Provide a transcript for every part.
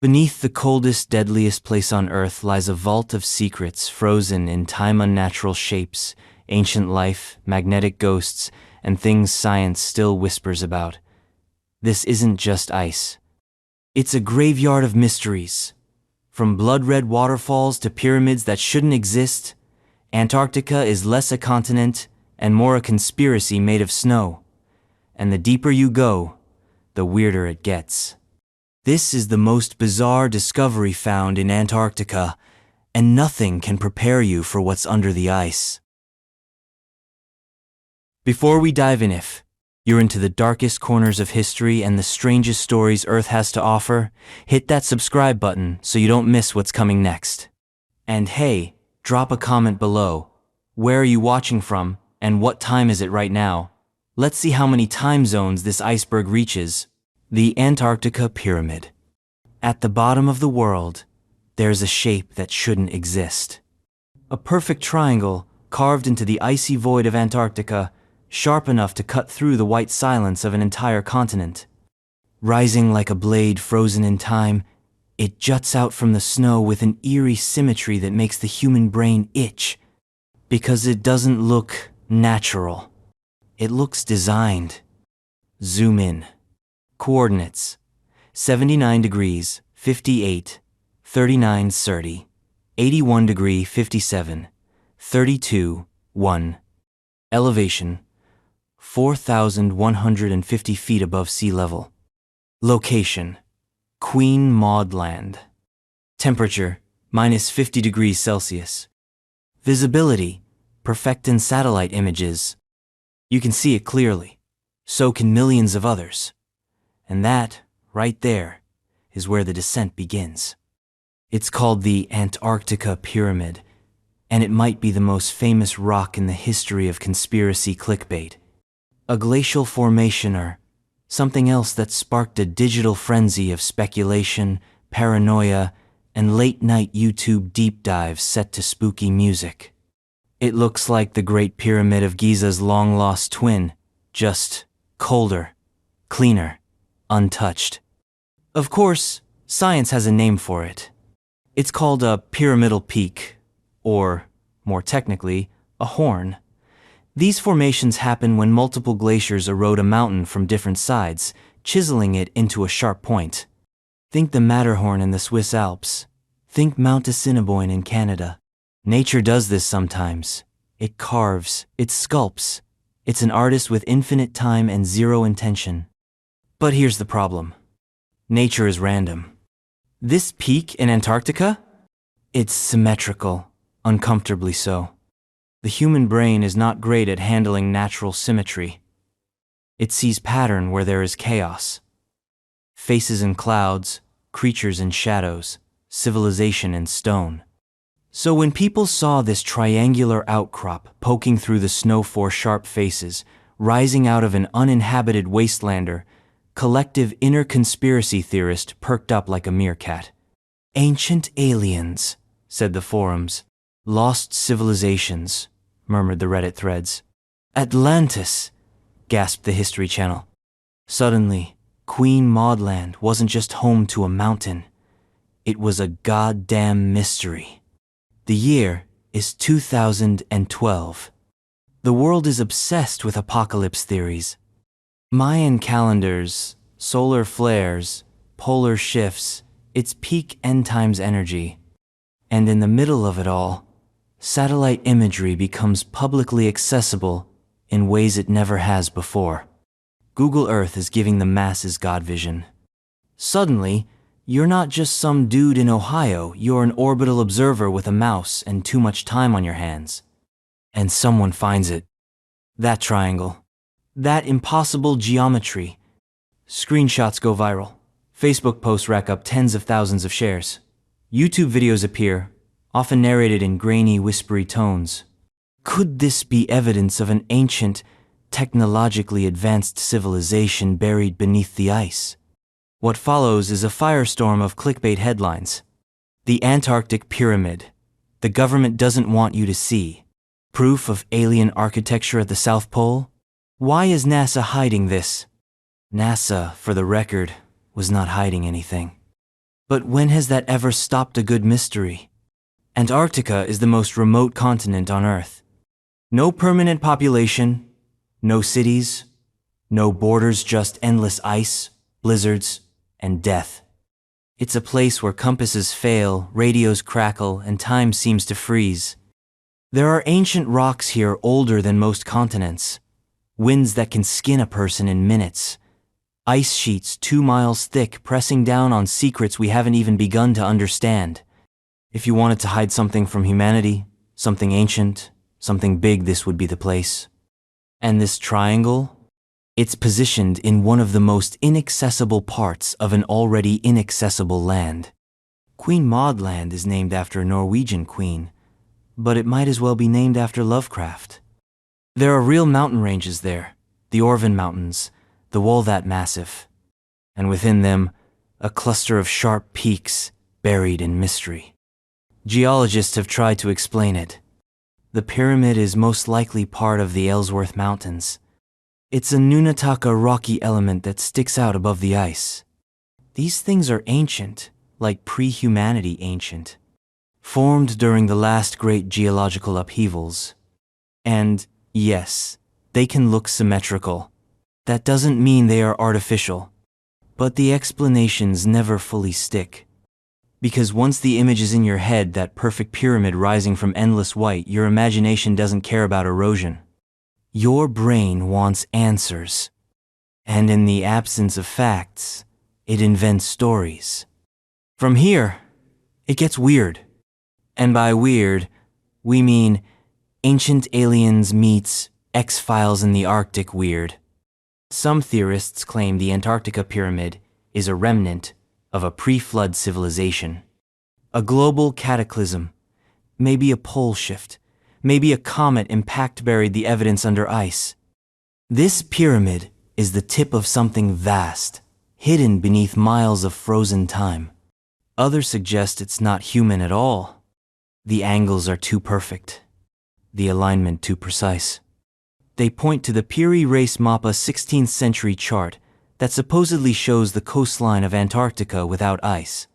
Beneath the coldest, deadliest place on Earth lies a vault of secrets frozen in time, unnatural shapes, ancient life, magnetic ghosts, and things science still whispers about. This isn't just ice. It's a graveyard of mysteries. From blood-red waterfalls to pyramids that shouldn't exist, Antarctica is less a continent and more a conspiracy made of snow. And the deeper you go, the weirder it gets. This is the most bizarre discovery found in Antarctica, and nothing can prepare you for what's under the ice. Before we dive in, if you're into the darkest corners of history and the strangest stories Earth has to offer, hit that subscribe button so you don't miss what's coming next. And hey, drop a comment below. Where are you watching from, and what time is it right now? Let's see how many time zones this iceberg reaches. The Antarctica Pyramid. At the bottom of the world, there's a shape that shouldn't exist. A perfect triangle carved into the icy void of Antarctica, sharp enough to cut through the white silence of an entire continent. Rising like a blade frozen in time, it juts out from the snow with an eerie symmetry that makes the human brain itch, because it doesn't look natural. It looks designed. Zoom in. Coordinates: 79 degrees, 58, 39, 30, 81 degree, 57, 32, 1. Elevation: 4,150 feet above sea level. Location: Queen Maud Land. Temperature: minus 50 degrees Celsius. Visibility: perfect in satellite images. You can see it clearly. So can millions of others. And that, right there, is where the descent begins. It's called the Antarctica Pyramid, and it might be the most famous rock in the history of conspiracy clickbait. A glacial formation or something else that sparked a digital frenzy of speculation, paranoia, and late-night YouTube deep dives set to spooky music. It looks like the Great Pyramid of Giza's long-lost twin, just colder, cleaner, untouched. Of course, science has a name for it. It's called a pyramidal peak, or, more technically, a horn. These formations happen when multiple glaciers erode a mountain from different sides, chiseling it into a sharp point. Think the Matterhorn in the Swiss Alps. Think Mount Assiniboine in Canada. Nature does this sometimes. It carves, it sculpts. It's an artist with infinite time and zero intention. But here's the problem. Nature is random. This peak in Antarctica? It's symmetrical, uncomfortably so. The human brain is not great at handling natural symmetry. It sees pattern where there is chaos. Faces in clouds, creatures in shadows, civilization in stone. So when people saw this triangular outcrop poking through the snow, four sharp faces, rising out of an uninhabited wastelander, collective inner conspiracy theorist perked up like a meerkat. Ancient aliens, said the forums. Lost civilizations, murmured the Reddit threads. Atlantis, gasped the History Channel. Suddenly, Queen Maud Land wasn't just home to a mountain. It was a goddamn mystery. The year is 2012. The world is obsessed with apocalypse theories. Mayan calendars, solar flares, polar shifts, it's peak end times energy. And in the middle of it all, satellite imagery becomes publicly accessible in ways it never has before. Google Earth is giving the masses God vision. Suddenly, you're not just some dude in Ohio, you're an orbital observer with a mouse and too much time on your hands. And someone finds it. That triangle. That impossible geometry. Screenshots go viral. Facebook posts rack up tens of thousands of shares. YouTube videos appear, often narrated in grainy, whispery tones. Could this be evidence of an ancient, technologically advanced civilization buried beneath the ice? What follows is a firestorm of clickbait headlines. The Antarctic Pyramid. The government doesn't want you to see. Proof of alien architecture at the South Pole? Why is NASA hiding this? NASA, for the record, was not hiding anything. But when has that ever stopped a good mystery? Antarctica is the most remote continent on Earth. No permanent population, no cities, no borders, just endless ice, blizzards, and death. It's a place where compasses fail, radios crackle, and time seems to freeze. There are ancient rocks here older than most continents, winds that can skin a person in minutes, ice sheets 2 miles thick pressing down on secrets we haven't even begun to understand. If you wanted to hide something from humanity, something ancient, something big, this would be the place. And this triangle? It's positioned in one of the most inaccessible parts of an already inaccessible land. Queen Maud Land is named after a Norwegian queen, but it might as well be named after Lovecraft. There are real mountain ranges there, the Orvan Mountains, the Waldat Massif, and within them, a cluster of sharp peaks buried in mystery. Geologists have tried to explain it. The pyramid is most likely part of the Ellsworth Mountains. It's a Nunataka rocky element that sticks out above the ice. These things are ancient, like pre-humanity ancient, formed during the last great geological upheavals. And, yes, they can look symmetrical. That doesn't mean they are artificial. But the explanations never fully stick. Because once the image is in your head, that perfect pyramid rising from endless white, your imagination doesn't care about erosion. Your brain wants answers. And in the absence of facts, it invents stories. From here, it gets weird. And by weird, we mean Ancient Aliens meets X-Files in the Arctic weird. Some theorists claim the Antarctica pyramid is a remnant of a pre-flood civilization. A global cataclysm, maybe a pole shift, maybe a comet impact buried the evidence under ice. This pyramid is the tip of something vast, hidden beneath miles of frozen time. Others suggest it's not human at all. The angles are too perfect, the alignment too precise. They point to the Piri Reis Mappa 16th century chart that supposedly shows the coastline of Antarctica without ice.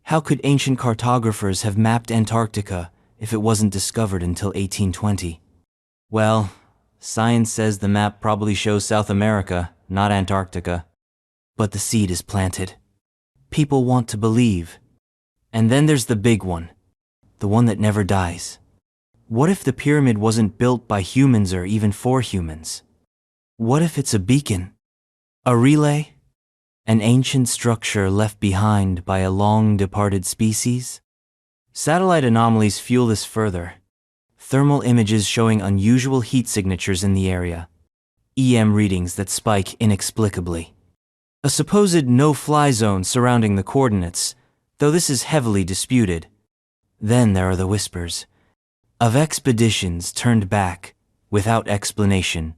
How could ancient cartographers have mapped Antarctica if it wasn't discovered until 1820? Well, science says the map probably shows South America, not Antarctica. But the seed is planted. People want to believe. And then there's the big one, the one that never dies. What if the pyramid wasn't built by humans or even for humans? What if it's a beacon? A relay? An ancient structure left behind by a long-departed species? Satellite anomalies fuel this further. Thermal images showing unusual heat signatures in the area. EM readings that spike inexplicably. A supposed no-fly zone surrounding the coordinates, though this is heavily disputed. Then there are the whispers of expeditions turned back without explanation,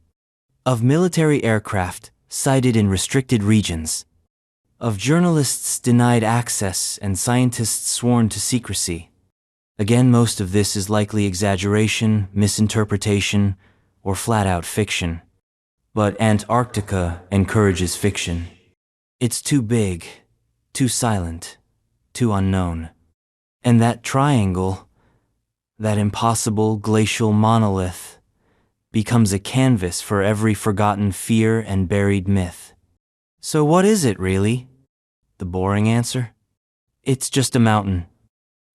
of military aircraft sighted in restricted regions, of journalists denied access and scientists sworn to secrecy. Again, most of this is likely exaggeration, misinterpretation, or flat-out fiction. But Antarctica encourages fiction. It's too big, too silent, too unknown. And that triangle, that impossible glacial monolith, becomes a canvas for every forgotten fear and buried myth. So what is it, really? The boring answer? It's just a mountain.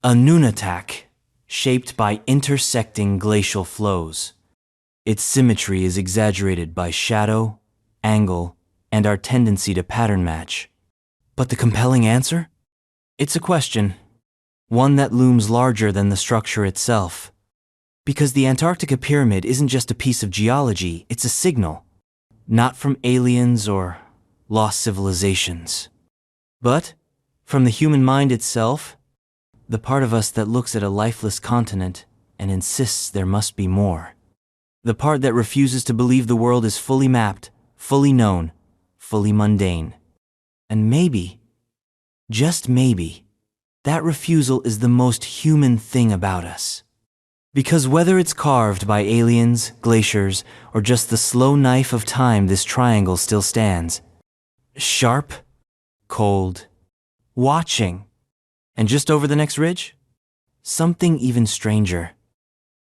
A nunatak, shaped by intersecting glacial flows. Its symmetry is exaggerated by shadow, angle, and our tendency to pattern match. But the compelling answer? It's a question. One that looms larger than the structure itself. Because the Antarctica pyramid isn't just a piece of geology, it's a signal. Not from aliens or lost civilizations. But from the human mind itself, the part of us that looks at a lifeless continent and insists there must be more. The part that refuses to believe the world is fully mapped, fully known, fully mundane. And maybe, just maybe, that refusal is the most human thing about us. Because whether it's carved by aliens, glaciers, or just the slow knife of time, this triangle still stands. Sharp, cold, watching, And just over the next ridge? Something even stranger.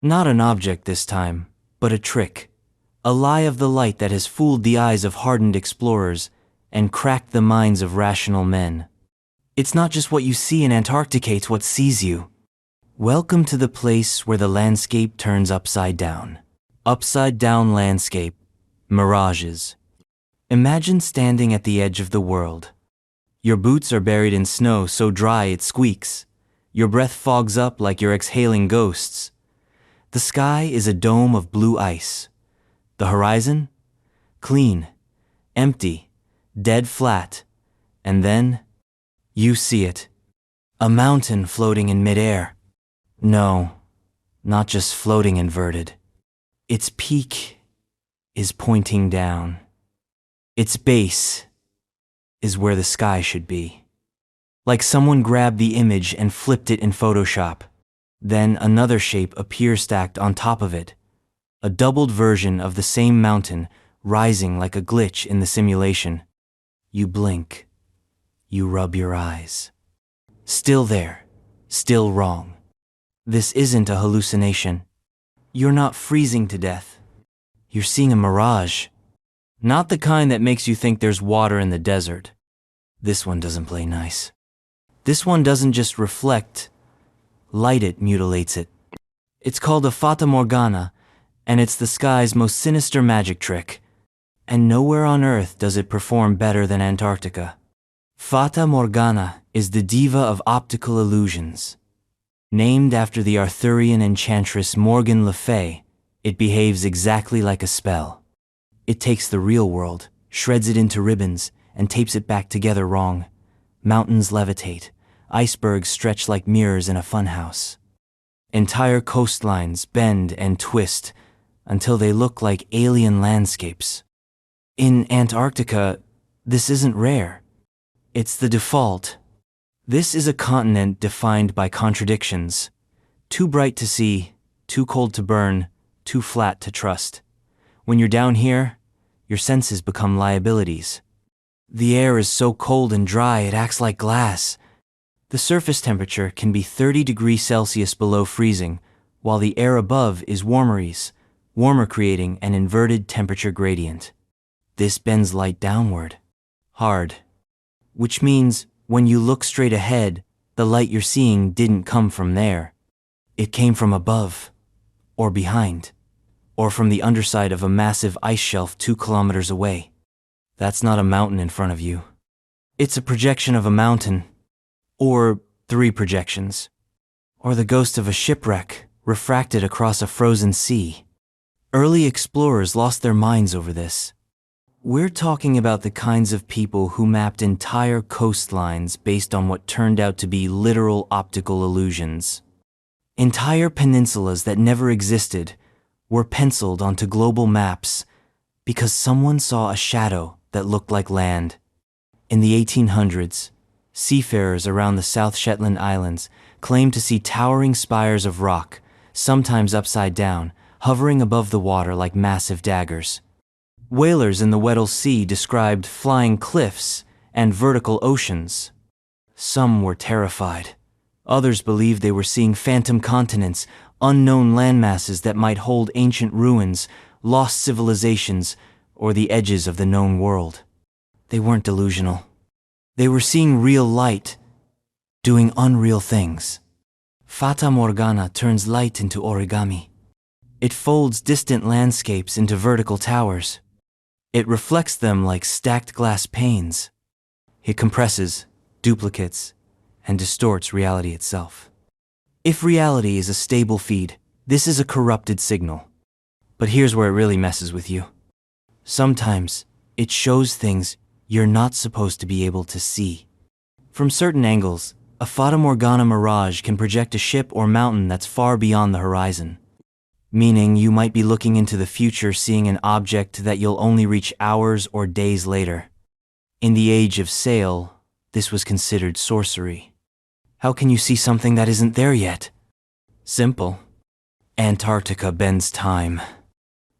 Not an object this time, but a trick. A lie of the light that has fooled the eyes of hardened explorers and cracked the minds of rational men. It's not just what you see in Antarctica, it's what sees you. Welcome to the place where the landscape turns upside down. Upside down landscape. Mirages. Imagine standing at the edge of the world. Your boots are buried in snow so dry it squeaks. Your breath fogs up like you're exhaling ghosts. The sky is a dome of blue ice. The horizon? Clean, empty, dead flat. And then, you see it. A mountain floating in midair. No, not just floating inverted. Its peak is pointing down. Its base is where the sky should be. Like someone grabbed the image and flipped it in Photoshop. Then another shape appears stacked on top of it. A doubled version of the same mountain rising like a glitch in the simulation. You blink. You rub your eyes. Still there. Still wrong. This isn't a hallucination. You're not freezing to death. You're seeing a mirage. Not the kind that makes you think there's water in the desert. This one doesn't play nice. This one doesn't just reflect. Light it mutilates it. It's called a Fata Morgana, and it's the sky's most sinister magic trick. And nowhere on Earth does it perform better than Antarctica. Fata Morgana is the diva of optical illusions. Named after the Arthurian enchantress Morgan Le Fay, it behaves exactly like a spell. It takes the real world, shreds it into ribbons, and tapes it back together wrong. Mountains levitate. Icebergs stretch like mirrors in a funhouse. Entire coastlines bend and twist until they look like alien landscapes. In Antarctica, this isn't rare. It's the default. This is a continent defined by contradictions. Too bright to see, too cold to burn, too flat to trust. When you're down here, your senses become liabilities. The air is so cold and dry it acts like glass. The surface temperature can be 30 degrees Celsius below freezing, while the air above is warmer creating an inverted temperature gradient. This bends light downward. Hard. Which means when you look straight ahead, the light you're seeing didn't come from there. It came from above, or behind, or from the underside of a massive ice shelf 2 kilometers away. That's not a mountain in front of you. It's a projection of a mountain. Or 3 projections. Or the ghost of a shipwreck refracted across a frozen sea. Early explorers lost their minds over this. We're talking about the kinds of people who mapped entire coastlines based on what turned out to be literal optical illusions. Entire peninsulas that never existed were penciled onto global maps because someone saw a shadow that looked like land. In the 1800s, seafarers around the South Shetland Islands claimed to see towering spires of rock, sometimes upside down, hovering above the water like massive daggers. Whalers in the Weddell Sea described flying cliffs and vertical oceans. Some were terrified. Others believed they were seeing phantom continents, unknown landmasses that might hold ancient ruins, lost civilizations, or the edges of the known world. They weren't delusional. They were seeing real light, doing unreal things. Fata Morgana turns light into origami. It folds distant landscapes into vertical towers. It reflects them like stacked glass panes. It compresses, duplicates, and distorts reality itself. If reality is a stable feed, this is a corrupted signal. But here's where it really messes with you. Sometimes, it shows things you're not supposed to be able to see. From certain angles, a Fata Morgana mirage can project a ship or mountain that's far beyond the horizon. Meaning you might be looking into the future seeing an object that you'll only reach hours or days later. In the age of sail, this was considered sorcery. How can you see something that isn't there yet? Simple. Antarctica bends time.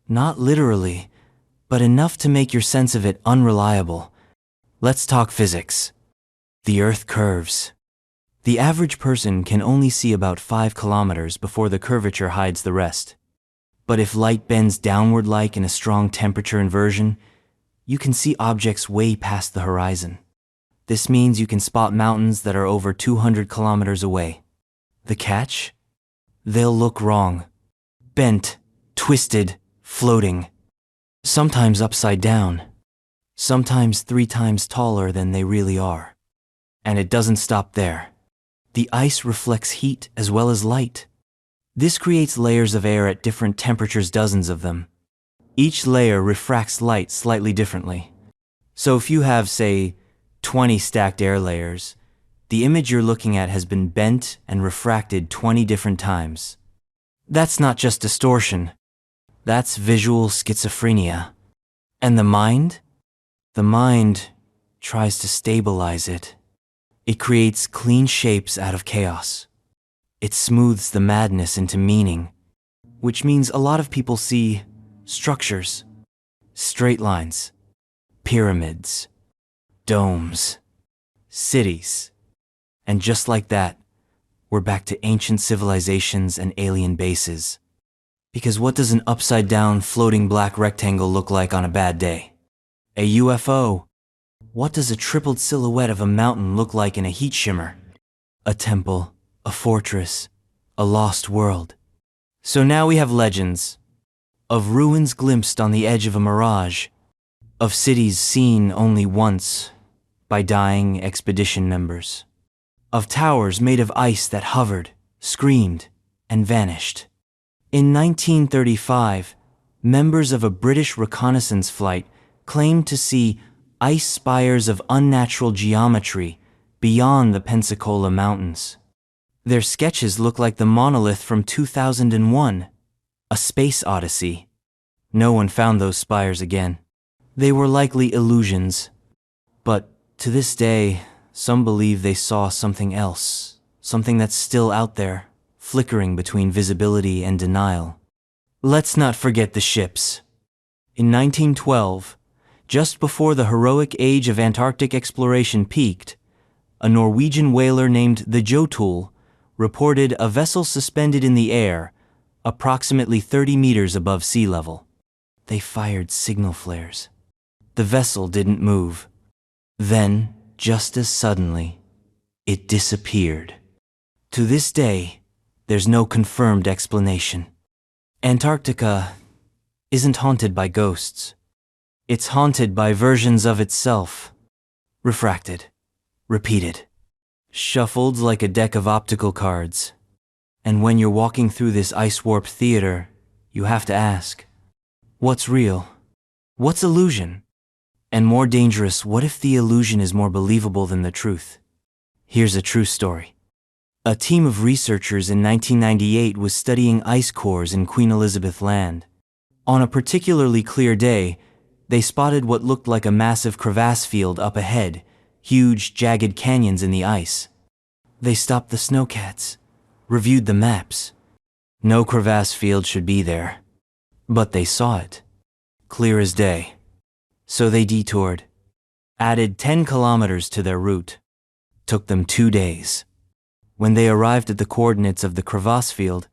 Not literally, but enough to make your sense of it unreliable. Let's talk physics. The Earth curves. The average person can only see about 5 kilometers before the curvature hides the rest. But if light bends downward like in a strong temperature inversion, you can see objects way past the horizon. This means you can spot mountains that are over 200 kilometers away. The catch? They'll look wrong. Bent, twisted, floating. Sometimes upside down. Sometimes 3 times taller than they really are. And it doesn't stop there. The ice reflects heat as well as light. This creates layers of air at different temperatures, dozens of them. Each layer refracts light slightly differently. So if you have, say, 20 stacked air layers, the image you're looking at has been bent and refracted 20 different times. That's not just distortion. That's visual schizophrenia. And the mind? The mind tries to stabilize it. It creates clean shapes out of chaos. It smooths the madness into meaning, which means a lot of people see structures, straight lines, pyramids, domes, cities. And just like that, we're back to ancient civilizations and alien bases. Because what does an upside-down floating black rectangle look like on a bad day? A UFO. What does a tripled silhouette of a mountain look like in a heat shimmer? A temple, a fortress, a lost world. So now we have legends of ruins glimpsed on the edge of a mirage, of cities seen only once by dying expedition members, of towers made of ice that hovered, screamed, and vanished. In 1935, members of a British reconnaissance flight claimed to see ice spires of unnatural geometry beyond the Pensacola Mountains. Their sketches look like the monolith from 2001, A Space Odyssey. No one found those spires again. They were likely illusions. But to this day, some believe they saw something else, something that's still out there, flickering between visibility and denial. Let's not forget the ships. In 1912, just before the heroic age of Antarctic exploration peaked, a Norwegian whaler named the Jotun reported a vessel suspended in the air, approximately 30 meters above sea level. They fired signal flares. The vessel didn't move. Then, just as suddenly, it disappeared. To this day, there's no confirmed explanation. Antarctica isn't haunted by ghosts. It's haunted by versions of itself. Refracted, repeated, shuffled like a deck of optical cards. And when you're walking through this ice-warped theater, you have to ask, what's real? What's illusion? And more dangerous, what if the illusion is more believable than the truth? Here's a true story. A team of researchers in 1998 was studying ice cores in Queen Elizabeth Land. On a particularly clear day, they spotted what looked like a massive crevasse field up ahead, huge, jagged canyons in the ice. They stopped the snowcats, reviewed the maps. No crevasse field should be there. But they saw it, clear as day. So they detoured, added 10 kilometers to their route. Took them 2 days. When they arrived at the coordinates of the crevasse field,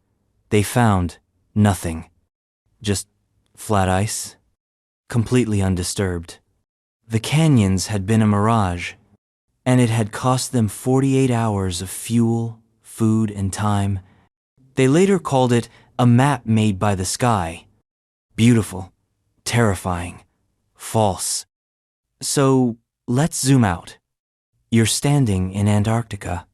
they found nothing. Just flat ice, completely undisturbed. The canyons had been a mirage, and it had cost them 48 hours of fuel, food, and time. They later called it a map made by the sky. Beautiful, terrifying, false. So let's zoom out. You're standing in Antarctica.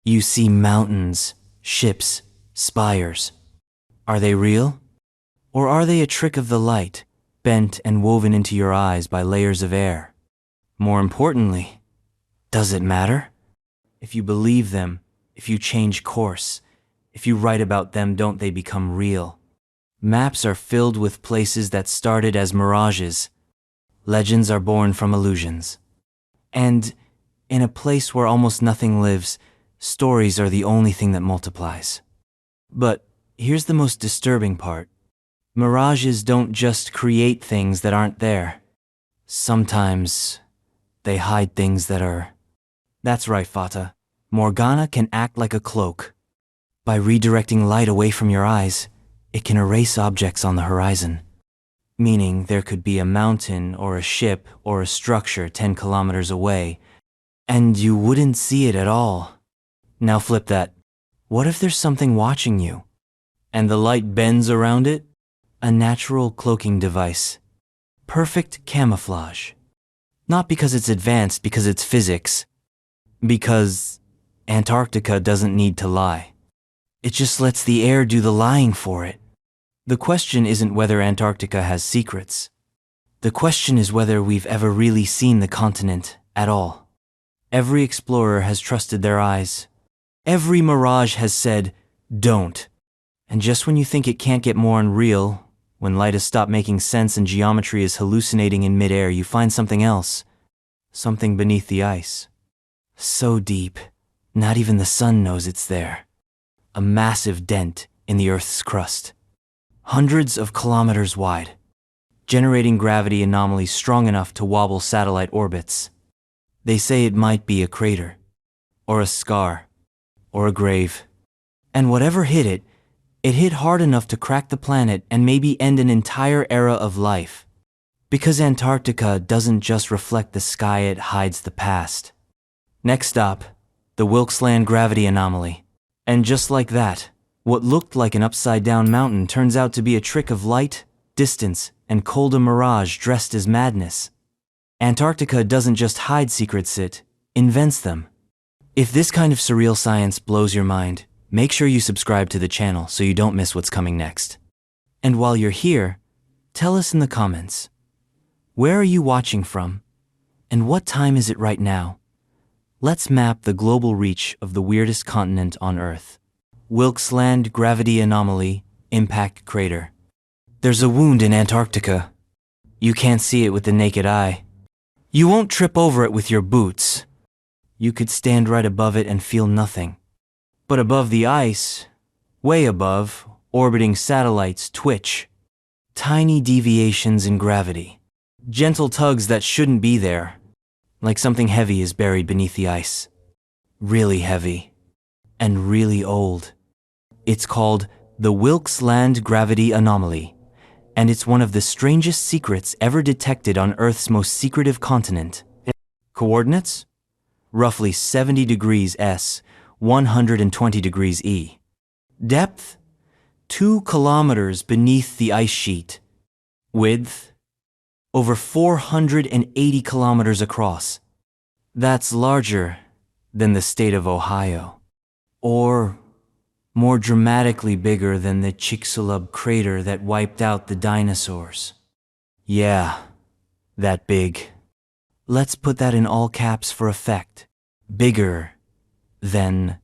You see mountains, ships, spires. Are they real? Or are they a trick of the light, bent and woven into your eyes by layers of air? More importantly, does it matter? If you believe them, if you change course, if you write about them, don't they become real? Maps are filled with places that started as mirages. Legends are born from illusions. And in a place where almost nothing lives, stories are the only thing that multiplies. But here's the most disturbing part. Mirages don't just create things that aren't there. Sometimes they hide things that are. That's right, Fata. Morgana can act like a cloak. By redirecting light away from your eyes, it can erase objects on the horizon. Meaning there could be a mountain or a ship or a structure 10 kilometers away, and you wouldn't see it at all. Now flip that. What if there's something watching you, and the light bends around it? A natural cloaking device. Perfect camouflage. Not because it's advanced, because it's physics. Because Antarctica doesn't need to lie. It just lets the air do the lying for it. The question isn't whether Antarctica has secrets. The question is whether we've ever really seen the continent at all. Every explorer has trusted their eyes. Every mirage has said, don't. And just when you think it can't get more unreal, when light has stopped making sense and geometry is hallucinating in midair, you find something else. Something beneath the ice. So deep, not even the sun knows it's there. A massive dent in the Earth's crust. Hundreds of kilometers wide, generating gravity anomalies strong enough to wobble satellite orbits. They say it might be a crater, or a scar, or a grave. And whatever hit it, it hit hard enough to crack the planet and maybe end an entire era of life. Because Antarctica doesn't just reflect the sky, it hides the past. Next stop, the Wilkes land gravity anomaly. And just like that, what looked like an upside-down mountain turns out to be a trick of light, distance, and cold, a mirage dressed as madness. Antarctica doesn't just hide secrets, it invents them. If this kind of surreal science blows your mind, make sure you subscribe to the channel so you don't miss what's coming next. And while you're here, tell us in the comments, where are you watching from? And what time is it right now? Let's map the global reach of the weirdest continent on Earth. Wilkes Land Gravity Anomaly Impact Crater. There's a wound in Antarctica. You can't see it with the naked eye. You won't trip over it with your boots. You could stand right above it and feel nothing. But above the ice, way above, orbiting satellites twitch. Tiny deviations in gravity. Gentle tugs that shouldn't be there. Like something heavy is buried beneath the ice. Really heavy. And really old. It's called the Wilkes Land Gravity Anomaly, and it's one of the strangest secrets ever detected on Earth's most secretive continent. Coordinates? Roughly 70 degrees S, 120 degrees E. Depth? 2 kilometers beneath the ice sheet. Width? Over 480 kilometers across. That's larger than the state of Ohio. Or more dramatically bigger than the Chicxulub crater that wiped out the dinosaurs. Yeah, that big. Let's put that in all caps for effect. Bigger than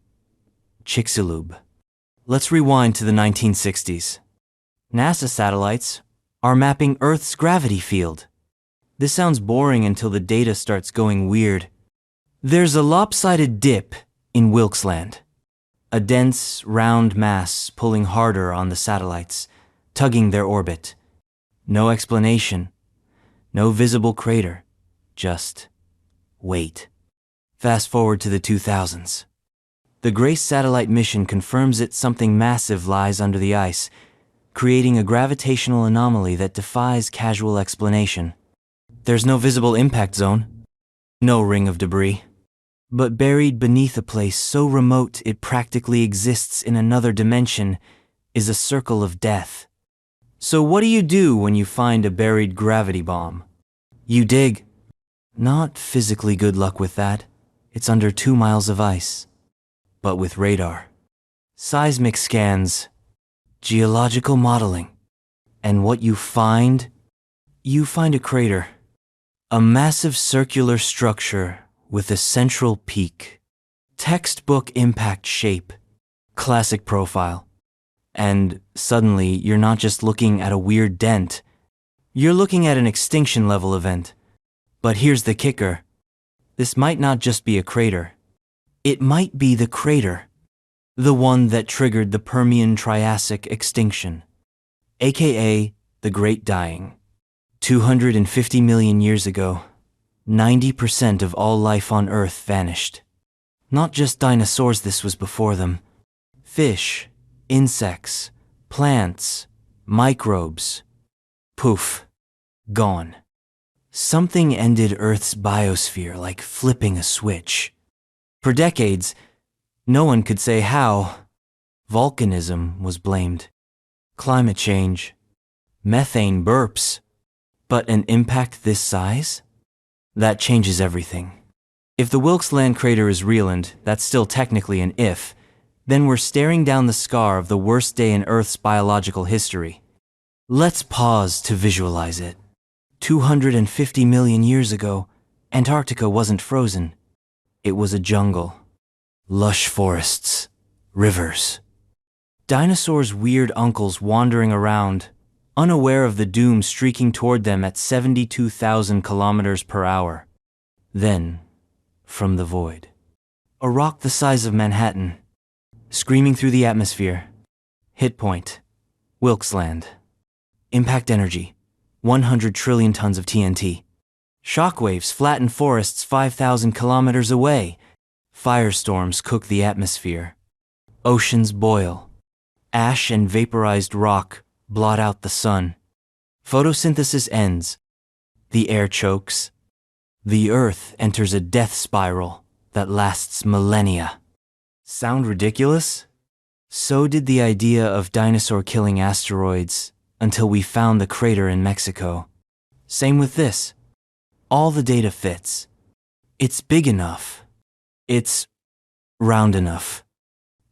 Chicxulub. Let's rewind to the 1960s. NASA satellites are mapping Earth's gravity field. This sounds boring until the data starts going weird. There's a lopsided dip in Wilkes Land. A dense, round mass pulling harder on the satellites, tugging their orbit. No explanation. No visible crater. Just wait. Fast forward to the 2000s. The Grace satellite mission confirms that something massive lies under the ice, creating a gravitational anomaly that defies casual explanation. There's no visible impact zone. No ring of debris. But buried beneath a place so remote it practically exists in another dimension is a circle of death. So what do you do when you find a buried gravity bomb? You dig. Not physically good luck with that. It's under 2 miles of ice. But with radar, seismic scans, geological modeling, and what you find? You find a crater. A massive circular structure with a central peak. Textbook impact shape. Classic profile. And suddenly, you're not just looking at a weird dent. You're looking at an extinction level event. But here's the kicker. This might not just be a crater. It might be the crater. The one that triggered the Permian-Triassic extinction. AKA the Great Dying. 250 million years ago, 90% of all life on Earth vanished. Not just dinosaurs, this was before them. Fish, insects, plants, microbes. Poof. Gone. Something ended Earth's biosphere like flipping a switch. For decades, no one could say how. Volcanism was blamed. Climate change. Methane burps. But an impact this size? That changes everything. If the Wilkes land crater is real, and that's still technically an if, then we're staring down the scar of the worst day in Earth's biological history. Let's pause to visualize it. 250 million years ago, Antarctica wasn't frozen. It was a jungle. Lush forests. Rivers. Dinosaurs' weird uncles wandering around, unaware of the doom streaking toward them at 72,000 kilometers per hour. Then, from the void, a rock the size of Manhattan, screaming through the atmosphere. Hit point. Wilkes land. Impact energy. 100 trillion tons of TNT. Shockwaves flatten forests 5,000 kilometers away. Firestorms cook the atmosphere. Oceans boil. Ash and vaporized rock blot out the sun. Photosynthesis ends. The air chokes. The Earth enters a death spiral that lasts millennia. Sound ridiculous? So did the idea of dinosaur-killing asteroids until we found the crater in Mexico. Same with this. All the data fits. It's big enough. It's round enough.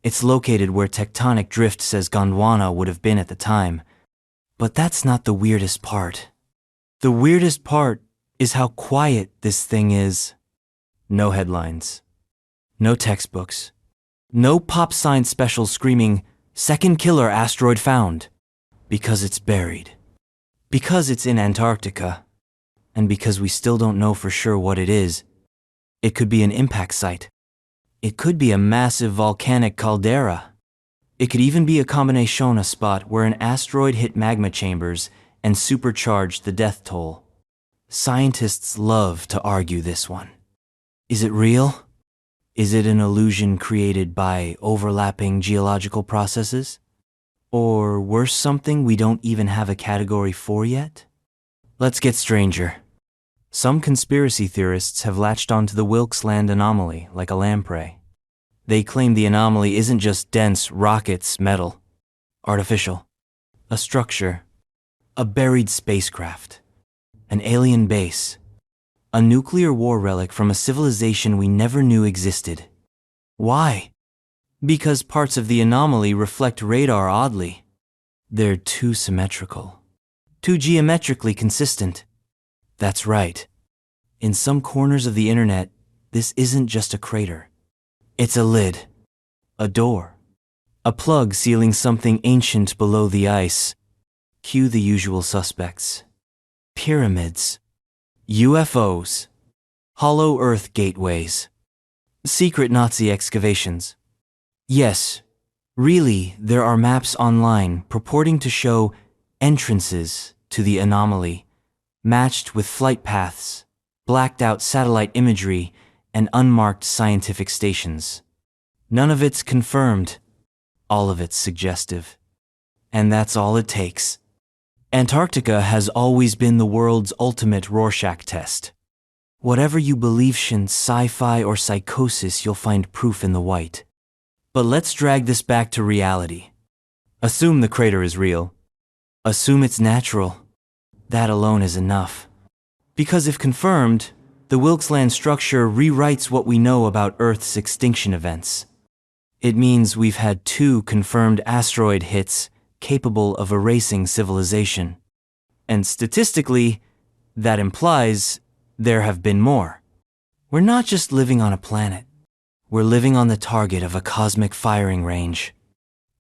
It's located where tectonic drift says Gondwana would have been at the time. But that's not the weirdest part. The weirdest part is how quiet this thing is. No headlines. No textbooks. No pop science specials screaming, "Second killer asteroid found." Because it's buried. Because it's in Antarctica. And because we still don't know for sure what it is. It could be an impact site. It could be a massive volcanic caldera. It could even be a combination, a spot where an asteroid hit magma chambers and supercharged the death toll. Scientists love to argue this one. Is it real? Is it an illusion created by overlapping geological processes? Or worse, something we don't even have a category for yet? Let's get stranger. Some conspiracy theorists have latched onto the Wilkes land anomaly like a lamprey. They claim the anomaly isn't just dense rockets, metal, artificial. A structure, a buried spacecraft, an alien base, a nuclear war relic from a civilization we never knew existed. Why? Because parts of the anomaly reflect radar oddly. They're too symmetrical, too geometrically consistent. That's right. In some corners of the internet, this isn't just a crater. It's a lid, a door, a plug sealing something ancient below the ice. Cue the usual suspects. Pyramids, UFOs, hollow earth gateways, secret Nazi excavations. Yes, really, there are maps online purporting to show entrances to the anomaly, matched with flight paths, blacked out satellite imagery, and unmarked scientific stations. None of it's confirmed. All of it's suggestive. And that's all it takes. Antarctica has always been the world's ultimate Rorschach test. Whatever you believe, sci-fi or psychosis, you'll find proof in the white. But let's drag this back to reality. Assume the crater is real. Assume it's natural. That alone is enough. Because if confirmed, the Wilkes land structure rewrites what we know about Earth's extinction events. It means we've had 2 confirmed asteroid hits capable of erasing civilization. And statistically, that implies there have been more. We're not just living on a planet. We're living on the target of a cosmic firing range.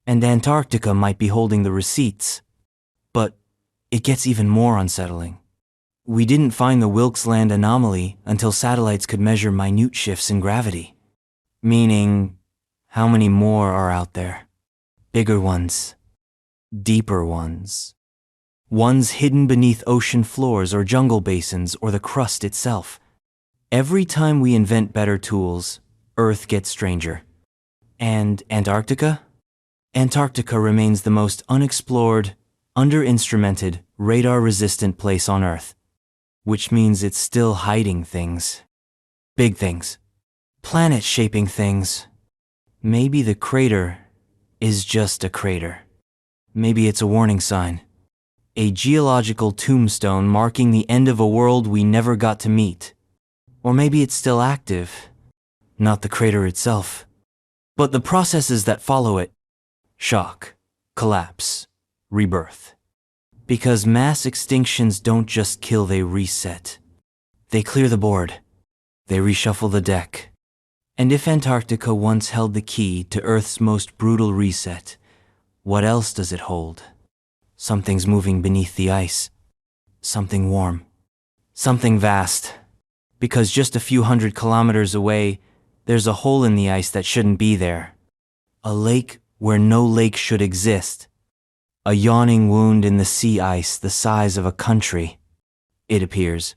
And Antarctica might be holding the receipts. But it gets even more unsettling. We didn't find the Wilkes land anomaly until satellites could measure minute shifts in gravity. Meaning, how many more are out there? Bigger ones. Deeper ones. Ones hidden beneath ocean floors or jungle basins or the crust itself. Every time we invent better tools, Earth gets stranger. And Antarctica? Antarctica remains the most unexplored, under-instrumented, radar-resistant place on Earth, which means it's still hiding things. Big things. Planet-shaping things. Maybe the crater is just a crater. Maybe it's a warning sign. A geological tombstone marking the end of a world we never got to meet. Or maybe it's still active. Not the crater itself, but the processes that follow it. Shock, collapse, rebirth. Because mass extinctions don't just kill, they reset. They clear the board. They reshuffle the deck. And if Antarctica once held the key to Earth's most brutal reset, what else does it hold? Something's moving beneath the ice. Something warm. Something vast. Because just a few hundred kilometers away, there's a hole in the ice that shouldn't be there. A lake where no lake should exist. A yawning wound in the sea ice the size of a country. It appears,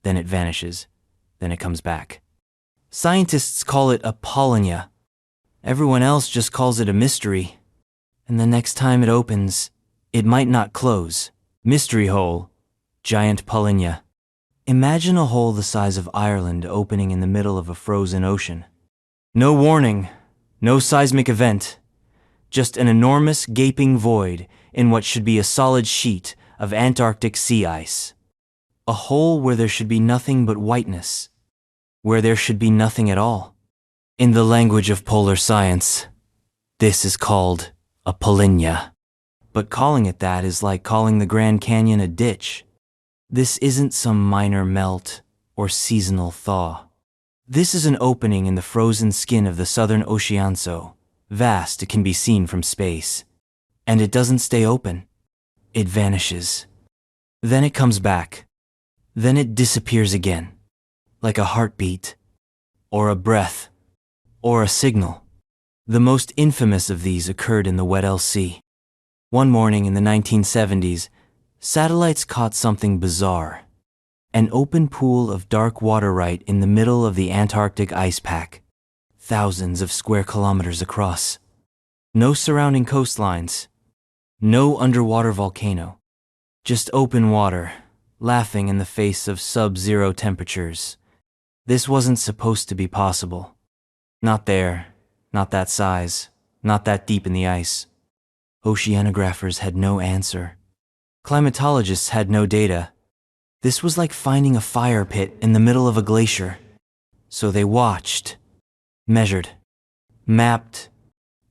then it vanishes, then it comes back. Scientists call it a polynya. Everyone else just calls it a mystery. And the next time it opens, it might not close. Mystery hole, giant polynya. Imagine a hole the size of Ireland opening in the middle of a frozen ocean. No warning, no seismic event, just an enormous gaping void in what should be a solid sheet of Antarctic sea ice. A hole where there should be nothing but whiteness, where there should be nothing at all. In the language of polar science, this is called a polynya. But calling it that is like calling the Grand Canyon a ditch. This isn't some minor melt or seasonal thaw. This is an opening in the frozen skin of the southern ocean, so vast it can be seen from space. And it doesn't stay open. It vanishes. Then it comes back. Then it disappears again. Like a heartbeat, or a breath, or a signal. The most infamous of these occurred in the Weddell Sea. One morning in the 1970s, satellites caught something bizarre. An open pool of dark water right in the middle of the Antarctic ice pack, thousands of square kilometers across. No surrounding coastlines, no underwater volcano, just open water, laughing in the face of sub-zero temperatures. This wasn't supposed to be possible. Not there, not that size, not that deep in the ice. Oceanographers had no answer. Climatologists had no data. This was like finding a fire pit in the middle of a glacier. So they watched, measured, mapped,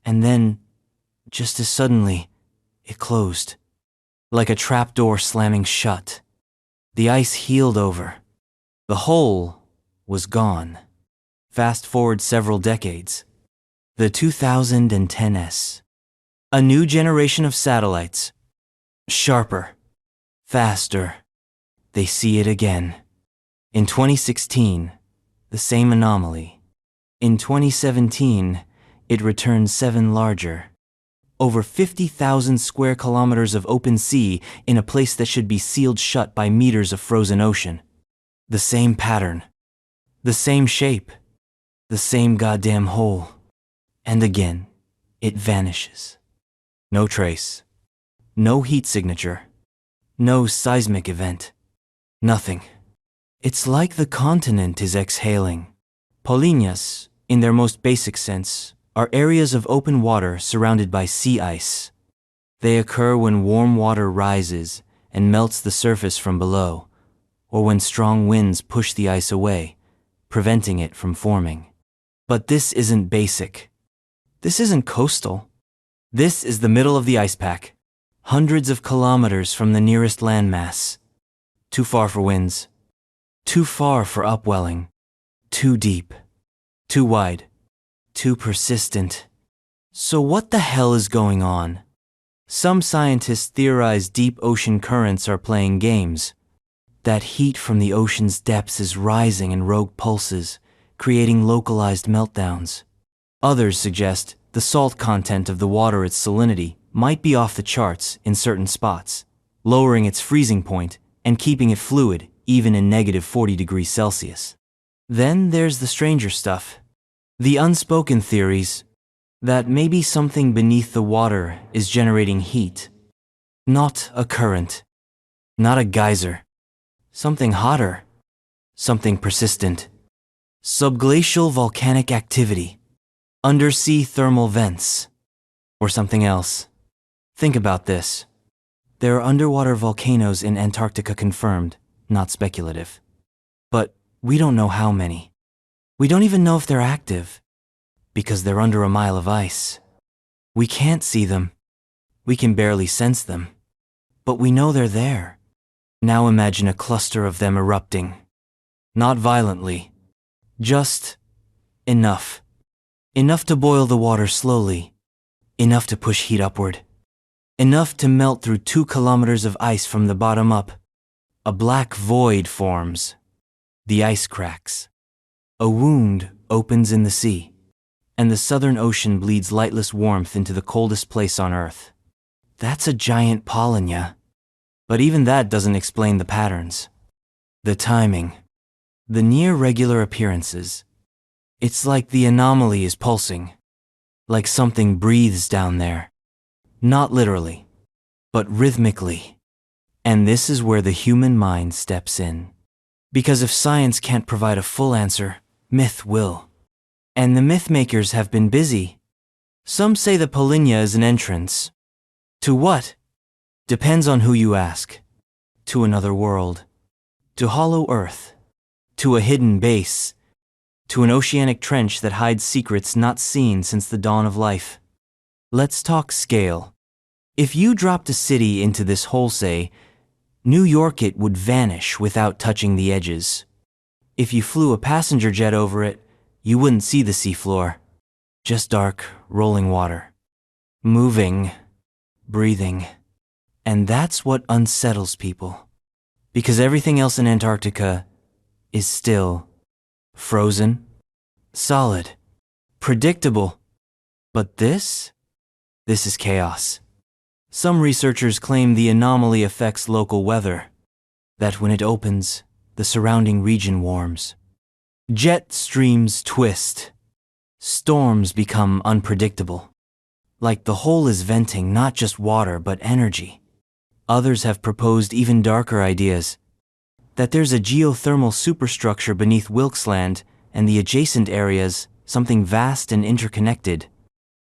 and then, just as suddenly, it closed. Like a trapdoor slamming shut. The ice healed over. The hole was gone. Fast forward several decades. The 2010s. A new generation of satellites. Sharper. Faster. They see it again. In 2016, the same anomaly. In 2017, it returned 7 larger. Over 50,000 square kilometers of open sea in a place that should be sealed shut by meters of frozen ocean. The same pattern. The same shape. The same goddamn hole. And again, it vanishes. No trace. No heat signature. No seismic event. Nothing. It's like the continent is exhaling. Polynyas, in their most basic sense, are areas of open water surrounded by sea ice. They occur when warm water rises and melts the surface from below, or when strong winds push the ice away, preventing it from forming. But this isn't basic. This isn't coastal. This is the middle of the ice pack, hundreds of kilometers from the nearest landmass. Too far for winds. Too far for upwelling. Too deep. Too wide. Too persistent. So what the hell is going on? Some scientists theorize deep ocean currents are playing games. That heat from the ocean's depths is rising in rogue pulses, creating localized meltdowns. Others suggest the salt content of the water, its salinity, might be off the charts in certain spots, lowering its freezing point and keeping it fluid even in -40 degrees Celsius. Then there's the stranger stuff. The unspoken theories that maybe something beneath the water is generating heat. Not a current, not a geyser. Something hotter, something persistent. Subglacial volcanic activity, undersea thermal vents, or something else. Think about this. There are underwater volcanoes in Antarctica confirmed, not speculative. But we don't know how many. We don't even know if they're active, because they're under a mile of ice. We can't see them. We can barely sense them. But we know they're there. Now imagine a cluster of them erupting. Not violently. Just enough. Enough to boil the water slowly. Enough to push heat upward. Enough to melt through 2 kilometers of ice from the bottom up. A black void forms. The ice cracks. A wound opens in the sea, and the southern ocean bleeds lightless warmth into the coldest place on Earth. That's a giant polynya. But even that doesn't explain the patterns. The timing. The near-regular appearances. It's like the anomaly is pulsing. Like something breathes down there. Not literally, but rhythmically. And this is where the human mind steps in. Because if science can't provide a full answer, myth will. And the myth makers have been busy. Some say the polynya is an entrance. To what? Depends on who you ask. To another world. To hollow Earth. To a hidden base. To an oceanic trench that hides secrets not seen since the dawn of life. Let's talk scale. If you dropped a city into this hole, say, New York, it would vanish without touching the edges. If you flew a passenger jet over it, you wouldn't see the seafloor. Just dark, rolling water. Moving, breathing. And that's what unsettles people. Because everything else in Antarctica is still, frozen, solid, predictable. But this is chaos. Some researchers claim the anomaly affects local weather, that when it opens, the surrounding region warms. Jet streams twist. Storms become unpredictable. Like the hole is venting not just water but energy. Others have proposed even darker ideas, that there's a geothermal superstructure beneath Wilkes land and the adjacent areas, something vast and interconnected.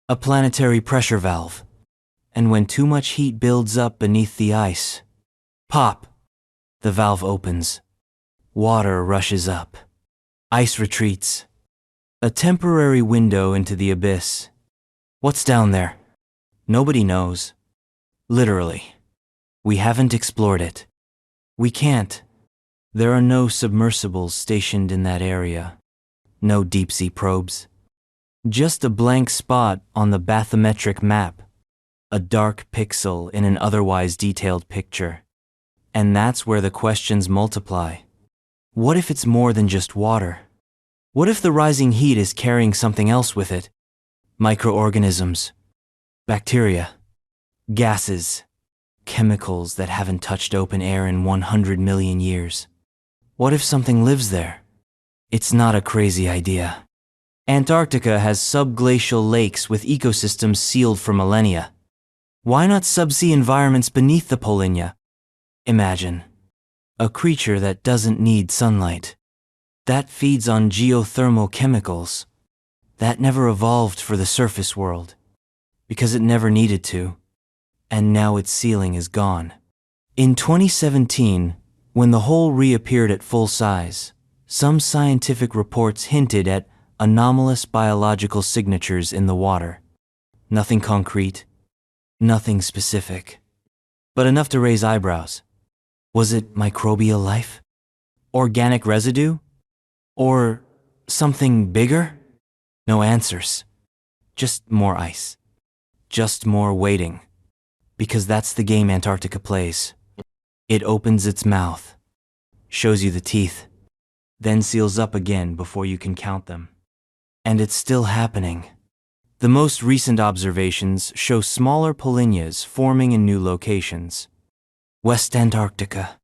A planetary pressure valve. And when too much heat builds up beneath the ice, pop, the valve opens. Water rushes up. Ice retreats. A temporary window into the abyss. What's down there? Nobody knows. Literally. We haven't explored it. We can't. There are no submersibles stationed in that area. No deep-sea probes. Just a blank spot on the bathymetric map. A dark pixel in an otherwise detailed picture. And that's where the questions multiply. What if it's more than just water? What if the rising heat is carrying something else with it? Microorganisms, bacteria, gases, chemicals that haven't touched open air in 100 million years. What if something lives there? It's not a crazy idea. Antarctica has subglacial lakes with ecosystems sealed for millennia. Why not subsea environments beneath the polynya? Imagine a creature that doesn't need sunlight, that feeds on geothermal chemicals, that never evolved for the surface world, because it never needed to, and now its ceiling is gone. In 2017, when the hole reappeared at full size, some scientific reports hinted at anomalous biological signatures in the water. Nothing concrete, nothing specific, but enough to raise eyebrows. Was it microbial life? Organic residue? Or something bigger? No answers. Just more ice. Just more waiting. Because that's the game Antarctica plays. It opens its mouth, shows you the teeth, then seals up again before you can count them. And it's still happening. The most recent observations show smaller polynyas forming in new locations. West Antarctica,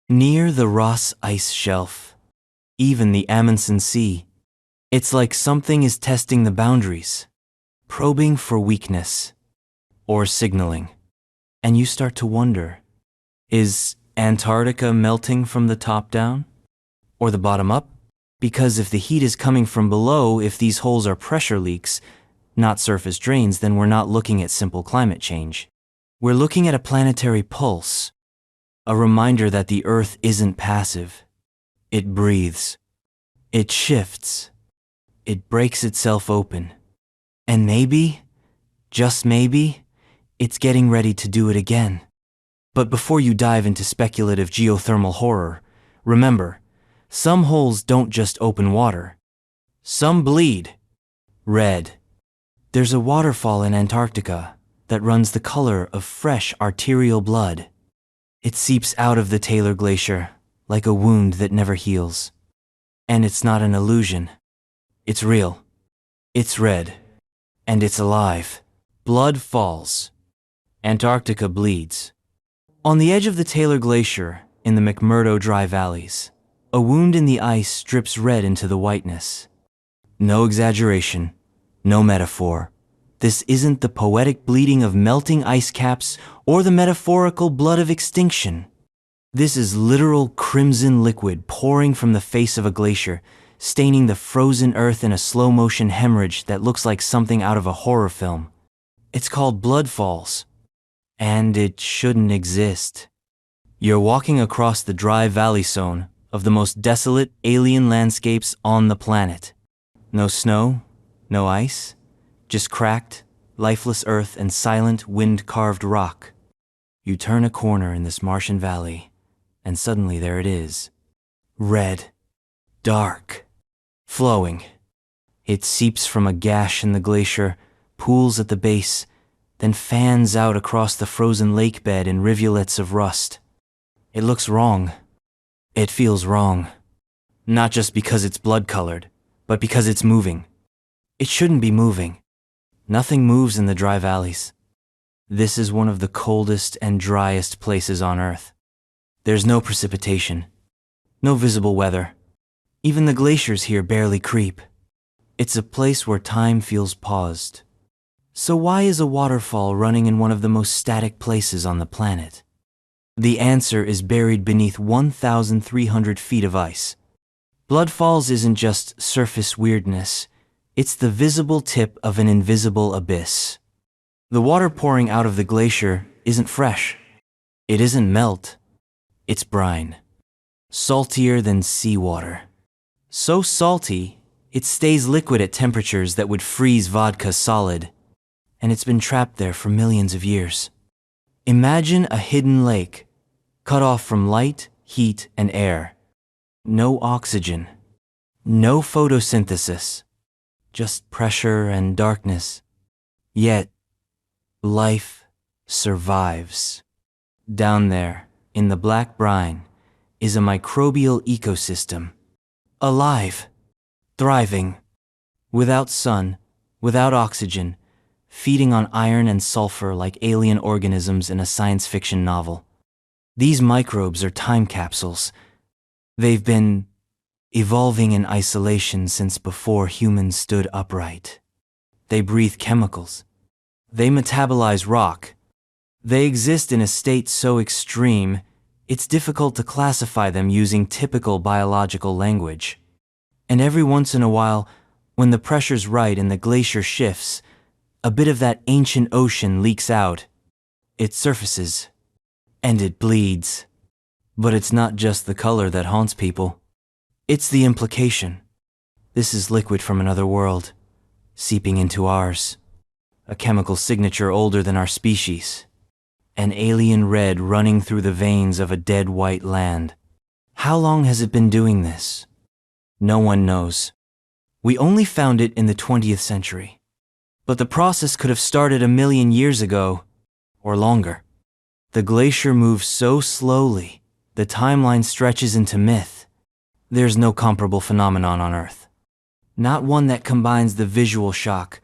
near the Ross Ice Shelf, even the Amundsen Sea, It's like something is testing the boundaries, probing for weakness or signaling. And you start to wonder, is Antarctica melting from the top down or the bottom up? Because if the heat is coming from below, if these holes are pressure leaks, not surface drains, then we're not looking at simple climate change. We're looking at a planetary pulse, a reminder that the Earth isn't passive. It breathes. It shifts. It breaks itself open. And maybe, just maybe, it's getting ready to do it again. But before you dive into speculative geothermal horror, remember, some holes don't just open water. Some bleed red. There's a waterfall in Antarctica that runs the color of fresh arterial blood. It seeps out of the Taylor Glacier like a wound that never heals. And it's not an illusion. It's real. It's red. And it's alive. Blood falls. Antarctica bleeds. On the edge of the Taylor Glacier, in the McMurdo Dry Valleys, a wound in the ice drips red into the whiteness. No exaggeration, no metaphor. This isn't the poetic bleeding of melting ice caps or the metaphorical blood of extinction. This is literal crimson liquid pouring from the face of a glacier, staining the frozen earth in a slow-motion hemorrhage that looks like something out of a horror film. It's called blood falls, and it shouldn't exist. You're walking across the dry valley zone of the most desolate alien landscapes on the planet. No snow, no ice, just cracked, lifeless earth and silent, wind-carved rock. You turn a corner in this Martian valley, and suddenly there it is. Red, dark, flowing. It seeps from a gash in the glacier, pools at the base, then fans out across the frozen lake bed in rivulets of rust. It looks wrong. It feels wrong. Not just because it's blood-colored, but because it's moving. It shouldn't be moving. Nothing moves in the dry valleys. This is one of the coldest and driest places on Earth. There's no precipitation, no visible weather. Even the glaciers here barely creep. It's a place where time feels paused. So why is a waterfall running in one of the most static places on the planet? The answer is buried beneath 1,300 feet of ice. Blood falls isn't just surface weirdness, it's the visible tip of an invisible abyss. The water pouring out of the glacier isn't fresh. It isn't melt. It's brine. Saltier than seawater. So salty, it stays liquid at temperatures that would freeze vodka solid. And it's been trapped there for millions of years. Imagine a hidden lake, cut off from light, heat, and air. No oxygen. No photosynthesis. Just pressure and darkness. Yet, life survives. Down there, in the black brine, is a microbial ecosystem. Alive. Thriving. Without sun, without oxygen, feeding on iron and sulfur like alien organisms in a science fiction novel. These microbes are time capsules. They've been evolving in isolation since before humans stood upright. They breathe chemicals. They metabolize rock. They exist in a state so extreme, it's difficult to classify them using typical biological language. And every once in a while, when the pressure's right and the glacier shifts, a bit of that ancient ocean leaks out. It surfaces. And it bleeds. But it's not just the color that haunts people. It's the implication. This is liquid from another world, seeping into ours. A chemical signature older than our species. An alien red running through the veins of a dead white land. How long has it been doing this? No one knows. We only found it in the 20th century. But the process could have started 1,000,000 years ago, or longer. The glacier moves so slowly, the timeline stretches into myth. There's no comparable phenomenon on Earth. Not one that combines the visual shock,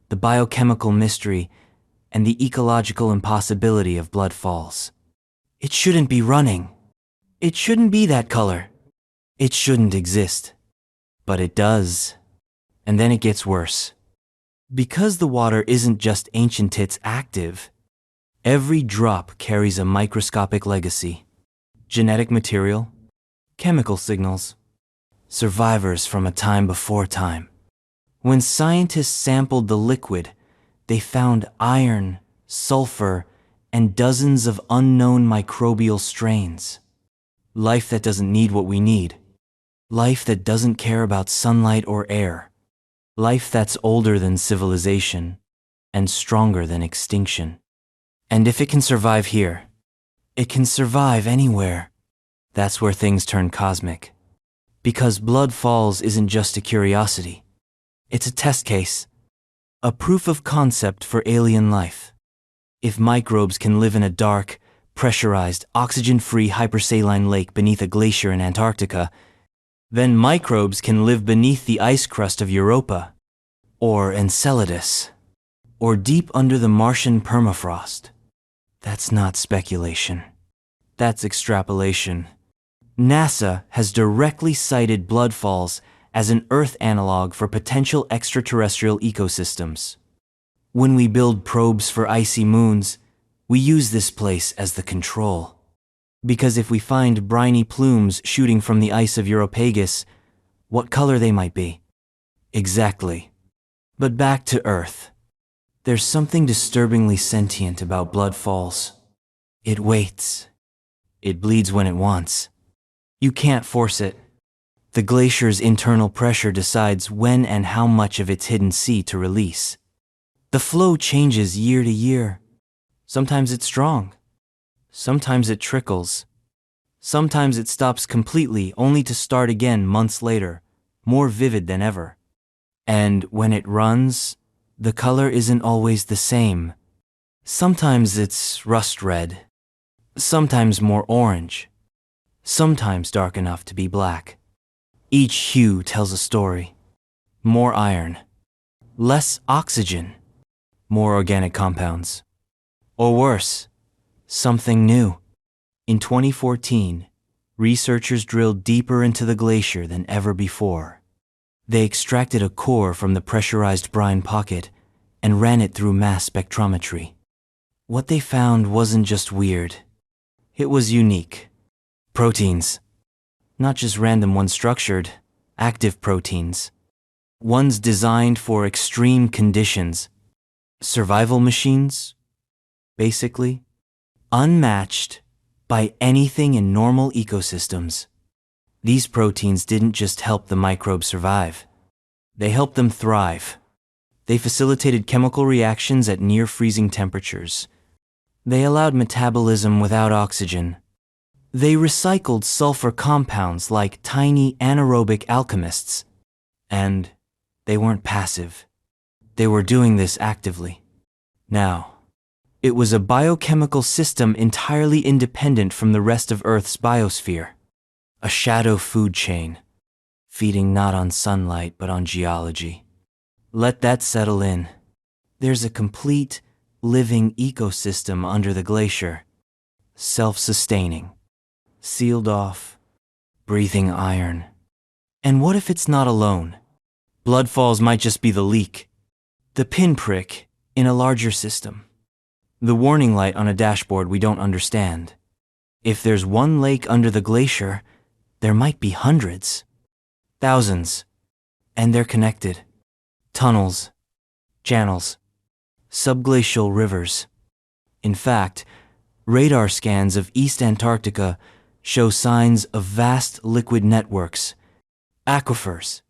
the biochemical mystery, and the ecological impossibility of blood falls. It shouldn't be running. It shouldn't be that color. It shouldn't exist. But it does. And then it gets worse. Because the water isn't just ancient, it's active. Every drop carries a microscopic legacy. Genetic material, chemical signals, survivors from a time before time. When scientists sampled the liquid, they found iron, sulfur, and dozens of unknown microbial strains. Life that doesn't need what we need. Life that doesn't care about sunlight or air. Life that's older than civilization and stronger than extinction. And if it can survive here, it can survive anywhere. That's where things turn cosmic. Because Blood Falls isn't just a curiosity. It's a test case. A proof of concept for alien life. If microbes can live in a dark, pressurized, oxygen-free hypersaline lake beneath a glacier in Antarctica, then microbes can live beneath the ice crust of Europa, or Enceladus, or deep under the Martian permafrost. That's not speculation. That's extrapolation. NASA has directly cited Blood Falls as an Earth analog for potential extraterrestrial ecosystems. When we build probes for icy moons, we use this place as the control. Because if we find briny plumes shooting from the ice of Europagus, what color they might be? Exactly. But back to Earth. There's something disturbingly sentient about Blood Falls. It waits. It bleeds when it wants. You can't force it. The glacier's internal pressure decides when and how much of its hidden sea to release. The flow changes year to year. Sometimes it's strong. Sometimes it trickles. Sometimes it stops completely, only to start again months later, more vivid than ever. And when it runs, the color isn't always the same. Sometimes it's rust red. Sometimes more orange. Sometimes dark enough to be black. Each hue tells a story. More iron. Less oxygen. More organic compounds. Or worse, something new. In 2014, researchers drilled deeper into the glacier than ever before. They extracted a core from the pressurized brine pocket and ran it through mass spectrometry. What they found wasn't just weird. It was unique. Proteins. Not just random ones structured, active proteins. Ones designed for extreme conditions. Survival machines, basically. Unmatched by anything in normal ecosystems. These proteins didn't just help the microbes survive. They helped them thrive. They facilitated chemical reactions at near-freezing temperatures. They allowed metabolism without oxygen. They recycled sulfur compounds like tiny anaerobic alchemists. And they weren't passive. They were doing this actively. Now, it was a biochemical system entirely independent from the rest of Earth's biosphere. A shadow food chain, feeding not on sunlight but on geology. Let that settle in. There's a complete, living ecosystem under the glacier. Self-sustaining. Sealed off. Breathing iron. And what if it's not alone? Blood Falls might just be the leak. The pinprick in a larger system. The warning light on a dashboard we don't understand. If there's one lake under the glacier, there might be hundreds. Thousands. And they're connected. Tunnels. Channels. Subglacial rivers. In fact, radar scans of East Antarctica show signs of vast liquid networks, aquifers,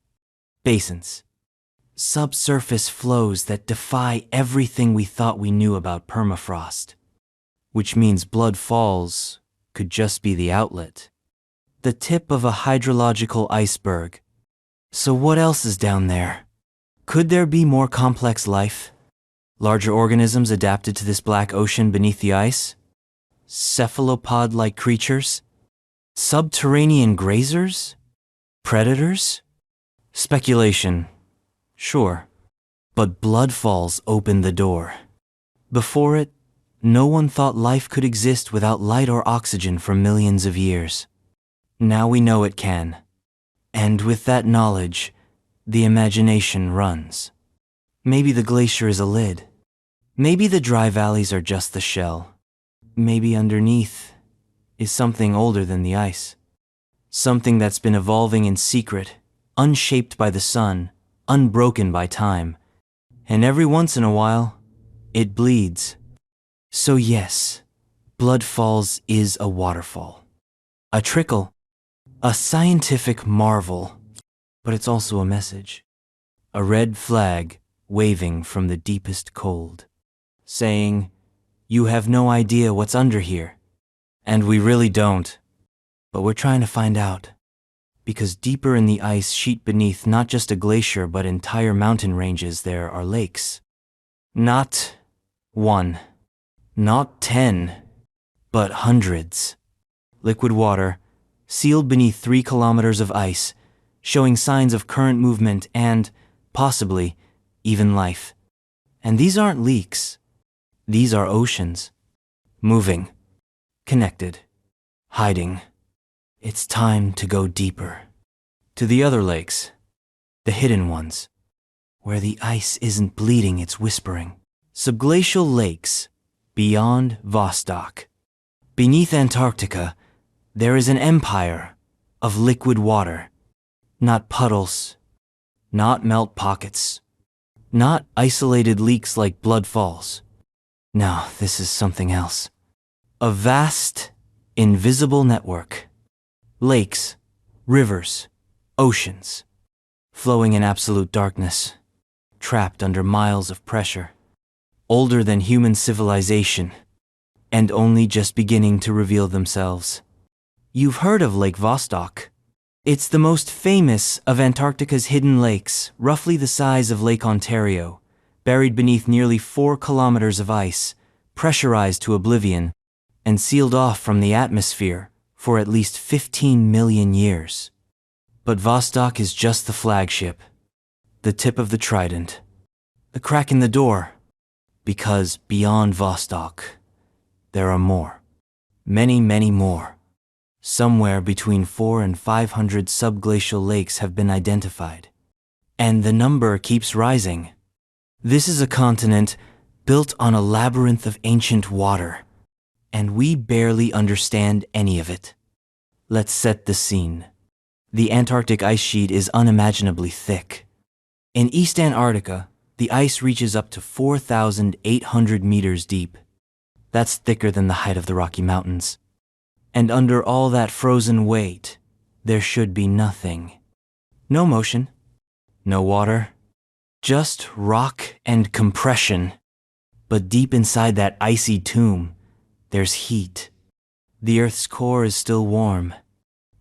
basins, subsurface flows that defy everything we thought we knew about permafrost. Which means Blood Falls could just be the outlet, the tip of a hydrological iceberg. So what else is down there? Could there be more complex life? Larger organisms adapted to this black ocean beneath the ice? Cephalopod-like creatures? Subterranean grazers? Predators? Speculation, sure. But Blood Falls opened the door. Before it, no one thought life could exist without light or oxygen for millions of years. Now we know it can. And with that knowledge, the imagination runs. Maybe the glacier is a lid. Maybe the dry valleys are just the shell. Maybe underneath is something older than the ice. Something that's been evolving in secret, unshaped by the sun, unbroken by time. And every once in a while, it bleeds. So yes, Blood Falls is a waterfall. A trickle. A scientific marvel. But it's also a message. A red flag waving from the deepest cold. Saying, you have no idea what's under here. And we really don't. But we're trying to find out. Because deeper in the ice sheet beneath not just a glacier but entire mountain ranges, there are lakes. Not one, not 10, but hundreds. Liquid water, sealed beneath 3 kilometers of ice, showing signs of current movement and, possibly, even life. And these aren't leaks. These are oceans. Moving. Connected. Hiding. It's time to go deeper. To the other lakes. The hidden ones. Where the ice isn't bleeding, it's whispering. Subglacial lakes. Beyond Vostok. Beneath Antarctica, there is an empire of liquid water. Not puddles. Not melt pockets. Not isolated leaks like Blood Falls. No, this is something else. A vast, invisible network. Lakes, rivers, oceans, flowing in absolute darkness, trapped under miles of pressure, older than human civilization, and only just beginning to reveal themselves. You've heard of Lake Vostok. It's the most famous of Antarctica's hidden lakes, roughly the size of Lake Ontario, buried beneath nearly 4 kilometers of ice, pressurized to oblivion, and sealed off from the atmosphere for at least 15 million years. But Vostok is just the flagship, the tip of the trident, the crack in the door, because beyond Vostok, there are more. Many, many more. Somewhere between 400 and 500 subglacial lakes have been identified. And the number keeps rising. This is a continent built on a labyrinth of ancient water, and we barely understand any of it. Let's set the scene. The Antarctic ice sheet is unimaginably thick. In East Antarctica, the ice reaches up to 4,800 meters deep. That's thicker than the height of the Rocky Mountains. And under all that frozen weight, there should be nothing. No motion, no water, just rock and compression. But deep inside that icy tomb, there's heat. The Earth's core is still warm.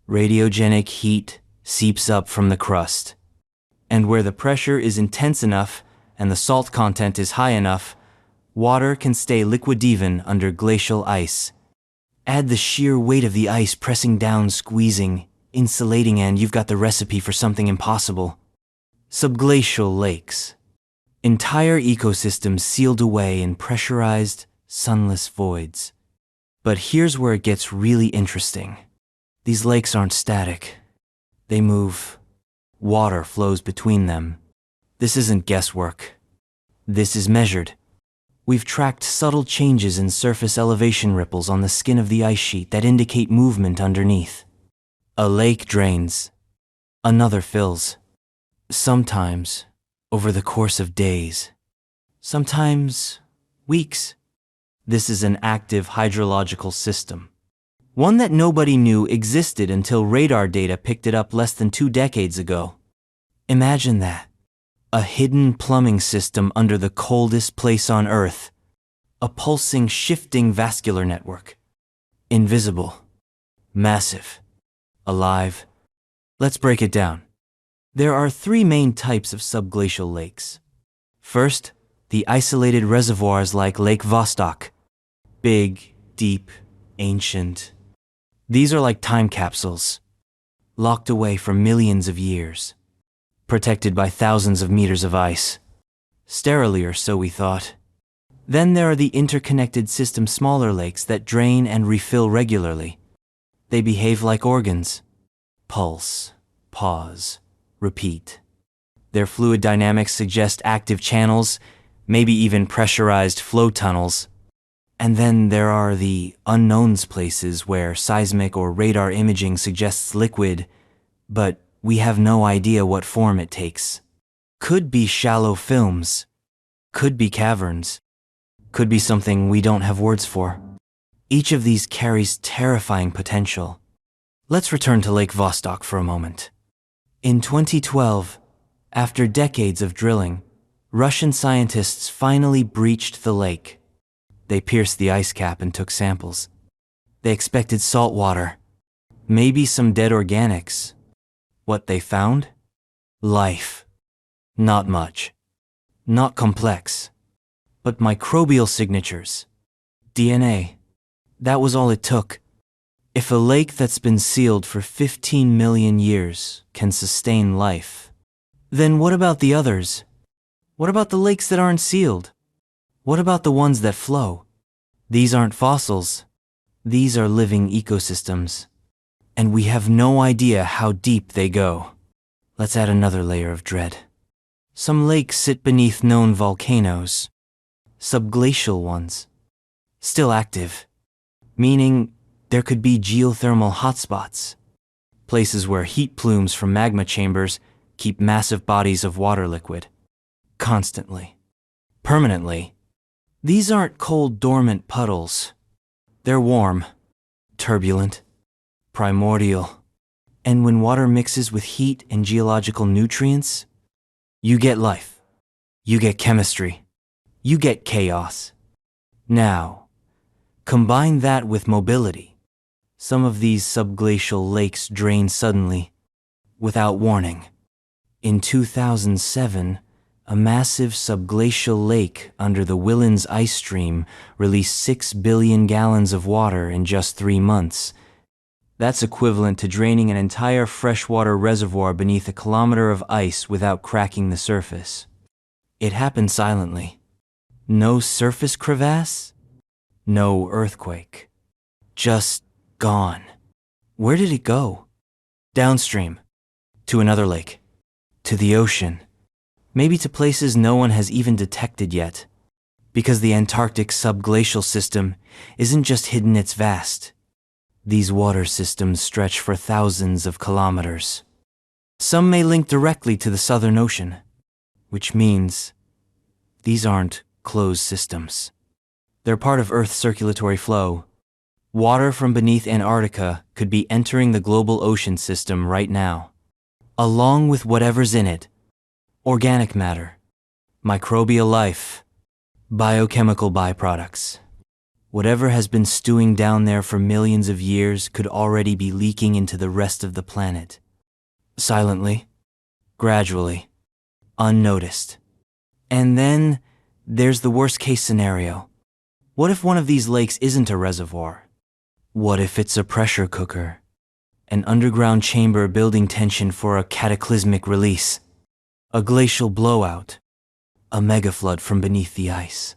Radiogenic heat seeps up from the crust. And where the pressure is intense enough and the salt content is high enough, water can stay liquid even under glacial ice. Add the sheer weight of the ice pressing down, squeezing, insulating, and you've got the recipe for something impossible. Subglacial lakes. Entire ecosystems sealed away in pressurized, sunless voids. But here's where it gets really interesting. These lakes aren't static. They move. Water flows between them. This isn't guesswork. This is measured. We've tracked subtle changes in surface elevation ripples on the skin of the ice sheet that indicate movement underneath. A lake drains. Another fills. Sometimes, over the course of days. Sometimes, weeks. This is an active hydrological system. One that nobody knew existed until radar data picked it up less than 2 decades ago. Imagine that. A hidden plumbing system under the coldest place on Earth. A pulsing, shifting vascular network. Invisible. Massive. Alive. Let's break it down. There are 3 main types of subglacial lakes. First, the isolated reservoirs like Lake Vostok. Big, deep, ancient. These are like time capsules, locked away for millions of years, protected by thousands of meters of ice. Sterilely, or so we thought. Then there are the interconnected system smaller lakes that drain and refill regularly. They behave like organs. Pulse, pause, repeat. Their fluid dynamics suggest active channels, maybe even pressurized flow tunnels. And then there are the unknowns places where seismic or radar imaging suggests liquid, but we have no idea what form it takes. Could be shallow films, could be caverns, could be something we don't have words for. Each of these carries terrifying potential. Let's return to Lake Vostok for a moment. In 2012, after decades of drilling, Russian scientists finally breached the lake. They pierced the ice cap and took samples. They expected salt water, maybe some dead organics. What they found? Life. Not much. Not complex. But microbial signatures. DNA. That was all it took. If a lake that's been sealed for 15 million years can sustain life, then what about the others? What about the lakes that aren't sealed? What about the ones that flow? These aren't fossils. These are living ecosystems. And we have no idea how deep they go. Let's add another layer of dread. Some lakes sit beneath known volcanoes. Subglacial ones. Still active. Meaning there could be geothermal hotspots. Places where heat plumes from magma chambers keep massive bodies of water liquid. Constantly. Permanently. These aren't cold, dormant puddles. They're warm, turbulent, primordial. And when water mixes with heat and geological nutrients, you get life. You get chemistry. You get chaos. Now, combine that with mobility. Some of these subglacial lakes drain suddenly, without warning. In 2007, a massive subglacial lake under the Wilkes ice stream released 6 billion gallons of water in just 3 months. That's equivalent to draining an entire freshwater reservoir beneath a kilometer of ice without cracking the surface. It happened silently. No surface crevasse, no earthquake. Just gone. Where did it go? Downstream. To another lake. To the ocean. Maybe to places no one has even detected yet. Because the Antarctic subglacial system isn't just hidden, it's vast. These water systems stretch for thousands of kilometers. Some may link directly to the Southern Ocean, which means these aren't closed systems. They're part of Earth's circulatory flow. Water from beneath Antarctica could be entering the global ocean system right now, along with whatever's in it. Organic matter, microbial life, biochemical byproducts. Whatever has been stewing down there for millions of years could already be leaking into the rest of the planet. Silently, gradually, unnoticed. And then there's the worst-case scenario. What if one of these lakes isn't a reservoir? What if it's a pressure cooker? An underground chamber building tension for a cataclysmic release? A glacial blowout? A megaflood from beneath the ice?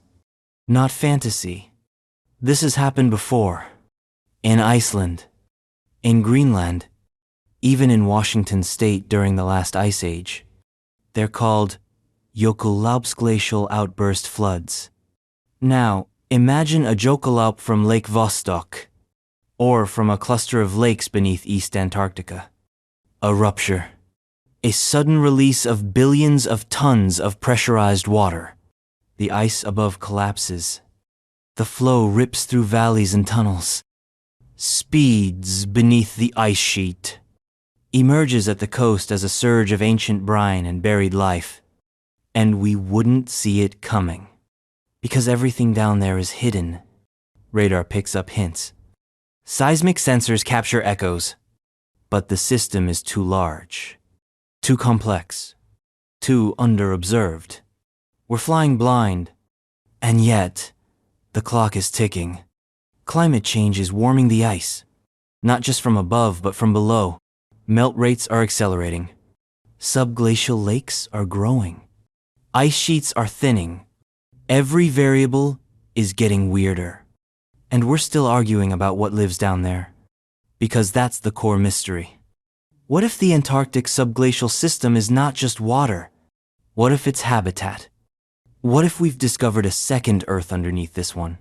Not fantasy. This has happened before. In Iceland. In Greenland. Even in Washington state during the last ice age. They're called Jökullaupsglacial outburst floods. Now, imagine a Jökullaup from Lake Vostok, or from a cluster of lakes beneath East Antarctica. A rupture. A sudden release of billions of tons of pressurized water. The ice above collapses. The flow rips through valleys and tunnels. Speeds beneath the ice sheet. Emerges at the coast as a surge of ancient brine and buried life. And we wouldn't see it coming. Because everything down there is hidden. Radar picks up hints. Seismic sensors capture echoes. But the system is too large. Too complex. Too under-observed. We're flying blind. And yet, the clock is ticking. Climate change is warming the ice. Not just from above, but from below. Melt rates are accelerating. Subglacial lakes are growing. Ice sheets are thinning. Every variable is getting weirder. And we're still arguing about what lives down there. Because that's the core mystery. What if the Antarctic subglacial system is not just water, What if it's habitat? What if we've discovered a second Earth underneath this one?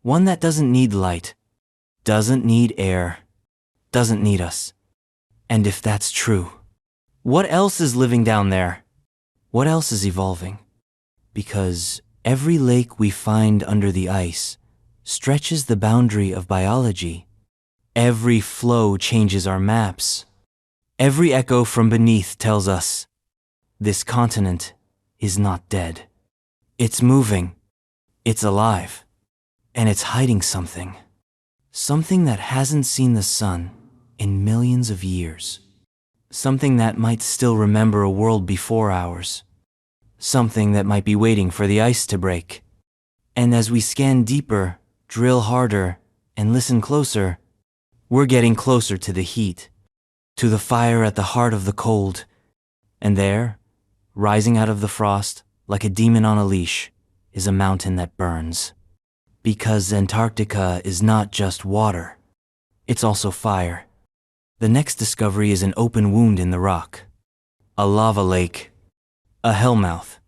One that doesn't need light, doesn't need air, doesn't need us. And if that's true, what else is living down there? What else is evolving? Because every lake we find under the ice stretches the boundary of biology. Every flow changes our maps. Every echo from beneath tells us this continent is not dead. It's moving, it's alive, and it's hiding something. Something that hasn't seen the sun in millions of years. Something that might still remember a world before ours. Something that might be waiting for the ice to break. And as we scan deeper, drill harder, and listen closer, we're getting closer to the heat, to the fire at the heart of the cold. And there, rising out of the frost, like a demon on a leash, is a mountain that burns. Because Antarctica is not just water, it's also fire. The next discovery is an open wound in the rock. A lava lake. A hellmouth.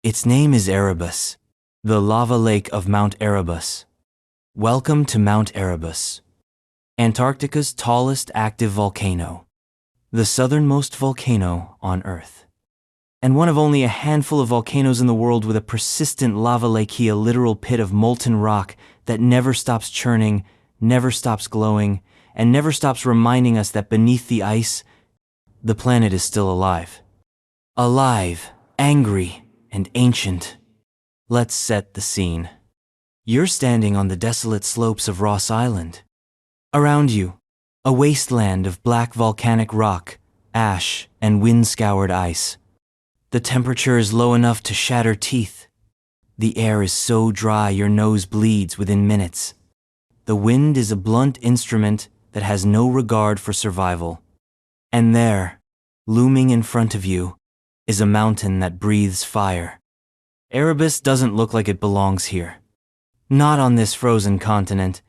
Its name is Erebus, the lava lake of Mount Erebus. Welcome to Mount Erebus, Antarctica's tallest active volcano, the southernmost volcano on Earth. And one of only a handful of volcanoes in the world with a persistent lava lake, a literal pit of molten rock that never stops churning, never stops glowing, and never stops reminding us that beneath the ice, the planet is still alive. Alive, angry, and ancient. Let's set the scene. You're standing on the desolate slopes of Ross Island. Around you, a wasteland of black volcanic rock, ash, and wind-scoured ice. The temperature is low enough to shatter teeth. The air is so dry your nose bleeds within minutes. The wind is a blunt instrument that has no regard for survival. And there, looming in front of you, is a mountain that breathes fire. Erebus doesn't look like it belongs here. Not on this frozen continent.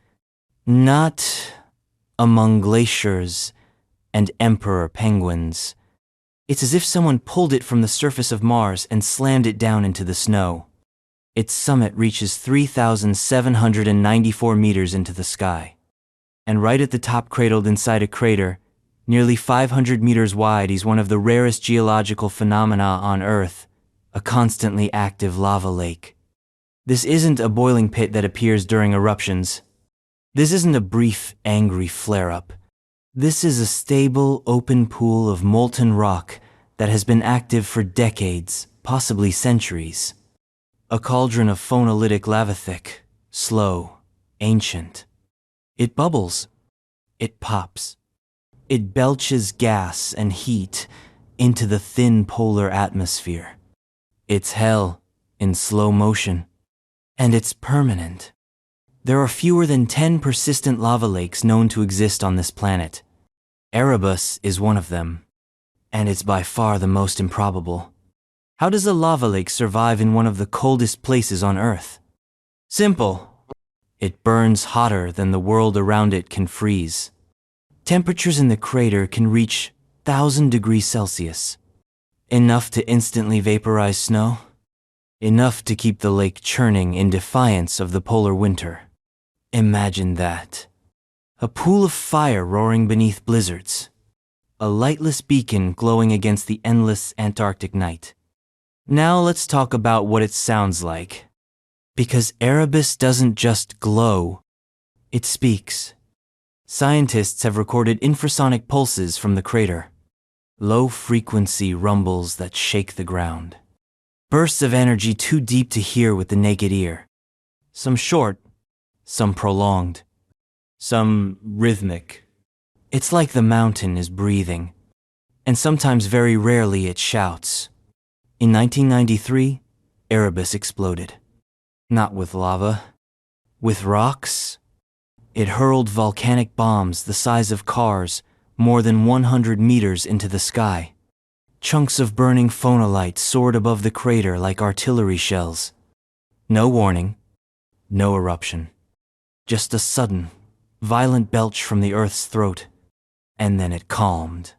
Not among glaciers and emperor penguins. It's as if someone pulled it from the surface of Mars and slammed it down into the snow. Its summit reaches 3,794 meters into the sky. And right at the top, cradled inside a crater, nearly 500 meters wide, is one of the rarest geological phenomena on Earth, a constantly active lava lake. This isn't a boiling pit that appears during eruptions. This isn't a brief, angry flare-up. This is a stable, open pool of molten rock that has been active for decades, possibly centuries. A cauldron of phonolytic lava, thick, slow, ancient. It bubbles. It pops. It belches gas and heat into the thin polar atmosphere. It's hell in slow motion. And it's permanent. There are fewer than 10 persistent lava lakes known to exist on this planet. Erebus is one of them. And it's by far the most improbable. How does a lava lake survive in one of the coldest places on Earth? Simple. It burns hotter than the world around it can freeze. Temperatures in the crater can reach 1,000 degrees Celsius. Enough to instantly vaporize snow. Enough to keep the lake churning in defiance of the polar winter. Imagine that. A pool of fire roaring beneath blizzards. A lightless beacon glowing against the endless Antarctic night. Now let's talk about what it sounds like. Because Erebus doesn't just glow, it speaks. Scientists have recorded infrasonic pulses from the crater. Low-frequency rumbles that shake the ground. Bursts of energy too deep to hear with the naked ear. Some short, some prolonged, some rhythmic. It's like the mountain is breathing. And sometimes, very rarely, it shouts. In 1993, Erebus exploded. Not with lava, with rocks. It hurled volcanic bombs the size of cars more than 100 meters into the sky. Chunks of burning phonolite soared above the crater like artillery shells. No warning, no eruption. Just a sudden, violent belch from the Earth's throat, and then it calmed.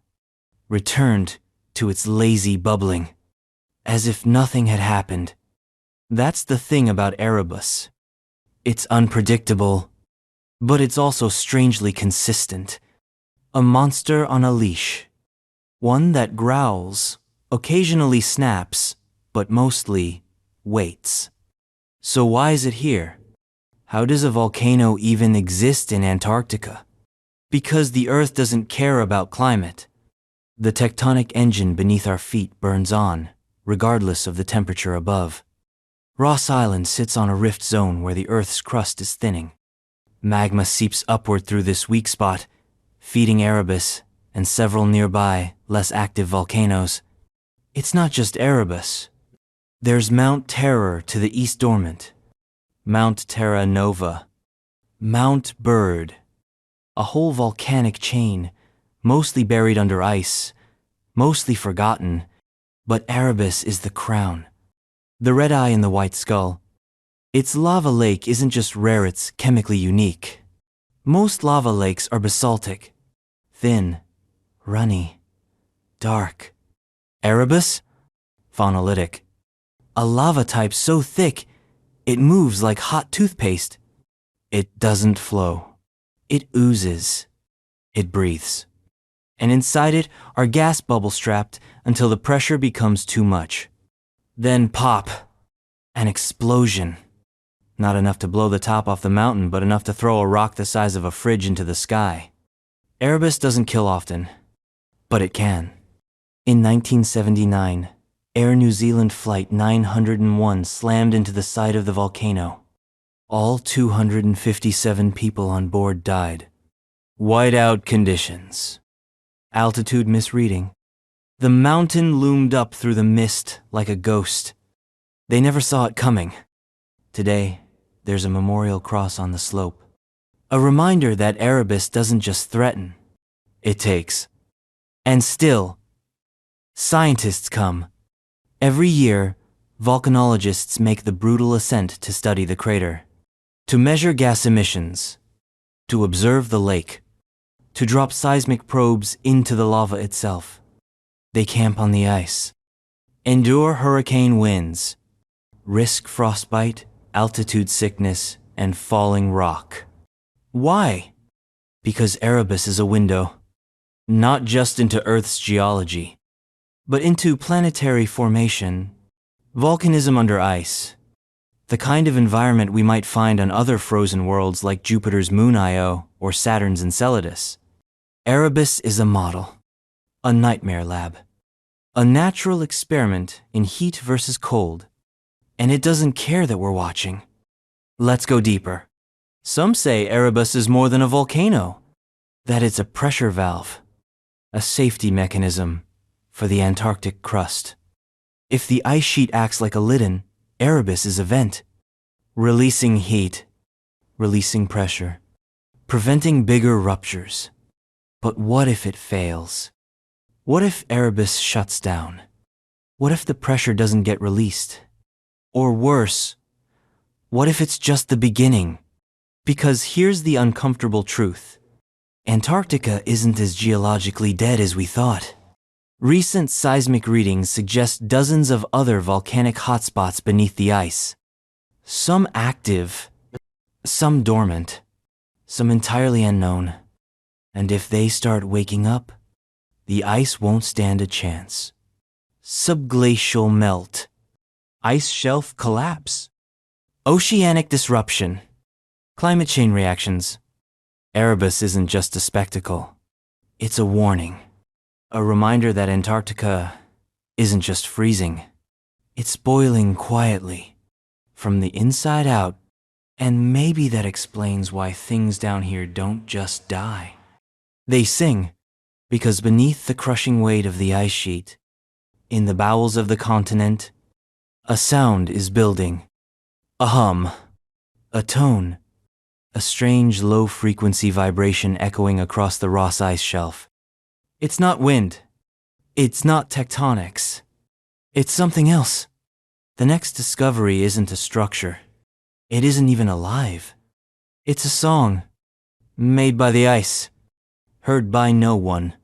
Returned to its lazy bubbling. as if nothing had happened. That's the thing about Erebus. It's unpredictable, but it's also strangely consistent. A monster on a leash. One that growls, occasionally snaps, but mostly waits. So why is it here? How does a volcano even exist in Antarctica? Because the Earth doesn't care about climate. The tectonic engine beneath our feet burns on, regardless of the temperature above. Ross Island sits on a rift zone where the Earth's crust is thinning. Magma seeps upward through this weak spot, feeding Erebus and several nearby, less active volcanoes. It's not just Erebus. There's Mount Terror to the east dormant, Mount Terra Nova, Mount Byrd, a whole volcanic chain, mostly buried under ice, mostly forgotten, but Erebus is the crown. The red eye in the white skull. Its lava lake isn't just rare, it's chemically unique. Most lava lakes are basaltic, thin, runny, dark. Erebus? Phonolithic. A lava type so thick, it moves like hot toothpaste. It doesn't flow. It oozes. It breathes. And inside it are gas bubbles trapped until the pressure becomes too much. Then pop. An explosion. Not enough to blow the top off the mountain, but enough to throw a rock the size of a fridge into the sky. Erebus doesn't kill often, but it can. In 1979, Air New Zealand Flight 901 slammed into the side of the volcano. All 257 people on board died. Whiteout conditions. Altitude misreading. The mountain loomed up through the mist like a ghost. They never saw it coming. Today, there's a memorial cross on the slope. A reminder that Erebus doesn't just threaten, it takes. And still, scientists come. Every year, volcanologists make the brutal ascent to study the crater, to measure gas emissions, to observe the lake, to drop seismic probes into the lava itself. They camp on the ice, endure hurricane winds, risk frostbite, altitude sickness, and falling rock. Why? Because Erebus is a window, not just into Earth's geology, but into planetary formation, volcanism under ice, the kind of environment we might find on other frozen worlds like Jupiter's moon Io or Saturn's Enceladus. Erebus is a model, a nightmare lab, a natural experiment in heat versus cold, and it doesn't care that we're watching. Let's go deeper. Some say Erebus is more than a volcano, that it's a pressure valve, a safety mechanism for the Antarctic crust. If the ice sheet acts like a lid, Erebus is a vent, releasing heat, releasing pressure, preventing bigger ruptures. But what if it fails? What if Erebus shuts down? What if the pressure doesn't get released? Or worse, what if it's just the beginning? Because here's the uncomfortable truth. Antarctica isn't as geologically dead as we thought. Recent seismic readings suggest dozens of other volcanic hotspots beneath the ice. Some active, some dormant, some entirely unknown. And if they start waking up, the ice won't stand a chance. Subglacial melt. Ice shelf collapse. Oceanic disruption. Climate chain reactions. Erebus isn't just a spectacle. It's a warning. A reminder that Antarctica isn't just freezing. It's boiling quietly, from the inside out, and maybe that explains why things down here don't just die. They sing, because beneath the crushing weight of the ice sheet, in the bowels of the continent, a sound is building. A hum, a tone, a strange low-frequency vibration echoing across the Ross Ice Shelf. It's not wind. It's not tectonics. It's something else. The next discovery isn't a structure. It isn't even alive. It's a song, made by the ice, heard by no one,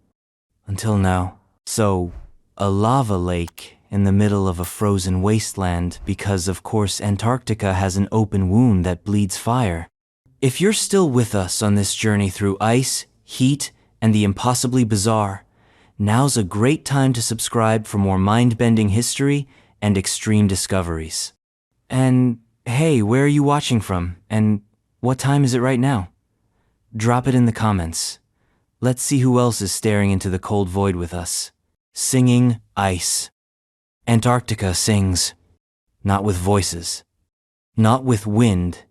until now. So, a lava lake in the middle of a frozen wasteland because, of course, Antarctica has an open wound that bleeds fire. If you're still with us on this journey through ice, heat, and the impossibly bizarre, now's a great time to subscribe for more mind-bending history and extreme discoveries. And hey, where are you watching from? And what time is it right now? Drop it in the comments. Let's see who else is staring into the cold void with us. Singing ice. Antarctica sings. Not with voices. Not with wind.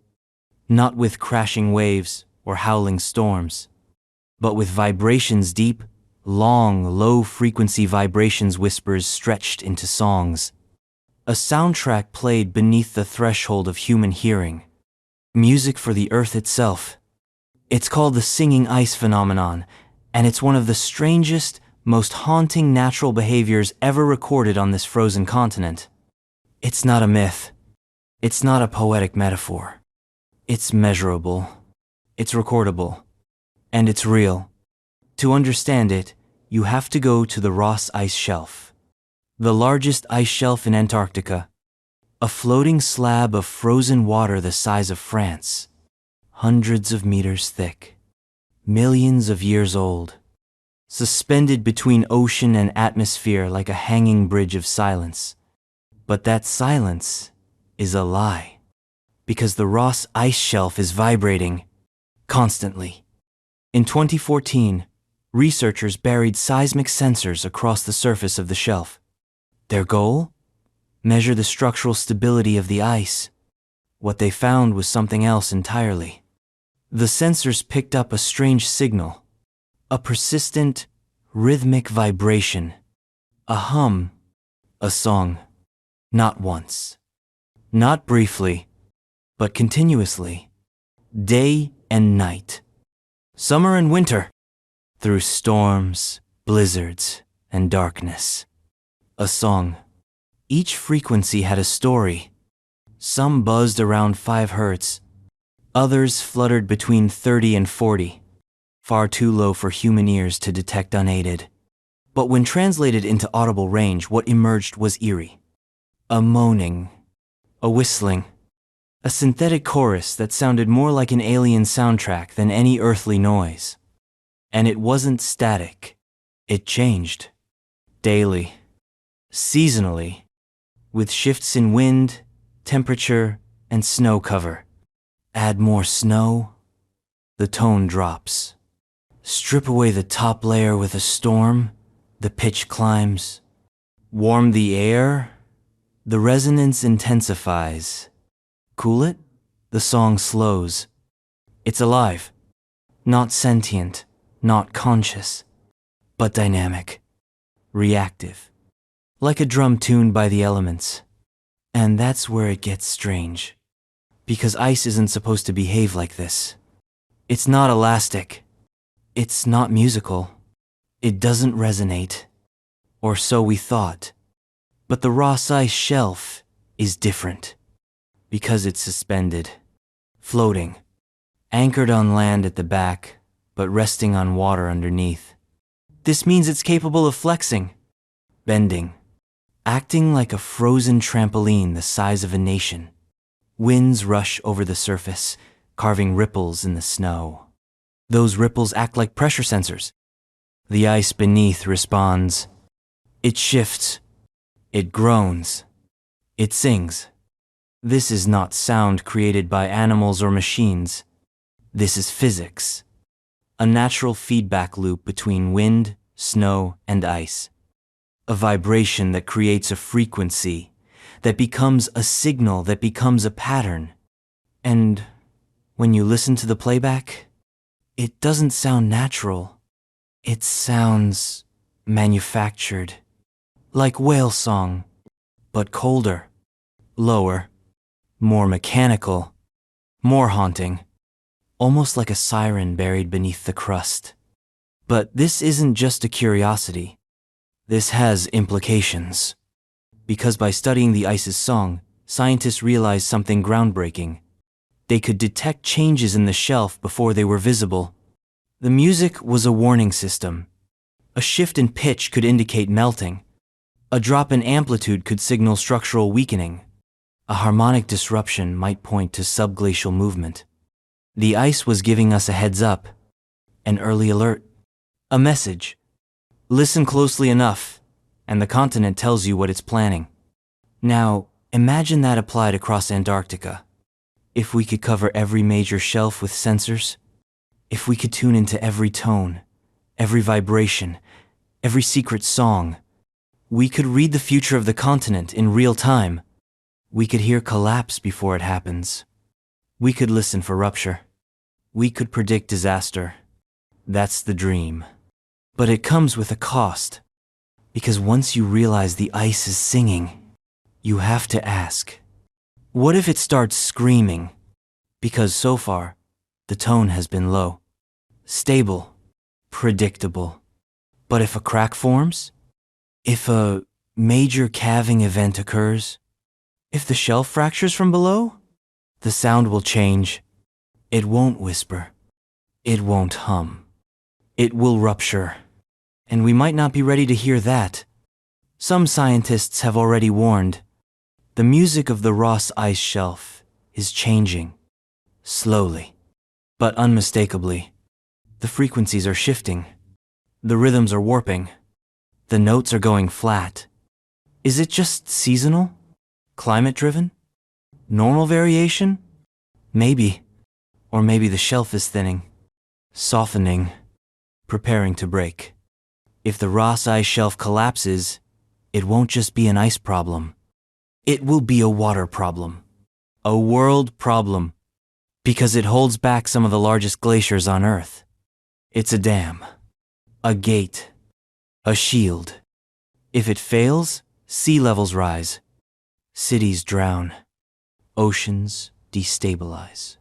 Not with crashing waves or howling storms. But with vibrations deep, long, low-frequency vibrations, whispers stretched into songs. A soundtrack played beneath the threshold of human hearing. Music for the Earth itself. It's called the singing ice phenomenon, and it's one of the strangest, most haunting natural behaviors ever recorded on this frozen continent. It's not a myth. It's not a poetic metaphor. It's measurable. It's recordable. And it's real. To understand it, you have to go to the Ross Ice Shelf, the largest ice shelf in Antarctica, a floating slab of frozen water the size of France, hundreds of meters thick, millions of years old, suspended between ocean and atmosphere like a hanging bridge of silence. But that silence is a lie, because the Ross Ice Shelf is vibrating constantly. In 2014, researchers buried seismic sensors across the surface of the shelf. Their goal? Measure the structural stability of the ice. What they found was something else entirely. The sensors picked up a strange signal, a persistent, rhythmic vibration, a hum, a song. Not once, not briefly, but continuously, day and night, summer and winter, through storms, blizzards, and darkness. A song. Each frequency had a story. Some buzzed around 5 Hz. Others fluttered between 30 and 40, far too low for human ears to detect unaided. But when translated into audible range, what emerged was eerie. A moaning, a whistling, a synthetic chorus that sounded more like an alien soundtrack than any earthly noise. And it wasn't static. It changed. Daily. Seasonally. With shifts in wind, temperature, and snow cover. Add more snow, the tone drops. Strip away the top layer with a storm, the pitch climbs. Warm the air, the resonance intensifies. Cool it, the song slows. It's alive, not sentient, not conscious, but dynamic, reactive, like a drum tuned by the elements. And that's where it gets strange. Because ice isn't supposed to behave like this. It's not elastic. It's not musical. It doesn't resonate. Or so we thought. But the Ross Ice Shelf is different. Because it's suspended, floating, anchored on land at the back, but resting on water underneath. This means it's capable of flexing, bending, acting like a frozen trampoline the size of a nation. Winds rush over the surface, carving ripples in the snow. Those ripples act like pressure sensors. The ice beneath responds. It shifts. It groans. It sings. This is not sound created by animals or machines. This is physics. A natural feedback loop between wind, snow, and ice. A vibration that creates a frequency, that becomes a signal, that becomes a pattern. And when you listen to the playback, it doesn't sound natural. It sounds manufactured. Like whale song, but colder, lower, more mechanical, more haunting. Almost like a siren buried beneath the crust. But this isn't just a curiosity. This has implications. Because by studying the ice's song, scientists realized something groundbreaking. They could detect changes in the shelf before they were visible. The music was a warning system. A shift in pitch could indicate melting. A drop in amplitude could signal structural weakening. A harmonic disruption might point to subglacial movement. The ice was giving us a heads up, an early alert, a message. Listen closely enough, and the continent tells you what it's planning. Now, imagine that applied across Antarctica. If we could cover every major shelf with sensors, if we could tune into every tone, every vibration, every secret song, we could read the future of the continent in real time. We could hear collapse before it happens. We could listen for rupture. We could predict disaster. That's the dream. But it comes with a cost. Because once you realize the ice is singing, you have to ask, what if it starts screaming? Because so far, the tone has been low, stable, predictable. But if a crack forms, if a major calving event occurs, if the shelf fractures from below, the sound will change. It won't whisper. It won't hum. It will rupture. And we might not be ready to hear that. Some scientists have already warned. The music of the Ross Ice Shelf is changing. Slowly, but unmistakably. The frequencies are shifting. The rhythms are warping. The notes are going flat. Is it just seasonal? Climate-driven? Normal variation? Maybe. Or maybe the shelf is thinning, softening, preparing to break. If the Ross Ice Shelf collapses, it won't just be an ice problem. It will be a water problem. A world problem. Because it holds back some of the largest glaciers on Earth. It's a dam. A gate. A shield. If it fails, sea levels rise. Cities drown. Oceans destabilize.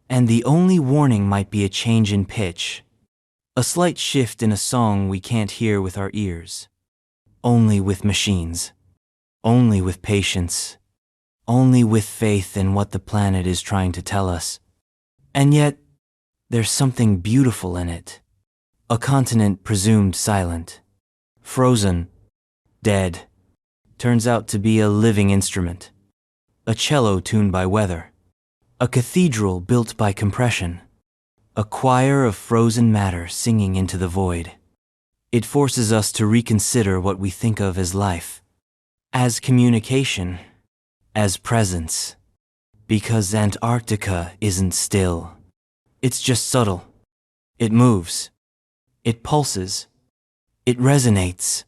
And the only warning might be a change in pitch. A slight shift in a song we can't hear with our ears. Only with machines. Only with patience. Only with faith in what the planet is trying to tell us. And yet, there's something beautiful in it. A continent presumed silent. Frozen. Dead. Turns out to be a living instrument. A cello tuned by weather. A cathedral built by compression. A choir of frozen matter singing into the void. It forces us to reconsider what we think of as life. As communication. As presence. Because Antarctica isn't still. It's just subtle. It moves. It pulses. It resonates.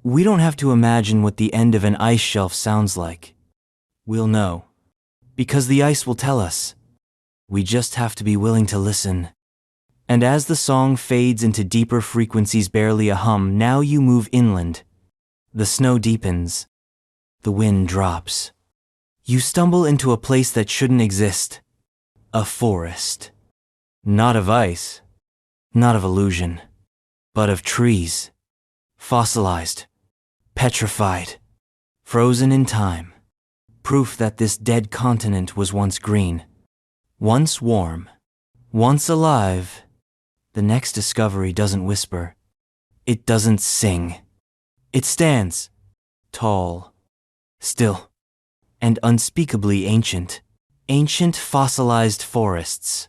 We don't have to imagine what the end of an ice shelf sounds like. We'll know. Because the ice will tell us. We just have to be willing to listen. And as the song fades into deeper frequencies, barely a hum, now you move inland. The snow deepens. The wind drops. You stumble into a place that shouldn't exist. A forest. Not of ice. Not of illusion. But of trees. Fossilized. Petrified. Frozen in time. Proof that this dead continent was once green. Once warm. Once alive. The next discovery doesn't whisper. It doesn't sing. It stands. Tall. Still. And unspeakably ancient. Ancient fossilized forests.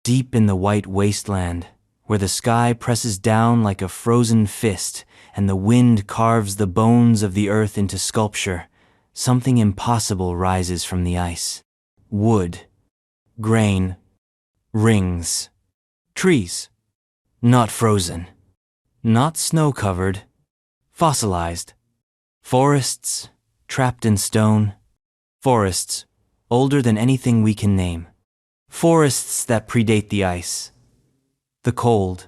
Deep in the white wasteland, where the sky presses down like a frozen fist and the wind carves the bones of the earth into sculpture, something impossible rises from the ice. Wood. Grain. Rings. Trees. Not frozen. Not snow-covered. Fossilized. Forests. Trapped in stone. Forests. Older than anything we can name. Forests that predate the ice. The cold.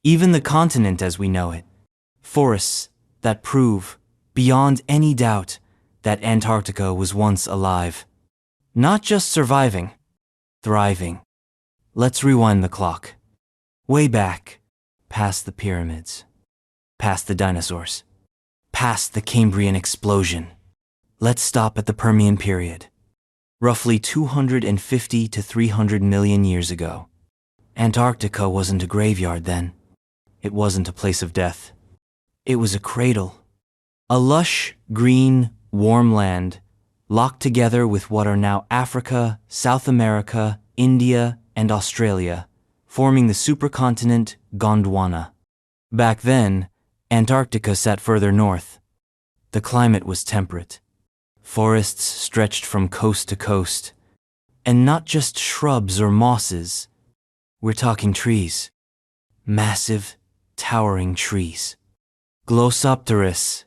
Even the continent as we know it. Forests that prove, beyond any doubt, that Antarctica was once alive. Not just surviving. Thriving. Let's rewind the clock. Way back, past the pyramids, past the dinosaurs, past the Cambrian explosion. Let's stop at the Permian period. Roughly 250 to 300 million years ago. Antarctica wasn't a graveyard then. It wasn't a place of death. It was a cradle. A lush, green, warm land, locked together with what are now Africa, South America, India, and Australia, forming the supercontinent Gondwana. Back then, Antarctica sat further north. The climate was temperate. Forests stretched from coast to coast. And not just shrubs or mosses. We're talking trees. Massive, towering trees. Glossopteris,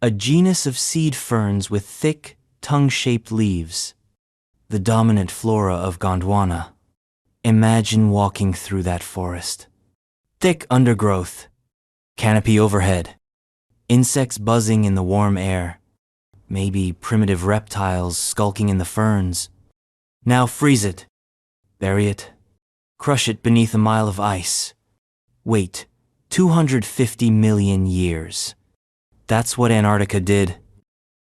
a genus of seed ferns with thick, tongue-shaped leaves. The dominant flora of Gondwana. Imagine walking through that forest. Thick undergrowth. Canopy overhead. Insects buzzing in the warm air. Maybe primitive reptiles skulking in the ferns. Now freeze it. Bury it. Crush it beneath a mile of ice. Wait 250 million years. That's what Antarctica did.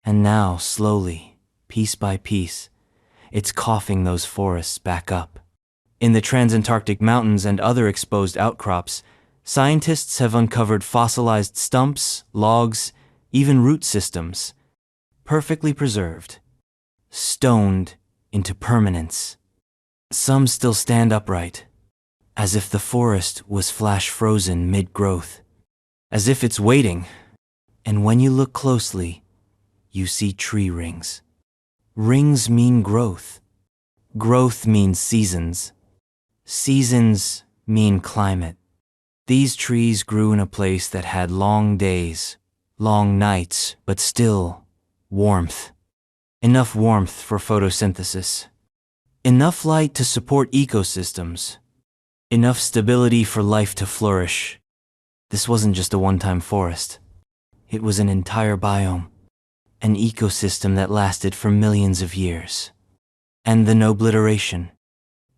And now, slowly, piece by piece, it's coughing those forests back up. In the transantarctic mountains and other exposed outcrops, scientists have uncovered fossilized stumps, logs, even root systems, perfectly preserved, stoned into permanence. Some still stand upright, as if the forest was flash frozen mid-growth, as if it's waiting. And when you look closely, you see tree rings. Rings mean growth. Growth means seasons. Seasons mean climate. These trees grew in a place that had long days, long nights, but still warmth. Enough warmth for photosynthesis. Enough light to support ecosystems. Enough stability for life to flourish. This wasn't just a one-time forest. It was an entire biome. An ecosystem that lasted for millions of years. And then obliteration.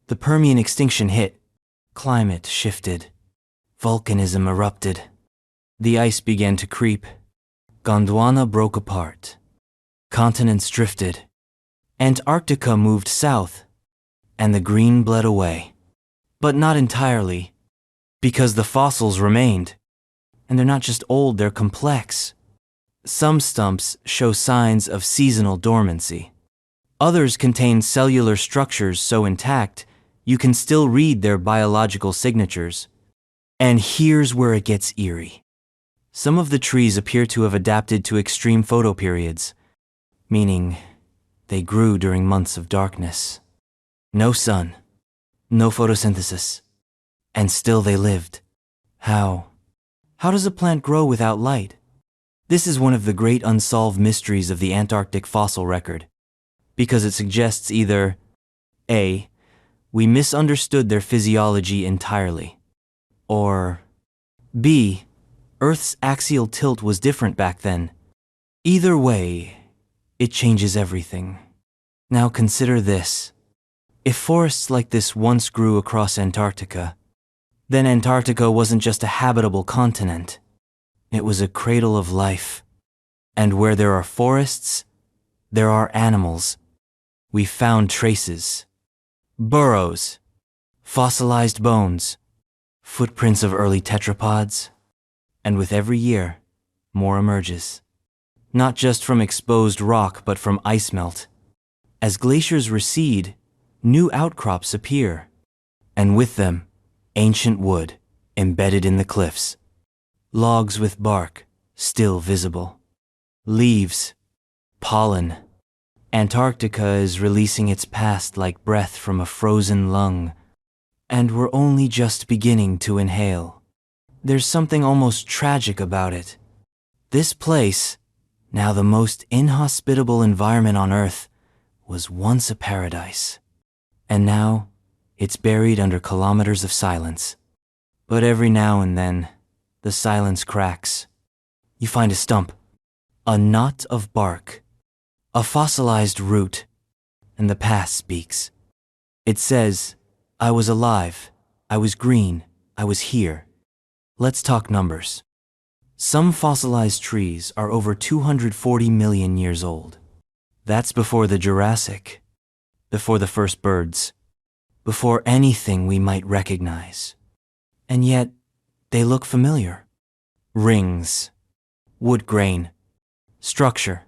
The Permian extinction hit. Climate shifted. Volcanism erupted. The ice began to creep. Gondwana broke apart. Continents drifted. Antarctica moved south. And the green bled away. But not entirely. Because the fossils remained. And they're not just old, they're complex. Some stumps show signs of seasonal dormancy. Others contain cellular structures so intact, you can still read their biological signatures. And here's where it gets eerie. Some of the trees appear to have adapted to extreme photoperiods, meaning they grew during months of darkness. No sun, no photosynthesis, and still they lived. How? How does a plant grow without light? This is one of the great unsolved mysteries of the Antarctic fossil record, because it suggests either A. We misunderstood their physiology entirely, or B. Earth's axial tilt was different back then. Either way, it changes everything. Now consider this. If forests like this once grew across Antarctica, then Antarctica wasn't just a habitable continent. It was a cradle of life. And where there are forests, there are animals. We found traces, burrows, fossilized bones, footprints of early tetrapods, and with every year, more emerges. Not just from exposed rock, but from ice melt. As glaciers recede, new outcrops appear, and with them, ancient wood embedded in the cliffs. Logs with bark, still visible. Leaves, pollen. Antarctica is releasing its past like breath from a frozen lung, and we're only just beginning to inhale. There's something almost tragic about it. This place, now the most inhospitable environment on Earth, was once a paradise. And now, it's buried under kilometers of silence. But every now and then, the silence cracks. You find a stump, a knot of bark, a fossilized root, and the past speaks. It says, I was alive, I was green, I was here. Let's talk numbers. Some fossilized trees are over 240 million years old. That's before the Jurassic, before the first birds, before anything we might recognize. And yet, they look familiar. Rings, wood grain, Structure.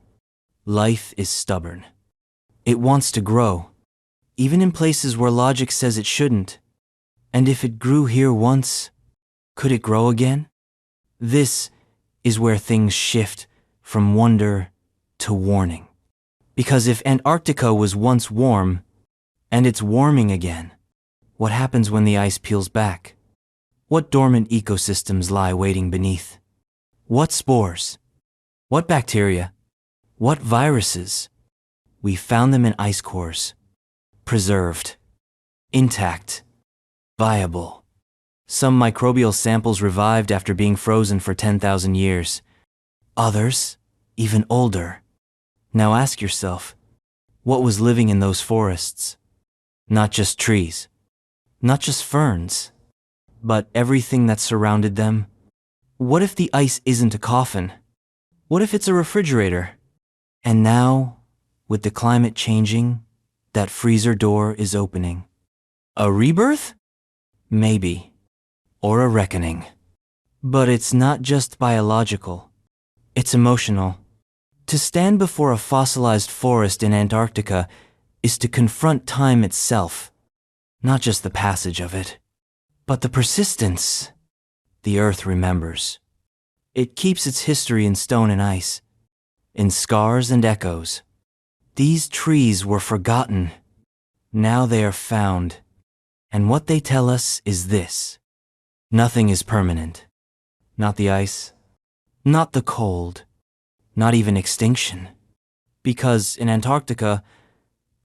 Life is stubborn. It wants to grow, even in places where logic says it shouldn't. And if it grew here once, could it grow again? This is where things shift from wonder to warning. Because if Antarctica was once warm, and it's warming again, what happens when the ice peels back? What dormant ecosystems lie waiting beneath? What spores? What bacteria? What viruses? We found them in ice cores, preserved, intact, viable. Some microbial samples revived after being frozen for 10,000 years. Others, even older. Now ask yourself, what was living in those forests? Not just trees, not just ferns, but everything that surrounded them. What if the ice isn't a coffin? What if it's a refrigerator? And now, with the climate changing, that freezer door is opening. A rebirth? Maybe. Or a reckoning. But it's not just biological. It's emotional. To stand before a fossilized forest in Antarctica is to confront time itself. Not just the passage of it, but the persistence. The Earth remembers. It keeps its history in stone and ice, in scars and echoes. These trees were forgotten. Now they are found. And what they tell us is this. Nothing is permanent. Not the ice, not the cold, not even extinction. Because in Antarctica,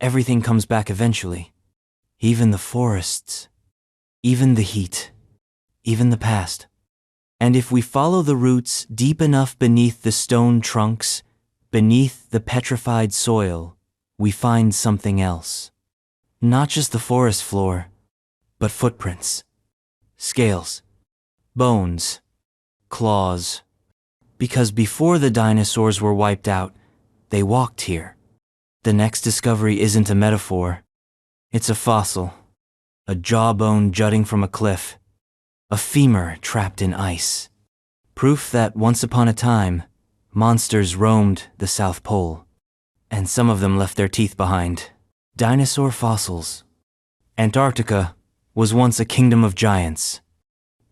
everything comes back eventually. Even the forests, even the heat, even the past. And if we follow the roots deep enough beneath the stone trunks, beneath the petrified soil, we find something else. Not just the forest floor, but footprints, scales, bones, claws. Because before the dinosaurs were wiped out, they walked here. The next discovery isn't a metaphor. It's a fossil, a jawbone jutting from a cliff, a femur trapped in ice. Proof that once upon a time, monsters roamed the South Pole, and some of them left their teeth behind. Dinosaur fossils. Antarctica was once a kingdom of giants.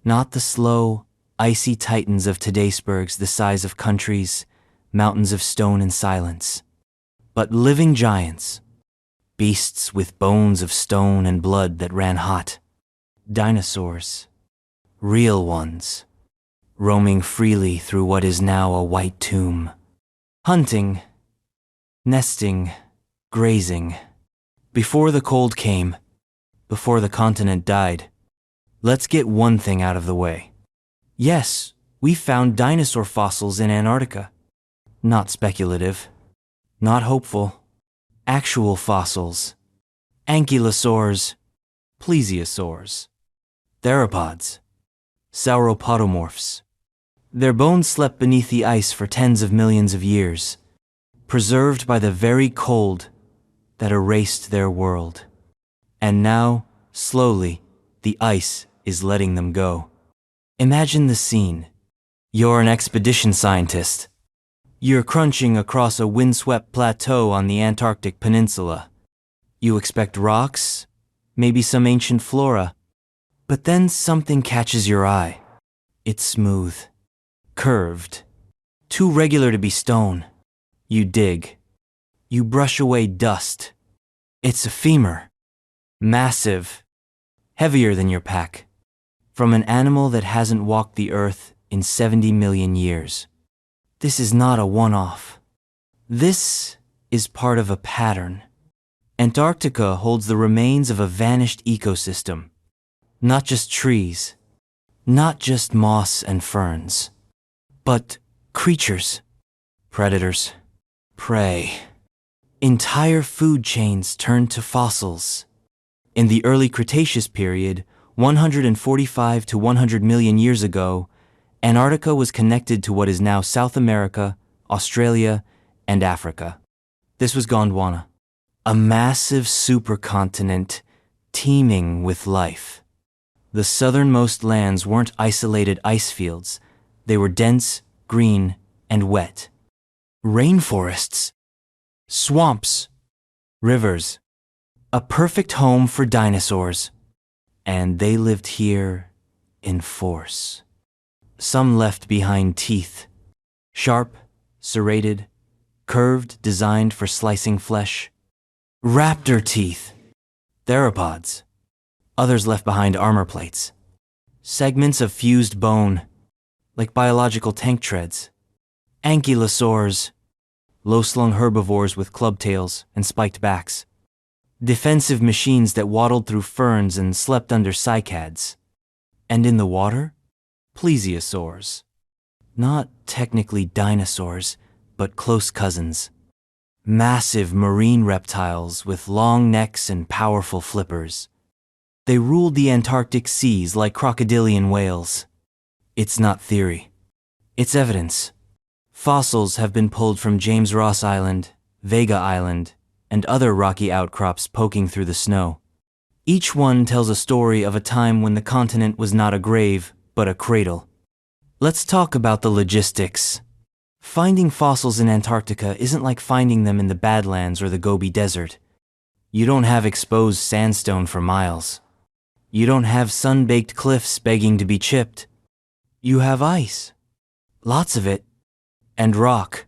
Not the slow, icy titans of today's icebergs the size of countries, mountains of stone and silence, but living giants, beasts with bones of stone and blood that ran hot. Dinosaurs, real ones, roaming freely through what is now a white tomb. Hunting, nesting, grazing. Before the cold came, before the continent died. Let's get one thing out of the way. Yes, we found dinosaur fossils in Antarctica. Not speculative, not hopeful. Actual fossils. Ankylosaurs, plesiosaurs, theropods, sauropodomorphs. Their bones slept beneath the ice for tens of millions of years, preserved by the very cold that erased their world. And now, slowly, the ice is letting them go. Imagine the scene. You're an expedition scientist. You're crunching across a windswept plateau on the Antarctic peninsula. You expect rocks, maybe some ancient flora. But then something catches your eye. It's smooth, curved, too regular to be stone. You dig. You brush away dust. It's a femur. Massive, heavier than your pack. From an animal that hasn't walked the earth in 70 million years. This is not a one-off. This is part of a pattern. Antarctica holds the remains of a vanished ecosystem. Not just trees, not just moss and ferns, but creatures, predators, prey. Entire food chains turned to fossils. In the early Cretaceous period, 145 to 100 million years ago, Antarctica was connected to what is now South America, Australia, and Africa. This was Gondwana, a massive supercontinent teeming with life. The southernmost lands weren't isolated ice fields. They were dense, green, and wet. rainforests, swamps, rivers. A perfect home for dinosaurs. And they lived here in force. Some left behind teeth, sharp, serrated, curved, designed for slicing flesh. Raptor teeth, theropods. Others left behind armor plates, segments of fused bone, like biological tank treads. Ankylosaurs, low-slung herbivores with club tails and spiked backs. Defensive machines that waddled through ferns and slept under cycads. And in the water, plesiosaurs. Not technically dinosaurs, but close cousins. Massive marine reptiles with long necks and powerful flippers. They ruled the Antarctic seas like crocodilian whales. It's not theory. It's evidence. Fossils have been pulled from James Ross Island, Vega Island, and other rocky outcrops poking through the snow. Each one tells a story of a time when the continent was not a grave, but a cradle. Let's talk about the logistics. Finding fossils in Antarctica isn't like finding them in the Badlands or the Gobi Desert. You don't have exposed sandstone for miles. You don't have sun-baked cliffs begging to be chipped. You have ice. Lots of it. And rock.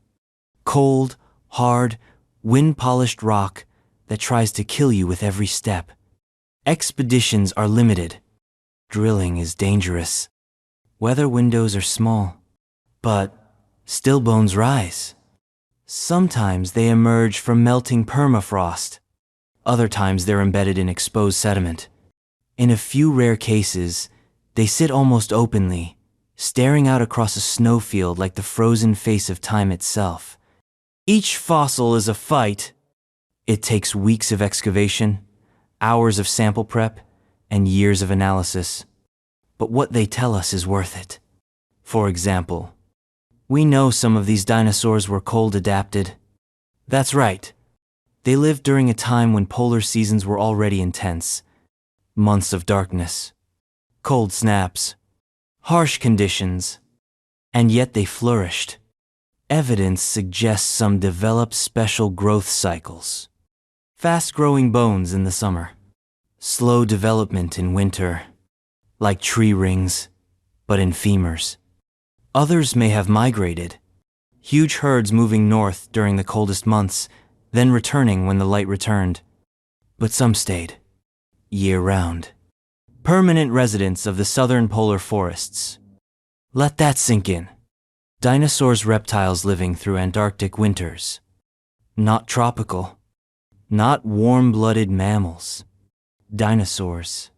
Cold, hard, wind-polished rock that tries to kill you with every step. Expeditions are limited. Drilling is dangerous. Weather windows are small. But still bones rise. Sometimes they emerge from melting permafrost. Other times they're embedded in exposed sediment. In a few rare cases, they sit almost openly, staring out across a snowfield like the frozen face of time itself. Each fossil is a fight. It takes weeks of excavation, hours of sample prep, and years of analysis. But what they tell us is worth it. For example, we know some of these dinosaurs were cold adapted. That's right. They lived during a time when polar seasons were already intense. Months of darkness, cold snaps, harsh conditions, and yet they flourished. Evidence suggests some developed special growth cycles. Fast-growing bones in the summer, slow development in winter, like tree rings, but in femurs. Others may have migrated, huge herds moving north during the coldest months, then returning when the light returned. But some stayed, year-round. Permanent residents of the southern polar forests. Let that sink in. Dinosaurs, reptiles living through Antarctic winters. Not tropical. Not warm-blooded mammals. Dinosaurs.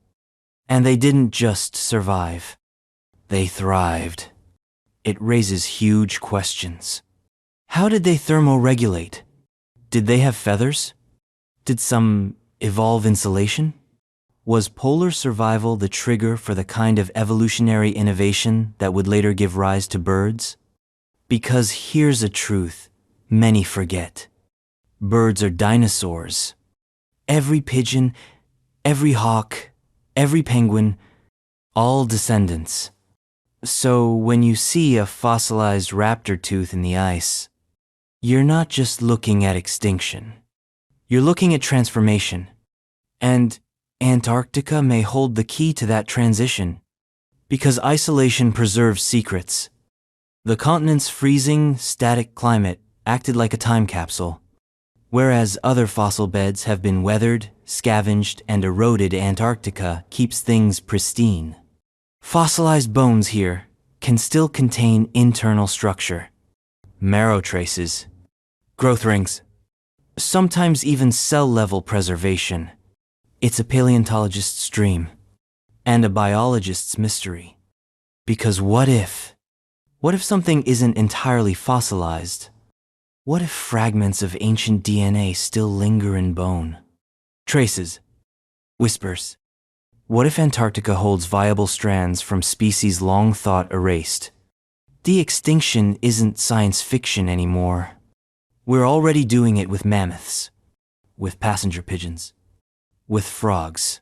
And they didn't just survive. They thrived. It raises huge questions. How did they thermoregulate? Did they have feathers? Did some evolve insulation? Was polar survival the trigger for the kind of evolutionary innovation that would later give rise to birds? Because here's a truth many forget. Birds are dinosaurs. Every pigeon, every hawk, every penguin, all descendants. So when you see a fossilized raptor tooth in the ice, you're not just looking at extinction. You're looking at transformation. And Antarctica may hold the key to that transition, because isolation preserves secrets. The continent's freezing, static climate acted like a time capsule, whereas other fossil beds have been weathered, scavenged, and eroded. Antarctica keeps things pristine. Fossilized bones here can still contain internal structure, marrow traces, growth rings, sometimes even cell-level preservation. It's a paleontologist's dream, and a biologist's mystery. Because what if something isn't entirely fossilized? What if fragments of ancient DNA still linger in bone? Traces, whispers. What if Antarctica holds viable strands from species long thought erased? De-extinction isn't science fiction anymore. We're already doing it with mammoths, with passenger pigeons, with frogs.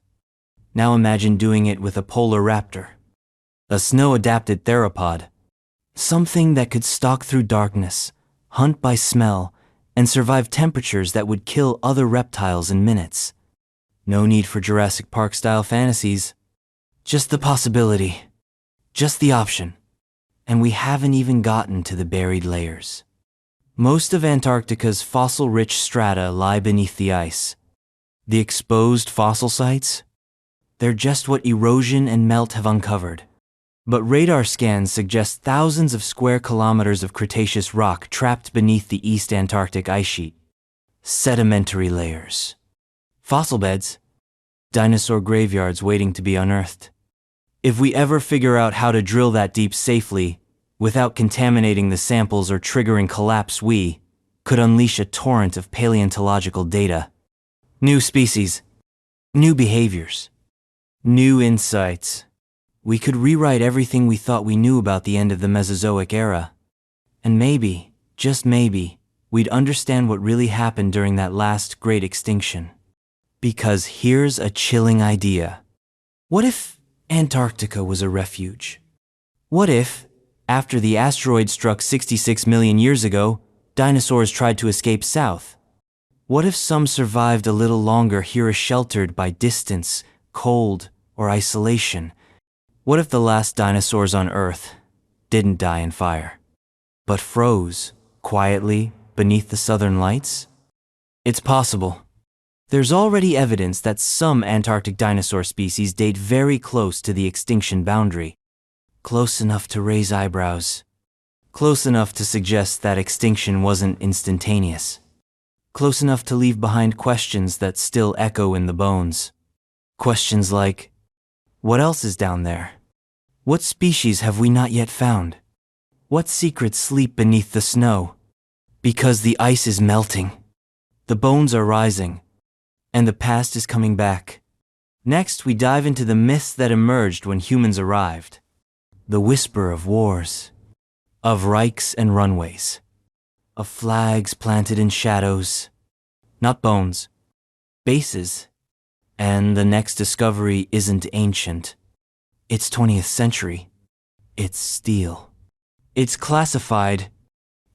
Now imagine doing it with a polar raptor, a snow-adapted theropod, something that could stalk through darkness, hunt by smell, and survive temperatures that would kill other reptiles in minutes. No need for Jurassic Park-style fantasies. Just the possibility. Just the option. And we haven't even gotten to the buried layers. Most of Antarctica's fossil-rich strata lie beneath the ice. The exposed fossil sites? They're just what erosion and melt have uncovered. But radar scans suggest thousands of square kilometers of Cretaceous rock trapped beneath the East Antarctic ice sheet. Sedimentary layers. Fossil beds. Dinosaur graveyards waiting to be unearthed. If we ever figure out how to drill that deep safely, without contaminating the samples or triggering collapse, we could unleash a torrent of paleontological data. New species. New behaviors. New insights. We could rewrite everything we thought we knew about the end of the Mesozoic era. And maybe, just maybe, we'd understand what really happened during that last great extinction. Because here's a chilling idea. What if Antarctica was a refuge? What if, after the asteroid struck 66 million years ago, dinosaurs tried to escape south? What if some survived a little longer here, sheltered by distance, cold, or isolation? What if the last dinosaurs on Earth didn't die in fire, but froze quietly beneath the southern lights? It's possible. There's already evidence that some Antarctic dinosaur species date very close to the extinction boundary. Close enough to raise eyebrows. Close enough to suggest that extinction wasn't instantaneous. Close enough to leave behind questions that still echo in the bones. Questions like, what else is down there? What species have we not yet found? What secrets sleep beneath the snow? Because the ice is melting, the bones are rising, and the past is coming back. Next, we dive into the myths that emerged when humans arrived. The whisper of wars, of Reichs and runways, of flags planted in shadows, not bones, bases. And the next discovery isn't ancient. It's 20th century. It's steel. It's classified,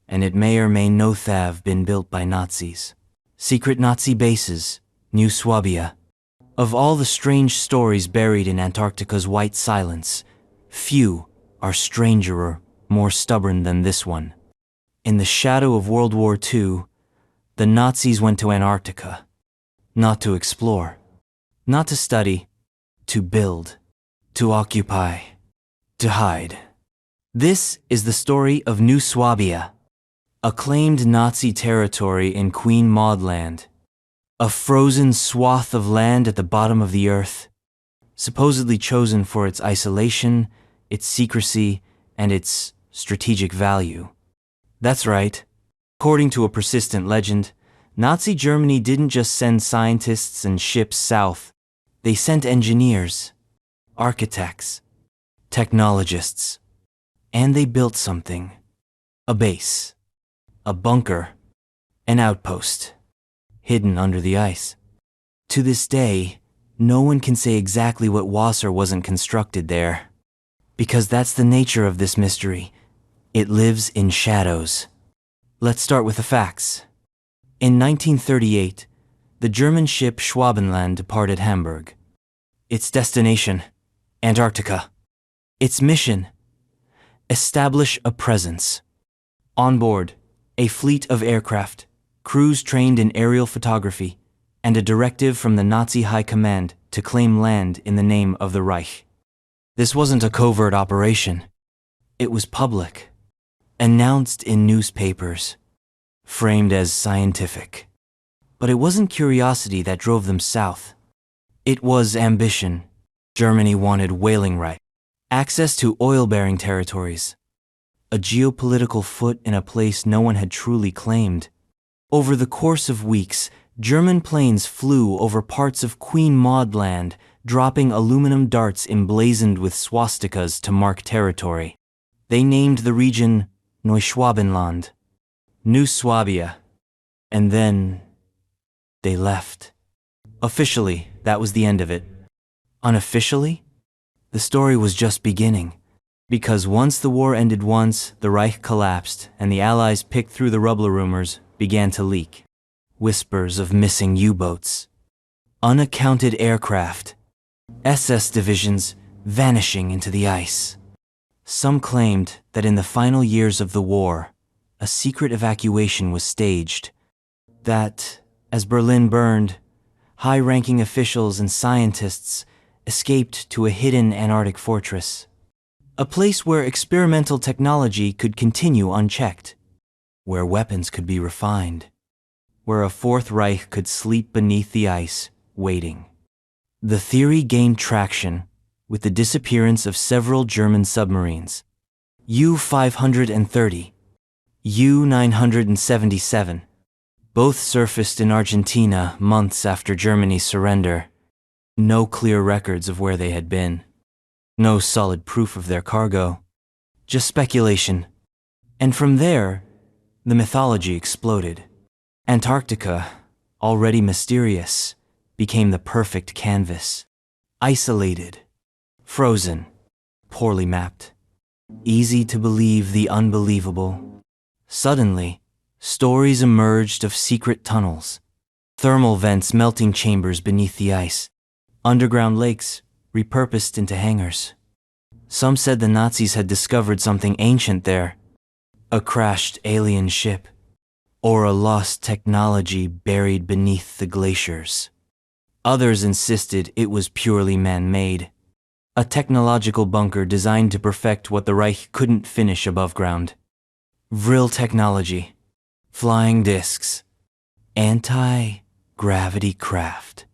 and it may or may not have been built by Nazis. Secret Nazi bases, New Swabia. Of all the strange stories buried in Antarctica's white silence, few are stranger or more stubborn than this one. In the shadow of World War II, the Nazis went to Antarctica, not to explore. Not to study, to build, to occupy, to hide. This is the story of New Swabia, a claimed Nazi territory in Queen Maud Land, a frozen swath of land at the bottom of the earth, supposedly chosen for its isolation, its secrecy, and its strategic value. That's right. According to a persistent legend, Nazi Germany didn't just send scientists and ships south. They sent engineers, architects, technologists, and they built something. A base, a bunker, an outpost, hidden under the ice. To this day, no one can say exactly what was or wasn't constructed there, because that's the nature of this mystery. It lives in shadows. Let's start with the facts. In 1938, the German ship Schwabenland departed Hamburg. Its destination, Antarctica. Its mission, establish a presence. On board, a fleet of aircraft, crews trained in aerial photography, and a directive from the Nazi High Command to claim land in the name of the Reich. This wasn't a covert operation. It was public, announced in newspapers, framed as scientific. But it wasn't curiosity that drove them south. It was ambition. Germany wanted whaling rights, access to oil-bearing territories, a geopolitical foot in a place no one had truly claimed. Over the course of weeks, German planes flew over parts of Queen Maud Land, dropping aluminum darts emblazoned with swastikas to mark territory. They named the region Neuschwabenland, New Swabia, and then they left. Officially, that was the end of it. Unofficially, the story was just beginning. Because once the war ended once, the Reich collapsed, and the Allies picked through the rubble rumors began to leak. Whispers of missing U-boats, unaccounted aircraft, SS divisions vanishing into the ice. Some claimed that in the final years of the war, a secret evacuation was staged. That, as Berlin burned, high-ranking officials and scientists escaped to a hidden Antarctic fortress. A place where experimental technology could continue unchecked, where weapons could be refined, where a Fourth Reich could sleep beneath the ice, waiting. The theory gained traction with the disappearance of several German submarines. U-530, U-977, both surfaced in Argentina months after Germany's surrender. No clear records of where they had been. No solid proof of their cargo. Just speculation. And from there, the mythology exploded. Antarctica, already mysterious, became the perfect canvas. Isolated, frozen, poorly mapped. Easy to believe the unbelievable. Suddenly, stories emerged of secret tunnels, thermal vents melting chambers beneath the ice, underground lakes repurposed into hangars. Some said the Nazis had discovered something ancient there, a crashed alien ship, or a lost technology buried beneath the glaciers. Others insisted it was purely man-made, a technological bunker designed to perfect what the Reich couldn't finish above ground. Vril technology, flying discs, anti-gravity craft.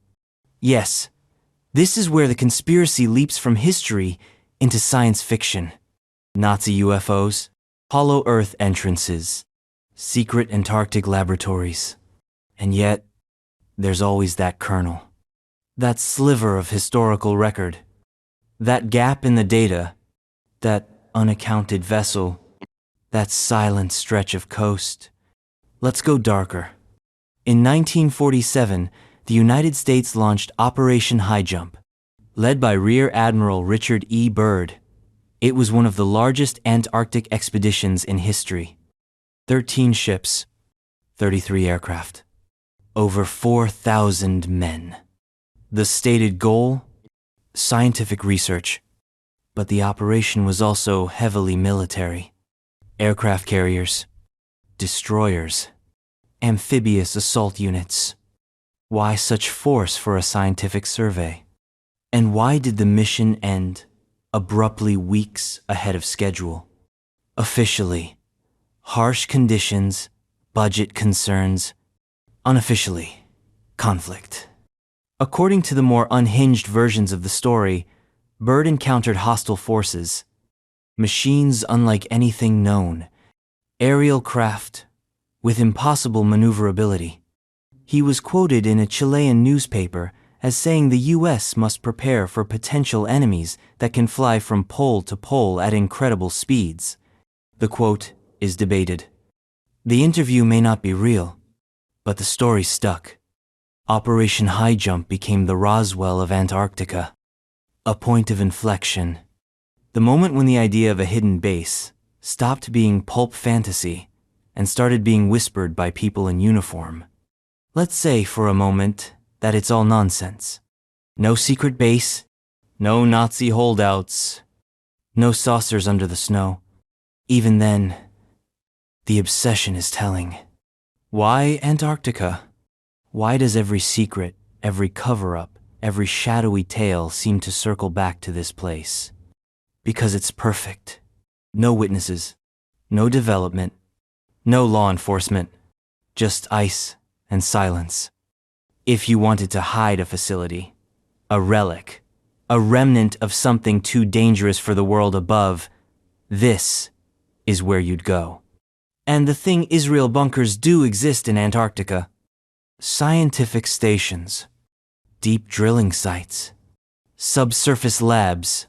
Yes, this is where the conspiracy leaps from history into science fiction. Nazi UFOs, hollow Earth entrances, secret Antarctic laboratories. And yet, there's always that kernel, that sliver of historical record, that gap in the data, that unaccounted vessel, that silent stretch of coast. Let's go darker. In 1947, the United States launched Operation High Jump. Led by Rear Admiral Richard E. Byrd, it was one of the largest Antarctic expeditions in history. 13 ships, 33 aircraft, over 4,000 men. The stated goal? Scientific research. But the operation was also heavily military. Aircraft carriers, destroyers, amphibious assault units. Why such force for a scientific survey? And why did the mission end abruptly weeks ahead of schedule? Officially, harsh conditions, budget concerns. Unofficially, conflict. According to the more unhinged versions of the story, Byrd encountered hostile forces, machines unlike anything known, aerial craft with impossible maneuverability. He was quoted in a Chilean newspaper as saying the U.S. must prepare for potential enemies that can fly from pole to pole at incredible speeds. The quote is debated. The interview may not be real, but the story stuck. Operation High Jump became the Roswell of Antarctica, a point of inflection. The moment when the idea of a hidden base stopped being pulp fantasy and started being whispered by people in uniform. Let's say for a moment that it's all nonsense. No secret base, no Nazi holdouts, no saucers under the snow. Even then, the obsession is telling. Why Antarctica? Why does every secret, every cover-up, every shadowy tale seem to circle back to this place? Because it's perfect. No witnesses, no development, no law enforcement, just ice and silence. If you wanted to hide a facility, a relic, a remnant of something too dangerous for the world above, this is where you'd go. And the thing Israel bunkers do exist in Antarctica. Scientific stations, deep drilling sites, subsurface labs.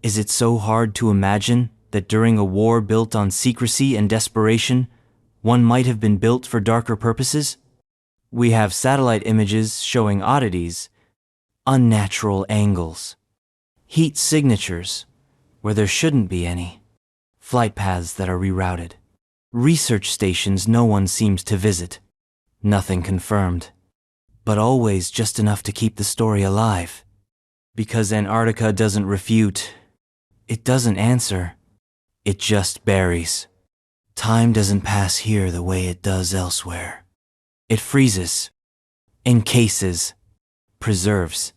Is it so hard to imagine that during a war built on secrecy and desperation, one might have been built for darker purposes? We have satellite images showing oddities, unnatural angles, heat signatures, where there shouldn't be any. Flight paths that are rerouted. Research stations no one seems to visit. Nothing confirmed. But always just enough to keep the story alive. Because Antarctica doesn't refute. It doesn't answer. It just buries. Time doesn't pass here the way it does elsewhere. It freezes, encases, preserves.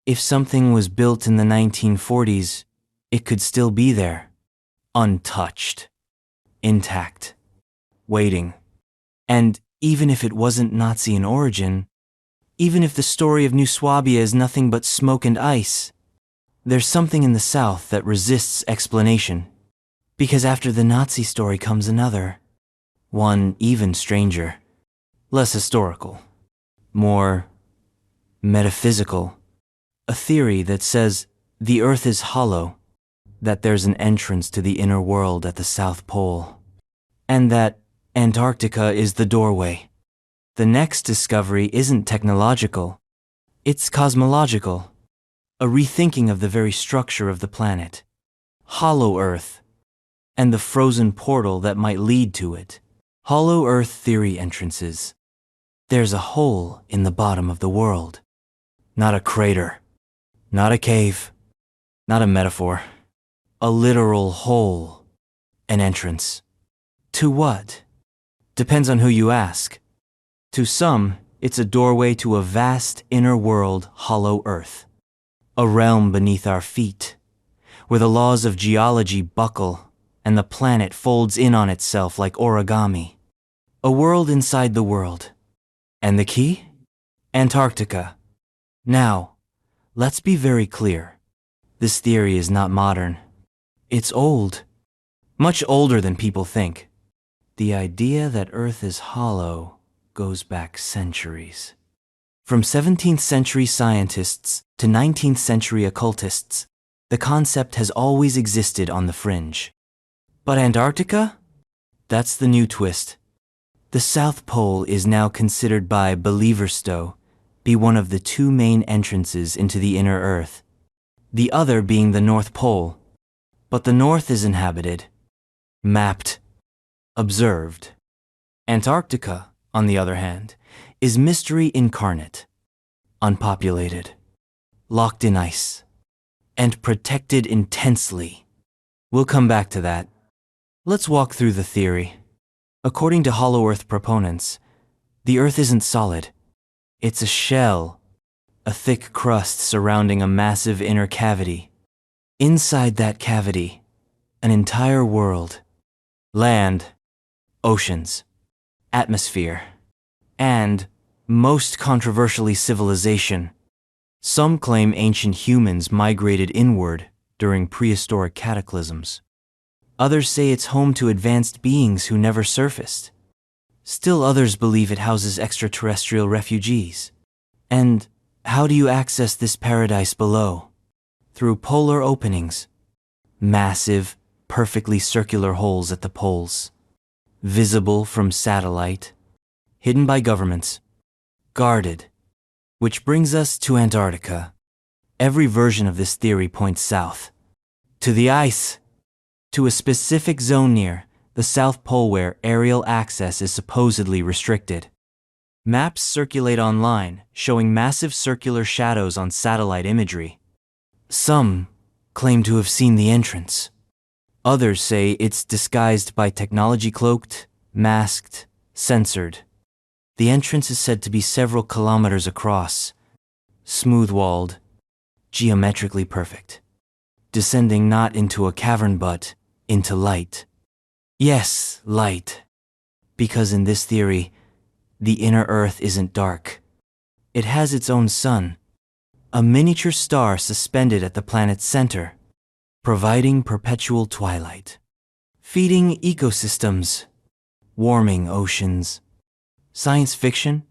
If something was built in the 1940s, it could still be there, untouched, intact, waiting. And even if it wasn't Nazi in origin, even if the story of New Swabia is nothing but smoke and ice, there's something in the South that resists explanation. Because after the Nazi story comes another, one even stranger, less historical, more metaphysical, a theory that says the Earth is hollow, that there's an entrance to the inner world at the South Pole, and that Antarctica is the doorway. The next discovery isn't technological, it's cosmological, a rethinking of the very structure of the planet. Hollow Earth, and the frozen portal that might lead to it. Hollow Earth theory entrances. There's a hole in the bottom of the world. Not a crater. Not a cave. Not a metaphor. A literal hole. An entrance. To what? Depends on who you ask. To some, it's a doorway to a vast inner world, hollow Earth. A realm beneath our feet, where the laws of geology buckle and the planet folds in on itself like origami. A world inside the world. And the key? Antarctica. Now, let's be very clear. This theory is not modern. It's old. Much older than people think. The idea that Earth is hollow goes back centuries. From 17th century scientists to 19th century occultists, the concept has always existed on the fringe. But Antarctica? That's the new twist. The South Pole is now considered by believers to be one of the two main entrances into the inner Earth, the other being the North Pole. But the North is inhabited, mapped, observed. Antarctica, on the other hand, is mystery incarnate, unpopulated, locked in ice, and protected intensely. We'll come back to that. Let's walk through the theory. According to Hollow Earth proponents, the Earth isn't solid. It's a shell, a thick crust surrounding a massive inner cavity. Inside that cavity, an entire world. Land, oceans, atmosphere, and, most controversially, civilization. Some claim ancient humans migrated inward during prehistoric cataclysms. Others say it's home to advanced beings who never surfaced. Still others believe it houses extraterrestrial refugees. And how do you access this paradise below? Through polar openings. Massive, perfectly circular holes at the poles. Visible from satellite. Hidden by governments. Guarded. Which brings us to Antarctica. Every version of this theory points south. To the ice. To a specific zone near the South Pole where aerial access is supposedly restricted. Maps circulate online, showing massive circular shadows on satellite imagery. Some claim to have seen the entrance. Others say it's disguised by technology, cloaked, masked, censored. The entrance is said to be several kilometers across, smooth-walled, geometrically perfect, descending not into a cavern but into light. Yes, light. Because in this theory, the inner Earth isn't dark. It has its own sun, a miniature star suspended at the planet's center, providing perpetual twilight, feeding ecosystems, warming oceans. Science fiction?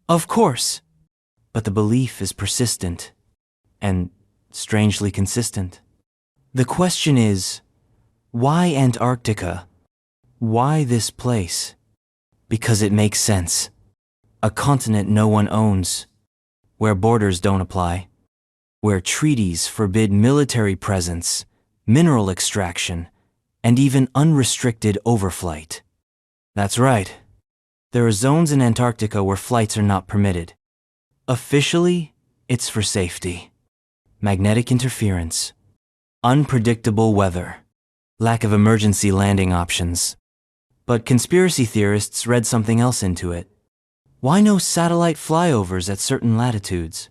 Of course. But the belief is persistent and strangely consistent. The question is, why Antarctica? Why this place? Because it makes sense. A continent no one owns, where borders don't apply, where treaties forbid military presence, mineral extraction, and even unrestricted overflight. That's right. There are zones in Antarctica where flights are not permitted. Officially, it's for safety. Magnetic interference, unpredictable weather, lack of emergency landing options. But conspiracy theorists read something else into it. Why no satellite flyovers at certain latitudes?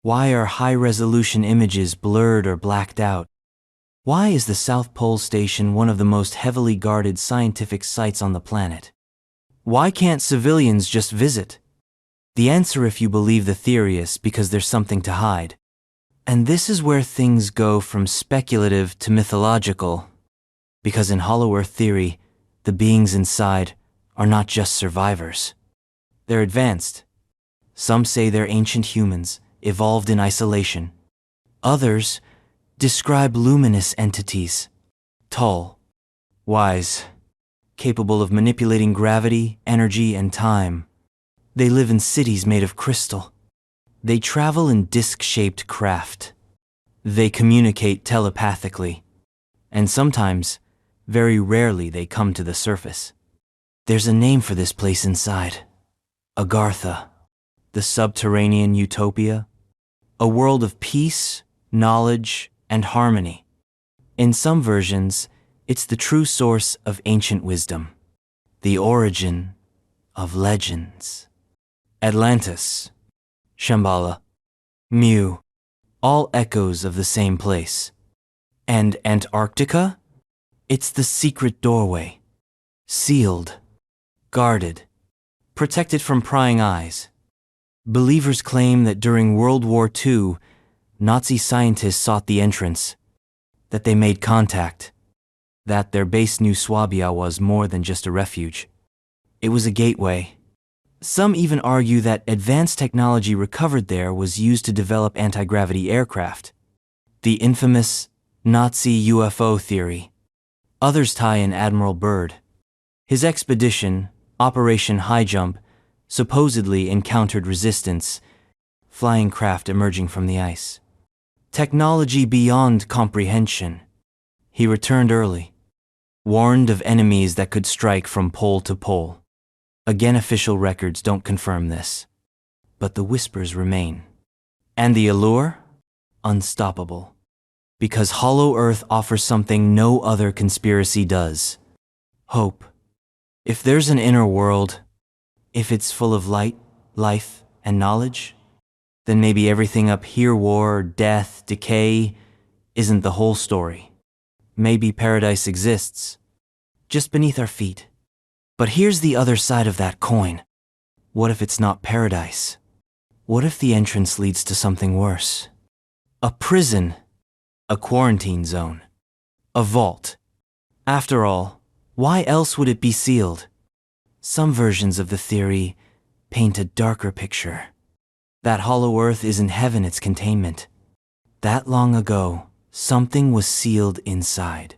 Why are high-resolution images blurred or blacked out? Why is the South Pole Station one of the most heavily guarded scientific sites on the planet? Why can't civilians just visit? The answer, if you believe the theory, is because there's something to hide. And this is where things go from speculative to mythological. Because in Hollow Earth theory, the beings inside are not just survivors. They're advanced. Some say they're ancient humans, evolved in isolation. Others describe luminous entities, tall, wise, capable of manipulating gravity, energy, and time. They live in cities made of crystal. They travel in disc-shaped craft. They communicate telepathically. And sometimes, very rarely, they come to the surface. There's a name for this place inside. Agartha, the subterranean utopia, a world of peace, knowledge, and harmony. In some versions, it's the true source of ancient wisdom, the origin of legends. Atlantis, Shambhala, Mu, all echoes of the same place. And Antarctica? It's the secret doorway, sealed, guarded, protected from prying eyes. Believers claim that during World War II, Nazi scientists sought the entrance, that they made contact, that their base New Swabia was more than just a refuge. It was a gateway. Some even argue that advanced technology recovered there was used to develop anti-gravity aircraft, the infamous Nazi UFO theory. Others tie in Admiral Byrd. His expedition, Operation High Jump, supposedly encountered resistance, flying craft emerging from the ice. Technology beyond comprehension. He returned early, warned of enemies that could strike from pole to pole. Again, official records don't confirm this, but the whispers remain. And the allure? Unstoppable. Because Hollow Earth offers something no other conspiracy does. Hope. If there's an inner world, if it's full of light, life, and knowledge, then maybe everything up here, war, death, decay, isn't the whole story. Maybe paradise exists, just beneath our feet. But here's the other side of that coin. What if it's not paradise? What if the entrance leads to something worse? A prison, a quarantine zone, a vault. After all, why else would it be sealed? Some versions of the theory paint a darker picture. That Hollow Earth isn't heaven, it's containment. That long ago, something was sealed inside.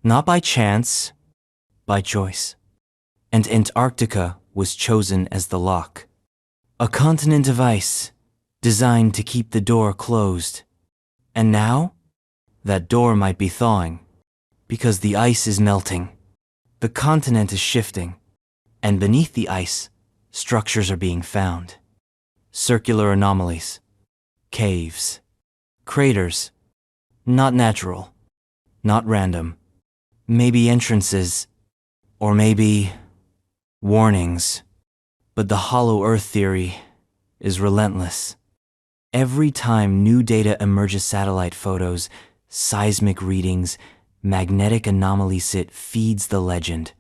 Not by chance, by choice. And Antarctica was chosen as the lock. A continent of ice, designed to keep the door closed. And now, that door might be thawing, because the ice is melting. The continent is shifting, and beneath the ice, structures are being found. Circular anomalies, caves, craters, not natural, not random. Maybe entrances, or maybe warnings. But the Hollow Earth theory is relentless. Every time new data emerges, satellite photos, seismic readings, magnetic anomalies, it feeds the legend.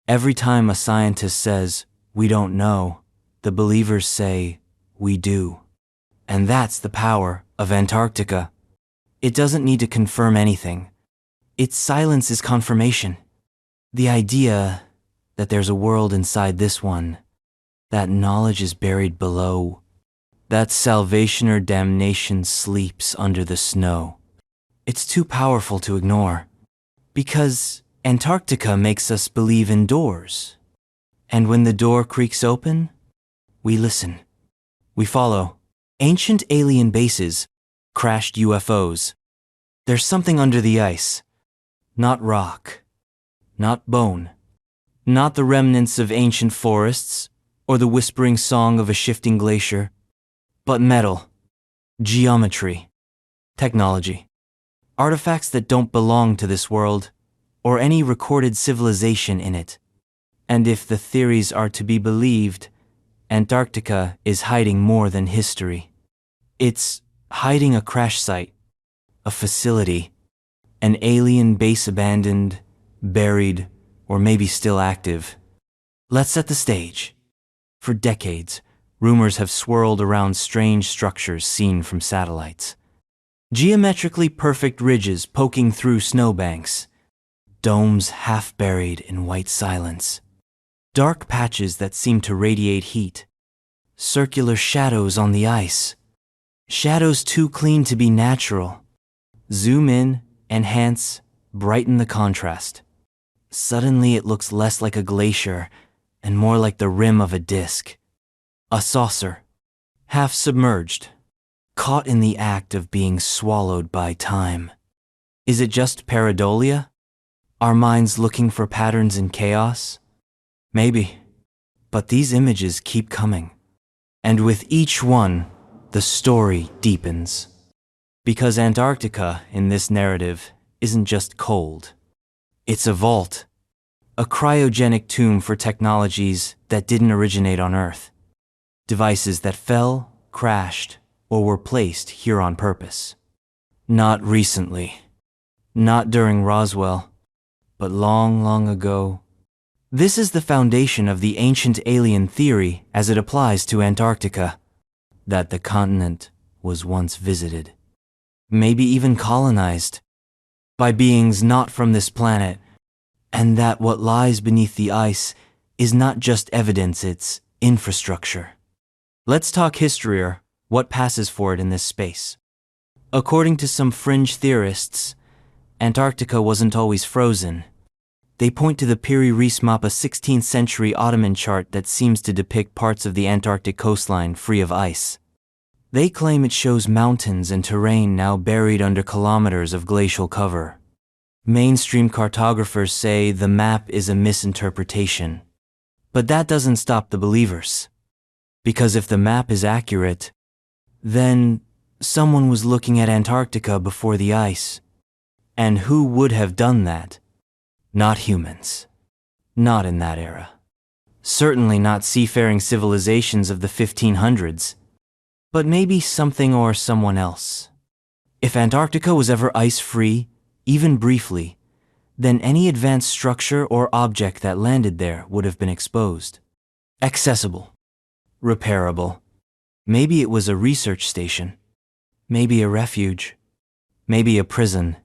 Every time a scientist says, "We don't know," the believers say, "We do." And that's the power of Antarctica. It doesn't need to confirm anything. Its silence is confirmation. The idea that there's a world inside this one, that knowledge is buried below, that salvation or damnation sleeps under the snow. It's too powerful to ignore, because Antarctica makes us believe in doors. And when the door creaks open, we listen. We follow. Ancient alien bases, crashed UFOs, There's something under the ice. Not rock. Not bone. Not the remnants of ancient forests or the whispering song of a shifting glacier. But metal. Geometry. Technology. Artifacts that don't belong to this world or any recorded civilization in it. And if the theories are to be believed, Antarctica is hiding more than history. It's hiding a crash site, a facility, an alien base abandoned, buried, or maybe still active. Let's set the stage. For decades, rumors have swirled around strange structures seen from satellites. Geometrically perfect ridges poking through snowbanks, domes half buried in white silence, dark patches that seem to radiate heat, circular shadows on the ice, shadows too clean to be natural. Zoom in, enhance, brighten the contrast. Suddenly it looks less like a glacier and more like the rim of a disk. A saucer, half submerged, caught in the act of being swallowed by time. Is it just pareidolia? Our minds looking for patterns in chaos? Maybe. But these images keep coming. And with each one, the story deepens. Because Antarctica, in this narrative, isn't just cold. It's a vault. A cryogenic tomb for technologies that didn't originate on Earth. Devices that fell, crashed, or were placed here on purpose. Not recently. Not during Roswell. But long, long ago. This is the foundation of the ancient alien theory as it applies to Antarctica. That the continent was once visited. Maybe even colonized. By beings not from this planet. And that what lies beneath the ice is not just evidence, it's infrastructure. Let's talk history, or what passes for it in this space. According to some fringe theorists, Antarctica wasn't always frozen. They point to the Piri Reis map, a 16th century Ottoman chart that seems to depict parts of the Antarctic coastline free of ice. They claim it shows mountains and terrain now buried under kilometers of glacial cover. Mainstream cartographers say the map is a misinterpretation. But that doesn't stop the believers. Because if the map is accurate, then someone was looking at Antarctica before the ice. And who would have done that? Not humans. Not in that era. Certainly not seafaring civilizations of the 1500s. But maybe something or someone else. If Antarctica was ever ice-free, even briefly, then any advanced structure or object that landed there would have been exposed. Accessible. Repairable. Maybe it was a research station. Maybe a refuge. Maybe a prison.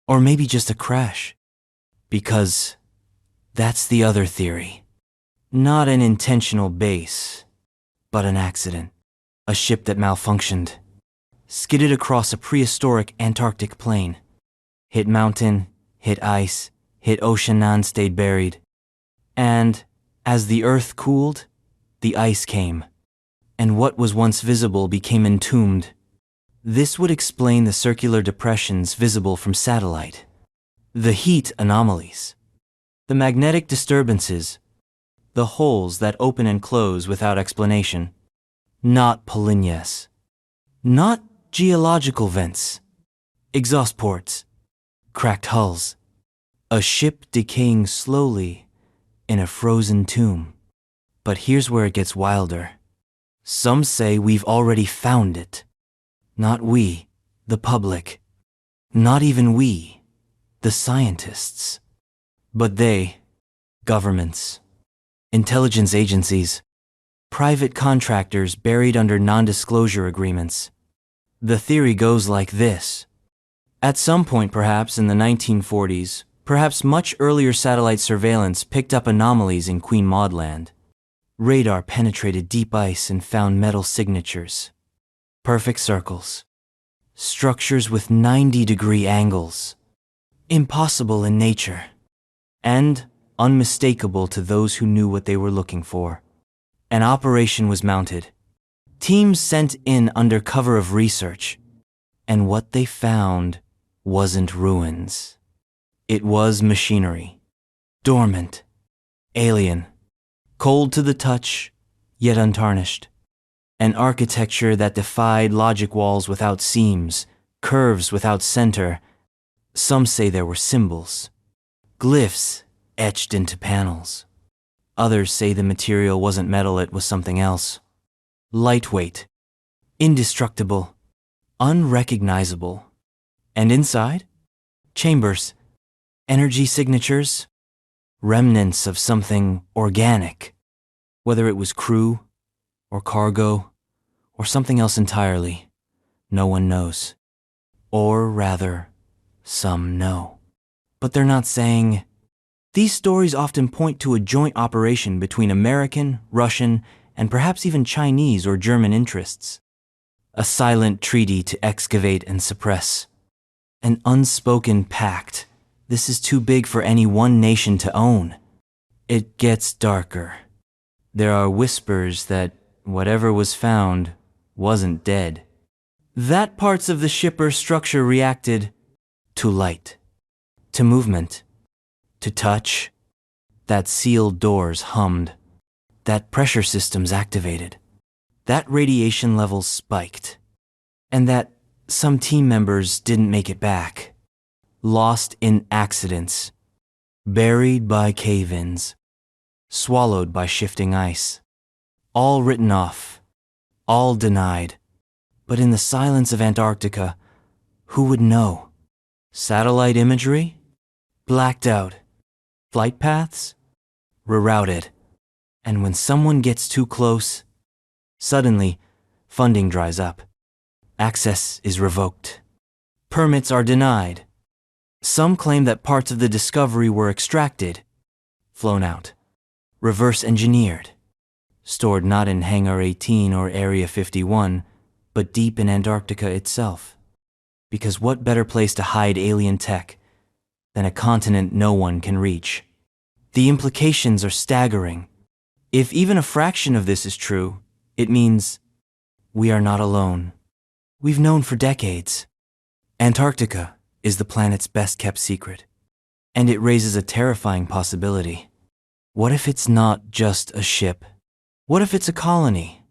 Or maybe just a crash. Because that's the other theory. Not an intentional base, but an accident. A ship that malfunctioned. Skidded across a prehistoric Antarctic plain. Hit mountain, hit ice, hit ocean, and stayed buried. And as the Earth cooled, the ice came. And what was once visible became entombed. This would explain the circular depressions visible from satellite. The heat anomalies. The magnetic disturbances. The holes that open and close without explanation. Not polynyas. Not geological vents. Exhaust ports. Cracked hulls. A ship decaying slowly in a frozen tomb. But here's where it gets wilder. Some say we've already found it. Not we, the public. Not even we, the scientists. But they, governments, intelligence agencies, private contractors buried under non-disclosure agreements. The theory goes like this. At some point, perhaps in the 1940s, perhaps much earlier, satellite surveillance picked up anomalies in Queen Maud Land. Radar penetrated deep ice and found metal signatures. Perfect circles. Structures with 90-degree angles. Impossible in nature. And unmistakable to those who knew what they were looking for. An operation was mounted. Teams sent in under cover of research. And what they found wasn't ruins. It was machinery. Dormant. Alien. Cold to the touch, yet untarnished. An architecture that defied logic walls without seams, curves without center. Some say there were symbols, glyphs etched into panels. Others say the material wasn't metal, it was something else. Lightweight, indestructible, unrecognizable. And inside? Chambers, energy signatures, remnants of something organic. Whether it was crew, or cargo, or something else entirely, no one knows. Or rather, some know. But they're not saying. These stories often point to a joint operation between American, Russian, and perhaps even Chinese or German interests. A silent treaty to excavate and suppress. An unspoken pact. This is too big for any one nation to own. It gets darker. There are whispers that whatever was found wasn't dead. That parts of the shipper structure reacted to light, to movement, to touch. That sealed doors hummed. That pressure systems activated. That radiation levels spiked. And that some team members didn't make it back. Lost in accidents. Buried by cave-ins. Swallowed by shifting ice. All written off. All denied. But in the silence of Antarctica, who would know? Satellite imagery? Blacked out. Flight paths? Rerouted. And when someone gets too close, suddenly, funding dries up. Access is revoked. Permits are denied. Some claim that parts of the discovery were extracted, flown out, reverse engineered, stored not in Hangar 18 or Area 51, but deep in Antarctica itself. Because what better place to hide alien tech than a continent no one can reach? The implications are staggering. If even a fraction of this is true, it means we are not alone. We've known for decades. Antarctica is the planet's best-kept secret, and it raises a terrifying possibility. What if it's not just a ship? What if it's a colony?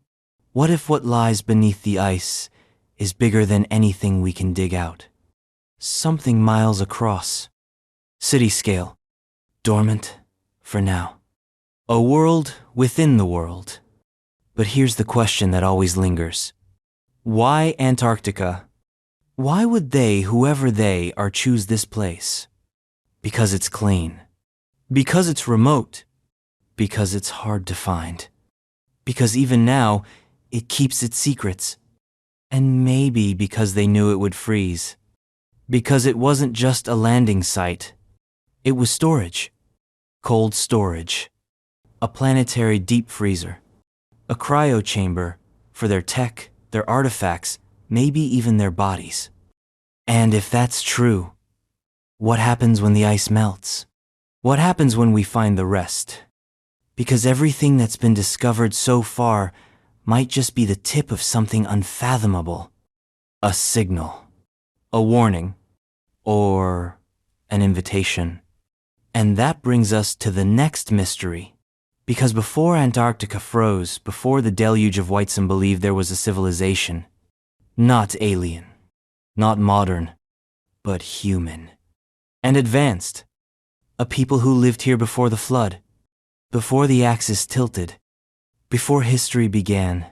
What if what lies beneath the ice is bigger than anything we can dig out? Something miles across. City scale. Dormant for now. A world within the world. But here's the question that always lingers. Why Antarctica? Why would they, whoever they are, choose this place? Because it's clean. Because it's remote. Because it's hard to find. Because even now, it keeps its secrets. And maybe because they knew it would freeze. Because it wasn't just a landing site. It was storage. Cold storage. A planetary deep freezer. A cryo chamber for their tech, their artifacts, maybe even their bodies. And if that's true, what happens when the ice melts? What happens when we find the rest? Because everything that's been discovered so far might just be the tip of something unfathomable. A signal. A warning. Or an invitation. And that brings us to the next mystery. Because before Antarctica froze, before the deluge of Whiteson believed there was a civilization. Not alien. Not modern. But human. And advanced. A people who lived here before the flood. Before the axis tilted. Before history began.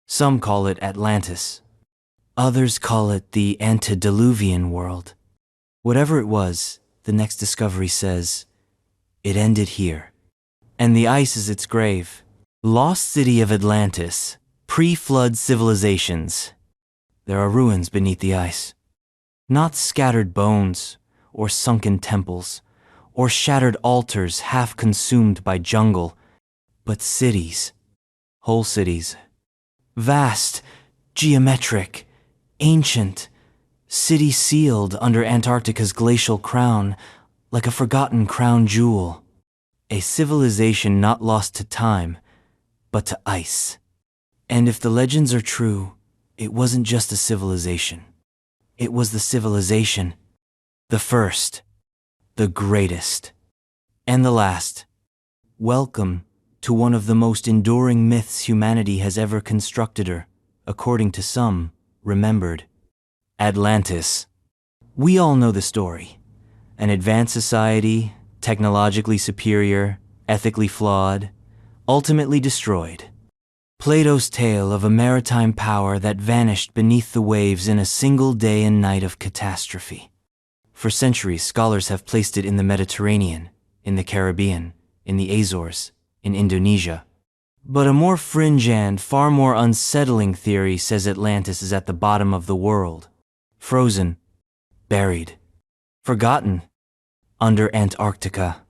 Some call it Atlantis. Others call it the antediluvian world. Whatever it was, the next discovery says, it ended here. And the ice is its grave. Lost city of Atlantis. Pre-flood civilizations. There are ruins beneath the ice. Not scattered bones, or sunken temples, or shattered altars half consumed by jungle, but cities. Whole cities. Vast, geometric, ancient, city sealed under Antarctica's glacial crown, like a forgotten crown jewel. A civilization not lost to time, but to ice. And if the legends are true, it wasn't just a civilization. It was the civilization The first, the greatest, and the last. Welcome to one of the most enduring myths humanity has ever constructed or, according to some, remembered. Atlantis. We all know the story. An advanced society, technologically superior, ethically flawed, ultimately destroyed. Plato's tale of a maritime power that vanished beneath the waves in a single day and night of catastrophe. For centuries, scholars have placed it in the Mediterranean, in the Caribbean, in the Azores, in Indonesia. But a more fringe and far more unsettling theory says Atlantis is at the bottom of the world. Frozen, buried, forgotten, under Antarctica.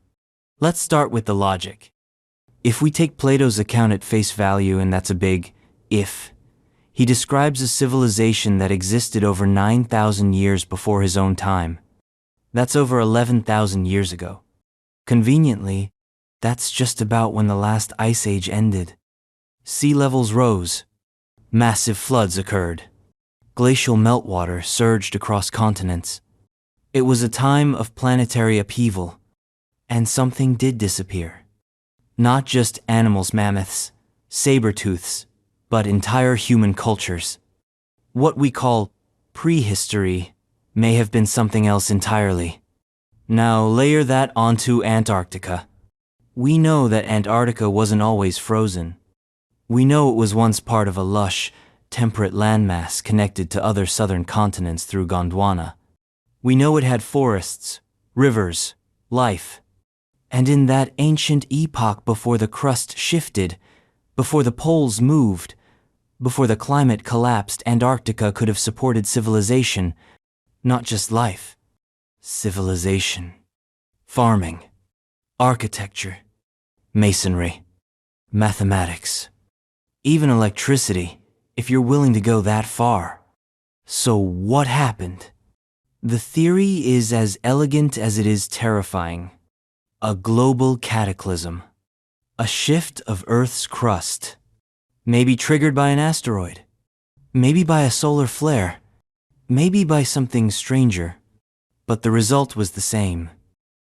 Let's start with the logic. If we take Plato's account at face value, and that's a big if, he describes a civilization that existed over 9,000 years before his own time. That's over 11,000 years ago. Conveniently, that's just about when the last ice age ended. Sea levels rose. Massive floods occurred. Glacial meltwater surged across continents. It was a time of planetary upheaval. And something did disappear. Not just animals, mammoths, saber-tooths, but entire human cultures. What we call prehistory may have been something else entirely. Now layer that onto Antarctica. We know that Antarctica wasn't always frozen. We know it was once part of a lush, temperate landmass connected to other southern continents through Gondwana. We know it had forests, rivers, life. And in that ancient epoch before the crust shifted, before the poles moved, before the climate collapsed, Antarctica could have supported civilization, not just life. Civilization. Farming. Architecture. Masonry. Mathematics. Even electricity, if you're willing to go that far. So what happened? The theory is as elegant as it is terrifying. A global cataclysm. A shift of Earth's crust. Maybe triggered by an asteroid. Maybe by a solar flare. Maybe by something stranger. But the result was the same.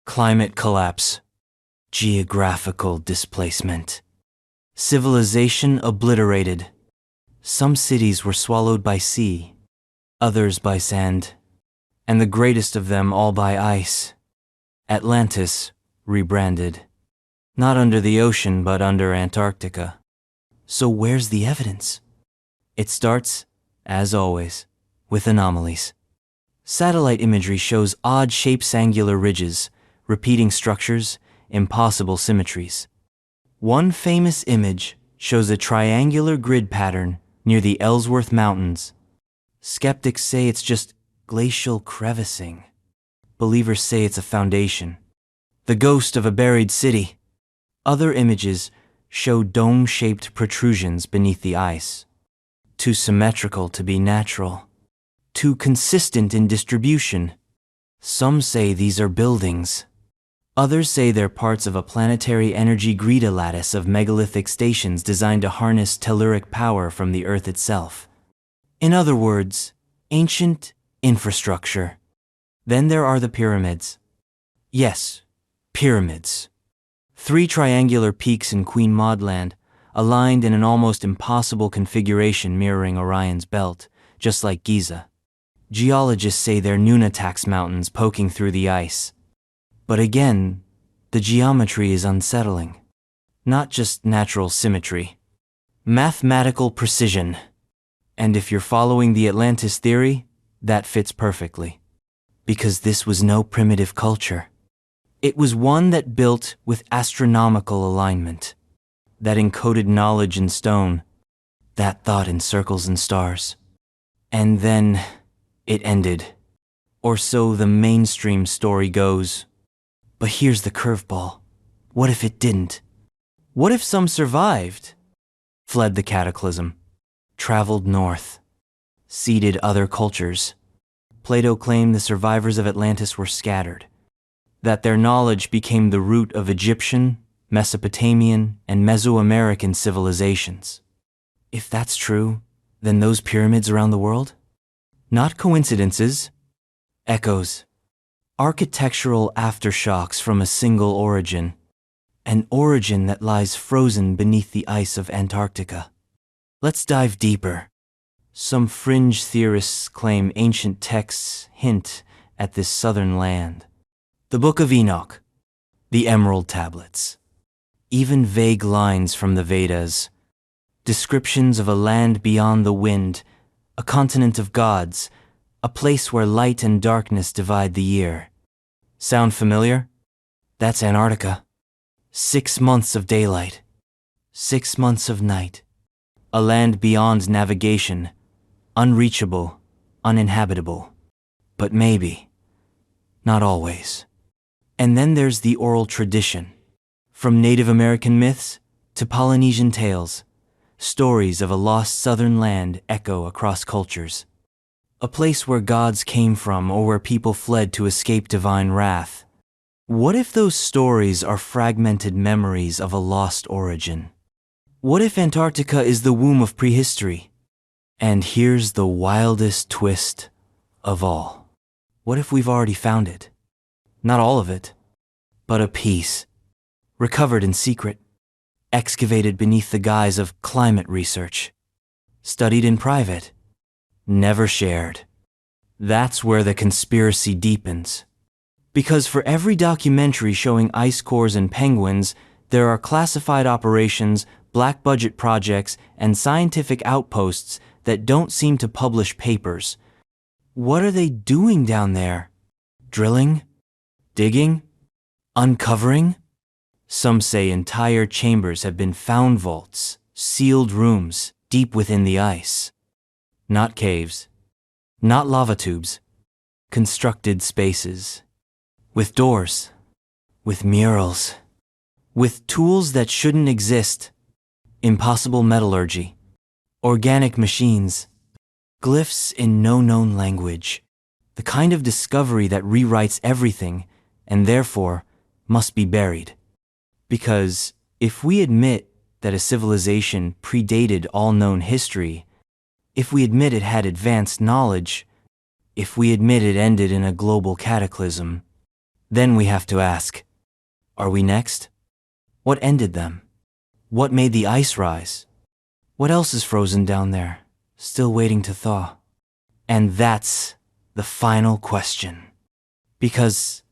Climate collapse. Geographical displacement. Civilization obliterated. Some cities were swallowed by sea. Others by sand. And the greatest of them all by ice. Atlantis. Rebranded. Not under the ocean, but under Antarctica. So where's the evidence? It starts, as always, with anomalies. Satellite imagery shows odd-shaped angular ridges, repeating structures, impossible symmetries. One famous image shows a triangular grid pattern near the Ellsworth Mountains. Skeptics say it's just glacial crevasing. Believers say it's a foundation. The ghost of a buried city. Other images show dome-shaped protrusions beneath the ice. Too symmetrical to be natural. Too consistent in distribution. Some say these are buildings. Others say they're parts of a planetary energy grid lattice of megalithic stations designed to harness telluric power from the Earth itself. In other words, ancient infrastructure. Then there are the pyramids. Yes. Pyramids. 3 triangular peaks in Queen Maud Land, aligned in an almost impossible configuration mirroring Orion's belt, just like Giza. Geologists say they're Nunatax mountains poking through the ice. But again, the geometry is unsettling. Not just natural symmetry. Mathematical precision. And if you're following the Atlantis theory, that fits perfectly. Because this was no primitive culture. It was one that built with astronomical alignment, that encoded knowledge in stone, that thought in circles and stars. And then it ended. Or so the mainstream story goes. But here's the curveball. What if it didn't? What if some survived? Fled the cataclysm, traveled north, seeded other cultures. Plato claimed the survivors of Atlantis were scattered. That their knowledge became the root of Egyptian, Mesopotamian, and Mesoamerican civilizations. If that's true, then those pyramids around the world? Not coincidences, echoes. architectural aftershocks from a single origin, an origin that lies frozen beneath the ice of Antarctica. Let's dive deeper. Some fringe theorists claim ancient texts hint at this southern land. The Book of Enoch, the Emerald Tablets, even vague lines from the Vedas, descriptions of a land beyond the wind, a continent of gods, a place where light and darkness divide the year. Sound familiar? That's Antarctica. 6 months of daylight, 6 months of night. A land beyond navigation, unreachable, uninhabitable. But maybe, not always. And then there's the oral tradition. From Native American myths to Polynesian tales, stories of a lost southern land echo across cultures. A place where gods came from or where people fled to escape divine wrath. What if those stories are fragmented memories of a lost origin? What if Antarctica is the womb of prehistory? And here's the wildest twist of all. What if we've already found it? Not all of it, but a piece. Recovered in secret, excavated beneath the guise of climate research, studied in private, never shared. That's where the conspiracy deepens. Because for every documentary showing ice cores and penguins, there are classified operations, black budget projects, and scientific outposts that don't seem to publish papers. What are they doing down there? Drilling? Digging? Uncovering? Some say entire chambers have been found, vaults, sealed rooms deep within the ice. Not caves, not lava tubes, constructed spaces. With doors, with murals, with tools that shouldn't exist, impossible metallurgy, organic machines, glyphs in no known language, the kind of discovery that rewrites everything and therefore must be buried. Because if we admit that a civilization predated all known history, if we admit it had advanced knowledge, if we admit it ended in a global cataclysm, then we have to ask, are we next? What ended them? What made the ice rise? What else is frozen down there, still waiting to thaw? And that's the final question. Because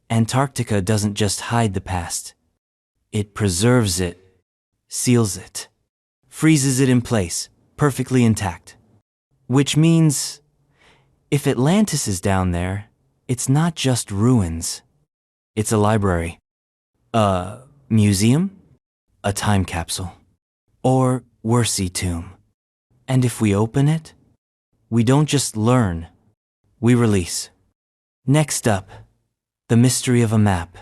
Antarctica doesn't just hide the past. It preserves it, seals it, freezes it in place, perfectly intact. Which means, if Atlantis is down there, it's not just ruins. It's a library, a museum, a time capsule, or worse, a tomb. And if we open it, we don't just learn, we release. Next up, the mystery of a map,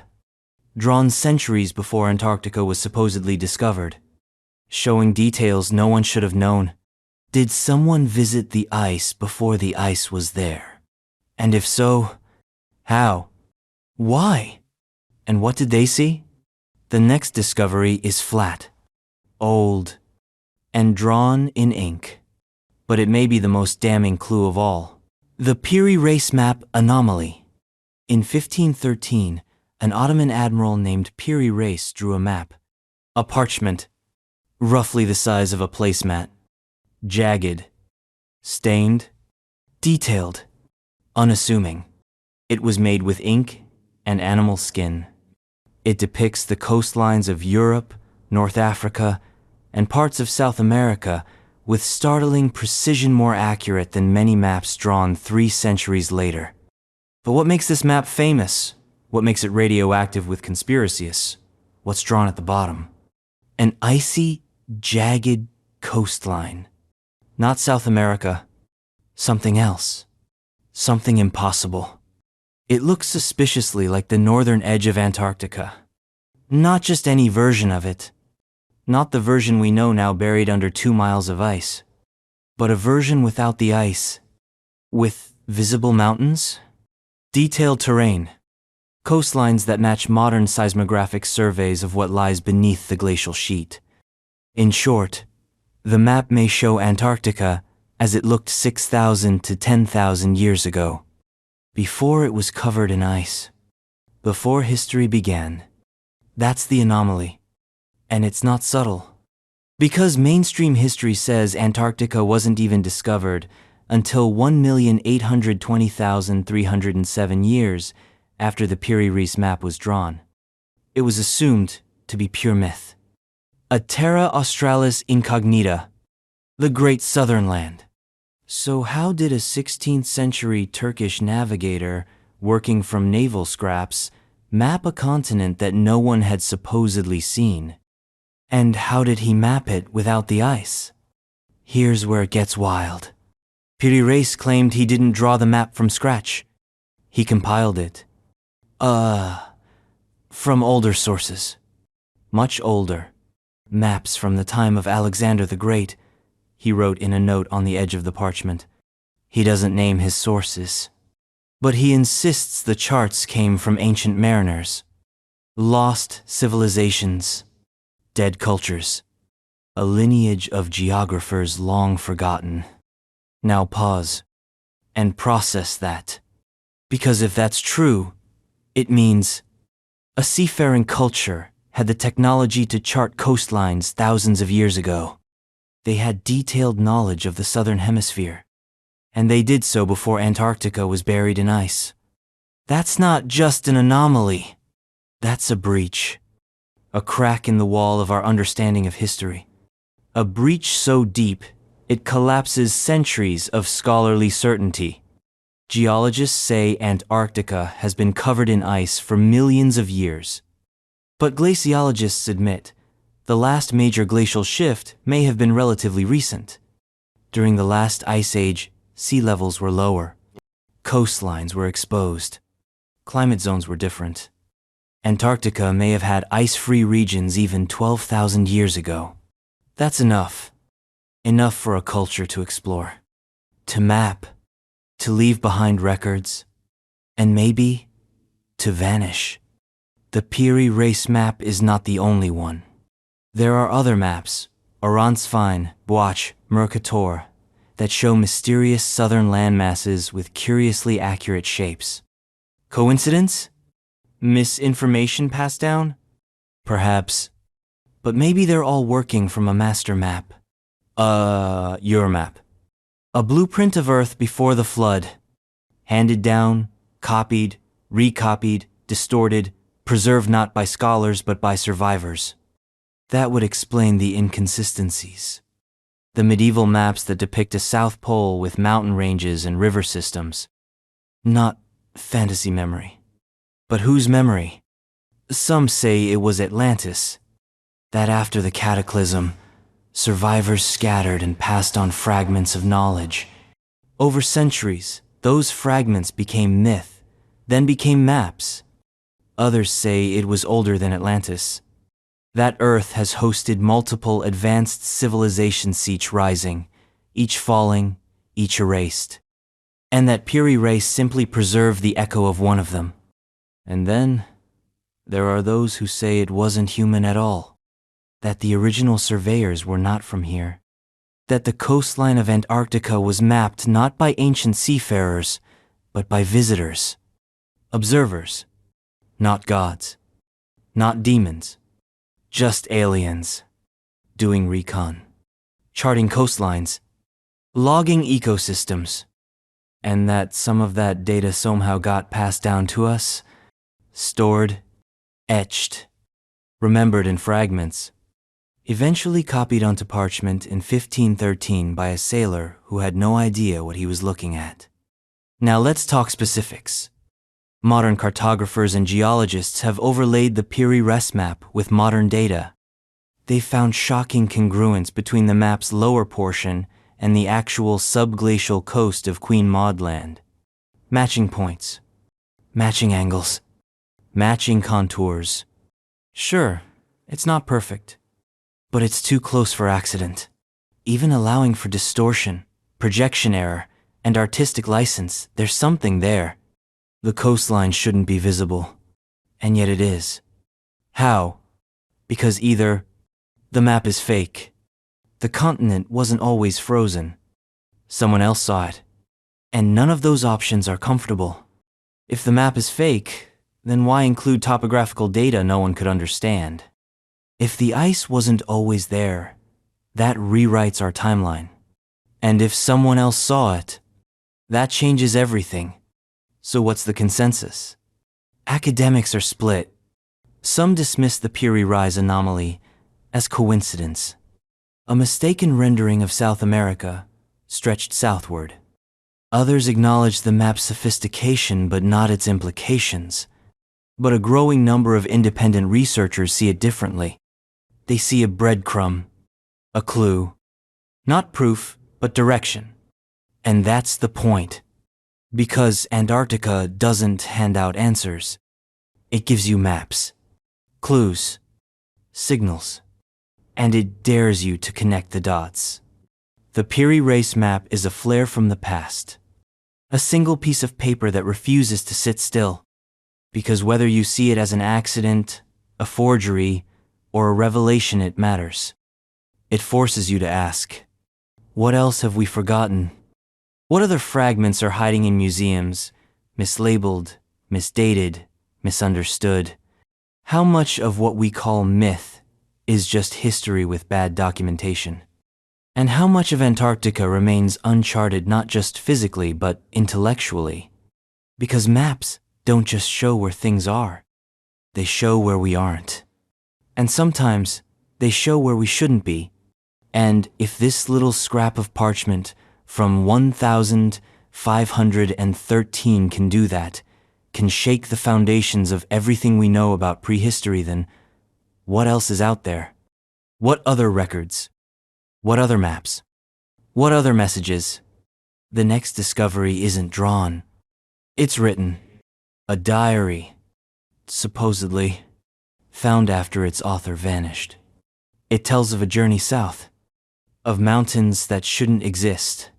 drawn centuries before Antarctica was supposedly discovered, showing details no one should have known. Did someone visit the ice before the ice was there? And if so, how? Why? And what did they see? The next discovery is flat, old, and drawn in ink. But it may be the most damning clue of all. The Piri Reis map anomaly. In 1513, an Ottoman admiral named Piri Reis drew a map. A parchment, roughly the size of a placemat. Jagged, stained, detailed, unassuming. It was made with ink and animal skin. It depicts the coastlines of Europe, North Africa, and parts of South America with startling precision, more accurate than many maps drawn 3 centuries later. But what makes this map famous? What makes it radioactive with conspiracies? What's drawn at the bottom? An icy, jagged coastline. Not South America. Something else. Something impossible. It looks suspiciously like the northern edge of Antarctica. Not just any version of it. Not the version we know now buried under 2 miles of ice. But a version without the ice. With visible mountains? Detailed terrain. Coastlines that match modern seismographic surveys of what lies beneath the glacial sheet. In short, the map may show Antarctica as it looked 6,000 to 10,000 years ago. before it was covered in ice. Before history began. That's the anomaly. And it's not subtle. Because mainstream history says Antarctica wasn't even discovered until 1,820,307 years after the Piri Reis map was drawn. It was assumed to be pure myth. A terra australis incognita, the great southern land. So how did a 16th century Turkish navigator, working from naval scraps, map a continent that no one had supposedly seen? And how did he map it without the ice? Here's where it gets wild. Piri Reis claimed he didn't draw the map from scratch. He compiled it. From older sources. Much older. Maps from the time of Alexander the Great, he wrote in a note on the edge of the parchment. He doesn't name his sources. But he insists the charts came from ancient mariners. Lost civilizations. Dead cultures. A lineage of geographers long forgotten. Now pause and process that. Because if that's true, it means a seafaring culture had the technology to chart coastlines thousands of years ago. They had detailed knowledge of the southern hemisphere, and they did so before Antarctica was buried in ice. That's not just an anomaly. That's a breach. A crack in the wall of our understanding of history. A breach so deep, it collapses centuries of scholarly certainty. Geologists say Antarctica has been covered in ice for millions of years. But glaciologists admit the last major glacial shift may have been relatively recent. During the last ice age, sea levels were lower. Coastlines were exposed. Climate zones were different. Antarctica may have had ice-free regions even 12,000 years ago. That's enough. Enough for a culture to explore. To map. To leave behind records. And maybe to vanish. The Piri Reis map is not the only one. There are other maps, Oronsfine, Boach, Mercator, that show mysterious southern landmasses with curiously accurate shapes. Coincidence? Misinformation passed down? Perhaps. But maybe they're all working from a master map. Your map. A blueprint of Earth before the flood. Handed down, copied, recopied, distorted, preserved not by scholars but by survivors. That would explain the inconsistencies. The medieval maps that depict a South Pole with mountain ranges and river systems. Not fantasy memory. But whose memory? Some say it was Atlantis. That after the cataclysm, survivors scattered and passed on fragments of knowledge. Over centuries, those fragments became myth, then became maps. Others say it was older than Atlantis. That Earth has hosted multiple advanced civilizations, each rising, each falling, each erased. And that Piri Reis simply preserved the echo of one of them. And then, there are those who say it wasn't human at all. That the original surveyors were not from here. That the coastline of Antarctica was mapped not by ancient seafarers, but by visitors. Observers. Not gods. Not demons. Just aliens. Doing recon. Charting coastlines. Logging ecosystems. And that some of that data somehow got passed down to us. Stored. Etched. Remembered in fragments. Eventually copied onto parchment in 1513 by a sailor who had no idea what he was looking at. Now let's talk specifics. Modern cartographers and geologists have overlaid the Piri Reis map with modern data. They found shocking congruence between the map's lower portion and the actual subglacial coast of Queen Maud Land. Matching points. Matching angles. Matching contours. Sure, it's not perfect. But it's too close for accident. Even allowing for distortion, projection error, and artistic license, there's something there. The coastline shouldn't be visible. And yet it is. How? Because either the map is fake, the continent wasn't always frozen, someone else saw it, and none of those options are comfortable. If the map is fake, then why include topographical data no one could understand? If the ice wasn't always there, that rewrites our timeline. And if someone else saw it, that changes everything. So what's the consensus? Academics are split. Some dismiss the Piri Reis anomaly as coincidence, a mistaken rendering of South America stretched southward. Others acknowledge the map's sophistication but not its implications. But a growing number of independent researchers see it differently. They see a breadcrumb, a clue, not proof, but direction. And that's the point. Because Antarctica doesn't hand out answers. It gives you maps, clues, signals, and it dares you to connect the dots. The Piri Reis map is a flare from the past. A single piece of paper that refuses to sit still. Because whether you see it as an accident, a forgery, or a revelation, it matters. It forces you to ask, what else have we forgotten? What other fragments are hiding in museums, mislabeled, misdated, misunderstood? How much of what we call myth is just history with bad documentation? And how much of Antarctica remains uncharted not just physically but intellectually? Because maps don't just show where things are, they show where we aren't. And sometimes they show where we shouldn't be. And if this little scrap of parchment from 1513 can do that, can shake the foundations of everything we know about prehistory, then what else is out there? What other records? What other maps? What other messages? The next discovery isn't drawn. It's written. A diary, supposedly, found after its author vanished. It tells of a journey south, of mountains that shouldn't exist,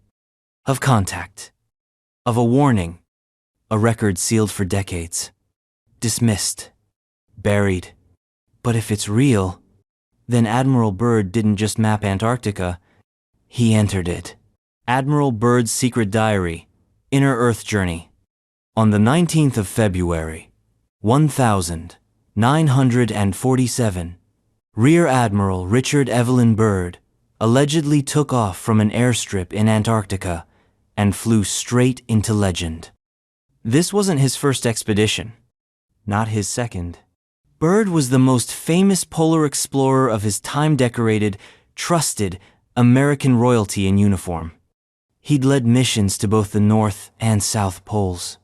of contact, of a warning, a record sealed for decades, dismissed, buried. But if it's real, then Admiral Byrd didn't just map Antarctica, he entered it. Admiral Byrd's secret diary, Inner Earth Journey. On the 19th of February, 1947, Rear Admiral Richard Evelyn Byrd allegedly took off from an airstrip in Antarctica and flew straight into legend. This wasn't his first expedition, not his second. Byrd was the most famous polar explorer of his time-decorated, trusted American royalty in uniform. He'd led missions to both the North and South Poles.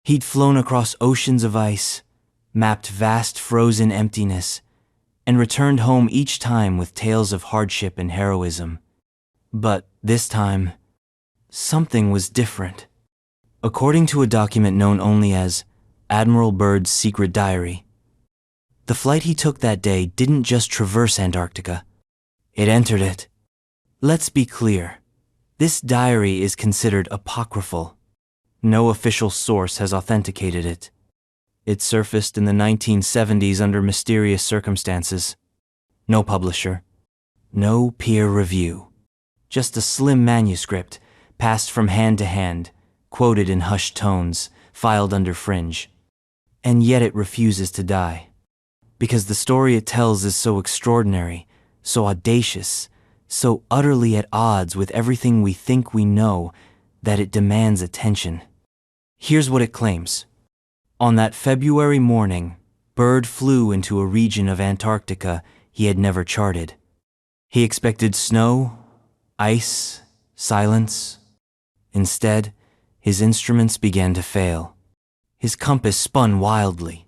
He'd flown across oceans of ice, mapped vast frozen emptiness, and returned home each time with tales of hardship and heroism. But this time, something was different. According to a document known only as Admiral Byrd's Secret Diary, the flight he took that day didn't just traverse Antarctica. It entered it. Let's be clear. This diary is considered apocryphal. No official source has authenticated it. It surfaced in the 1970s under mysterious circumstances. No publisher. No peer review. Just a slim manuscript, passed from hand to hand, quoted in hushed tones, filed under fringe. And yet it refuses to die. Because the story it tells is so extraordinary, so audacious, so utterly at odds with everything we think we know, that it demands attention. Here's what it claims. On that February morning, Byrd flew into a region of Antarctica he had never charted. He expected snow, ice, silence. Instead, his instruments began to fail. His compass spun wildly.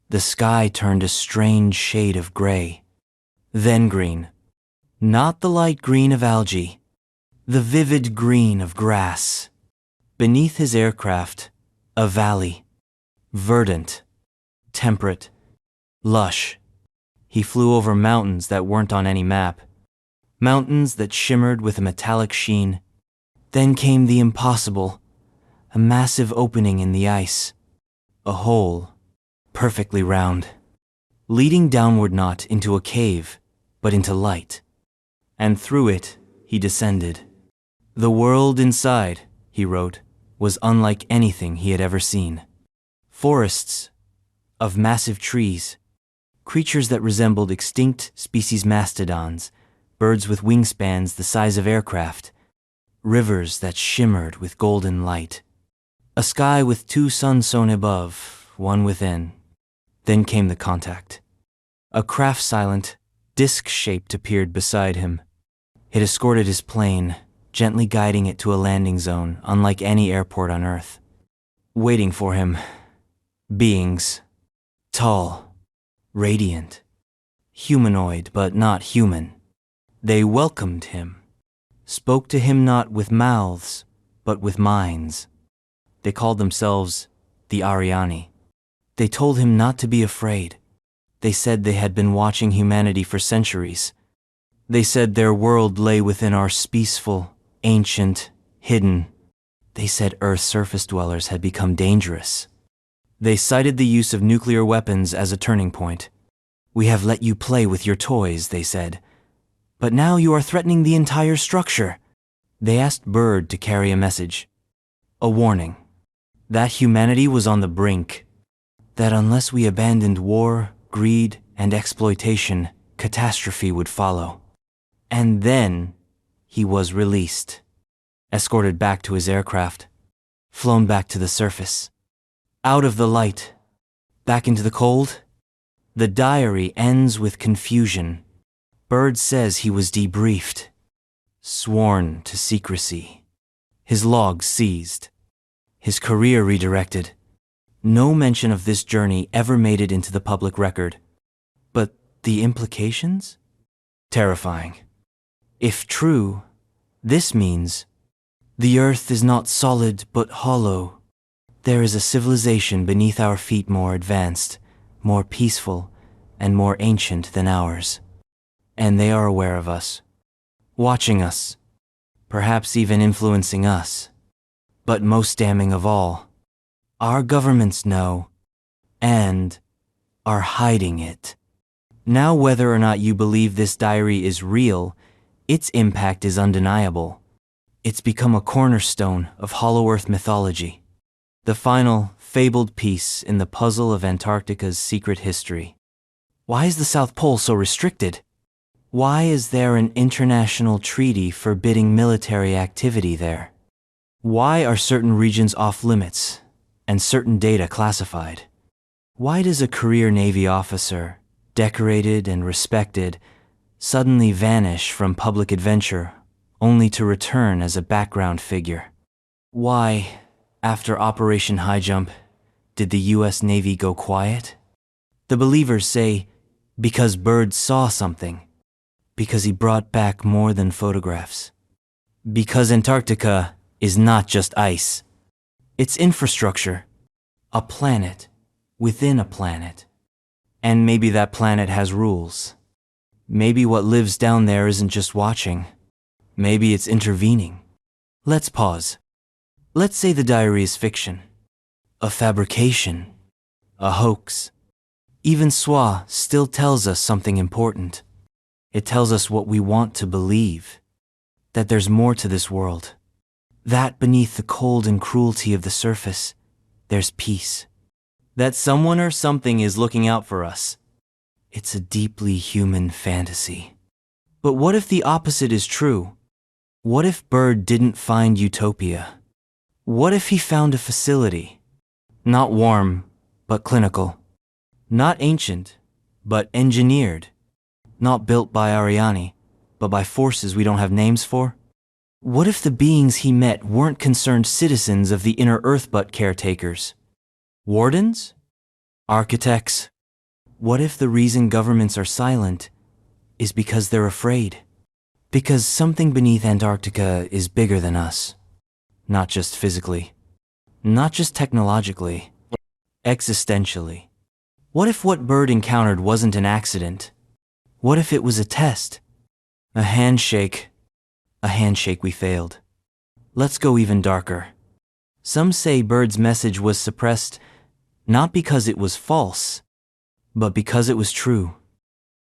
The sky turned a strange shade of gray. Then green. Not the light green of algae. The vivid green of grass. Beneath his aircraft, a valley. Verdant. Temperate. Lush. He flew over mountains that weren't on any map. Mountains that shimmered with a metallic sheen. Then came the impossible. A massive opening in the ice. A hole. Perfectly round, leading downward not into a cave, but into light. And through it, he descended. The world inside, he wrote, was unlike anything he had ever seen. Forests of massive trees, creatures that resembled extinct species mastodons, birds with wingspans the size of aircraft, rivers that shimmered with golden light, a sky with two suns sown above, one within. Then came the contact. A craft silent, disc-shaped appeared beside him. It escorted his plane, gently guiding it to a landing zone unlike any airport on Earth. Waiting for him, beings, tall, radiant, humanoid but not human. They welcomed him, spoke to him not with mouths, but with minds. They called themselves the Ariani. They told him not to be afraid. They said they had been watching humanity for centuries. They said their world lay within our peaceful, ancient, hidden. They said Earth's surface dwellers had become dangerous. They cited the use of nuclear weapons as a turning point. We have let you play with your toys, they said. But now you are threatening the entire structure. They asked Byrd to carry a message. A warning. That humanity was on the brink. That unless we abandoned war, greed, and exploitation, catastrophe would follow. And then he was released, escorted back to his aircraft, flown back to the surface, out of the light, back into the cold. The diary ends with confusion. Byrd says he was debriefed, sworn to secrecy, his logs seized, his career redirected. No mention of this journey ever made it into the public record. But the implications? Terrifying. If true, this means the Earth is not solid but hollow. There is a civilization beneath our feet more advanced, more peaceful, and more ancient than ours. And they are aware of us, watching us, perhaps even influencing us. But most damning of all, our governments know, and are hiding it. Now, whether or not you believe this diary is real, its impact is undeniable. It's become a cornerstone of Hollow Earth mythology, the final, fabled piece in the puzzle of Antarctica's secret history. Why is the South Pole so restricted? Why is there an international treaty forbidding military activity there? Why are certain regions off limits and certain data classified? Why does a career Navy officer, decorated and respected, suddenly vanish from public adventure only to return as a background figure? Why, after Operation High Jump, did the U.S. Navy go quiet? The believers say, because Byrd saw something, because he brought back more than photographs, because Antarctica is not just ice. It's infrastructure, a planet within a planet. And maybe that planet has rules. Maybe what lives down there isn't just watching. Maybe it's intervening. Let's pause. Let's say the diary is fiction, a fabrication, a hoax. Even Swa still tells us something important. It tells us what we want to believe, that there's more to this world. That beneath the cold and cruelty of the surface, there's peace. That someone or something is looking out for us. It's a deeply human fantasy. But what if the opposite is true? What if Byrd didn't find utopia? What if he found a facility? Not warm, but clinical. Not ancient, but engineered. Not built by Ariani, but by forces we don't have names for? What if the beings he met weren't concerned citizens of the inner Earth but caretakers? Wardens? Architects? What if the reason governments are silent is because they're afraid? Because something beneath Antarctica is bigger than us. Not just physically. Not just technologically. Existentially. What if what Byrd encountered wasn't an accident? What if it was a test? A handshake we failed. Let's go even darker. Some say Byrd's message was suppressed not because it was false, but because it was true.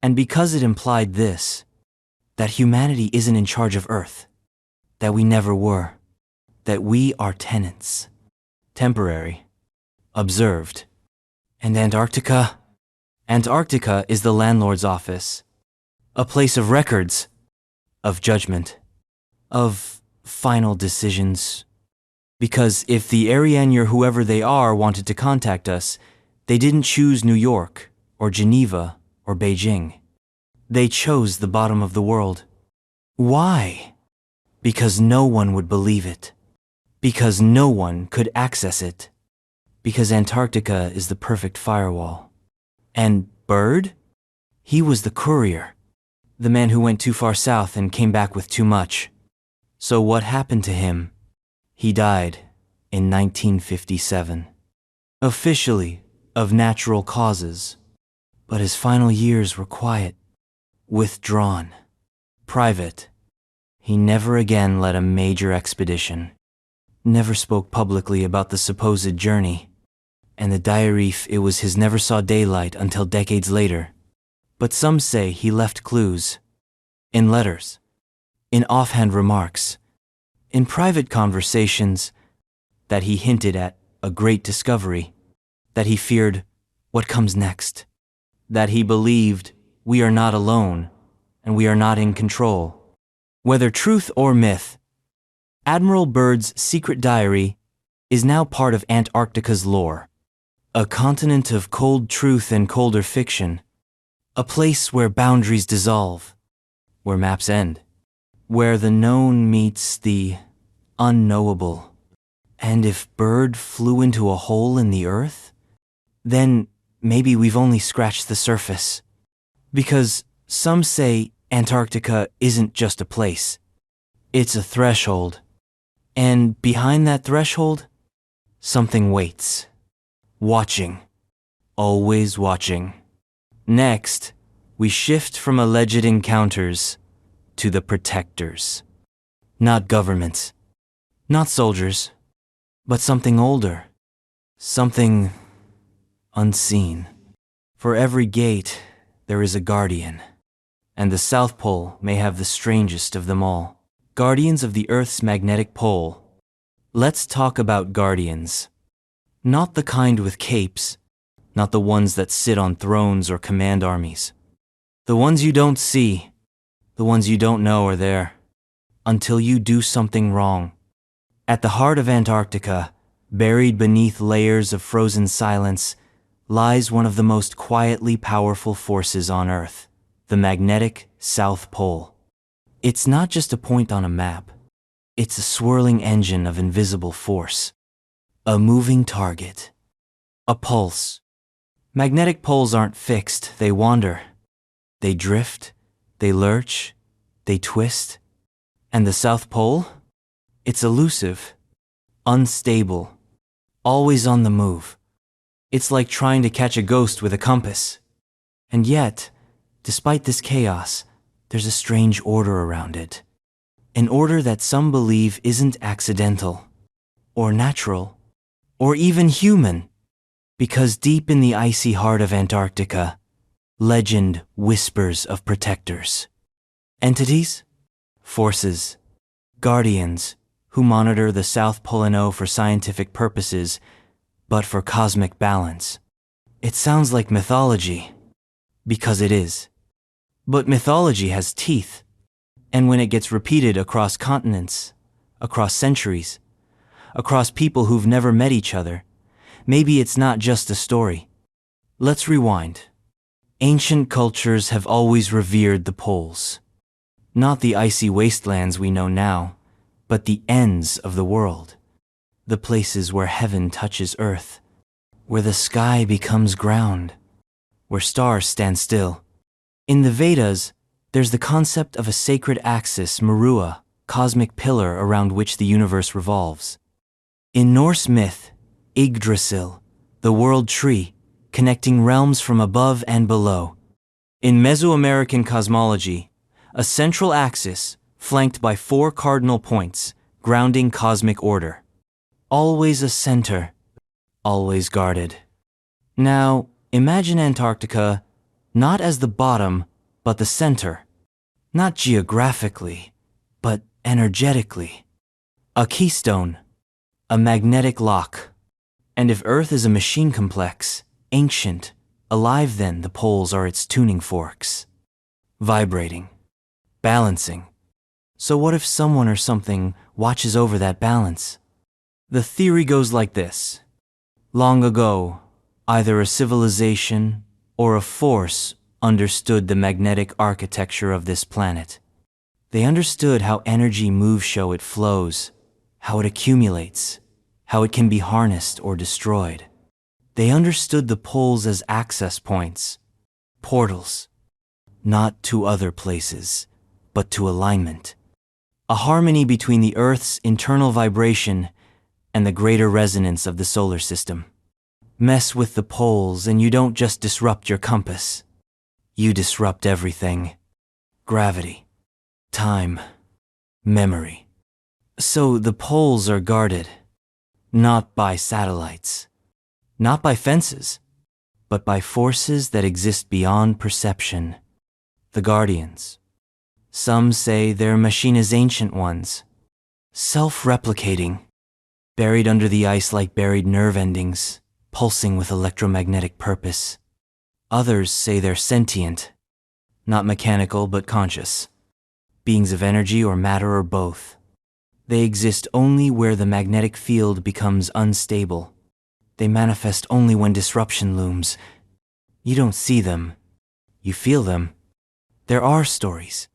And because it implied this, that humanity isn't in charge of Earth, that we never were, that we are tenants, temporary, observed, And Antarctica? Antarctica is the landlord's office. A place of records, of judgment, of final decisions. Because if the Ariane or whoever they are wanted to contact us, they didn't choose New York, or Geneva, or Beijing. They chose the bottom of the world. Why? Because no one would believe it. Because no one could access it. Because Antarctica is the perfect firewall. And Byrd? He was the courier. The man who went too far south and came back with too much. So what happened to him? He died in 1957. Officially, of natural causes. But his final years were quiet, withdrawn, private. He never again led a major expedition. Never spoke publicly about the supposed journey. And the diary, it was his never saw daylight until decades later. But some say he left clues. In letters. In offhand remarks. In private conversations. That he hinted at a great discovery. That he feared what comes next. That he believed we are not alone and we are not in control. Whether truth or myth, Admiral Byrd's secret diary is now part of Antarctica's lore. A continent of cold truth and colder fiction. A place where boundaries dissolve, where maps end, where the known meets the unknowable. And if Byrd flew into a hole in the earth, then maybe we've only scratched the surface. Because some say Antarctica isn't just a place. It's a threshold. And behind that threshold, something waits. Watching. Always watching. Next, we shift from alleged encounters to the protectors. Not governments. Not soldiers. But something older. Something unseen. For every gate, there is a guardian. And the South Pole may have the strangest of them all. Guardians of the Earth's magnetic pole. Let's talk about guardians. Not the kind with capes. Not the ones that sit on thrones or command armies. The ones you don't see. The ones you don't know are there. Until you do something wrong. At the heart of Antarctica, buried beneath layers of frozen silence, lies one of the most quietly powerful forces on Earth. The magnetic South Pole. It's not just a point on a map. It's a swirling engine of invisible force. A moving target. A pulse. Magnetic poles aren't fixed, they wander. They drift, they lurch, they twist. And the South Pole? It's elusive, unstable, always on the move. It's like trying to catch a ghost with a compass. And yet, despite this chaos, there's a strange order around it. An order that some believe isn't accidental, or natural, or even human. Because deep in the icy heart of Antarctica, legend whispers of protectors. Entities? Forces. Guardians, who monitor the South Pole for scientific purposes, but for cosmic balance. It sounds like mythology. Because it is. But mythology has teeth. And when it gets repeated across continents, across centuries, across people who've never met each other, maybe it's not just a story. Let's rewind. Ancient cultures have always revered the poles. Not the icy wastelands we know now, but the ends of the world. The places where heaven touches earth, where the sky becomes ground, where stars stand still. In the Vedas, there's the concept of a sacred axis, Marua, cosmic pillar around which the universe revolves. In Norse myth, Yggdrasil, the world tree, connecting realms from above and below. In Mesoamerican cosmology, a central axis, flanked by 4 cardinal points, grounding cosmic order. Always a center, always guarded. Now, imagine Antarctica not as the bottom, but the center. Not geographically, but energetically. A keystone, a magnetic lock. And if Earth is a machine complex, Ancient, alive then, the poles are its tuning forks. Vibrating, balancing. So what if someone or something watches over that balance? The theory goes like this. Long ago, either a civilization or a force understood the magnetic architecture of this planet. They understood how energy moves, how it flows, how it accumulates, how it can be harnessed or destroyed. They understood the poles as access points, portals, not to other places, but to alignment. A harmony between the Earth's internal vibration and the greater resonance of the solar system. Mess with the poles and you don't just disrupt your compass. You disrupt everything. Gravity, time, memory. So the poles are guarded, not by satellites, not by fences, but by forces that exist beyond perception. The guardians. Some say their machines ancient ones, self-replicating, buried under the ice like buried nerve endings, pulsing with electromagnetic purpose. Others say they're sentient, not mechanical but conscious, beings of energy or matter or both. They exist only where the magnetic field becomes unstable. They manifest only when disruption looms. You don't see them, you feel them. There are stories.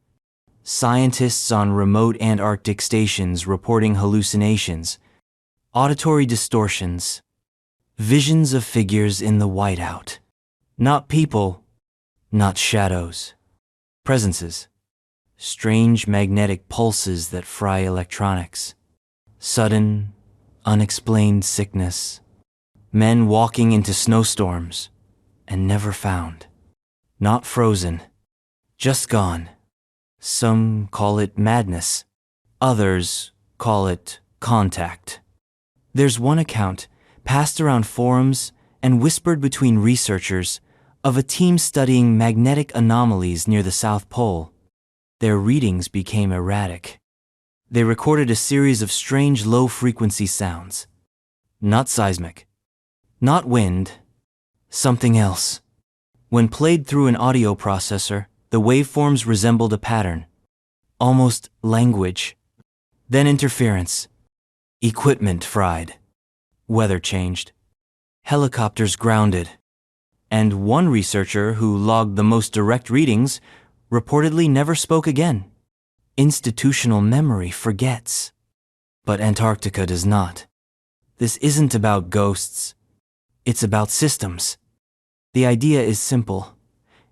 Scientists on remote Antarctic stations reporting hallucinations, auditory distortions, visions of figures in the whiteout. Not people, not shadows. Presences. Strange magnetic pulses that fry electronics. Sudden, unexplained sickness. Men walking into snowstorms and never found. Not frozen, just gone. Some call it madness. Others call it contact. There's one account, passed around forums and whispered between researchers, of a team studying magnetic anomalies near the South Pole. Their readings became erratic. They recorded a series of strange low-frequency sounds. Not seismic. Not wind. Something else. When played through an audio processor, the waveforms resembled a pattern. Almost language. Then interference. Equipment fried. Weather changed. Helicopters grounded. And one researcher who logged the most direct readings reportedly never spoke again. Institutional memory forgets. But Antarctica does not. This isn't about ghosts. It's about systems. The idea is simple.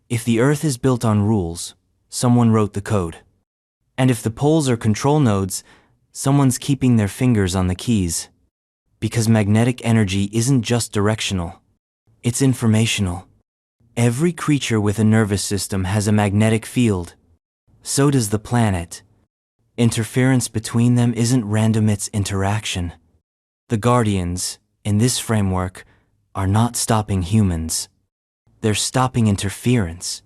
If the Earth is built on rules, someone wrote the code. And if the poles are control nodes, someone's keeping their fingers on the keys. Because magnetic energy isn't just directional. It's informational. Every creature with a nervous system has a magnetic field. So does the planet. Interference between them isn't random, it's interaction. The guardians, in this framework, are not stopping humans. They're stopping interference.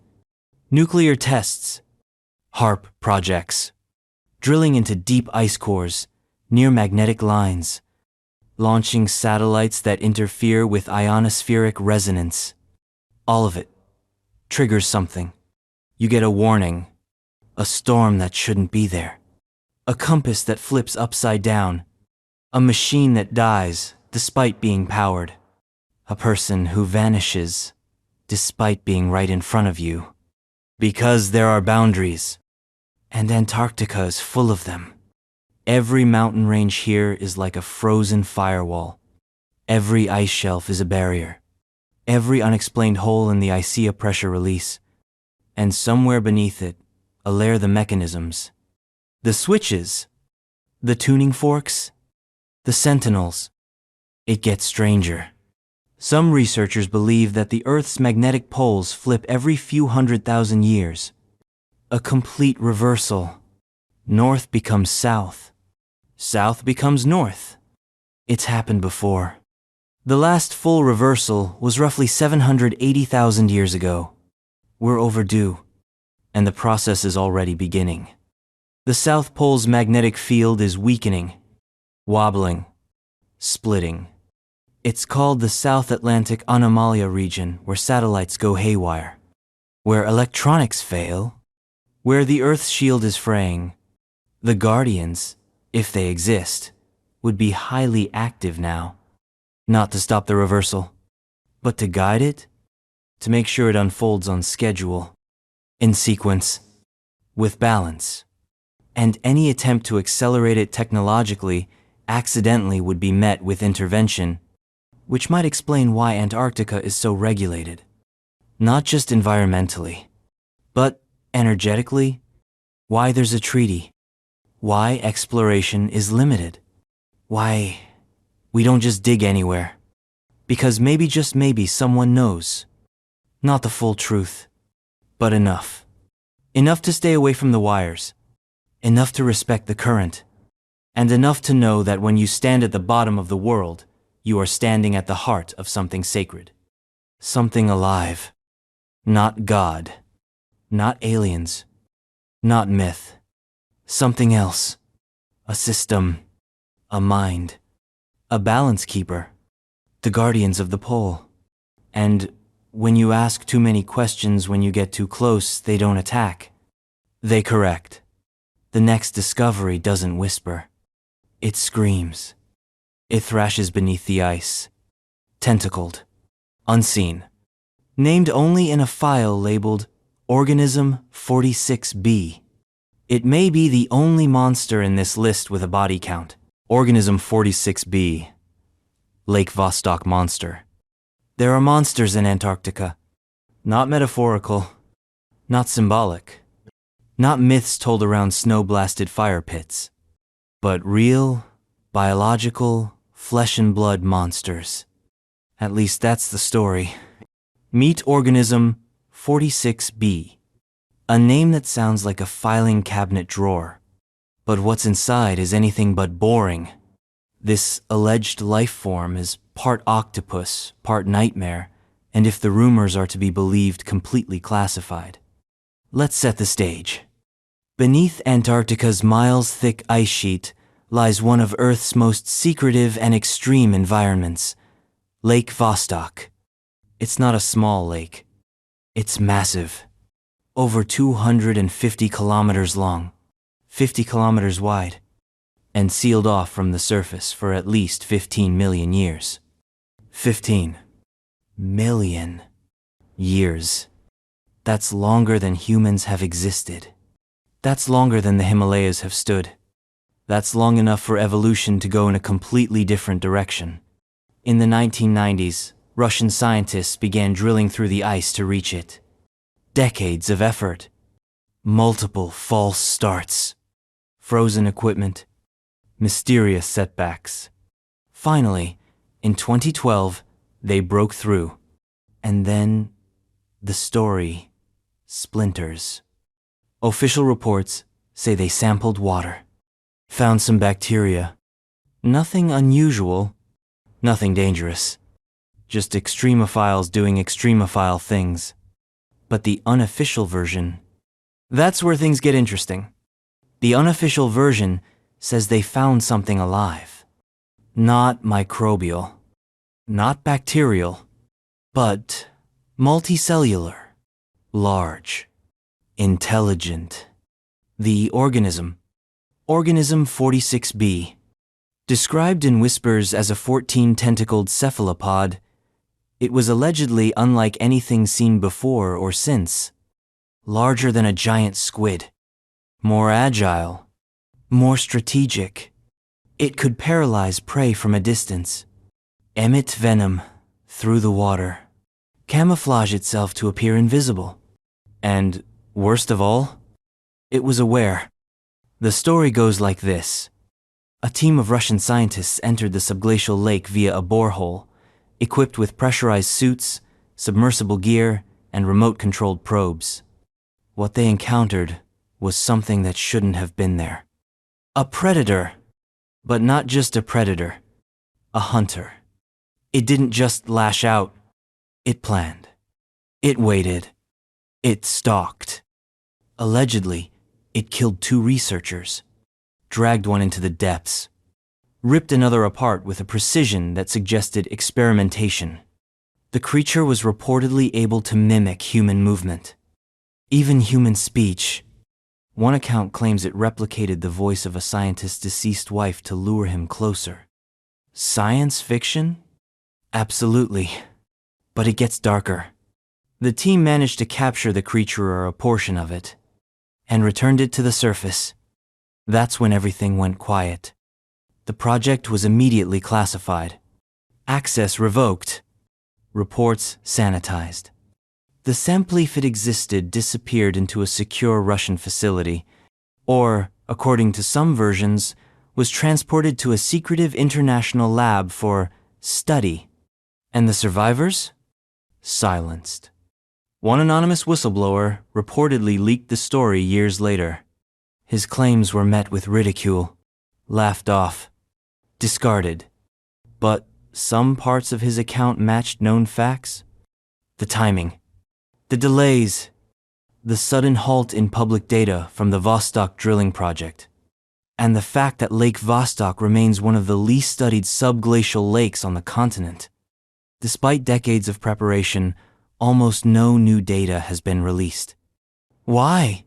Nuclear tests, HARP projects, drilling into deep ice cores, near magnetic lines, launching satellites that interfere with ionospheric resonance. All of it triggers something. You get a warning, a storm that shouldn't be there, a compass that flips upside down, a machine that dies despite being powered, a person who vanishes despite being right in front of you. Because there are boundaries, and Antarctica is full of them. Every mountain range here is like a frozen firewall. Every ice shelf is a barrier. Every unexplained hole in the ICEA pressure release. And somewhere beneath it, a layer the mechanisms. The switches, the tuning forks, the sentinels. It gets stranger. Some researchers believe that the Earth's magnetic poles flip every few 100,000 years. A complete reversal. North becomes south. South becomes north. It's happened before. The last full reversal was roughly 780,000 years ago. We're overdue, and the process is already beginning. The South Pole's magnetic field is weakening, wobbling, splitting. It's called the South Atlantic Anomalia region, where satellites go haywire, where electronics fail, where the Earth's shield is fraying. The Guardians, if they exist, would be highly active now. Not to stop the reversal, but to guide it, to make sure it unfolds on schedule, in sequence, with balance. And any attempt to accelerate it technologically accidentally would be met with intervention, which might explain why Antarctica is so regulated. Not just environmentally, but energetically, why there's a treaty, why exploration is limited, why we don't just dig anywhere. Because maybe, just maybe, someone knows. Not the full truth, but enough. Enough to stay away from the wires, enough to respect the current, and enough to know that when you stand at the bottom of the world, you are standing at the heart of something sacred. Something alive. Not God. Not aliens. Not myth. Something else. A system. A mind. A balance keeper. The guardians of the pole. And when you ask too many questions, when you get too close, they don't attack. They correct. The next discovery doesn't whisper. It screams. It thrashes beneath the ice. Tentacled. Unseen. Named only in a file labeled Organism 46B. It may be the only monster in this list with a body count. Organism 46B. Lake Vostok monster. There are monsters in Antarctica. Not metaphorical. Not symbolic. Not myths told around snow-blasted fire pits. But real, biological, flesh and blood monsters. At least that's the story. Meet Organism 46B. A name that sounds like a filing cabinet drawer. But what's inside is anything but boring. This alleged life form is part octopus, part nightmare, and if the rumors are to be believed, completely classified. Let's set the stage. Beneath Antarctica's miles-thick ice sheet lies one of Earth's most secretive and extreme environments, Lake Vostok. It's not a small lake. It's massive. Over 250 kilometers long, 50 kilometers wide, and sealed off from the surface for at least 15 million years. 15 million years. That's longer than humans have existed. That's longer than the Himalayas have stood. That's long enough for evolution to go in a completely different direction. In the 1990s, Russian scientists began drilling through the ice to reach it. Decades of effort. Multiple false starts. Frozen equipment. Mysterious setbacks. Finally, in 2012, they broke through. And then, the story splinters. Official reports say they sampled water. Found some bacteria. Nothing unusual. Nothing dangerous. Just extremophiles doing extremophile things. But the unofficial version, that's where things get interesting. The unofficial version says they found something alive. Not microbial, not bacterial, but multicellular, large, intelligent. The organism, Organism 46B, described in whispers as a 14-tentacled cephalopod, it was allegedly unlike anything seen before or since. Larger than a giant squid. More agile. More strategic. It could paralyze prey from a distance. Emit venom through the water. Camouflage itself to appear invisible. And, worst of all, it was aware. The story goes like this. A team of Russian scientists entered the subglacial lake via a borehole, equipped with pressurized suits, submersible gear, and remote-controlled probes. What they encountered was something that shouldn't have been there. A predator, but not just a predator, a hunter. It didn't just lash out, it planned. It waited. It stalked. Allegedly, it killed 2 researchers, dragged one into the depths, ripped another apart with a precision that suggested experimentation. The creature was reportedly able to mimic human movement, even human speech. One account claims it replicated the voice of a scientist's deceased wife to lure him closer. Science fiction? Absolutely. But it gets darker. The team managed to capture the creature or a portion of it, and returned it to the surface. That's when everything went quiet. The project was immediately classified. Access revoked. Reports sanitized. The sample, if it existed, disappeared into a secure Russian facility, or, according to some versions, was transported to a secretive international lab for study. And the survivors? Silenced. One anonymous whistleblower reportedly leaked the story years later. His claims were met with ridicule, laughed off, discarded. But some parts of his account matched known facts. The timing, the delays, the sudden halt in public data from the Vostok drilling project, and the fact that Lake Vostok remains one of the least studied subglacial lakes on the continent. Despite decades of preparation, almost no new data has been released. Why?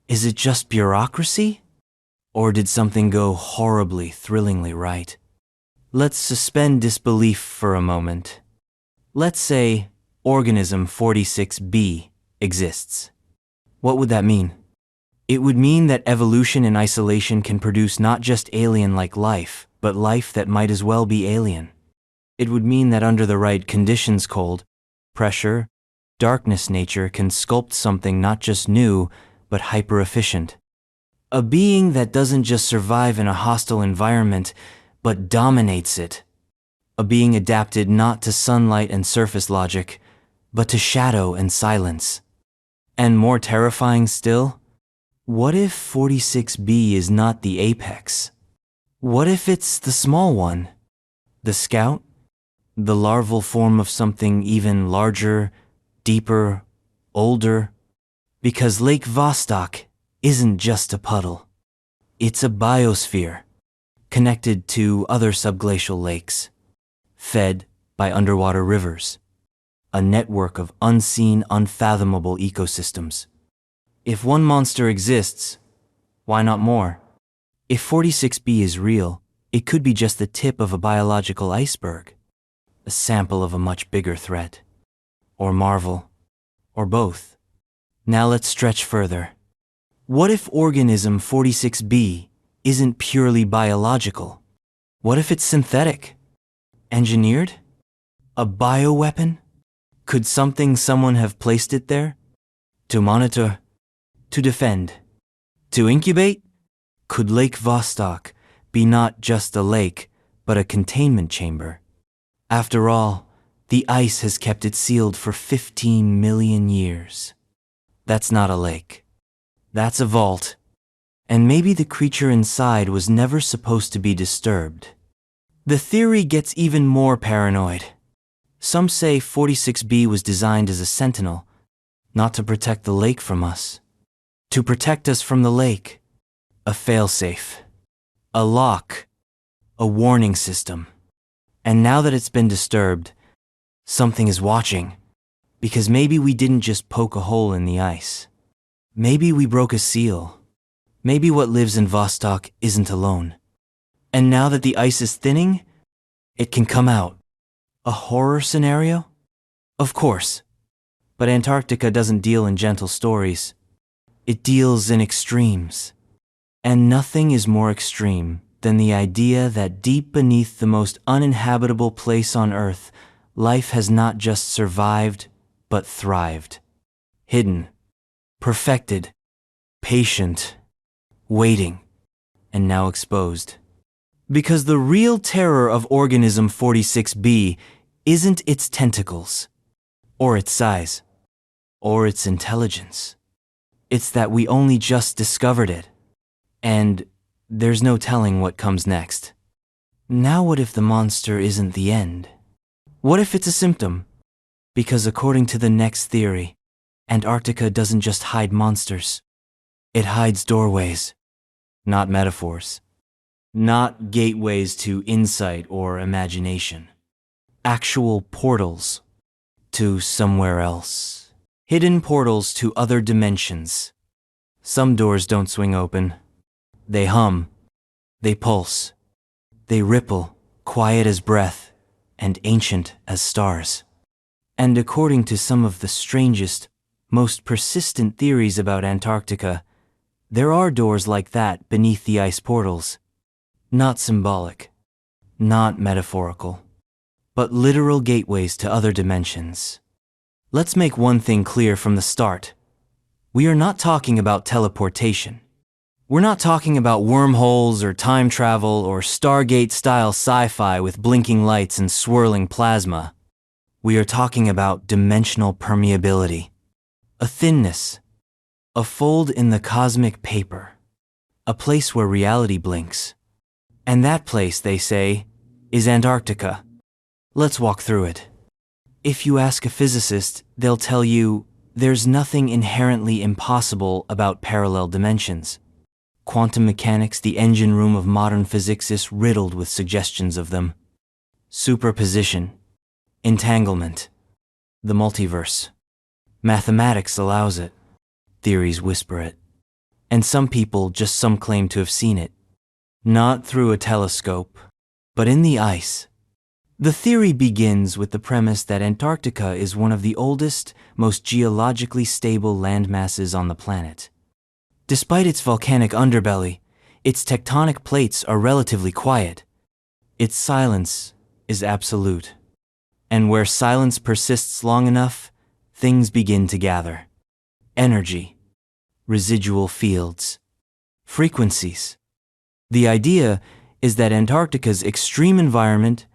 Is it just bureaucracy? Or did something go horribly, thrillingly right? Let's suspend disbelief for a moment. Let's say Organism 46b exists. What would that mean? It would mean that evolution in isolation can produce not just alien-like life, but life that might as well be alien. It would mean that under the right conditions, cold, pressure, darkness, nature can sculpt something not just new, but hyper-efficient. A being that doesn't just survive in a hostile environment, but dominates it. A being adapted not to sunlight and surface logic, but to shadow and silence. And more terrifying still, what if 46b is not the apex? What if it's the small one? The scout? The larval form of something even larger, deeper, older? Because Lake Vostok isn't just a puddle. It's a biosphere, connected to other subglacial lakes, fed by underwater rivers, a network of unseen, unfathomable ecosystems. If one monster exists, why not more? If 46b is real, it could be just the tip of a biological iceberg, a sample of a much bigger threat, or marvel, or both. Now let's stretch further. What if Organism 46b isn't purely biological? What if it's synthetic? Engineered? A bioweapon? Could someone have placed it there? To monitor? To defend? To incubate? Could Lake Vostok be not just a lake, but a containment chamber? After all, the ice has kept it sealed for 15 million years. That's not a lake. That's a vault. And maybe the creature inside was never supposed to be disturbed. The theory gets even more paranoid. Some say 46b was designed as a sentinel, not to protect the lake from us. To protect us from the lake. A failsafe. A lock. A warning system. And now that it's been disturbed, something is watching. Because maybe we didn't just poke a hole in the ice. Maybe we broke a seal. Maybe what lives in Vostok isn't alone. And now that the ice is thinning, it can come out. A horror scenario? Of course. But Antarctica doesn't deal in gentle stories. It deals in extremes. And nothing is more extreme than the idea that deep beneath the most uninhabitable place on Earth, life has not just survived, but thrived. Hidden, perfected, patient, waiting, and now exposed. Because the real terror of Organism 46b isn't its tentacles, or its size, or its intelligence. It's that we only just discovered it, and there's no telling what comes next. Now what if the monster isn't the end? What if it's a symptom? Because according to the next theory, Antarctica doesn't just hide monsters. It hides doorways, not metaphors. Not gateways to insight or imagination. Actual portals to somewhere else. Hidden portals to other dimensions. Some doors don't swing open. They hum. They pulse. They ripple, quiet as breath and ancient as stars. And according to some of the strangest, most persistent theories about Antarctica, there are doors like that beneath the ice portals. Not symbolic, not metaphorical, but literal gateways to other dimensions. Let's make one thing clear from the start. We are not talking about teleportation. We're not talking about wormholes or time travel or Stargate-style sci-fi with blinking lights and swirling plasma. We are talking about dimensional permeability. A thinness. A fold in the cosmic paper. A place where reality blinks. And that place, they say, is Antarctica. Let's walk through it. If you ask a physicist, they'll tell you there's nothing inherently impossible about parallel dimensions. Quantum mechanics, the engine room of modern physics, is riddled with suggestions of them. Superposition, entanglement, the multiverse. Mathematics allows it. Theories whisper it. And some people just some claim to have seen it. Not through a telescope, but in the ice. The theory begins with the premise that Antarctica is one of the oldest, most geologically stable landmasses on the planet. Despite its volcanic underbelly, its tectonic plates are relatively quiet. Its silence is absolute. And where silence persists long enough, things begin to gather. Energy, residual fields, frequencies. The idea is that Antarctica's extreme environment,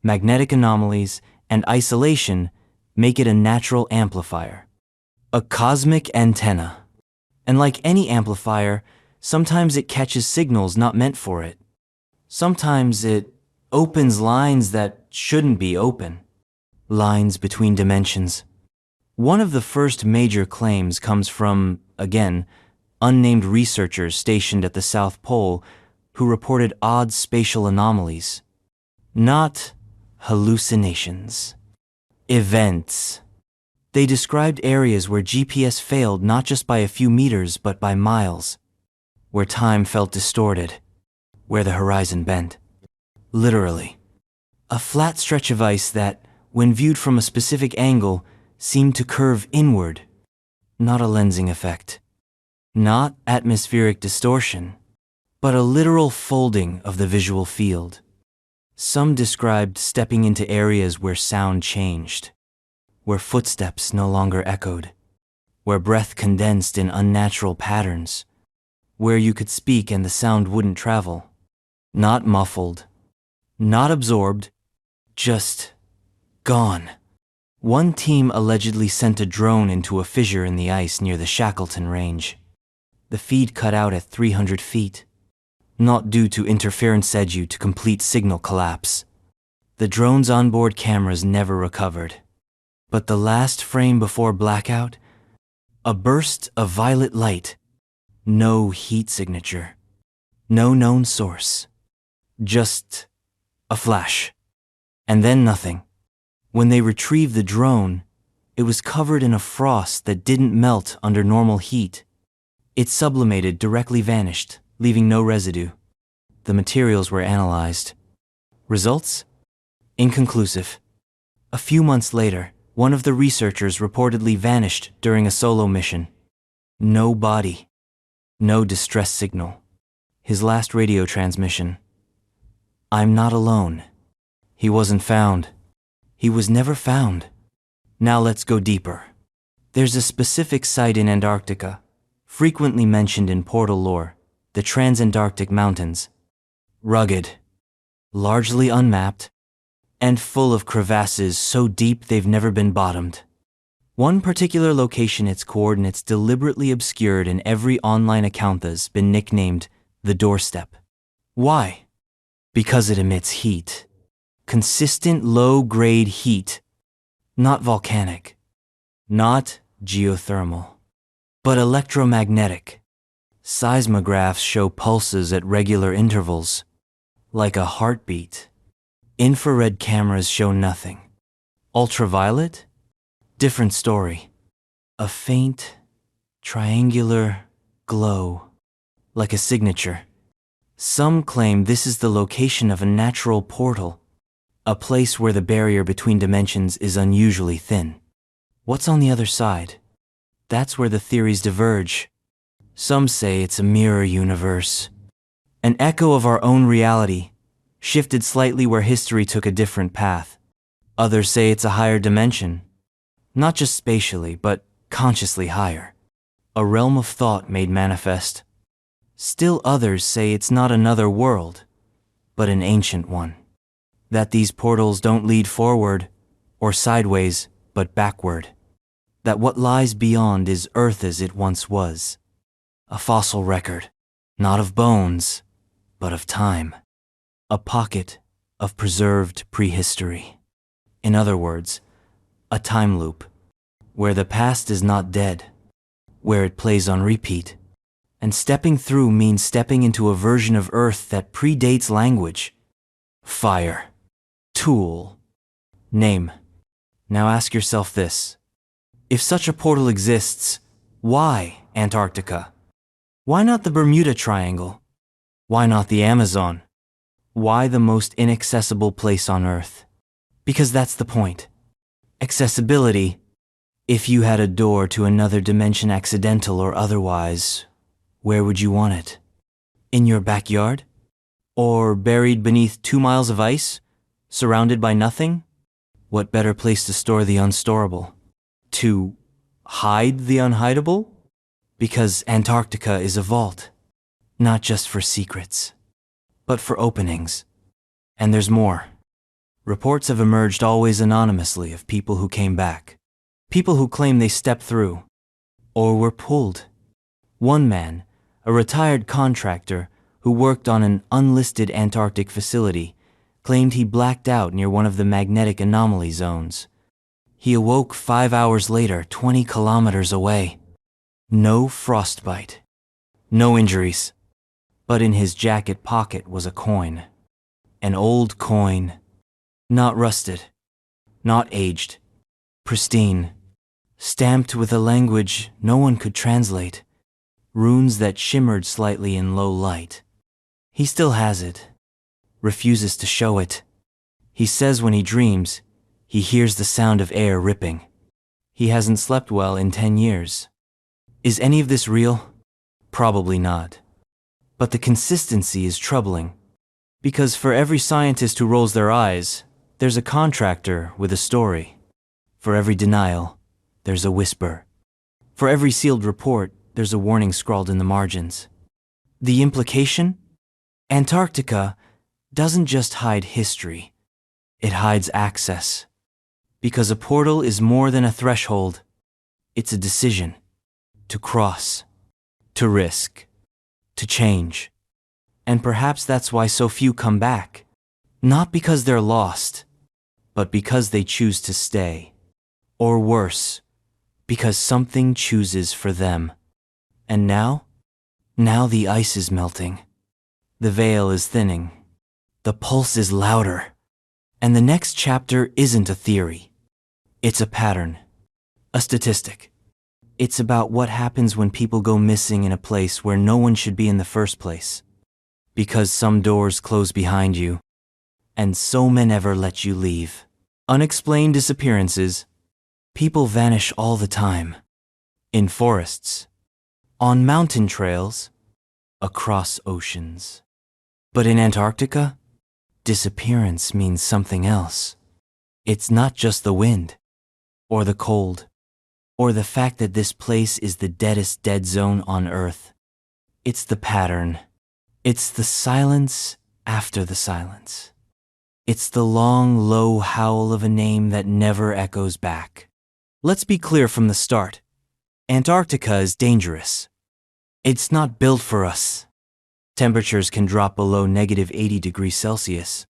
magnetic anomalies, and isolation make it a natural amplifier. A cosmic antenna. And like any amplifier, sometimes it catches signals not meant for it. Sometimes it opens lines that shouldn't be open. Lines between dimensions. One of the first major claims comes from, again, unnamed researchers stationed at the South Pole who reported odd spatial anomalies. Not hallucinations. Events. They described areas where GPS failed not just by a few meters but by miles. Where time felt distorted. Where the horizon bent. Literally. A flat stretch of ice that, when viewed from a specific angle, seemed to curve inward. Not a lensing effect. Not atmospheric distortion, but a literal folding of the visual field. Some described stepping into areas where sound changed, where footsteps no longer echoed, where breath condensed in unnatural patterns, where you could speak and the sound wouldn't travel. Not muffled, not absorbed, just gone. One team allegedly sent a drone into a fissure in the ice near the Shackleton Range. The feed cut out at 300 feet. Not due to interference due to complete signal collapse. The drone's onboard cameras never recovered. But the last frame before blackout? A burst of violet light. No heat signature. No known source. Just a flash. And then nothing. When they retrieved the drone, it was covered in a frost that didn't melt under normal heat. It sublimated, directly vanished, leaving no residue. The materials were analyzed. Results? Inconclusive. A few months later, one of the researchers reportedly vanished during a solo mission. No body. No distress signal. His last radio transmission. I'm not alone. He wasn't found. He was never found. Now let's go deeper. There's a specific site in Antarctica, frequently mentioned in portal lore, the Transantarctic Mountains. Rugged, largely unmapped, and full of crevasses so deep they've never been bottomed. One particular location, its coordinates deliberately obscured in every online account, has been nicknamed the doorstep. Why? Because it emits heat. Consistent low-grade heat. Not volcanic. Not geothermal. But electromagnetic. Seismographs show pulses at regular intervals. like a heartbeat. Infrared cameras show nothing. Ultraviolet? Different story. A faint, triangular glow, like a signature. Some claim this is the location of a natural portal, a place where the barrier between dimensions is unusually thin. What's on the other side? That's where the theories diverge. Some say it's a mirror universe, an echo of our own reality, shifted slightly where history took a different path. Others say it's a higher dimension, not just spatially, but consciously higher. A realm of thought made manifest. Still others say it's not another world, but an ancient one. That these portals don't lead forward or sideways, but backward. That what lies beyond is Earth as it once was. A fossil record, not of bones, but of time. A pocket of preserved prehistory. In other words, a time loop, where the past is not dead, where it plays on repeat. And stepping through means stepping into a version of Earth that predates language. Fire. Tool. Name. Now ask yourself this. If such a portal exists, why Antarctica? Why not the Bermuda Triangle? Why not the Amazon? Why the most inaccessible place on Earth? Because that's the point. Accessibility. If you had a door to another dimension, accidental or otherwise, where would you want it? In your backyard? Or buried beneath 2 miles of ice? Surrounded by nothing? What better place to store the unstorable? To hide the unhideable? Because Antarctica is a vault, not just for secrets, but for openings. And there's more. Reports have emerged always anonymously of people who came back. People who claim they stepped through, or were pulled. One man, a retired contractor who worked on an unlisted Antarctic facility, claimed he blacked out near one of the magnetic anomaly zones. He awoke 5 hours later, 20 kilometers away. No frostbite. No injuries. But in his jacket pocket was a coin. An old coin. Not rusted. Not aged. Pristine. Stamped with a language no one could translate. Runes that shimmered slightly in low light. He still has it. Refuses to show it. He says when he dreams, he hears the sound of air ripping. He hasn't slept well in 10 years. Is any of this real? Probably not. But the consistency is troubling. Because for every scientist who rolls their eyes, there's a contractor with a story. For every denial, there's a whisper. For every sealed report, there's a warning scrawled in the margins. The implication? Antarctica doesn't just hide history. It hides access. Because a portal is more than a threshold. It's a decision. To cross. To risk. To change. And perhaps that's why so few come back. Not because they're lost, but because they choose to stay. Or worse, because something chooses for them. And now? Now the ice is melting. The veil is thinning. The pulse is louder. And the next chapter isn't a theory. It's a pattern. A statistic. It's about what happens when people go missing in a place where no one should be in the first place. Because some doors close behind you, and so men never let you leave. Unexplained disappearances. People vanish all the time. In forests. On mountain trails. Across oceans. But in Antarctica, disappearance means something else. It's not just the wind, or the cold, or the fact that this place is the deadest dead zone on Earth. It's the pattern. It's the silence after the silence. It's the long, low howl of a name that never echoes back. Let's be clear from the start. Antarctica is dangerous. It's not built for us. Temperatures can drop below -80 degrees Celsius.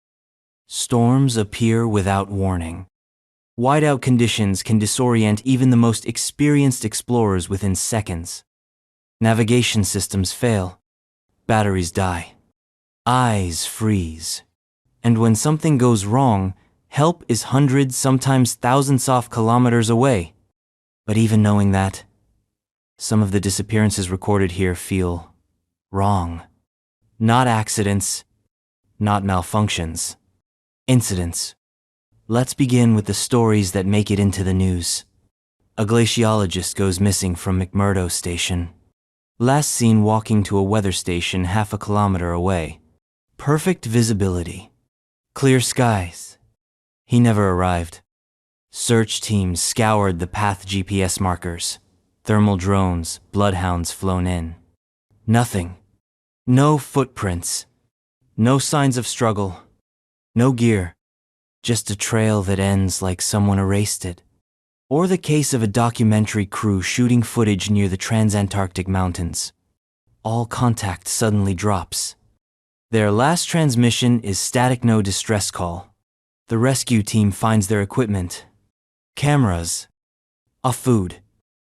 Storms appear without warning. Whiteout conditions can disorient even the most experienced explorers within seconds. Navigation systems fail. Batteries die. Eyes freeze. And when something goes wrong, help is hundreds, sometimes thousands of kilometers away. But even knowing that, some of the disappearances recorded here feel wrong. Not accidents, not malfunctions. Incidents. Let's begin with the stories that make it into the news. A glaciologist goes missing from McMurdo Station. Last seen walking to a weather station half a kilometer away. Perfect visibility. Clear skies. He never arrived. Search teams scoured the path GPS markers. Thermal drones, bloodhounds flown in. Nothing. No footprints. No signs of struggle. No gear. Just a trail that ends like someone erased it. Or the case of a documentary crew shooting footage near the Transantarctic Mountains. All contact suddenly drops. Their last transmission is static no distress call. The rescue team finds their equipment. Cameras. Food.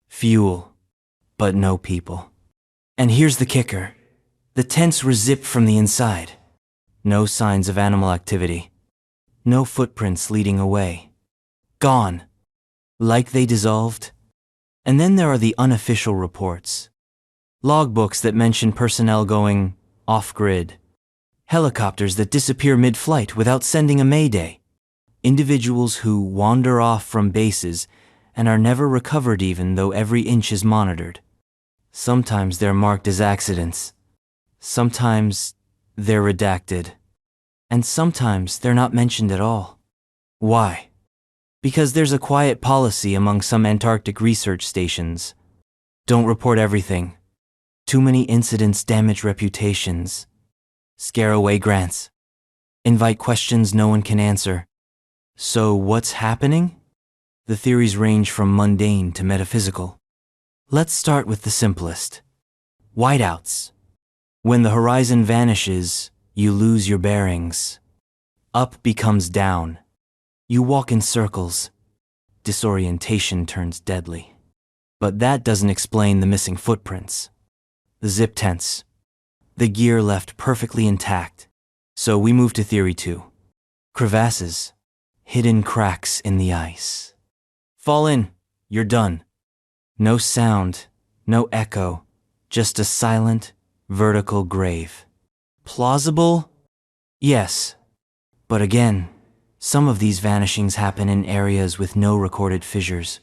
Fuel. But no people. And here's the kicker. The tents were zipped from the inside. No signs of animal activity. No footprints leading away. Gone. Like they dissolved. And then there are the unofficial reports. Logbooks that mention personnel going off-grid. Helicopters that disappear mid-flight without sending a mayday. Individuals who wander off from bases and are never recovered even though every inch is monitored. Sometimes they're marked as accidents. Sometimes they're redacted. And sometimes they're not mentioned at all. Why? Because there's a quiet policy among some Antarctic research stations. Don't report everything. Too many incidents damage reputations. Scare away grants. Invite questions no one can answer. So what's happening? The theories range from mundane to metaphysical. Let's start with the simplest. Whiteouts. When the horizon vanishes, you lose your bearings. Up becomes down. You walk in circles. Disorientation turns deadly. But that doesn't explain the missing footprints. The zip tents. The gear left perfectly intact. So we move to theory 2. Crevasses. Hidden cracks in the ice. Fall in. You're done. No sound, no echo, just a silent, vertical grave. Plausible? Yes. But again, some of these vanishings happen in areas with no recorded fissures.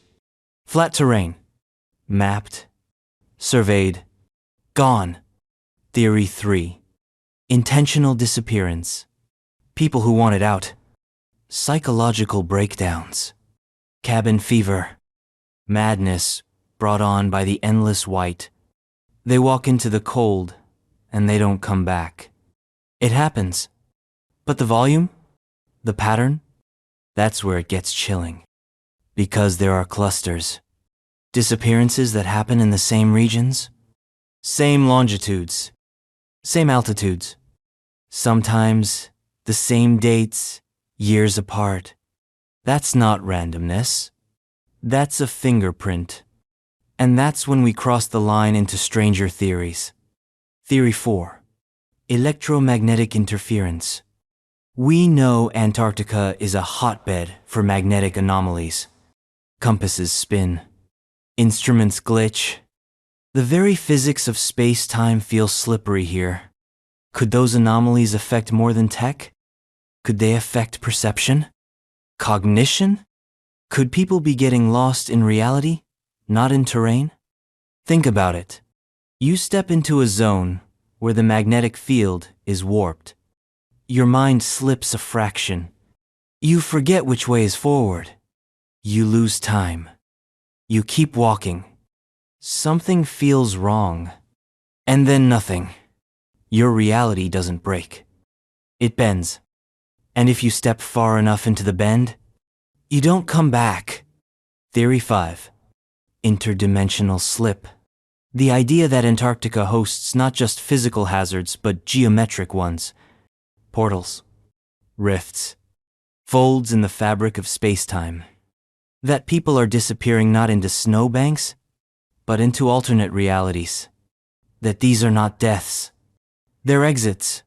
Flat terrain. Mapped. Surveyed. Gone. Theory 3. Intentional disappearance. People who wanted out. Psychological breakdowns. Cabin fever. Madness brought on by the endless white. They walk into the cold, and they don't come back. It happens. But the volume? The pattern? That's where it gets chilling. Because there are clusters. Disappearances that happen in the same regions. Same longitudes. Same altitudes. Sometimes the same dates, years apart. That's not randomness. That's a fingerprint. And that's when we cross the line into stranger theories. Theory 4. Electromagnetic interference. We know Antarctica is a hotbed for magnetic anomalies. Compasses spin. Instruments glitch. The very physics of space-time feels slippery here. Could those anomalies affect more than tech? Could they affect perception? Cognition? Could people be getting lost in reality, not in terrain? Think about it. You step into a zone where the magnetic field is warped. Your mind slips a fraction. You forget which way is forward. You lose time. You keep walking. Something feels wrong. And then nothing. Your reality doesn't break. It bends. And if you step far enough into the bend, you don't come back. Theory 5. Interdimensional slip. The idea that Antarctica hosts not just physical hazards, but geometric ones. Portals. Rifts. Folds in the fabric of space-time. That people are disappearing not into snowbanks, but into alternate realities. That these are not deaths. They're exits.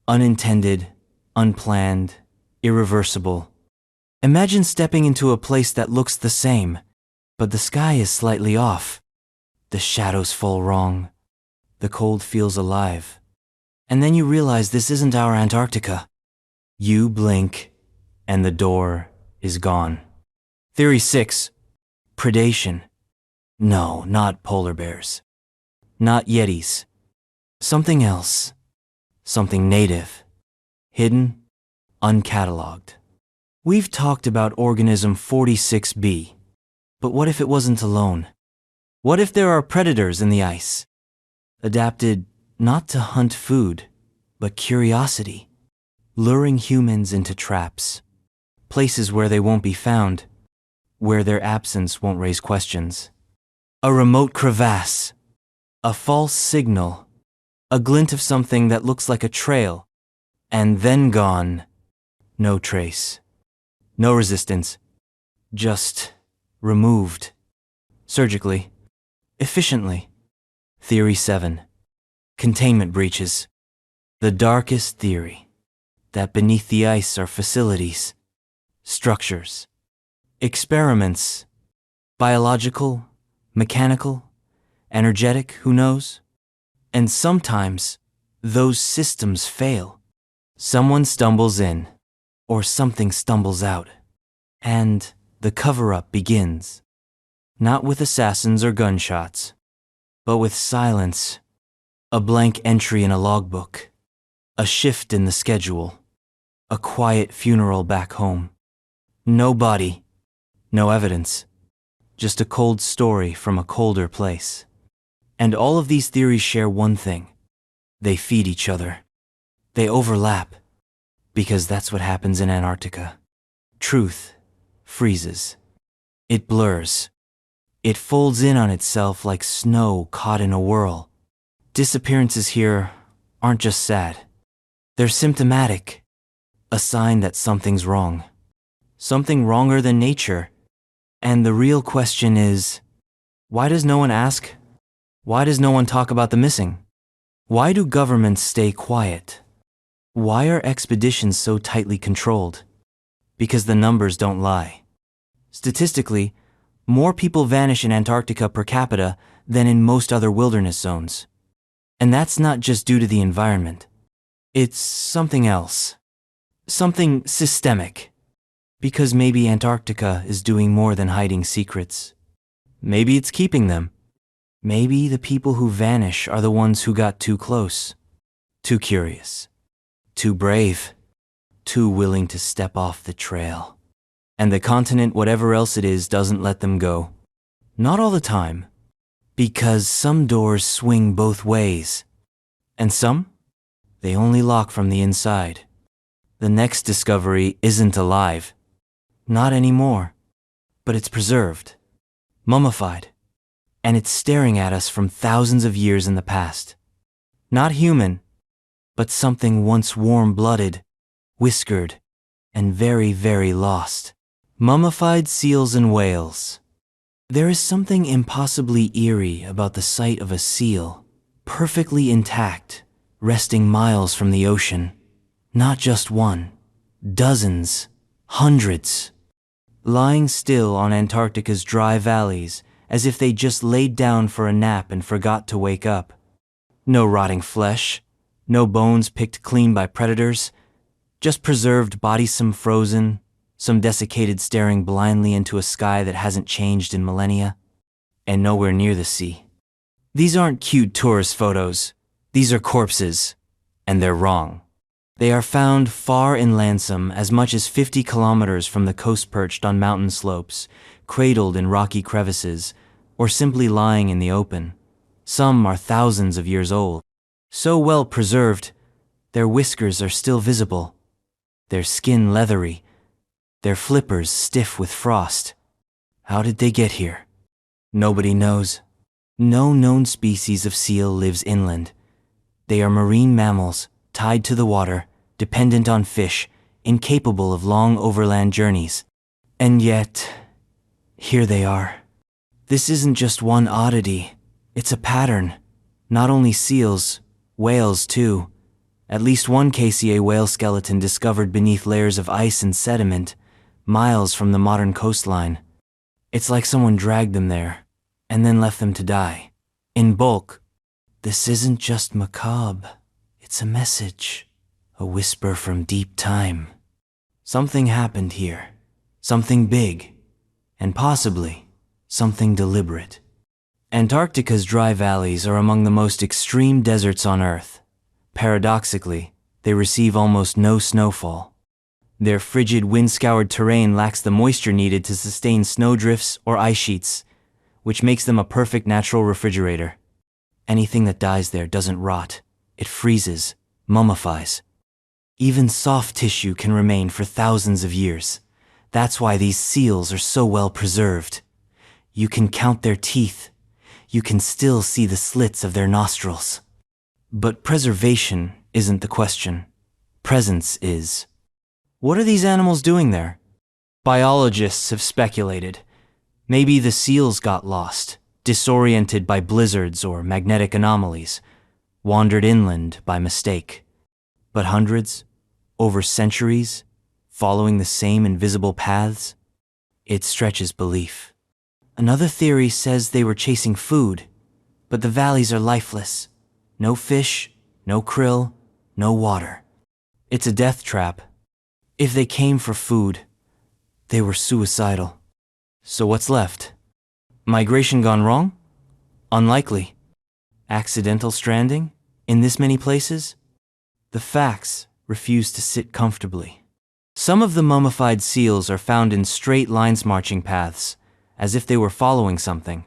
Unintended, unplanned, irreversible. Imagine stepping into a place that looks the same, but the sky is slightly off. The shadows fall wrong. The cold feels alive. And then you realize this isn't our Antarctica. You blink, and the door is gone. Theory 6. Predation. No, not polar bears. Not yetis. Something else. Something native. Hidden, uncatalogued. We've talked about Organism 46b. But what if it wasn't alone? What if there are predators in the ice? Adapted not to hunt food, but curiosity. Luring humans into traps. Places where they won't be found. Where their absence won't raise questions. A remote crevasse. A false signal. A glint of something that looks like a trail. And then gone. No trace. No resistance. Just removed. Surgically. Efficiently. Theory 7. Containment breaches. The darkest theory. That beneath the ice are facilities. Structures. Experiments. Biological, mechanical, energetic, who knows? And sometimes, those systems fail. Someone stumbles in, or something stumbles out, and the cover-up begins. Not with assassins or gunshots, but with silence. A blank entry in a logbook. A shift in the schedule. A quiet funeral back home. No body, no evidence. Just a cold story from a colder place. And all of these theories share one thing. They feed each other. They overlap. Because that's what happens in Antarctica. Truth freezes. It blurs. It folds in on itself like snow caught in a whirl. Disappearances here aren't just sad. They're symptomatic. A sign that something's wrong. Something wronger than nature. And the real question is, why does no one ask? Why does no one talk about the missing? Why do governments stay quiet? Why are expeditions so tightly controlled? Because the numbers don't lie. Statistically, more people vanish in Antarctica per capita than in most other wilderness zones. And that's not just due to the environment. It's something else. Something systemic. Because maybe Antarctica is doing more than hiding secrets. Maybe it's keeping them. Maybe the people who vanish are the ones who got too close. Too curious. Too brave. Too willing to step off the trail. And the continent, whatever else it is, doesn't let them go. Not all the time. Because some doors swing both ways. And some? They only lock from the inside. The next discovery isn't alive. Not anymore. But it's preserved. Mummified. And it's staring at us from thousands of years in the past. Not human, but something once warm-blooded, whiskered, and very, very lost. Mummified seals and whales. There is something impossibly eerie about the sight of a seal, perfectly intact, resting miles from the ocean. Not just one, dozens, hundreds. Lying still on Antarctica's dry valleys, as if they just laid down for a nap and forgot to wake up. No rotting flesh, no bones picked clean by predators, just preserved bodies, some frozen, some desiccated, staring blindly into a sky that hasn't changed in millennia, and nowhere near the sea. These aren't cute tourist photos. These are corpses, and they're wrong. They are found far inland, some as much as 50 kilometers from the coast, perched on mountain slopes, cradled in rocky crevices, or simply lying in the open. Some are thousands of years old. So well preserved, their whiskers are still visible, their skin leathery, their flippers stiff with frost. How did they get here? Nobody knows. No known species of seal lives inland. They are marine mammals, tied to the water, dependent on fish, incapable of long overland journeys. And yet, here they are. This isn't just one oddity, it's a pattern. Not only seals, whales too. At least one KCA whale skeleton discovered beneath layers of ice and sediment, miles from the modern coastline. It's like someone dragged them there, and then left them to die. In bulk. This isn't just macabre, it's a message, a whisper from deep time. Something happened here, something big, and possibly something deliberate. Antarctica's dry valleys are among the most extreme deserts on Earth. Paradoxically, they receive almost no snowfall. Their frigid, wind-scoured terrain lacks the moisture needed to sustain snowdrifts or ice sheets, which makes them a perfect natural refrigerator. Anything that dies there doesn't rot, it freezes, mummifies. Even soft tissue can remain for thousands of years. That's why these seals are so well preserved. You can count their teeth. You can still see the slits of their nostrils. But preservation isn't the question. Presence is. What are these animals doing there? Biologists have speculated. Maybe the seals got lost, disoriented by blizzards or magnetic anomalies, wandered inland by mistake. But hundreds, over centuries, following the same invisible paths? It stretches belief. Another theory says they were chasing food, but the valleys are lifeless. No fish, no krill, no water. It's a death trap. If they came for food, they were suicidal. So what's left? Migration gone wrong? Unlikely. Accidental stranding? In this many places? The facts refuse to sit comfortably. Some of the mummified seals are found in straight lines marching paths, as if they were following something.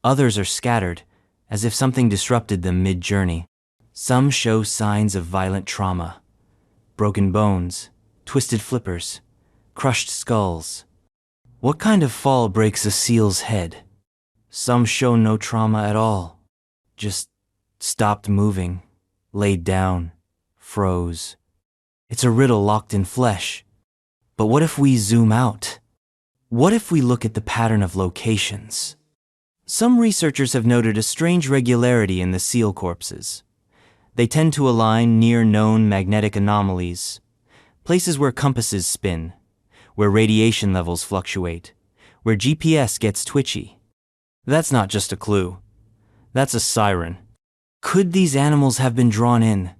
Others are scattered, as if something disrupted them mid-journey. Some show signs of violent trauma. Broken bones, twisted flippers, crushed skulls. What kind of fall breaks a seal's head? Some show no trauma at all. Just stopped moving, laid down, froze. It's a riddle locked in flesh. But what if we zoom out? What if we look at the pattern of locations? Some researchers have noted a strange regularity in the seal corpses. They tend to align near known magnetic anomalies, places where compasses spin, where radiation levels fluctuate, where GPS gets twitchy. That's not just a clue. That's a siren. Could these animals have been drawn in,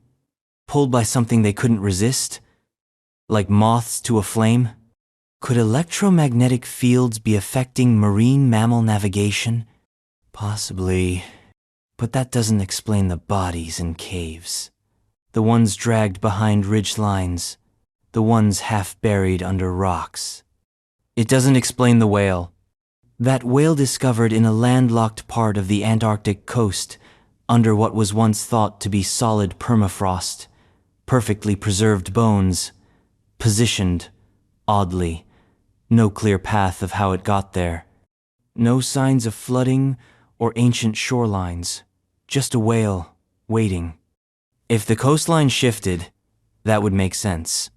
pulled by something they couldn't resist? Like moths to a flame? Could electromagnetic fields be affecting marine mammal navigation? Possibly. But that doesn't explain the bodies in caves. The ones dragged behind ridge lines. The ones half buried under rocks. It doesn't explain the whale. That whale discovered in a landlocked part of the Antarctic coast, under what was once thought to be solid permafrost, perfectly preserved bones, positioned, oddly, no clear path of how it got there. No signs of flooding or ancient shorelines, just a whale, waiting. If the coastline shifted, that would make sense.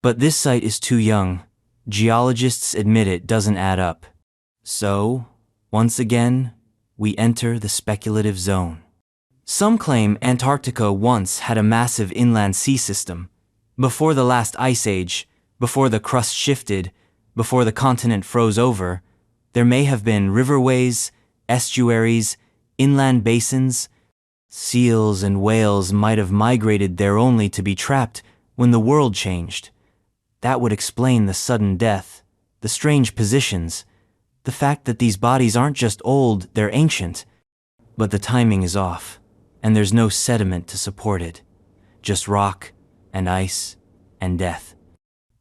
But this site is too young. Geologists admit it doesn't add up. So, once again, we enter the speculative zone. Some claim Antarctica once had a massive inland sea system. Before the last ice age, before the crust shifted, before the continent froze over, there may have been riverways, estuaries, inland basins. Seals and whales might have migrated there only to be trapped when the world changed. That would explain the sudden death, the strange positions, the fact that these bodies aren't just old, they're ancient. But the timing is off, and there's no sediment to support it. Just rock and ice and death.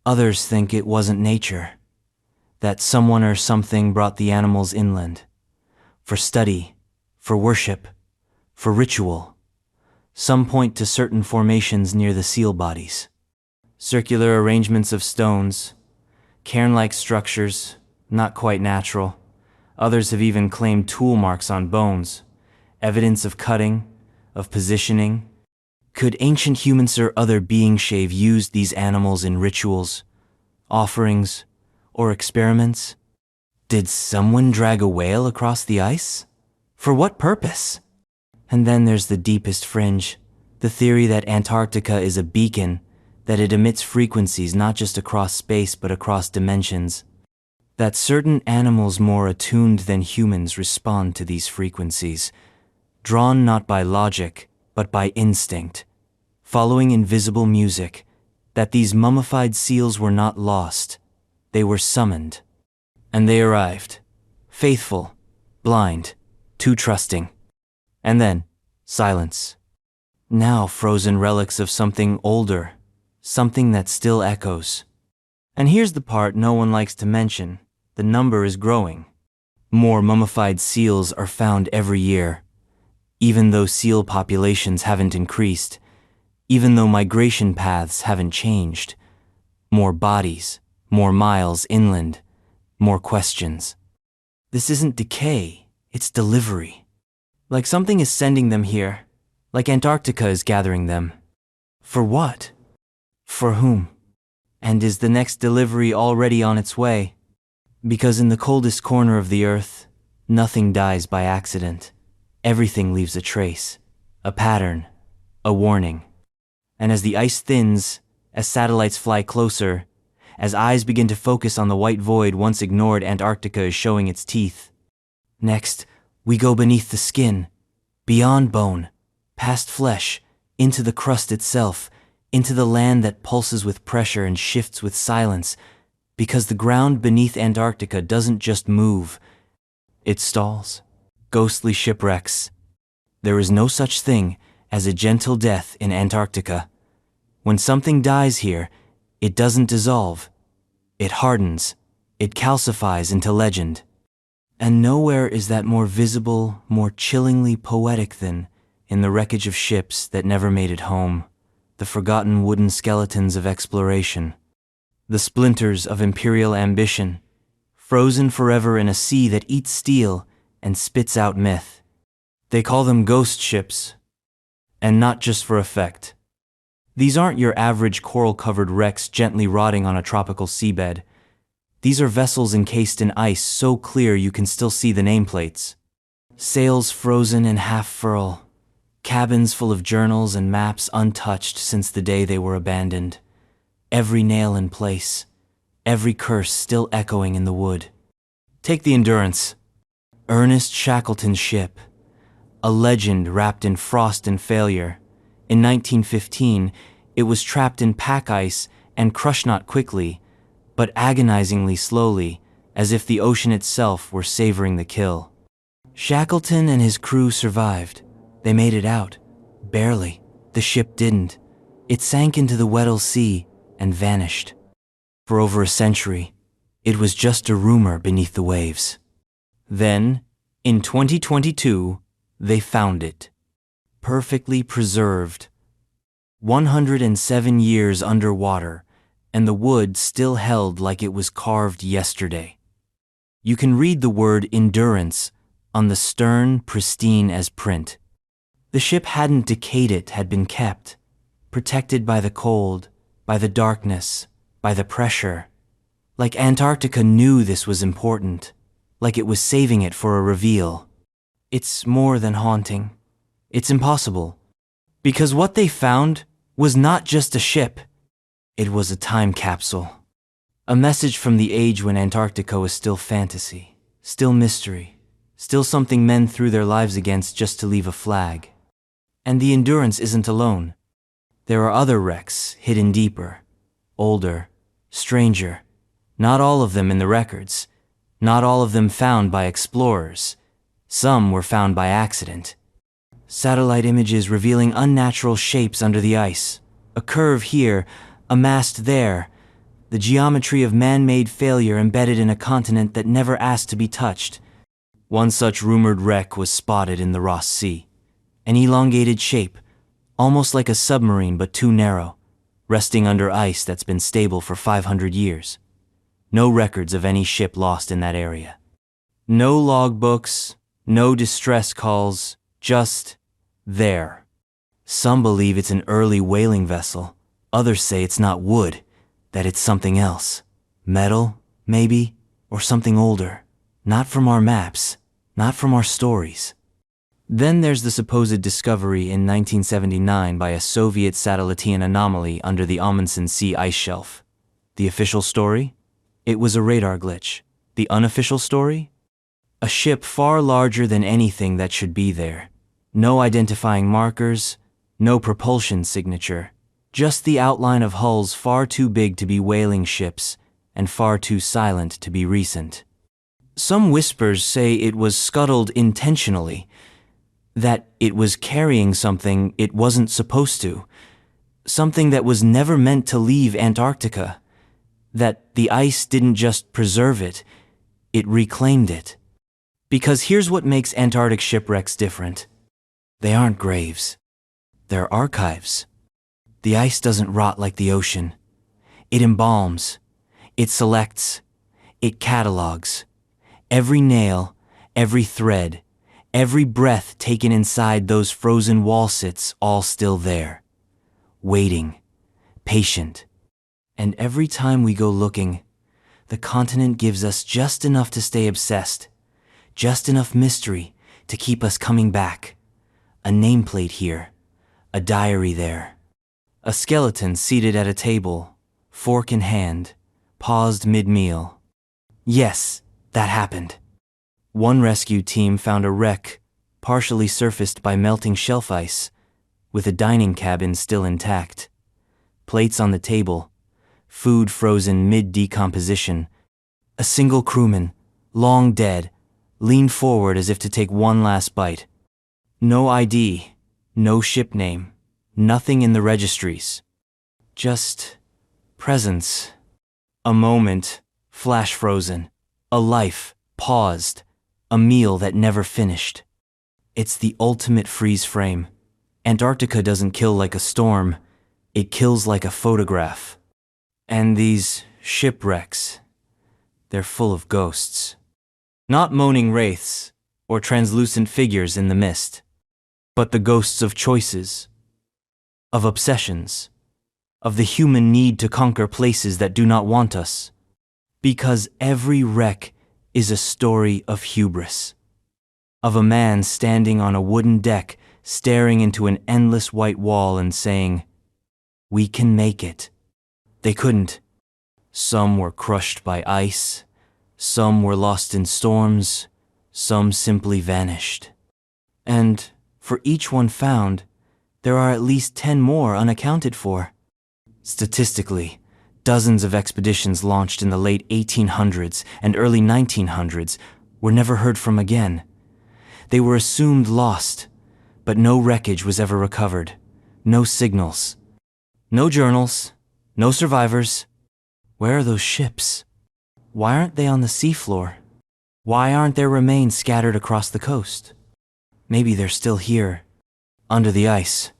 Others think it wasn't nature, that someone or something brought the animals inland. For study, for worship, for ritual. Some point to certain formations near the seal bodies. Circular arrangements of stones, cairn-like structures, not quite natural. Others have even claimed tool marks on bones, evidence of cutting, of positioning. Could ancient humans or other beings have used these animals in rituals, offerings, or experiments? Did someone drag a whale across the ice? For what purpose? And then there's the deepest fringe, The theory that Antarctica is a beacon, that it emits frequencies not just across space but across dimensions, that certain animals more attuned than humans respond to these frequencies, drawn not by logic but by instinct, following invisible music, that these mummified seals were not lost, they were summoned. And they arrived, faithful, blind, too trusting. And then, silence. Now frozen relics of something older, something that still echoes. And here's the part no one likes to mention. The number is growing. More mummified seals are found every year. Even though seal populations haven't increased, even though migration paths haven't changed, more bodies, more miles inland, more questions. This isn't decay, it's delivery. Like something is sending them here, like Antarctica is gathering them. For what? For whom? And is the next delivery already on its way? Because in the coldest corner of the Earth, nothing dies by accident. Everything leaves a trace, a pattern, a warning. And as the ice thins, as satellites fly closer, as eyes begin to focus on the white void once ignored, Antarctica is showing its teeth. Next, we go beneath the skin, beyond bone, past flesh, into the crust itself, into the land that pulses with pressure and shifts with silence, because the ground beneath Antarctica doesn't just move, it stalls. Ghostly shipwrecks. There is no such thing as a gentle death in Antarctica. When something dies here, it doesn't dissolve. It hardens. It calcifies into legend. And nowhere is that more visible, more chillingly poetic than in the wreckage of ships that never made it home, the forgotten wooden skeletons of exploration, the splinters of imperial ambition, frozen forever in a sea that eats steel and spits out myth. They call them ghost ships, and not just for effect. These aren't your average coral-covered wrecks gently rotting on a tropical seabed. These are vessels encased in ice so clear you can still see the nameplates. Sails frozen in half-furl, cabins full of journals and maps untouched since the day they were abandoned. Every nail in place, every curse still echoing in the wood. Take the Endurance. Ernest Shackleton's ship, a legend wrapped in frost and failure. In 1915, it was trapped in pack ice and crushed not quickly, but agonizingly slowly, as if the ocean itself were savoring the kill. Shackleton and his crew survived. They made it out. Barely. The ship didn't. It sank into the Weddell Sea and vanished. For over a century, it was just a rumor beneath the waves. Then, in 2022, they found it. Perfectly preserved. 107 years underwater, and the wood still held like it was carved yesterday. You can read the word endurance on the stern, pristine as print. The ship hadn't decayed, it had been kept, protected by the cold, by the darkness, by the pressure. Like Antarctica knew this was important. Like it was saving it for a reveal. It's more than haunting. It's impossible. Because what they found was not just a ship. It was a time capsule. A message from the age when Antarctica was still fantasy, still mystery, still something men threw their lives against just to leave a flag. And the Endurance isn't alone. There are other wrecks hidden deeper, older, stranger. Not all of them in the records. Not all of them found by explorers. Some were found by accident. Satellite images revealing unnatural shapes under the ice. A curve here, a mast there. The geometry of man-made failure embedded in a continent that never asked to be touched. One such rumored wreck was spotted in the Ross Sea. An elongated shape, almost like a submarine but too narrow, resting under ice that's been stable for 500 years. No records of any ship lost in that area. No logbooks, no distress calls, just there. Some believe it's an early whaling vessel. Others say it's not wood, that it's something else. Metal, maybe, or something older. Not from our maps, not from our stories. Then there's the supposed discovery in 1979 by a Soviet satellitean anomaly under the Amundsen Sea ice shelf. The official story? It was a radar glitch. The unofficial story? A ship far larger than anything that should be there. No identifying markers, no propulsion signature, just the outline of hulls far too big to be whaling ships and far too silent to be recent. Some whispers say it was scuttled intentionally, that it was carrying something it wasn't supposed to, something that was never meant to leave Antarctica, that the ice didn't just preserve it, it reclaimed it. Because here's what makes Antarctic shipwrecks different. They aren't graves. They're archives. The ice doesn't rot like the ocean. It embalms. It selects. It catalogs. Every nail, every thread, every breath taken inside those frozen wall sits all still there. Waiting. Patient. And every time we go looking, the continent gives us just enough to stay obsessed. Just enough mystery to keep us coming back. A nameplate here. A diary there. A skeleton seated at a table, fork in hand, paused mid-meal. Yes, that happened. One rescue team found a wreck, partially surfaced by melting shelf ice, with a dining cabin still intact. Plates on the table, food frozen mid-decomposition. A single crewman, long dead, leaned forward as if to take one last bite. No ID, no ship name, nothing in the registries. Just presence. A moment, flash frozen. A life, paused. A meal that never finished. It's the ultimate freeze frame. Antarctica doesn't kill like a storm. It kills like a photograph. And these shipwrecks, they're full of ghosts. Not moaning wraiths or translucent figures in the mist, but the ghosts of choices, of obsessions, of the human need to conquer places that do not want us. Because every wreck is a story of hubris, of a man standing on a wooden deck staring into an endless white wall and saying, "We can make it." They couldn't. Some were crushed by ice, some were lost in storms, some simply vanished. And for each one found, there are at least 10 more unaccounted for. Statistically, dozens of expeditions launched in the late 1800s and early 1900s were never heard from again. They were assumed lost, but no wreckage was ever recovered, no signals, no journals, no survivors. Where are those ships? Why aren't they on the seafloor? Why aren't their remains scattered across the coast? Maybe they're still here, under the ice.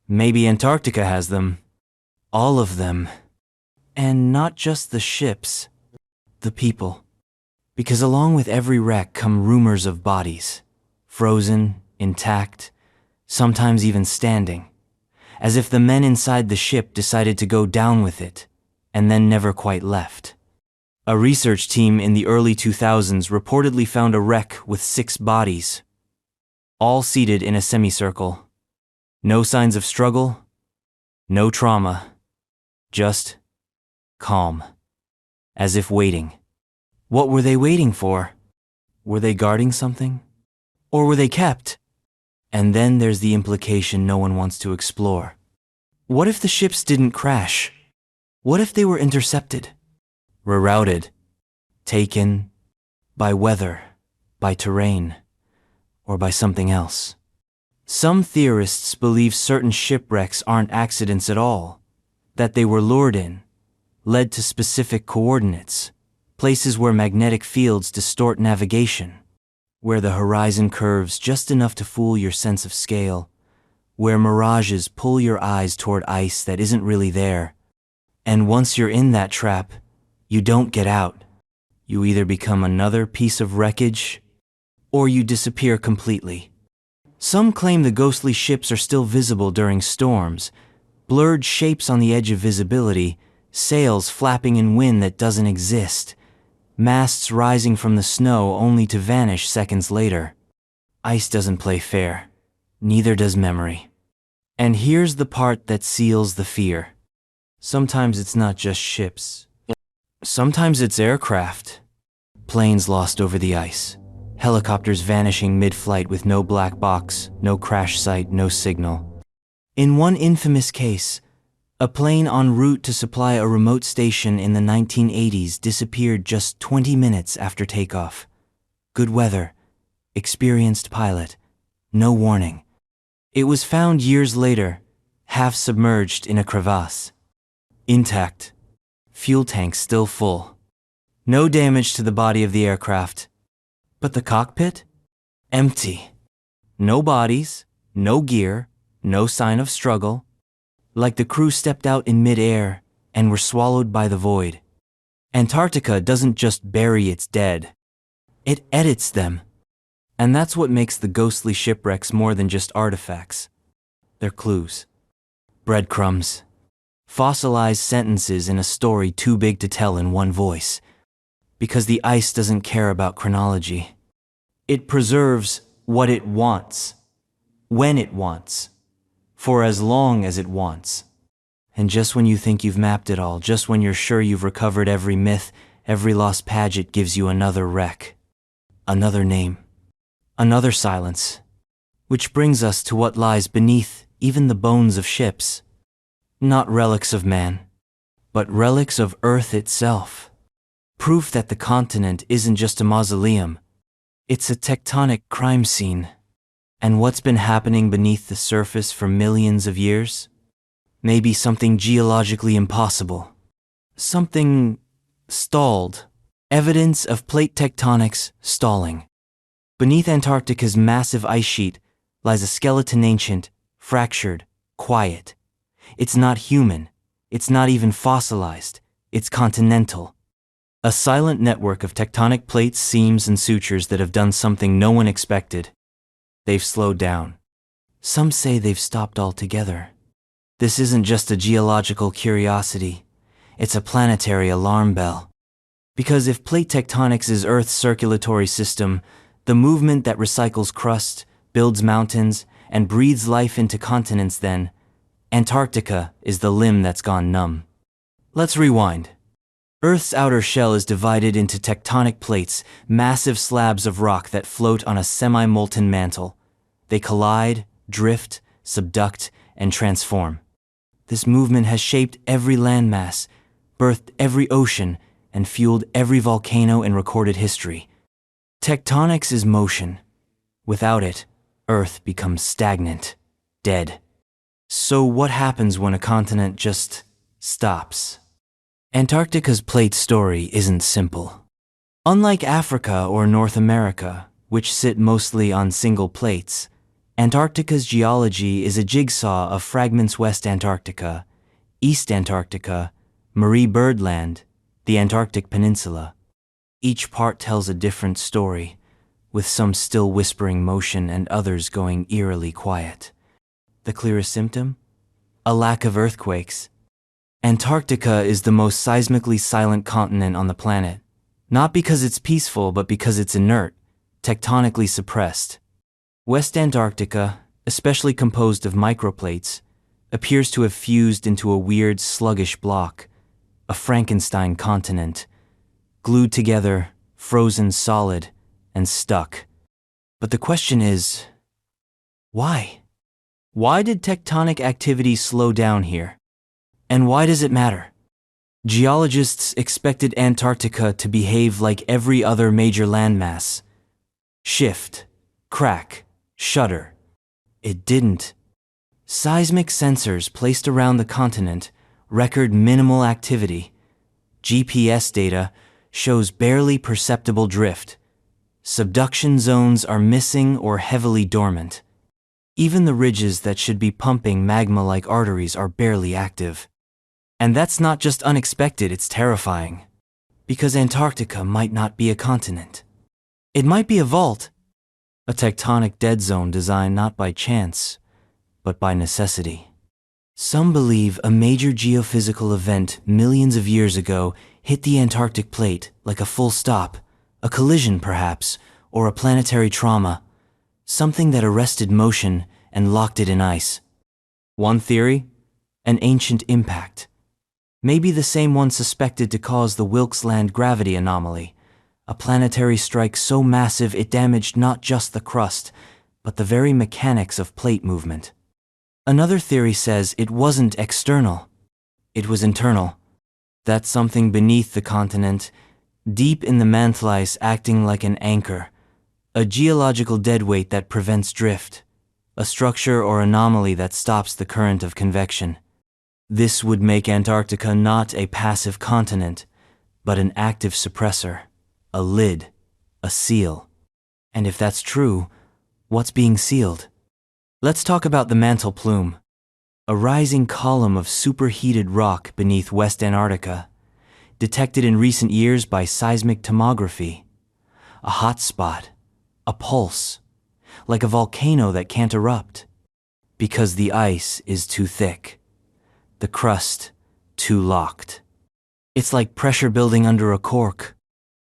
Maybe Antarctica has them. All of them. And not just the ships, the people. Because along with every wreck come rumors of bodies, frozen, intact, sometimes even standing, as if the men inside the ship decided to go down with it, and then never quite left. A research team in the early 2000s reportedly found a wreck with 6 bodies, all seated in a semicircle. No signs of struggle, no trauma, just calm, as if waiting. What were they waiting for? Were they guarding something? Or were they kept? And then there's the implication no one wants to explore. What if the ships didn't crash? What if they were intercepted, rerouted, taken by weather, by terrain, or by something else? Some theorists believe certain shipwrecks aren't accidents at all, that they were lured in, led to specific coordinates, places where magnetic fields distort navigation, where the horizon curves just enough to fool your sense of scale, where mirages pull your eyes toward ice that isn't really there. And once you're in that trap, you don't get out. You either become another piece of wreckage, or you disappear completely. Some claim the ghostly ships are still visible during storms, blurred shapes on the edge of visibility, sails flapping in wind that doesn't exist, masts rising from the snow only to vanish seconds later. Ice doesn't play fair. Neither does memory. And here's the part that seals the fear. Sometimes it's not just ships. Sometimes it's aircraft. Planes lost over the ice. Helicopters vanishing mid-flight with no black box, no crash site, no signal. In one infamous case, a plane en route to supply a remote station in the 1980s disappeared just 20 minutes after takeoff. Good weather, experienced pilot, no warning. It was found years later, half submerged in a crevasse. Intact. Fuel tanks still full. No damage to the body of the aircraft. But the cockpit? Empty. No bodies, no gear, no sign of struggle. Like the crew stepped out in mid-air and were swallowed by the void. Antarctica doesn't just bury its dead. It edits them. And that's what makes the ghostly shipwrecks more than just artifacts. They're clues. Breadcrumbs. Fossilized sentences in a story too big to tell in one voice. Because the ice doesn't care about chronology. It preserves what it wants, when it wants, for as long as it wants. And just when you think you've mapped it all, just when you're sure you've recovered every myth, every lost page, it gives you another wreck, another name, another silence. Which brings us to what lies beneath even the bones of ships. Not relics of man, but relics of Earth itself. Proof that the continent isn't just a mausoleum, it's a tectonic crime scene. And what's been happening beneath the surface for millions of years? Maybe something geologically impossible. Something stalled. Evidence of plate tectonics stalling. Beneath Antarctica's massive ice sheet lies a skeleton ancient, fractured, quiet. It's not human. It's not even fossilized. It's continental. A silent network of tectonic plates, seams, and sutures that have done something no one expected. They've slowed down. Some say they've stopped altogether. This isn't just a geological curiosity. It's a planetary alarm bell. Because if plate tectonics is Earth's circulatory system, the movement that recycles crust, builds mountains, and breathes life into continents, then Antarctica is the limb that's gone numb. Let's rewind. Earth's outer shell is divided into tectonic plates, massive slabs of rock that float on a semi-molten mantle. They collide, drift, subduct, and transform. This movement has shaped every landmass, birthed every ocean, and fueled every volcano in recorded history. Tectonics is motion. Without it, Earth becomes stagnant, dead. So what happens when a continent just stops? Antarctica's plate story isn't simple. Unlike Africa or North America, which sit mostly on single plates, Antarctica's geology is a jigsaw of fragments: West Antarctica, East Antarctica, Marie Byrd Land, the Antarctic Peninsula. Each part tells a different story, with some still whispering motion and others going eerily quiet. The clearest symptom? A lack of earthquakes. Antarctica is the most seismically silent continent on the planet, not because it's peaceful, but because it's inert, tectonically suppressed. West Antarctica, especially composed of microplates, appears to have fused into a weird, sluggish block, a Frankenstein continent, glued together, frozen solid, and stuck. But the question is, why? Why did tectonic activity slow down here? And why does it matter? Geologists expected Antarctica to behave like every other major landmass. Shift, crack, shudder. It didn't. Seismic sensors placed around the continent record minimal activity. GPS data shows barely perceptible drift. Subduction zones are missing or heavily dormant. Even the ridges that should be pumping magma like arteries are barely active. And that's not just unexpected, it's terrifying. Because Antarctica might not be a continent. It might be a vault, a tectonic dead zone designed not by chance, but by necessity. Some believe a major geophysical event millions of years ago hit the Antarctic plate like a full stop, a collision perhaps, or a planetary trauma. something that arrested motion and locked it in ice. One theory? An ancient impact. Maybe the same one suspected to cause the Wilkes land gravity anomaly, a planetary strike so massive it damaged not just the crust, but the very mechanics of plate movement. Another theory says it wasn't external. It was internal. That something beneath the continent, deep in the mantle ice acting like an anchor, a geological deadweight that prevents drift, a structure or anomaly that stops the current of convection. This would make Antarctica not a passive continent, but an active suppressor, a lid, a seal. And if that's true, what's being sealed? Let's talk about the mantle plume, a rising column of superheated rock beneath West Antarctica, detected in recent years by seismic tomography. A hot spot, a pulse, like a volcano that can't erupt, because the ice is too thick, the crust too locked. It's like pressure building under a cork.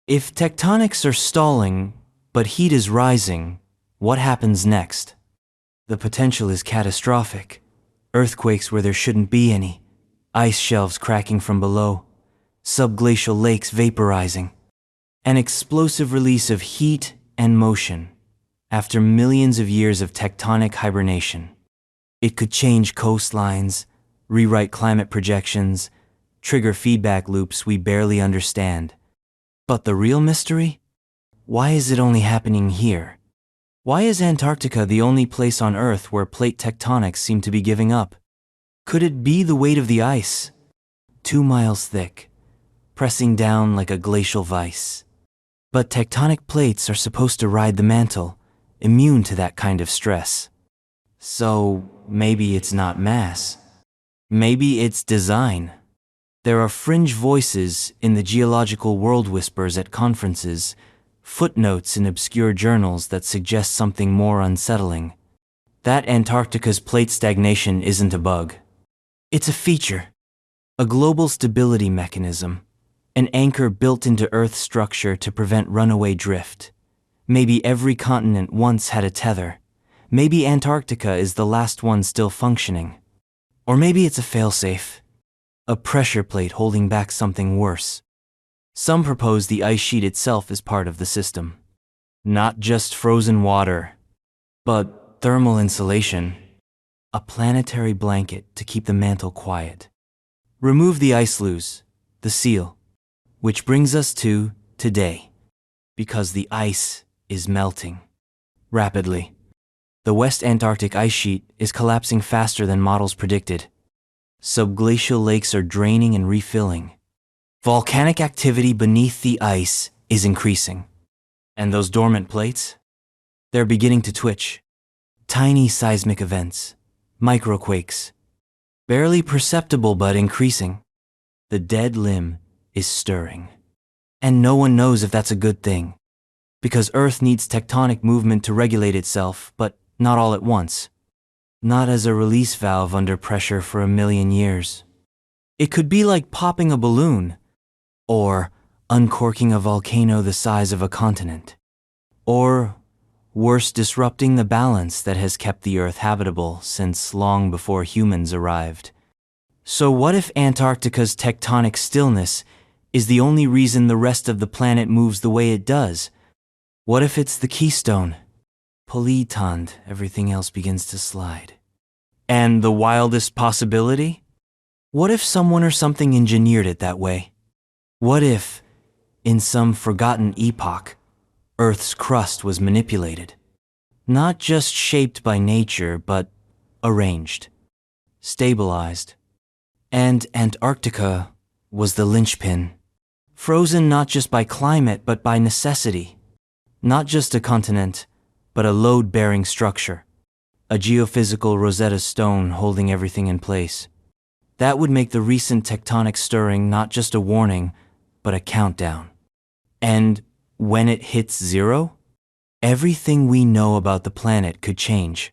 If tectonics are stalling, but heat is rising, what happens next? The potential is catastrophic. Earthquakes where there shouldn't be any, ice shelves cracking from below, subglacial lakes vaporizing. An explosive release of heat and motion after millions of years of tectonic hibernation. It could change coastlines, rewrite climate projections, trigger feedback loops we barely understand. But the real mystery? Why is it only happening here? Why is Antarctica the only place on Earth where plate tectonics seem to be giving up? Could it be the weight of the ice? 2 miles thick, pressing down like a glacial vice. But tectonic plates are supposed to ride the mantle, immune to that kind of stress. So maybe it's not mass. Maybe it's design. There are fringe voices in the geological world whispers at conferences, footnotes in obscure journals that suggest something more unsettling. That Antarctica's plate stagnation isn't a bug. It's a feature, a global stability mechanism, an anchor built into Earth's structure to prevent runaway drift. Maybe every continent once had a tether. Maybe Antarctica is the last one still functioning. Or maybe it's a failsafe, a pressure plate holding back something worse. Some propose the ice sheet itself is part of the system. Not just frozen water, but thermal insulation, a planetary blanket to keep the mantle quiet. Remove the ice sluice, the seal, which brings us to today, because the ice is melting rapidly. The West Antarctic ice sheet is collapsing faster than models predicted. Subglacial lakes are draining and refilling. Volcanic activity beneath the ice is increasing. And those dormant plates? They're beginning to twitch. Tiny seismic events, microquakes. Barely perceptible but increasing. The dead limb is stirring. And no one knows if that's a good thing. Because Earth needs tectonic movement to regulate itself, but not all at once. Not as a release valve under pressure for 1,000,000 years. It could be like popping a balloon, or uncorking a volcano the size of a continent, or worse, disrupting the balance that has kept the Earth habitable since long before humans arrived. So what if Antarctica's tectonic stillness is the only reason the rest of the planet moves the way it does? What if it's the keystone? Polynya, everything else begins to slide. And the wildest possibility? What if someone or something engineered it that way? What if, in some forgotten epoch, Earth's crust was manipulated? Not just shaped by nature, but arranged, stabilized. And Antarctica was the linchpin, frozen not just by climate, but by necessity. Not just a continent, but a load-bearing structure, a geophysical Rosetta Stone holding everything in place. That would make the recent tectonic stirring not just a warning, but a countdown. And when it hits zero, everything we know about the planet could change.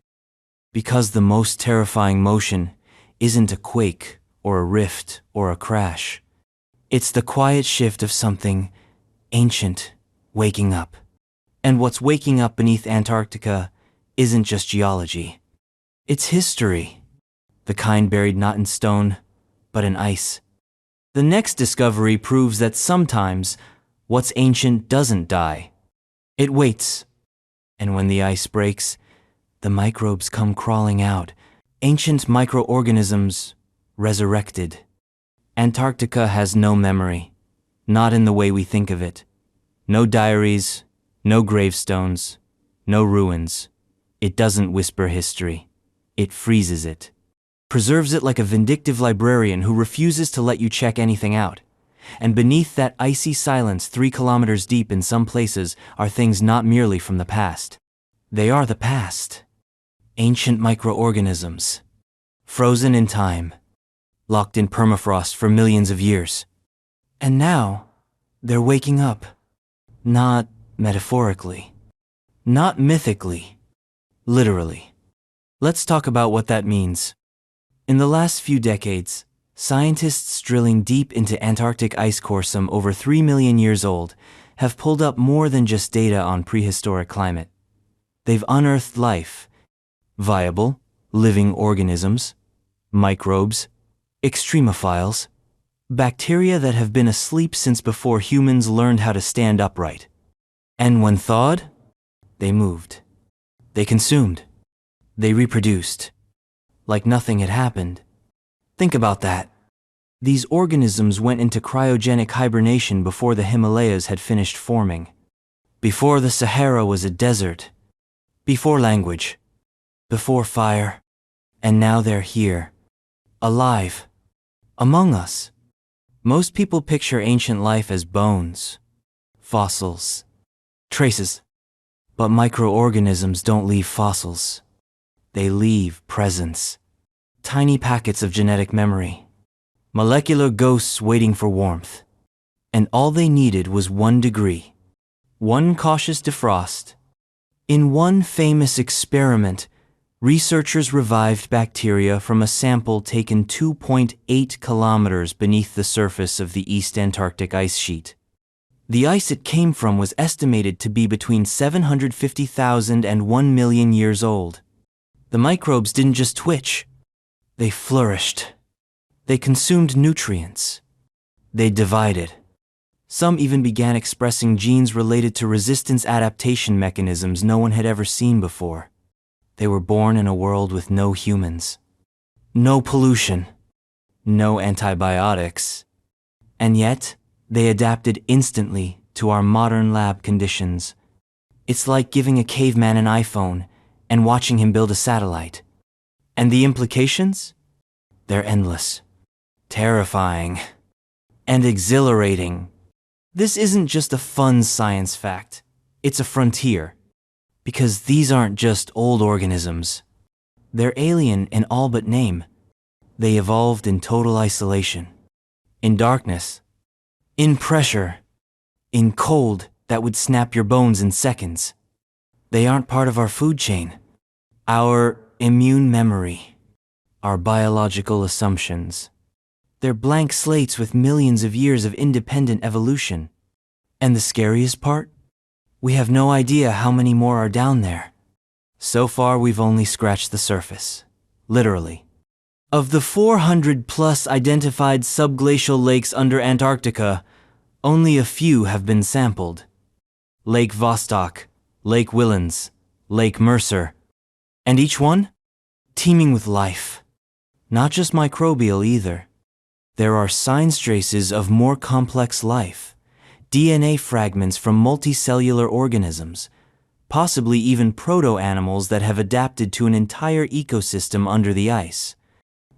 Because the most terrifying motion isn't a quake or a rift or a crash. It's the quiet shift of something ancient waking up. And what's waking up beneath Antarctica isn't just geology. It's history, the kind buried not in stone, but in ice. The next discovery proves that sometimes what's ancient doesn't die. It waits. And when the ice breaks, the microbes come crawling out. Ancient microorganisms resurrected. Antarctica has no memory, not in the way we think of it. No diaries, no gravestones, no ruins. It doesn't whisper history. It freezes it. Preserves it like a vindictive librarian who refuses to let you check anything out. And beneath that icy silence 3 kilometers deep in some places are things not merely from the past. They are the past. Ancient microorganisms. Frozen in time. Locked in permafrost for millions of years. And now, they're waking up. Not metaphorically. Not mythically. Literally. Let's talk about what that means. In the last few decades, scientists drilling deep into Antarctic ice core some over 3 million years old have pulled up more than just data on prehistoric climate. They've unearthed life, viable, living organisms, microbes, extremophiles, bacteria that have been asleep since before humans learned how to stand upright. And when thawed, they moved. They consumed. They reproduced. Like nothing had happened. Think about that. These organisms went into cryogenic hibernation before the Himalayas had finished forming. Before the Sahara was a desert. Before language. Before fire. And now they're here. Alive. Among us. Most people picture ancient life as bones. Fossils. Traces. But microorganisms don't leave fossils. They leave presence. Tiny packets of genetic memory. Molecular ghosts waiting for warmth. And all they needed was 1 degree. 1 cautious defrost. In one famous experiment, researchers revived bacteria from a sample taken 2.8 kilometers beneath the surface of the East Antarctic ice sheet. The ice it came from was estimated to be between 750,000 and 1 million years old. The microbes didn't just twitch. They flourished. They consumed nutrients. They divided. Some even began expressing genes related to resistance adaptation mechanisms no one had ever seen before. They were born in a world with no humans. No pollution. No antibiotics. And yet, they adapted instantly to our modern lab conditions. It's like giving a caveman an iPhone and watching him build a satellite. And the implications? They're endless, terrifying, and exhilarating. This isn't just a fun science fact. It's a frontier. Because these aren't just old organisms. They're alien in all but name. They evolved in total isolation. In darkness. In pressure. In cold that would snap your bones in seconds. They aren't part of our food chain. Our immune memory. Our biological assumptions. They're blank slates with millions of years of independent evolution. And the scariest part? We have no idea how many more are down there. So far, we've only scratched the surface. Literally. Of the 400 plus identified subglacial lakes under Antarctica, only a few have been sampled. Lake Vostok, Lake Willans, Lake Mercer. And each one? Teeming with life. Not just microbial either. There are signs traces of more complex life. DNA fragments from multicellular organisms, possibly even proto-animals that have adapted to an entire ecosystem under the ice.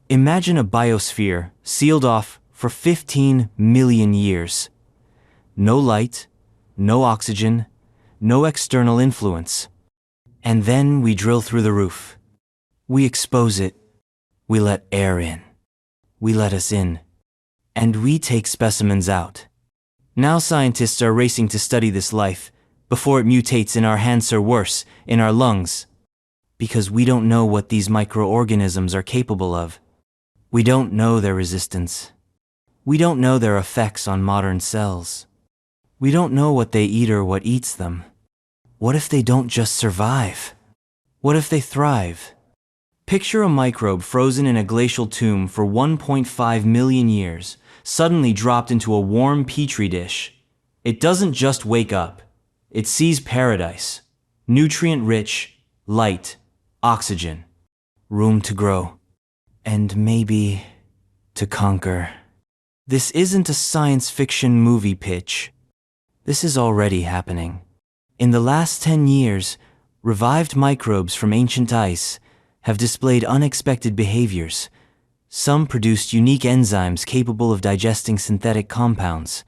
Imagine a biosphere sealed off for 15 million years. No light, no oxygen, no external influence. And then we drill through the roof. We expose it. We let air in. We let us in. And we take specimens out. Now scientists are racing to study this life before it mutates in our hands or worse, in our lungs. Because we don't know what these microorganisms are capable of. We don't know their resistance. We don't know their effects on modern cells. We don't know what they eat or what eats them. What if they don't just survive? What if they thrive? Picture a microbe frozen in a glacial tomb for 1.5 million years, suddenly dropped into a warm petri dish. It doesn't just wake up. It sees paradise. Nutrient-rich, light, oxygen, room to grow, and maybe to conquer. This isn't a science fiction movie pitch. This is already happening. In the last 10 years, revived microbes from ancient ice have displayed unexpected behaviors. Some produced unique enzymes capable of digesting synthetic compounds.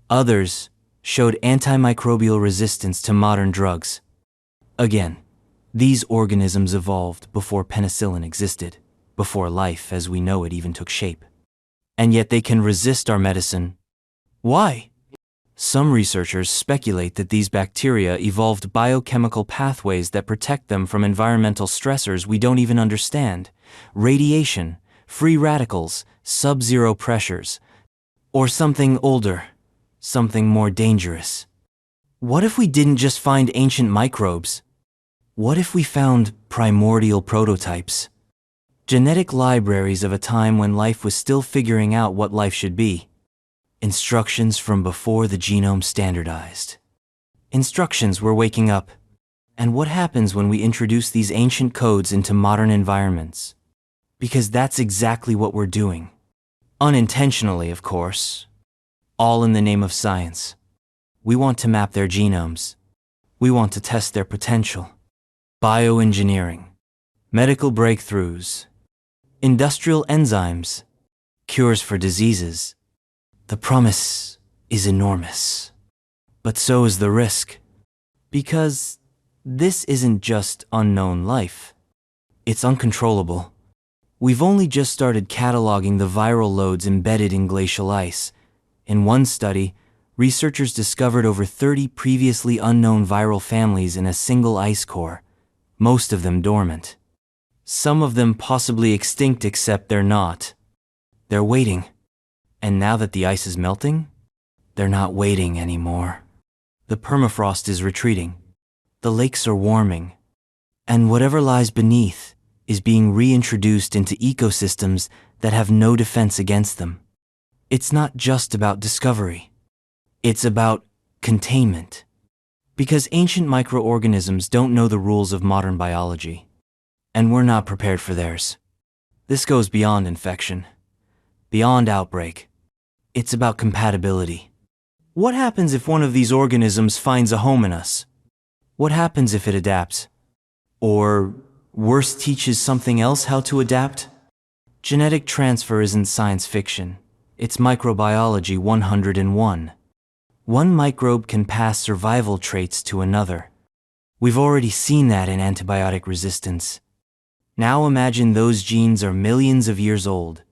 Others showed antimicrobial resistance to modern drugs. Again, these organisms evolved before penicillin existed, before life as we know it even took shape. And yet they can resist our medicine. Why? Some researchers speculate that these bacteria evolved biochemical pathways that protect them from environmental stressors we don't even understand. Radiation, free radicals, sub-zero pressures. Or something older, something more dangerous. What if we didn't just find ancient microbes? What if we found primordial prototypes? Genetic libraries of a time when life was still figuring out what life should be. Instructions from before the genome standardized. Instructions were waking up. And what happens when we introduce these ancient codes into modern environments? Because that's exactly what we're doing. Unintentionally, of course. All in the name of science. We want to map their genomes. We want to test their potential. Bioengineering. Medical breakthroughs. Industrial enzymes. Cures for diseases. The promise is enormous. But so is the risk. Because this isn't just unknown life. It's uncontrollable. We've only just started cataloging the viral loads embedded in glacial ice. In one study, researchers discovered over 30 previously unknown viral families in a single ice core, most of them dormant. Some of them possibly extinct, except they're not. They're waiting. And now that the ice is melting, they're not waiting anymore. The permafrost is retreating. The lakes are warming. And whatever lies beneath is being reintroduced into ecosystems that have no defense against them. It's not just about discovery. It's about containment. Because ancient microorganisms don't know the rules of modern biology. And we're not prepared for theirs. This goes beyond infection, beyond outbreak. It's about compatibility. What happens if one of these organisms finds a home in us? What happens if it adapts? Or, worse, teaches something else how to adapt? Genetic transfer isn't science fiction. It's microbiology 101. One microbe can pass survival traits to another. We've already seen that in antibiotic resistance. Now imagine those genes are millions of years old.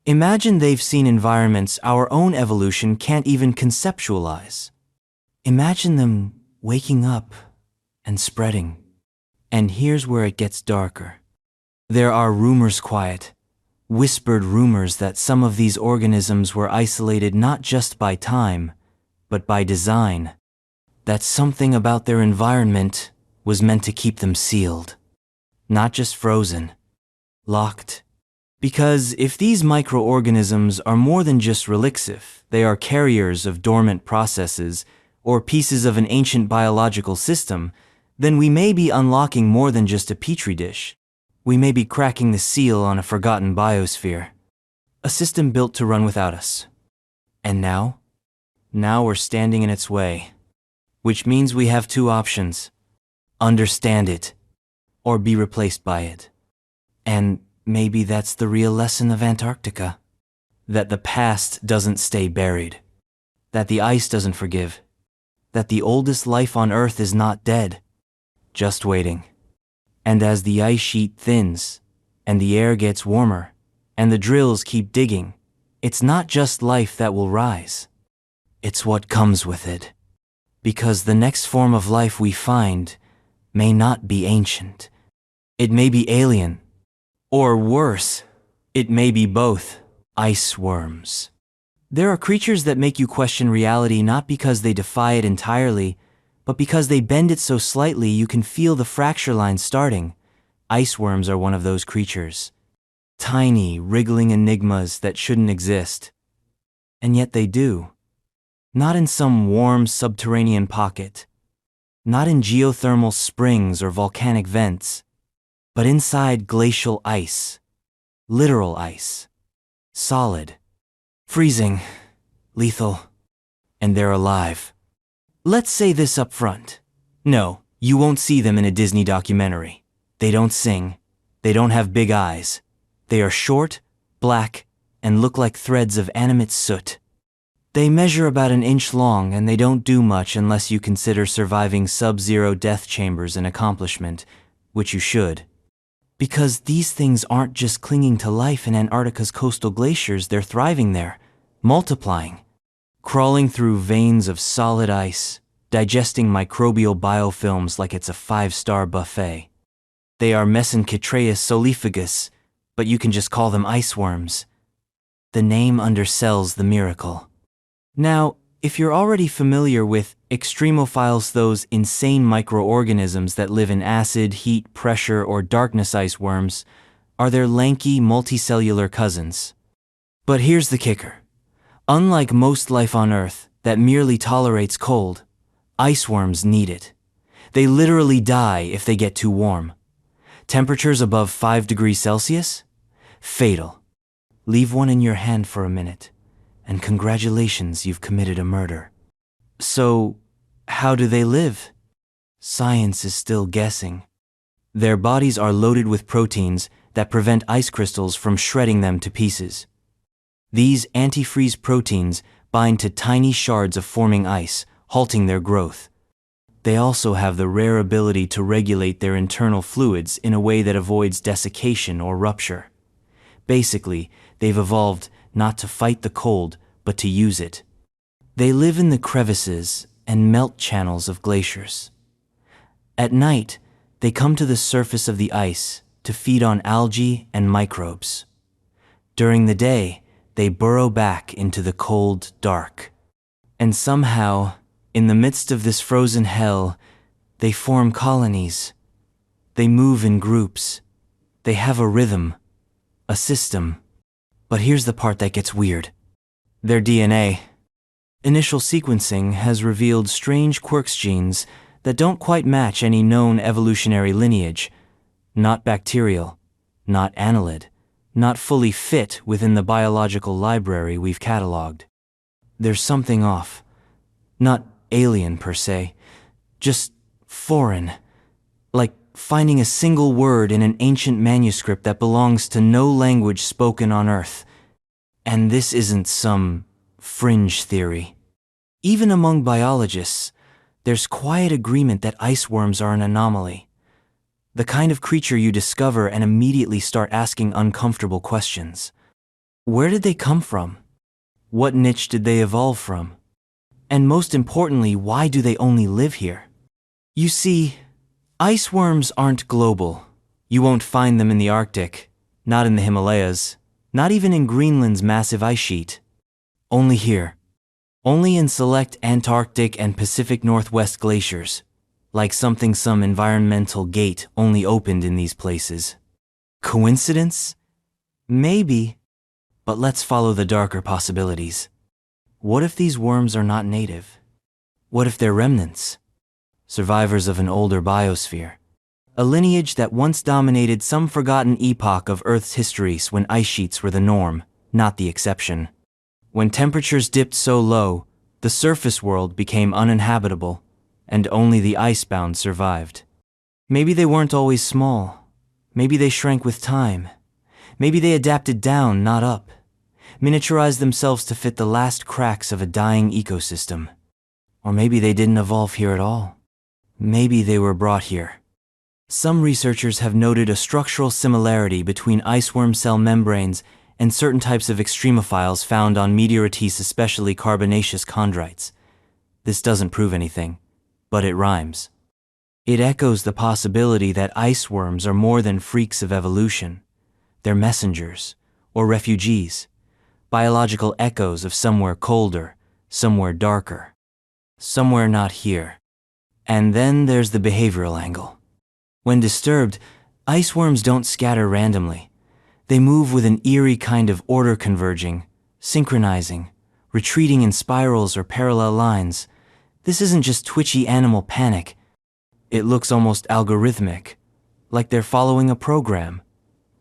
Imagine they've seen environments our own evolution can't even conceptualize. Imagine them waking up and spreading. And here's where it gets darker. There are rumors, quiet, whispered rumors, that some of these organisms were isolated not just by time, but by design. That something about their environment was meant to keep them sealed. Not just frozen, locked. Because if these microorganisms are more than just relixive, they are carriers of dormant processes or pieces of an ancient biological system, then we may be unlocking more than just a petri dish. We may be cracking the seal on a forgotten biosphere. A system built to run without us. And now? Now we're standing in its way. Which means we have two options. Understand it, or be replaced by it. And maybe that's the real lesson of Antarctica. That the past doesn't stay buried. That the ice doesn't forgive. That the oldest life on Earth is not dead, just waiting. And as the ice sheet thins, and the air gets warmer, and the drills keep digging, it's not just life that will rise. It's what comes with it. Because the next form of life we find may not be ancient. It may be alien. Or worse, it may be both. Ice worms. There are creatures that make you question reality not because they defy it entirely, but because they bend it so slightly you can feel the fracture lines starting. Iceworms are one of those creatures. Tiny, wriggling enigmas that shouldn't exist. And yet they do. Not in some warm subterranean pocket. Not in geothermal springs or volcanic vents. But inside glacial ice. Literal ice. Solid. Freezing. Lethal. And they're alive. Let's say this up front. No, you won't see them in a Disney documentary. They don't sing. They don't have big eyes. They are short, black, and look like threads of animate soot. They measure about an inch long, and they don't do much unless you consider surviving sub-zero death chambers an accomplishment, which you should. Because these things aren't just clinging to life in Antarctica's coastal glaciers, they're thriving there, multiplying, crawling through veins of solid ice, digesting microbial biofilms like it's a 5-star buffet. They are Mesenchytreus solifagus, but you can just call them iceworms. The name undersells the miracle. Now, if you're already familiar with extremophiles, those insane microorganisms that live in acid, heat, pressure, or darkness, iceworms are their lanky, multicellular cousins. But here's the kicker. Unlike most life on Earth that merely tolerates cold, iceworms need it. They literally die if they get too warm. Temperatures above 5 degrees Celsius? Fatal. Leave one in your hand for a minute, and congratulations, you've committed a murder. So, how do they live? Science is still guessing. Their bodies are loaded with proteins that prevent ice crystals from shredding them to pieces. These antifreeze proteins bind to tiny shards of forming ice, halting their growth. They also have the rare ability to regulate their internal fluids in a way that avoids desiccation or rupture. Basically, they've evolved not to fight the cold, but to use it. They live in the crevices and melt channels of glaciers. At night, they come to the surface of the ice to feed on algae and microbes. During the day, they burrow back into the cold dark. And somehow, in the midst of this frozen hell, they form colonies. They move in groups. They have a rhythm, a system. But here's the part that gets weird. Their DNA. Initial sequencing has revealed strange quirks genes that don't quite match any known evolutionary lineage. Not bacterial, not annelid, not fully fit within the biological library we've cataloged. There's something off. Not alien per se, just foreign. Like finding a single word in an ancient manuscript that belongs to no language spoken on Earth. And this isn't some fringe theory. Even among biologists, there's quiet agreement that iceworms are an anomaly. The kind of creature you discover and immediately start asking uncomfortable questions. Where did they come from? What niche did they evolve from? And most importantly, why do they only live here? You see, iceworms aren't global. You won't find them in the Arctic, not in the Himalayas, not even in Greenland's massive ice sheet. Only here. Only in select Antarctic and Pacific Northwest glaciers, like some environmental gate only opened in these places. Coincidence? Maybe, but let's follow the darker possibilities. What if these worms are not native? What if they're remnants? Survivors of an older biosphere. A lineage that once dominated some forgotten epoch of Earth's history when ice sheets were the norm, not the exception. When temperatures dipped so low, the surface world became uninhabitable, and only the icebound survived. Maybe they weren't always small. Maybe they shrank with time. Maybe they adapted down, not up. Miniaturized themselves to fit the last cracks of a dying ecosystem. Or maybe they didn't evolve here at all. Maybe they were brought here. Some researchers have noted a structural similarity between iceworm cell membranes and certain types of extremophiles found on meteorites, especially carbonaceous chondrites. This doesn't prove anything, but it rhymes. It echoes the possibility that iceworms are more than freaks of evolution. They're messengers, or refugees, biological echoes of somewhere colder, somewhere darker, somewhere not here. And then there's the behavioral angle. When disturbed, iceworms don't scatter randomly. They move with an eerie kind of order, converging, synchronizing, retreating in spirals or parallel lines. This isn't just twitchy animal panic. It looks almost algorithmic, like they're following a program,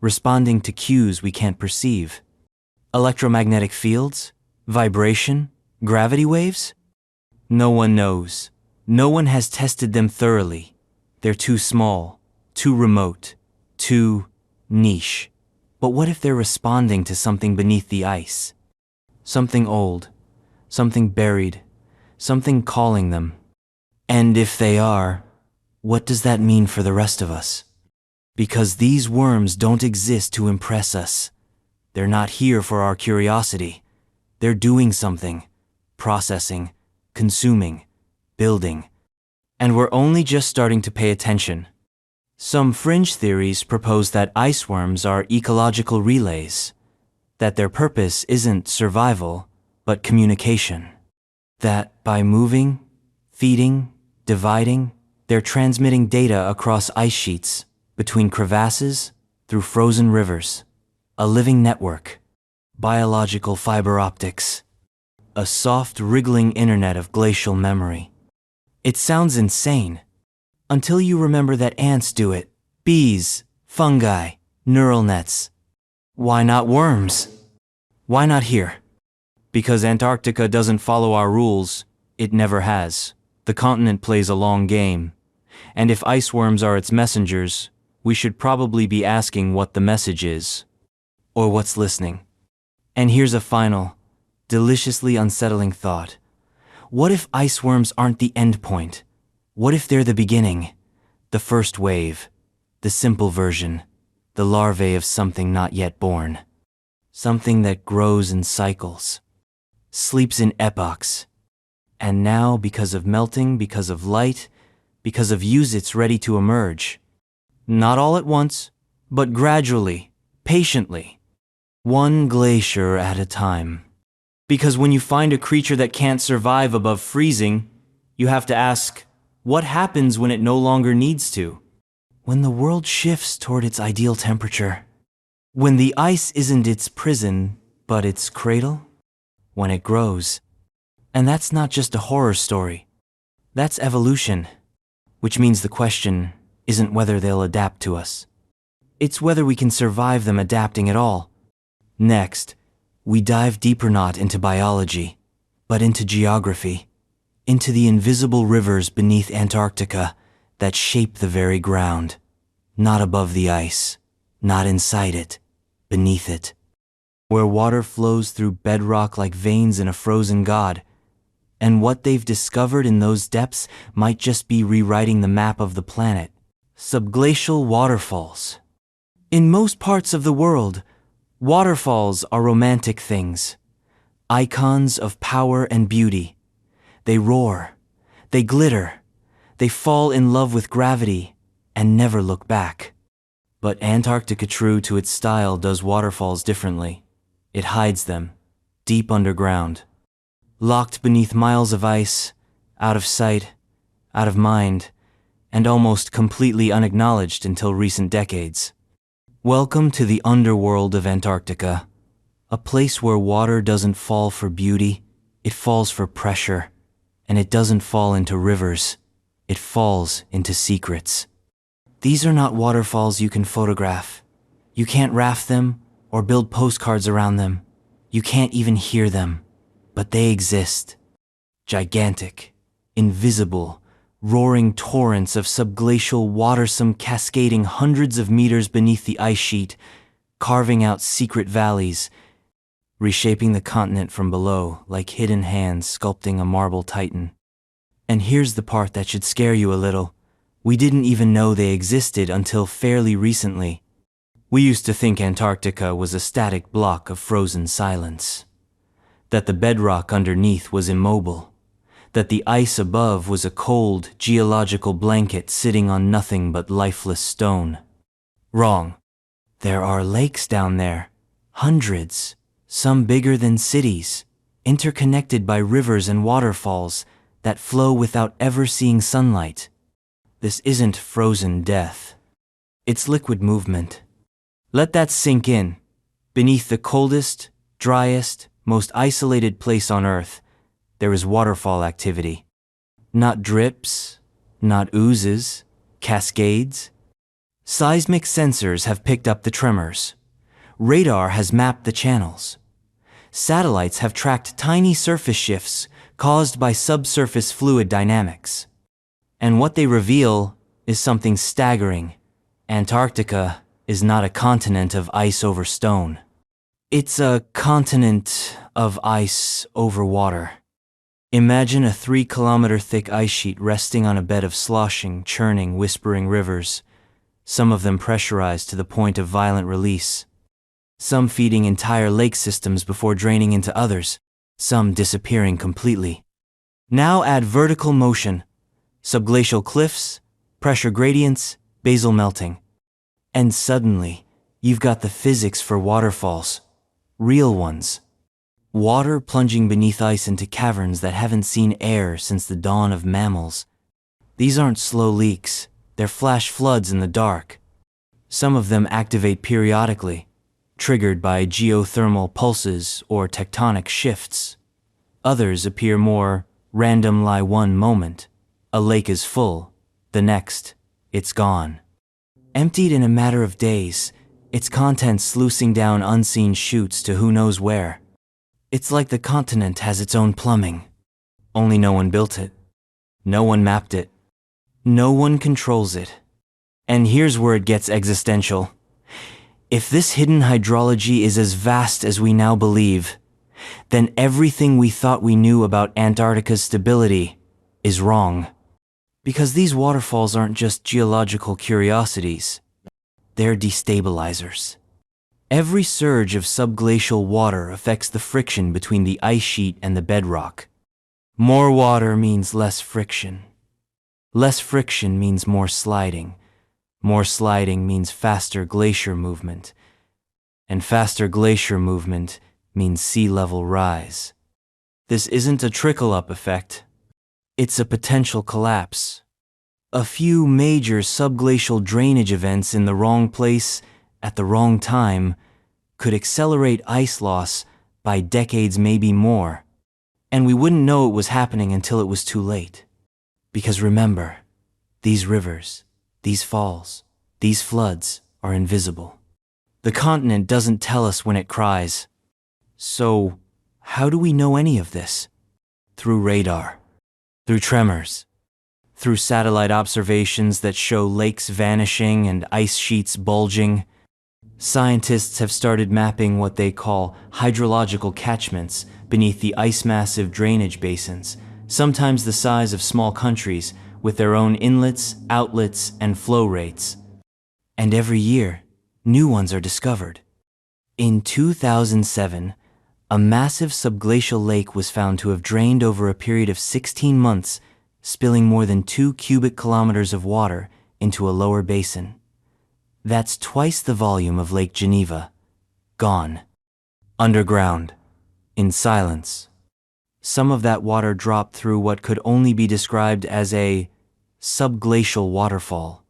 responding to cues we can't perceive. Electromagnetic fields? Vibration? Gravity waves? No one knows. No one has tested them thoroughly. They're too small, too remote, too niche. But what if they're responding to something beneath the ice? Something old, something buried, something calling them. And if they are, what does that mean for the rest of us? Because these worms don't exist to impress us. They're not here for our curiosity. They're doing something, processing, consuming, building. And we're only just starting to pay attention. Some fringe theories propose that iceworms are ecological relays, that their purpose isn't survival, but communication. That by moving, feeding, dividing, they're transmitting data across ice sheets, between crevasses, through frozen rivers. A living network, biological fiber optics, a soft wriggling internet of glacial memory. It sounds insane, until you remember that ants do it, bees, fungi, neural nets. Why not worms? Why not here? Because Antarctica doesn't follow our rules. It never has. The continent plays a long game. And if iceworms are its messengers, we should probably be asking what the message is. Or what's listening. And here's a final, deliciously unsettling thought. What if iceworms aren't the end point? What if they're the beginning? The first wave, the simple version, the larvae of something not yet born. Something that grows in cycles, sleeps in epochs, and now, because of melting, because of light, because of use, it's ready to emerge. Not all at once, but gradually, patiently. One glacier at a time. Because when you find a creature that can't survive above freezing, you have to ask, what happens when it no longer needs to? When the world shifts toward its ideal temperature? When the ice isn't its prison, but its cradle? When it grows. And that's not just a horror story. That's evolution. Which means the question isn't whether they'll adapt to us. It's whether we can survive them adapting at all. Next, we dive deeper not into biology, but into geography, into the invisible rivers beneath Antarctica that shape the very ground, not above the ice, not inside it, beneath it, where water flows through bedrock like veins in a frozen god, and what they've discovered in those depths might just be rewriting the map of the planet. Subglacial waterfalls. In most parts of the world, waterfalls are romantic things, icons of power and beauty. They roar, they glitter, they fall in love with gravity and never look back. But Antarctica, true to its style, does waterfalls differently. It hides them, deep underground, locked beneath miles of ice, out of sight, out of mind, and almost completely unacknowledged until recent decades. Welcome to the underworld of Antarctica, a place where water doesn't fall for beauty, it falls for pressure, and it doesn't fall into rivers, it falls into secrets. These are not waterfalls you can photograph. You can't raft them or build postcards around them. You can't even hear them, but they exist. Gigantic, invisible, roaring torrents of subglacial water, some cascading hundreds of meters beneath the ice sheet, carving out secret valleys, reshaping the continent from below like hidden hands sculpting a marble titan. And here's the part that should scare you a little. We didn't even know they existed until fairly recently. We used to think Antarctica was a static block of frozen silence, that the bedrock underneath was immobile, that the ice above was a cold, geological blanket sitting on nothing but lifeless stone. Wrong. There are lakes down there, hundreds, some bigger than cities, interconnected by rivers and waterfalls that flow without ever seeing sunlight. This isn't frozen death. It's liquid movement. Let that sink in. Beneath the coldest, driest, most isolated place on Earth, there is waterfall activity. Not drips, not oozes, cascades. Seismic sensors have picked up the tremors. Radar has mapped the channels. Satellites have tracked tiny surface shifts caused by subsurface fluid dynamics. And what they reveal is something staggering. Antarctica is not a continent of ice over stone. It's a continent of ice over water. Imagine a 3-kilometer thick ice sheet resting on a bed of sloshing, churning, whispering rivers, some of them pressurized to the point of violent release, some feeding entire lake systems before draining into others, some disappearing completely. Now add vertical motion, subglacial cliffs, pressure gradients, basal melting. And suddenly, you've got the physics for waterfalls. Real ones. Water plunging beneath ice into caverns that haven't seen air since the dawn of mammals. These aren't slow leaks, they're flash floods in the dark. Some of them activate periodically, triggered by geothermal pulses or tectonic shifts. Others appear more random, lie one moment. A lake is full, the next, it's gone. Emptied in a matter of days, its contents sluicing down unseen chutes to who knows where. It's like the continent has its own plumbing. Only no one built it. No one mapped it. No one controls it. And here's where it gets existential. If this hidden hydrology is as vast as we now believe, then everything we thought we knew about Antarctica's stability is wrong. Because these waterfalls aren't just geological curiosities. They're destabilizers. Every surge of subglacial water affects the friction between the ice sheet and the bedrock. More water means less friction. Less friction means more sliding. More sliding means faster glacier movement. And faster glacier movement means sea level rise. This isn't a trickle-up effect. It's a potential collapse. A few major subglacial drainage events in the wrong place at the wrong time could accelerate ice loss by decades, maybe more. And we wouldn't know it was happening until it was too late. Because remember, these rivers, these falls, these floods are invisible. The continent doesn't tell us when it cries. So, how do we know any of this? Through radar, through tremors, through satellite observations that show lakes vanishing and ice sheets bulging. Scientists have started mapping what they call hydrological catchments beneath the ice-massive drainage basins, sometimes the size of small countries, with their own inlets, outlets, and flow rates. And every year, new ones are discovered. In 2007, a massive subglacial lake was found to have drained over a period of 16 months, spilling more than 2 cubic kilometers of water into a lower basin. That's twice the volume of Lake Geneva. Gone. Underground. In silence. Some of that water dropped through what could only be described as a subglacial waterfall,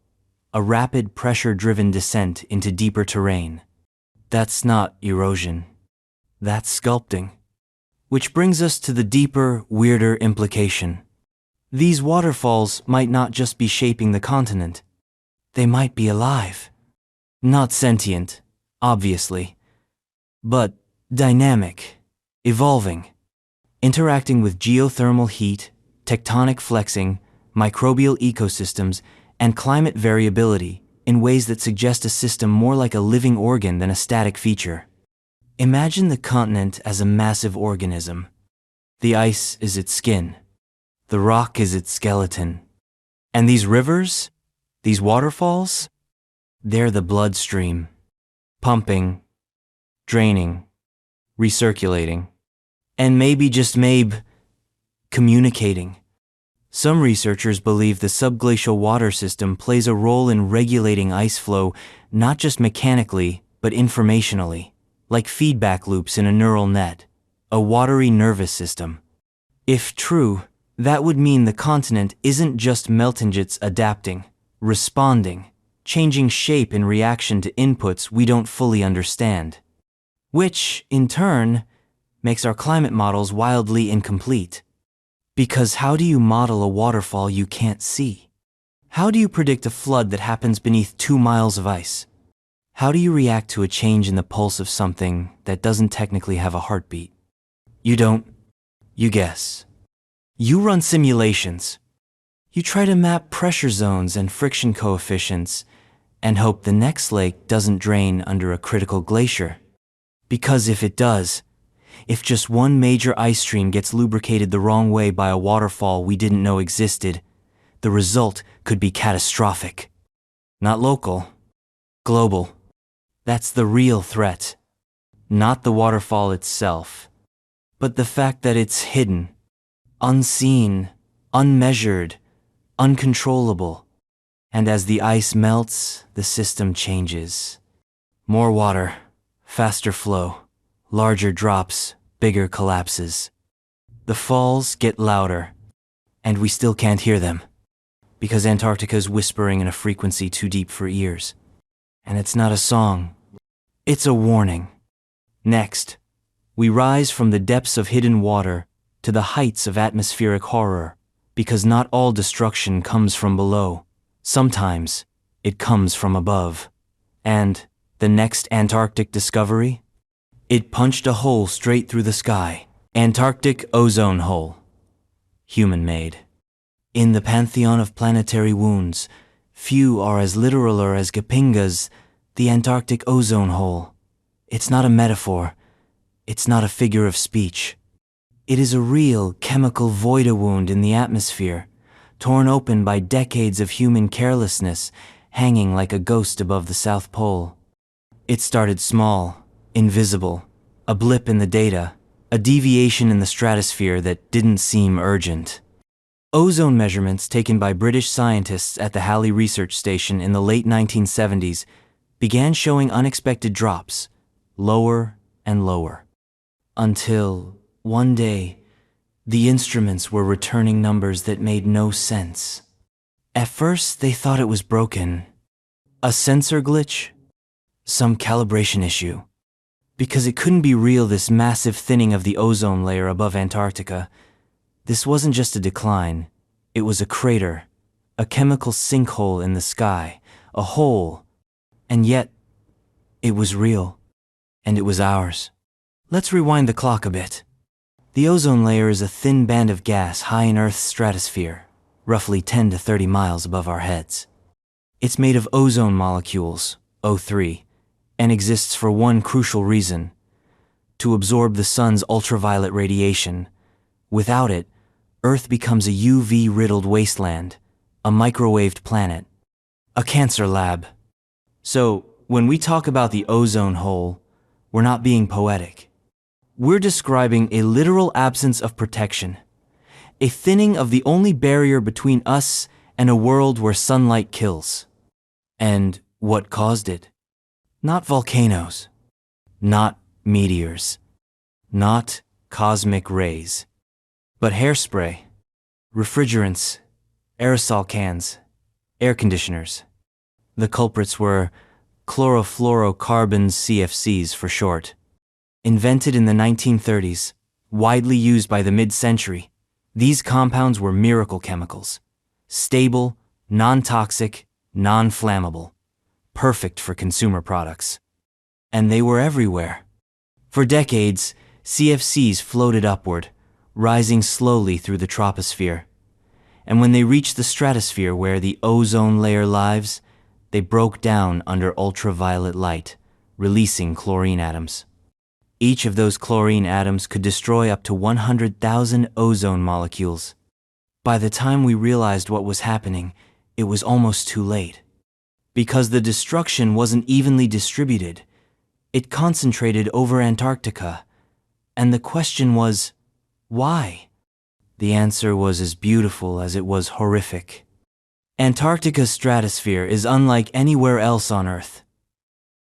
a rapid pressure-driven descent into deeper terrain. That's not erosion. That's sculpting. Which brings us to the deeper, weirder implication. These waterfalls might not just be shaping the continent. They might be alive. Not sentient, obviously, but dynamic, evolving, interacting with geothermal heat, tectonic flexing, microbial ecosystems, and climate variability in ways that suggest a system more like a living organ than a static feature. Imagine the continent as a massive organism. The ice is its skin. The rock is its skeleton. And these rivers, these waterfalls, they're the bloodstream, pumping, draining, recirculating, and maybe just maybe communicating. Some researchers believe the subglacial water system plays a role in regulating ice flow, not just mechanically, but informationally, like feedback loops in a neural net, a watery nervous system. If true, That would mean the continent isn't just melting, it's adapting, responding, changing shape in reaction to inputs we don't fully understand. Which, in turn, makes our climate models wildly incomplete. Because how do you model a waterfall you can't see? How do you predict a flood that happens beneath 2 miles of ice? How do you react to a change in the pulse of something that doesn't technically have a heartbeat? You don't. You guess. You run simulations. You try to map pressure zones and friction coefficients and hope the next lake doesn't drain under a critical glacier. Because if it does, if just one major ice stream gets lubricated the wrong way by a waterfall we didn't know existed, the result could be catastrophic. Not local, global. That's the real threat. Not the waterfall itself, but the fact that it's hidden, unseen, unmeasured, uncontrollable. And as the ice melts, the system changes. More water, faster flow, larger drops, bigger collapses. The falls get louder, and we still can't hear them, because Antarctica's whispering in a frequency too deep for ears. And it's not a song, it's a warning. Next, we rise from the depths of hidden water to the heights of atmospheric horror, because not all destruction comes from below. Sometimes, it comes from above. And the next Antarctic discovery? It punched a hole straight through the sky. Antarctic ozone hole. Human-made. In the pantheon of planetary wounds, few are as literal or as Gapinga's, the Antarctic ozone hole. It's not a metaphor. It's not a figure of speech. It is a real chemical void wound in the atmosphere, torn open by decades of human carelessness, hanging like a ghost above the South Pole. It started small, invisible, a blip in the data, a deviation in the stratosphere that didn't seem urgent. Ozone measurements taken by British scientists at the Halley Research Station in the late 1970s began showing unexpected drops, lower and lower. Until, one day, the instruments were returning numbers that made no sense. At first, they thought it was broken. A sensor glitch? Some calibration issue. Because it couldn't be real, this massive thinning of the ozone layer above Antarctica. This wasn't just a decline. It was a crater, a chemical sinkhole in the sky, a hole. And yet, it was real. And it was ours. Let's rewind the clock a bit. The ozone layer is a thin band of gas high in Earth's stratosphere, roughly 10 to 30 miles above our heads. It's made of ozone molecules, O3, and exists for one crucial reason: to absorb the sun's ultraviolet radiation. Without it, Earth becomes a UV-riddled wasteland, a microwaved planet, a cancer lab. So, when we talk about the ozone hole, we're not being poetic. We're describing a literal absence of protection, a thinning of the only barrier between us and a world where sunlight kills. And what caused it? Not volcanoes, not meteors, not cosmic rays, but hairspray, refrigerants, aerosol cans, air conditioners. The culprits were chlorofluorocarbons, CFCs for short. Invented in the 1930s, widely used by the mid-century, these compounds were miracle chemicals. Stable, non-toxic, non-flammable. Perfect for consumer products. And they were everywhere. For decades, CFCs floated upward, rising slowly through the troposphere. And when they reached the stratosphere where the ozone layer lives, they broke down under ultraviolet light, releasing chlorine atoms. Each of those chlorine atoms could destroy up to 100,000 ozone molecules. By the time we realized what was happening, it was almost too late. Because the destruction wasn't evenly distributed, it concentrated over Antarctica. And the question was, why? The answer was as beautiful as it was horrific. Antarctica's stratosphere is unlike anywhere else on Earth.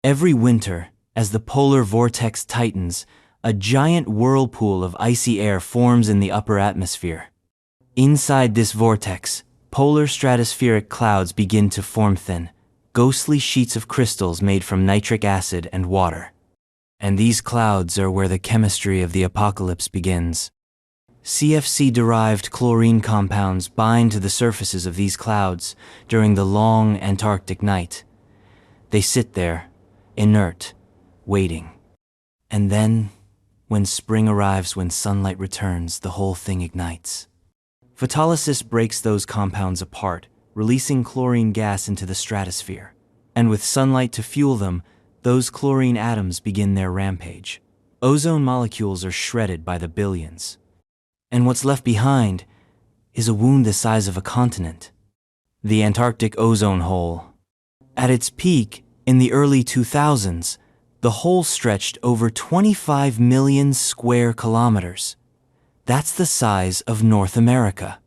Every winter, as the polar vortex tightens, a giant whirlpool of icy air forms in the upper atmosphere. Inside this vortex, polar stratospheric clouds begin to form thin, ghostly sheets of crystals made from nitric acid and water. And these clouds are where the chemistry of the apocalypse begins. CFC-derived chlorine compounds bind to the surfaces of these clouds during the long Antarctic night. They sit there, inert, waiting. And then, when spring arrives, when sunlight returns, the whole thing ignites. Photolysis breaks those compounds apart, releasing chlorine gas into the stratosphere. And with sunlight to fuel them, those chlorine atoms begin their rampage. Ozone molecules are shredded by the billions. And what's left behind is a wound the size of a continent. The Antarctic ozone hole. At its peak, in the early 2000s, the hole stretched over 25 million square kilometers. That's the size of North America,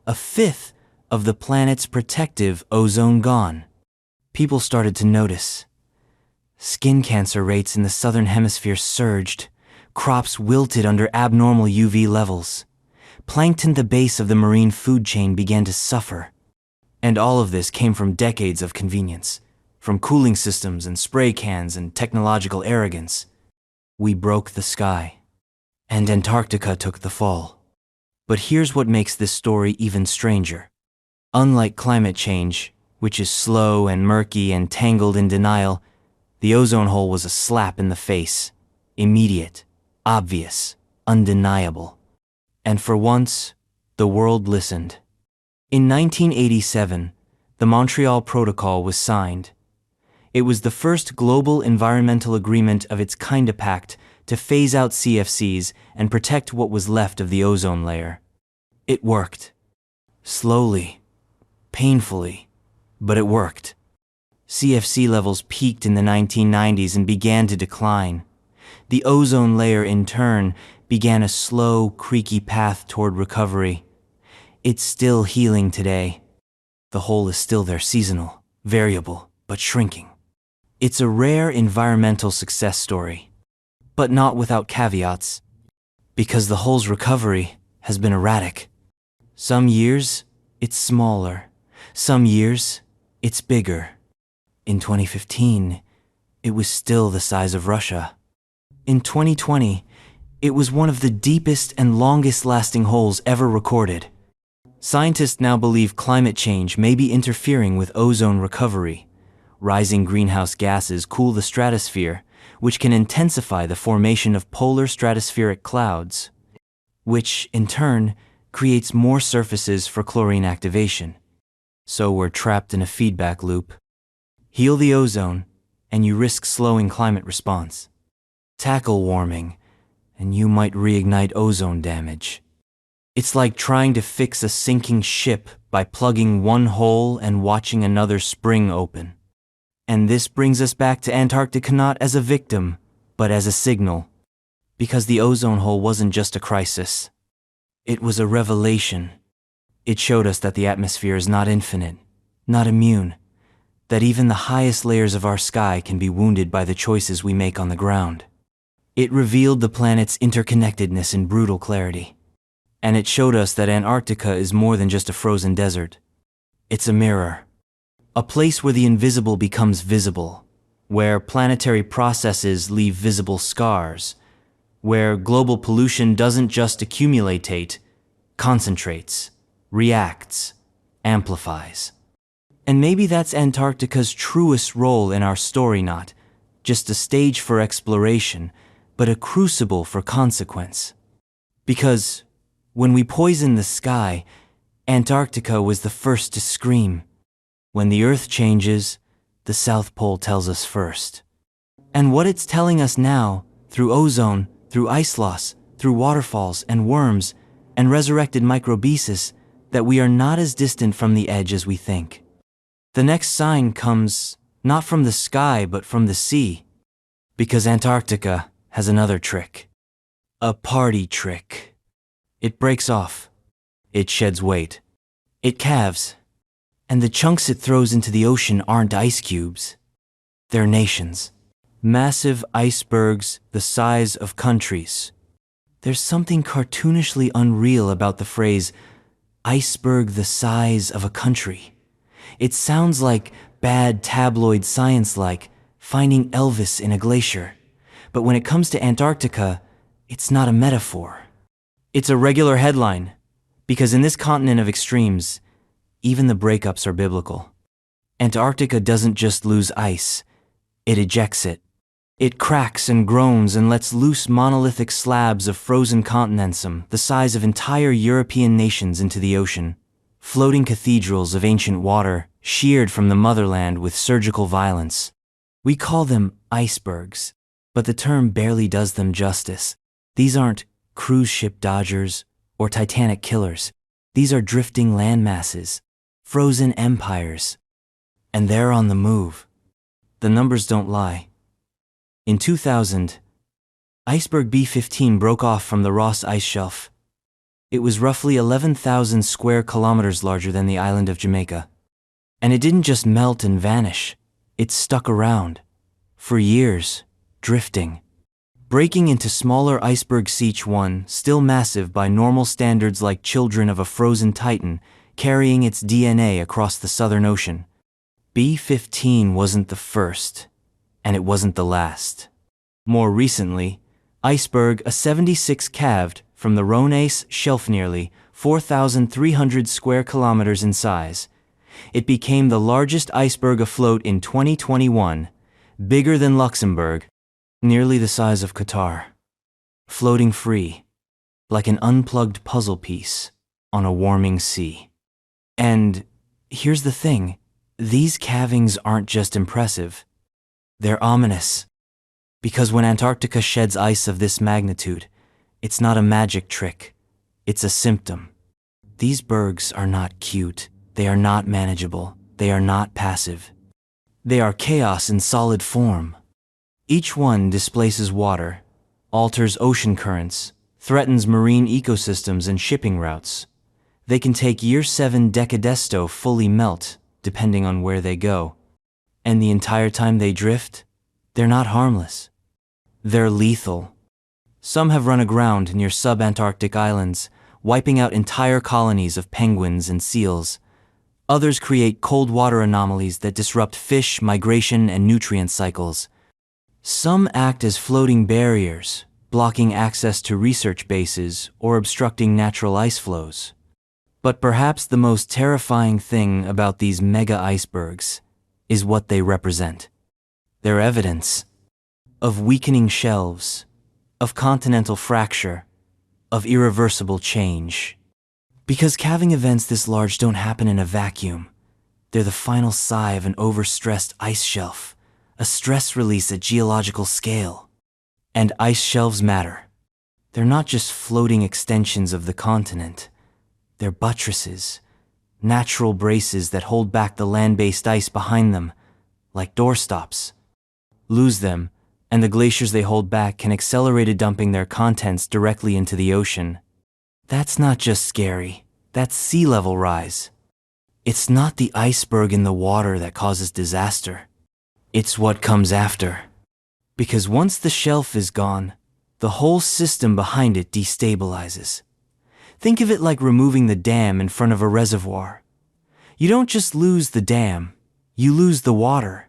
a fifth of the planet's protective ozone gone. People started to notice. Skin cancer rates in the southern hemisphere surged, crops wilted under abnormal UV levels. Plankton at the base of the marine food chain began to suffer. And all of this came from decades of convenience, from cooling systems and spray cans and technological arrogance. We broke the sky, and Antarctica took the fall. But here's what makes this story even stranger. Unlike climate change, which is slow and murky and tangled in denial, the ozone hole was a slap in the face, immediate, obvious, undeniable. And for once, the world listened. In 1987, the Montreal Protocol was signed. It was the first global environmental agreement of its kind, a pact to phase out CFCs and protect what was left of the ozone layer. It worked. Slowly, painfully, but it worked. CFC levels peaked in the 1990s and began to decline. The ozone layer, in turn, began a slow, creaky path toward recovery. It's still healing today. The hole is still there, seasonal, variable, but shrinking. It's a rare environmental success story, but not without caveats, because the hole's recovery has been erratic. Some years, it's smaller. Some years, it's bigger. In 2015, it was still the size of Russia. In 2020, it was one of the deepest and longest-lasting holes ever recorded. Scientists now believe climate change may be interfering with ozone recovery. Rising greenhouse gases cool the stratosphere, which can intensify the formation of polar stratospheric clouds, which, in turn, creates more surfaces for chlorine activation. So we're trapped in a feedback loop. Heal the ozone, and you risk slowing climate response. Tackle warming, and you might reignite ozone damage. It's like trying to fix a sinking ship by plugging one hole and watching another spring open. And this brings us back to Antarctica not as a victim, but as a signal. Because the ozone hole wasn't just a crisis. It was a revelation. It showed us that the atmosphere is not infinite, not immune, that even the highest layers of our sky can be wounded by the choices we make on the ground. It revealed the planet's interconnectedness in brutal clarity. And it showed us that Antarctica is more than just a frozen desert. It's a mirror. A place where the invisible becomes visible, where planetary processes leave visible scars, where global pollution doesn't just accumulate, concentrates, reacts, amplifies. And maybe that's Antarctica's truest role in our story, not just a stage for exploration, but a crucible for consequence. Because when we poison the sky, Antarctica was the first to scream. When the Earth changes, the South Pole tells us first. And what it's telling us now, through ozone, through ice loss, through waterfalls and worms, and resurrected microbesis, that we are not as distant from the edge as we think. The next sign comes not from the sky, but from the sea. Because Antarctica has another trick. A party trick. It breaks off. It sheds weight. It calves. And the chunks it throws into the ocean aren't ice cubes. They're nations. Massive icebergs the size of countries. There's something cartoonishly unreal about the phrase, iceberg the size of a country. It sounds like bad tabloid science, like finding Elvis in a glacier. But when it comes to Antarctica, it's not a metaphor. It's a regular headline, because in this continent of extremes, even the breakups are biblical. Antarctica doesn't just lose ice, it ejects it. It cracks and groans and lets loose monolithic slabs of frozen continentsum the size of entire European nations into the ocean, floating cathedrals of ancient water sheared from the motherland with surgical violence. We call them icebergs, but the term barely does them justice. These aren't cruise ship dodgers or Titanic killers. These are drifting landmasses, frozen empires. And they're on the move. The numbers don't lie. In 2000, iceberg B-15 broke off from the Ross Ice Shelf. It was roughly 11,000 square kilometers larger than the island of Jamaica. And it didn't just melt and vanish. It stuck around, for years, drifting, breaking into smaller icebergs, each one still massive by normal standards, like children of a frozen titan, carrying its DNA across the Southern Ocean. B-15 wasn't the first, and it wasn't the last. More recently, iceberg A-76 calved from the Rhône Shelf, nearly 4,300 square kilometers in size. It became the largest iceberg afloat in 2021, bigger than Luxembourg, nearly the size of Qatar, floating free, like an unplugged puzzle piece on a warming sea. And here's the thing, these calvings aren't just impressive, they're ominous. Because when Antarctica sheds ice of this magnitude, it's not a magic trick, it's a symptom. These bergs are not cute, they are not manageable, they are not passive. They are chaos in solid form. Each one displaces water, alters ocean currents, threatens marine ecosystems and shipping routes. They can take year 7 decadesto fully melt, depending on where they go. And the entire time they drift, they're not harmless. They're lethal. Some have run aground near sub-Antarctic islands, wiping out entire colonies of penguins and seals. Others create cold water anomalies that disrupt fish migration and nutrient cycles. Some act as floating barriers, blocking access to research bases or obstructing natural ice flows. But perhaps the most terrifying thing about these mega icebergs is what they represent. They're evidence of weakening shelves, of continental fracture, of irreversible change. Because calving events this large don't happen in a vacuum. They're the final sigh of an overstressed ice shelf, a stress release at geological scale. And ice shelves matter. They're not just floating extensions of the continent. They're buttresses, natural braces that hold back the land-based ice behind them, like doorstops. Lose them, and the glaciers they hold back can accelerate dumping their contents directly into the ocean. That's not just scary, that's sea level rise. It's not the iceberg in the water that causes disaster. It's what comes after. Because once the shelf is gone, the whole system behind it destabilizes. Think of it like removing the dam in front of a reservoir. You don't just lose the dam, you lose the water.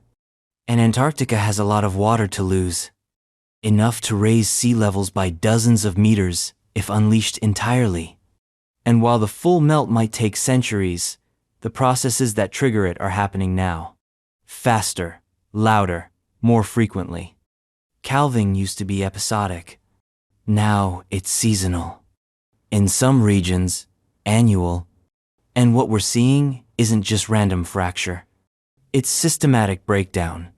And Antarctica has a lot of water to lose. Enough to raise sea levels by dozens of meters if unleashed entirely. And while the full melt might take centuries, the processes that trigger it are happening now. Faster, louder, more frequently. Calving used to be episodic. Now it's seasonal. In some regions, annual. And what we're seeing isn't just random fracture. It's systematic breakdown.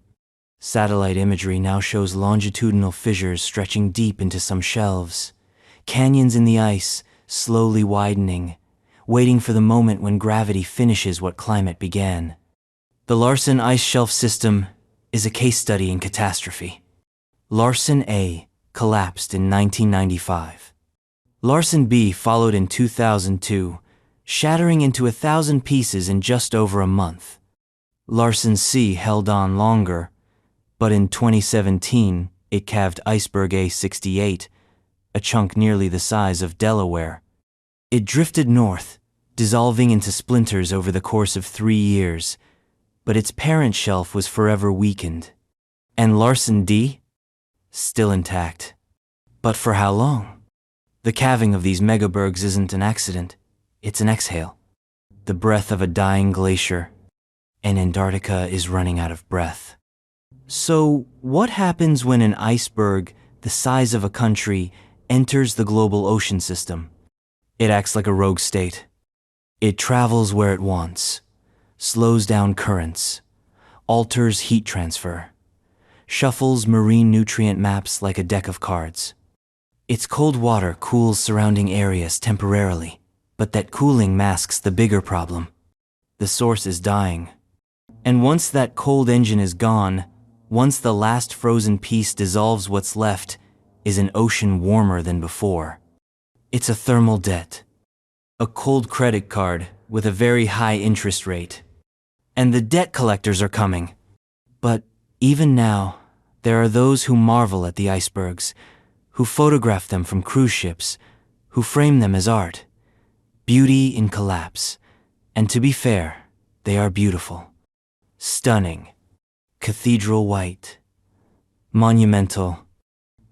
Satellite imagery now shows longitudinal fissures stretching deep into some shelves. Canyons in the ice, slowly widening, waiting for the moment when gravity finishes what climate began. The Larsen Ice Shelf System is a case study in catastrophe. Larsen A collapsed in 1995. Larsen B followed in 2002, shattering into 1,000 pieces in just over a month. Larsen C held on longer, but in 2017 it calved iceberg A68, a chunk nearly the size of Delaware. It drifted north, dissolving into splinters over the course of 3 years, but its parent shelf was forever weakened. And Larsen D? Still intact. But for how long? The calving of these megabergs isn't an accident, it's an exhale. The breath of a dying glacier, and Antarctica is running out of breath. So, what happens when an iceberg, the size of a country, enters the global ocean system? It acts like a rogue state. It travels where it wants, slows down currents, alters heat transfer, shuffles marine nutrient maps like a deck of cards. Its cold water cools surrounding areas temporarily, but that cooling masks the bigger problem. The source is dying. And once that cold engine is gone, once the last frozen piece dissolves, what's left is an ocean warmer than before. It's a thermal debt. A cold credit card with a very high interest rate. And the debt collectors are coming. But even now, there are those who marvel at the icebergs, who photograph them from cruise ships, who frame them as art. Beauty in collapse. And to be fair, they are beautiful. Stunning. Cathedral white. Monumental.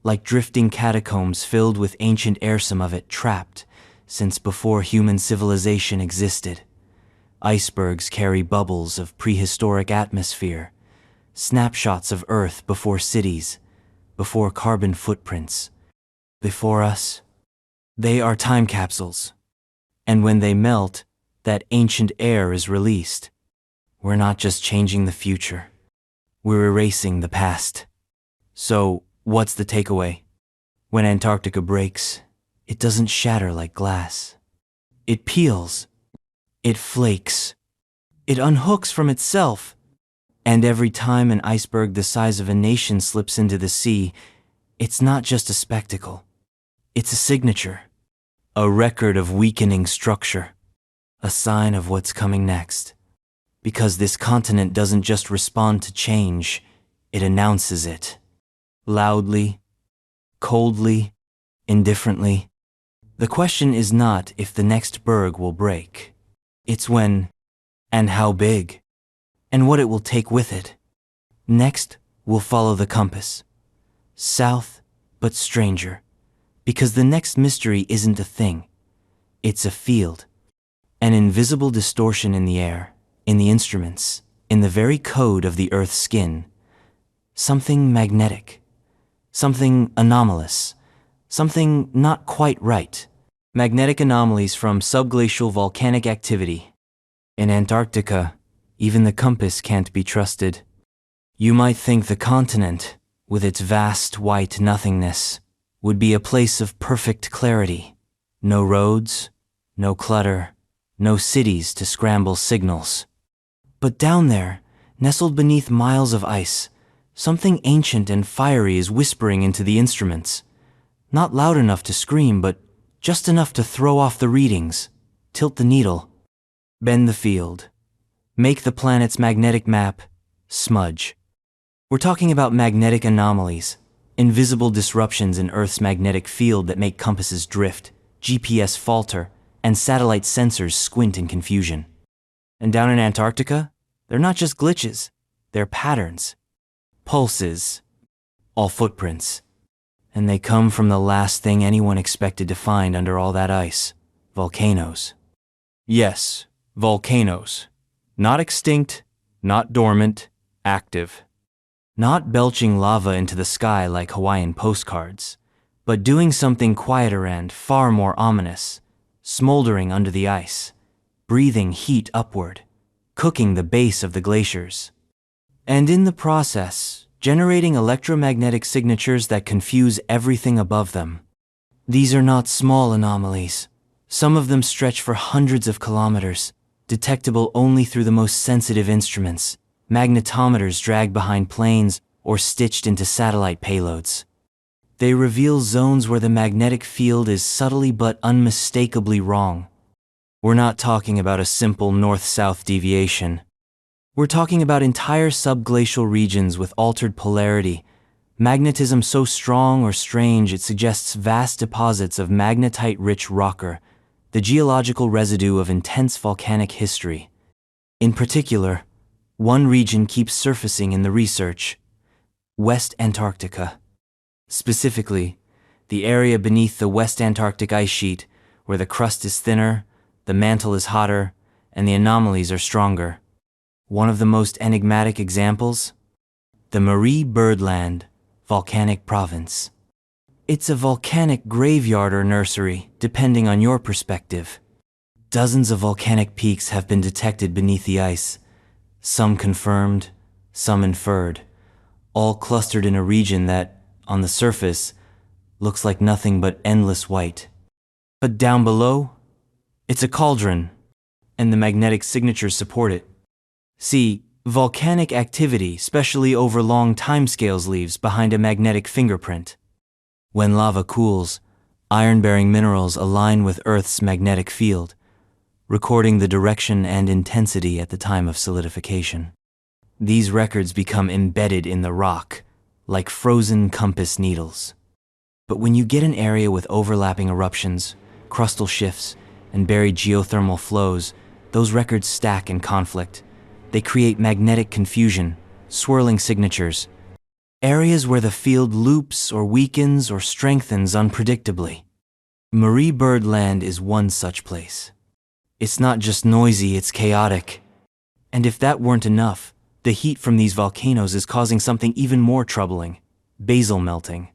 Like drifting catacombs filled with ancient air, some of it trapped since before human civilization existed. Icebergs carry bubbles of prehistoric atmosphere, snapshots of Earth before cities, before carbon footprints. Before us, they are time capsules. And when they melt, that ancient air is released. We're not just changing the future, we're erasing the past. So, what's the takeaway? When Antarctica breaks, it doesn't shatter like glass. It peels. It flakes. It unhooks from itself. And every time an iceberg the size of a nation slips into the sea, it's not just a spectacle. It's a signature. A record of weakening structure. A sign of what's coming next. Because this continent doesn't just respond to change, it announces it. Loudly, coldly, indifferently. The question is not if the next berg will break. It's when, and how big, and what it will take with it. Next, we'll follow the compass. South, but stranger. Because the next mystery isn't a thing. It's a field. An invisible distortion in the air, in the instruments, in the very code of the Earth's skin. Something magnetic. Something anomalous. Something not quite right. Magnetic anomalies from subglacial volcanic activity. In Antarctica, even the compass can't be trusted. You might think the continent, with its vast white nothingness, would be a place of perfect clarity. No roads, no clutter, no cities to scramble signals. But down there, nestled beneath miles of ice, something ancient and fiery is whispering into the instruments. Not loud enough to scream, but just enough to throw off the readings, tilt the needle, bend the field, make the planet's magnetic map smudge. We're talking about magnetic anomalies, invisible disruptions in Earth's magnetic field that make compasses drift, GPS falter, and satellite sensors squint in confusion. And down in Antarctica, they're not just glitches, they're patterns. Pulses, all footprints. And they come from the last thing anyone expected to find under all that ice, volcanoes. Yes, volcanoes. Not extinct, not dormant, active. Not belching lava into the sky like Hawaiian postcards, but doing something quieter and far more ominous, smoldering under the ice, breathing heat upward, cooking the base of the glaciers. And in the process, generating electromagnetic signatures that confuse everything above them. These are not small anomalies. Some of them stretch for hundreds of kilometers, detectable only through the most sensitive instruments, magnetometers dragged behind planes or stitched into satellite payloads. They reveal zones where the magnetic field is subtly but unmistakably wrong. We're not talking about a simple north-south deviation. We're talking about entire subglacial regions with altered polarity, magnetism so strong or strange it suggests vast deposits of magnetite-rich rocker the geological residue of intense volcanic history. In particular, one region keeps surfacing in the research: West Antarctica. Specifically, the area beneath the West Antarctic ice sheet, where the crust is thinner, the mantle is hotter, and the anomalies are stronger. One of the most enigmatic examples? The Piri Reis volcanic province. It's a volcanic graveyard or nursery, depending on your perspective. Dozens of volcanic peaks have been detected beneath the ice, some confirmed, some inferred, all clustered in a region that, on the surface, looks like nothing but endless white. But down below, it's a cauldron, and the magnetic signatures support it. See, volcanic activity, especially over long timescales, leaves behind a magnetic fingerprint. When lava cools, iron-bearing minerals align with Earth's magnetic field, recording the direction and intensity at the time of solidification. These records become embedded in the rock, like frozen compass needles. But when you get an area with overlapping eruptions, crustal shifts, and buried geothermal flows, those records stack in conflict. They create magnetic confusion, swirling signatures, areas where the field loops or weakens or strengthens unpredictably. Piri Reis land is one such place. It's not just noisy, it's chaotic. And if that weren't enough, the heat from these volcanoes is causing something even more troubling: basal melting.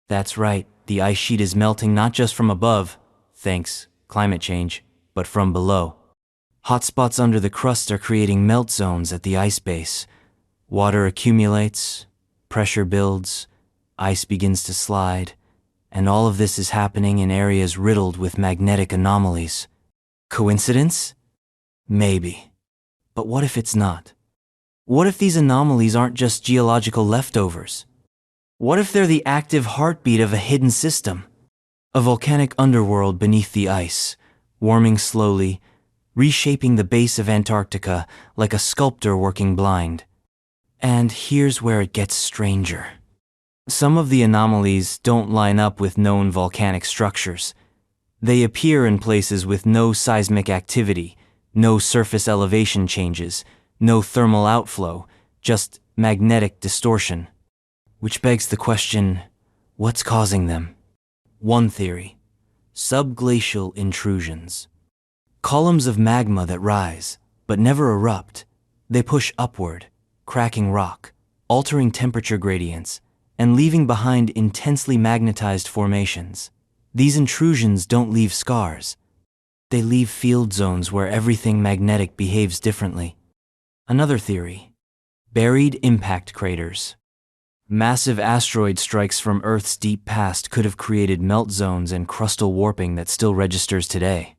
That's right, the ice sheet is melting not just from above, thanks climate change, but from below. Hotspots under the crust are creating melt zones at the ice base. Water accumulates, pressure builds, ice begins to slide, and all of this is happening in areas riddled with magnetic anomalies. Coincidence? Maybe. But what if it's not? What if these anomalies aren't just geological leftovers? What if they're the active heartbeat of a hidden system? A volcanic underworld beneath the ice, warming slowly, reshaping the base of Antarctica like a sculptor working blind. And here's where it gets stranger. Some of the anomalies don't line up with known volcanic structures. They appear in places with no seismic activity, no surface elevation changes, no thermal outflow, just magnetic distortion. Which begs the question, what's causing them? One theory: subglacial intrusions. Columns of magma that rise, but never erupt. They push upward, cracking rock, altering temperature gradients, and leaving behind intensely magnetized formations. These intrusions don't leave scars. They leave field zones where everything magnetic behaves differently. Another theory: buried impact craters. Massive asteroid strikes from Earth's deep past could have created melt zones and crustal warping that still registers today.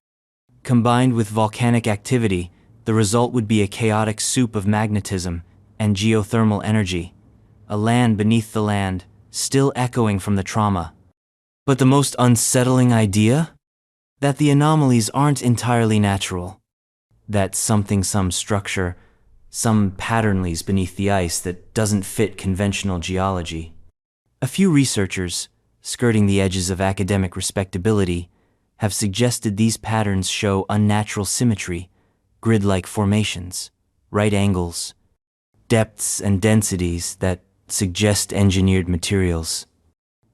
Combined with volcanic activity, the result would be a chaotic soup of magnetism and geothermal energy, a land beneath the land, still echoing from the trauma. But the most unsettling idea? That the anomalies aren't entirely natural. That some structure, some pattern lies beneath the ice that doesn't fit conventional geology. A few researchers, skirting the edges of academic respectability, have suggested these patterns show unnatural symmetry, grid-like formations, right angles, depths and densities that suggest engineered materials.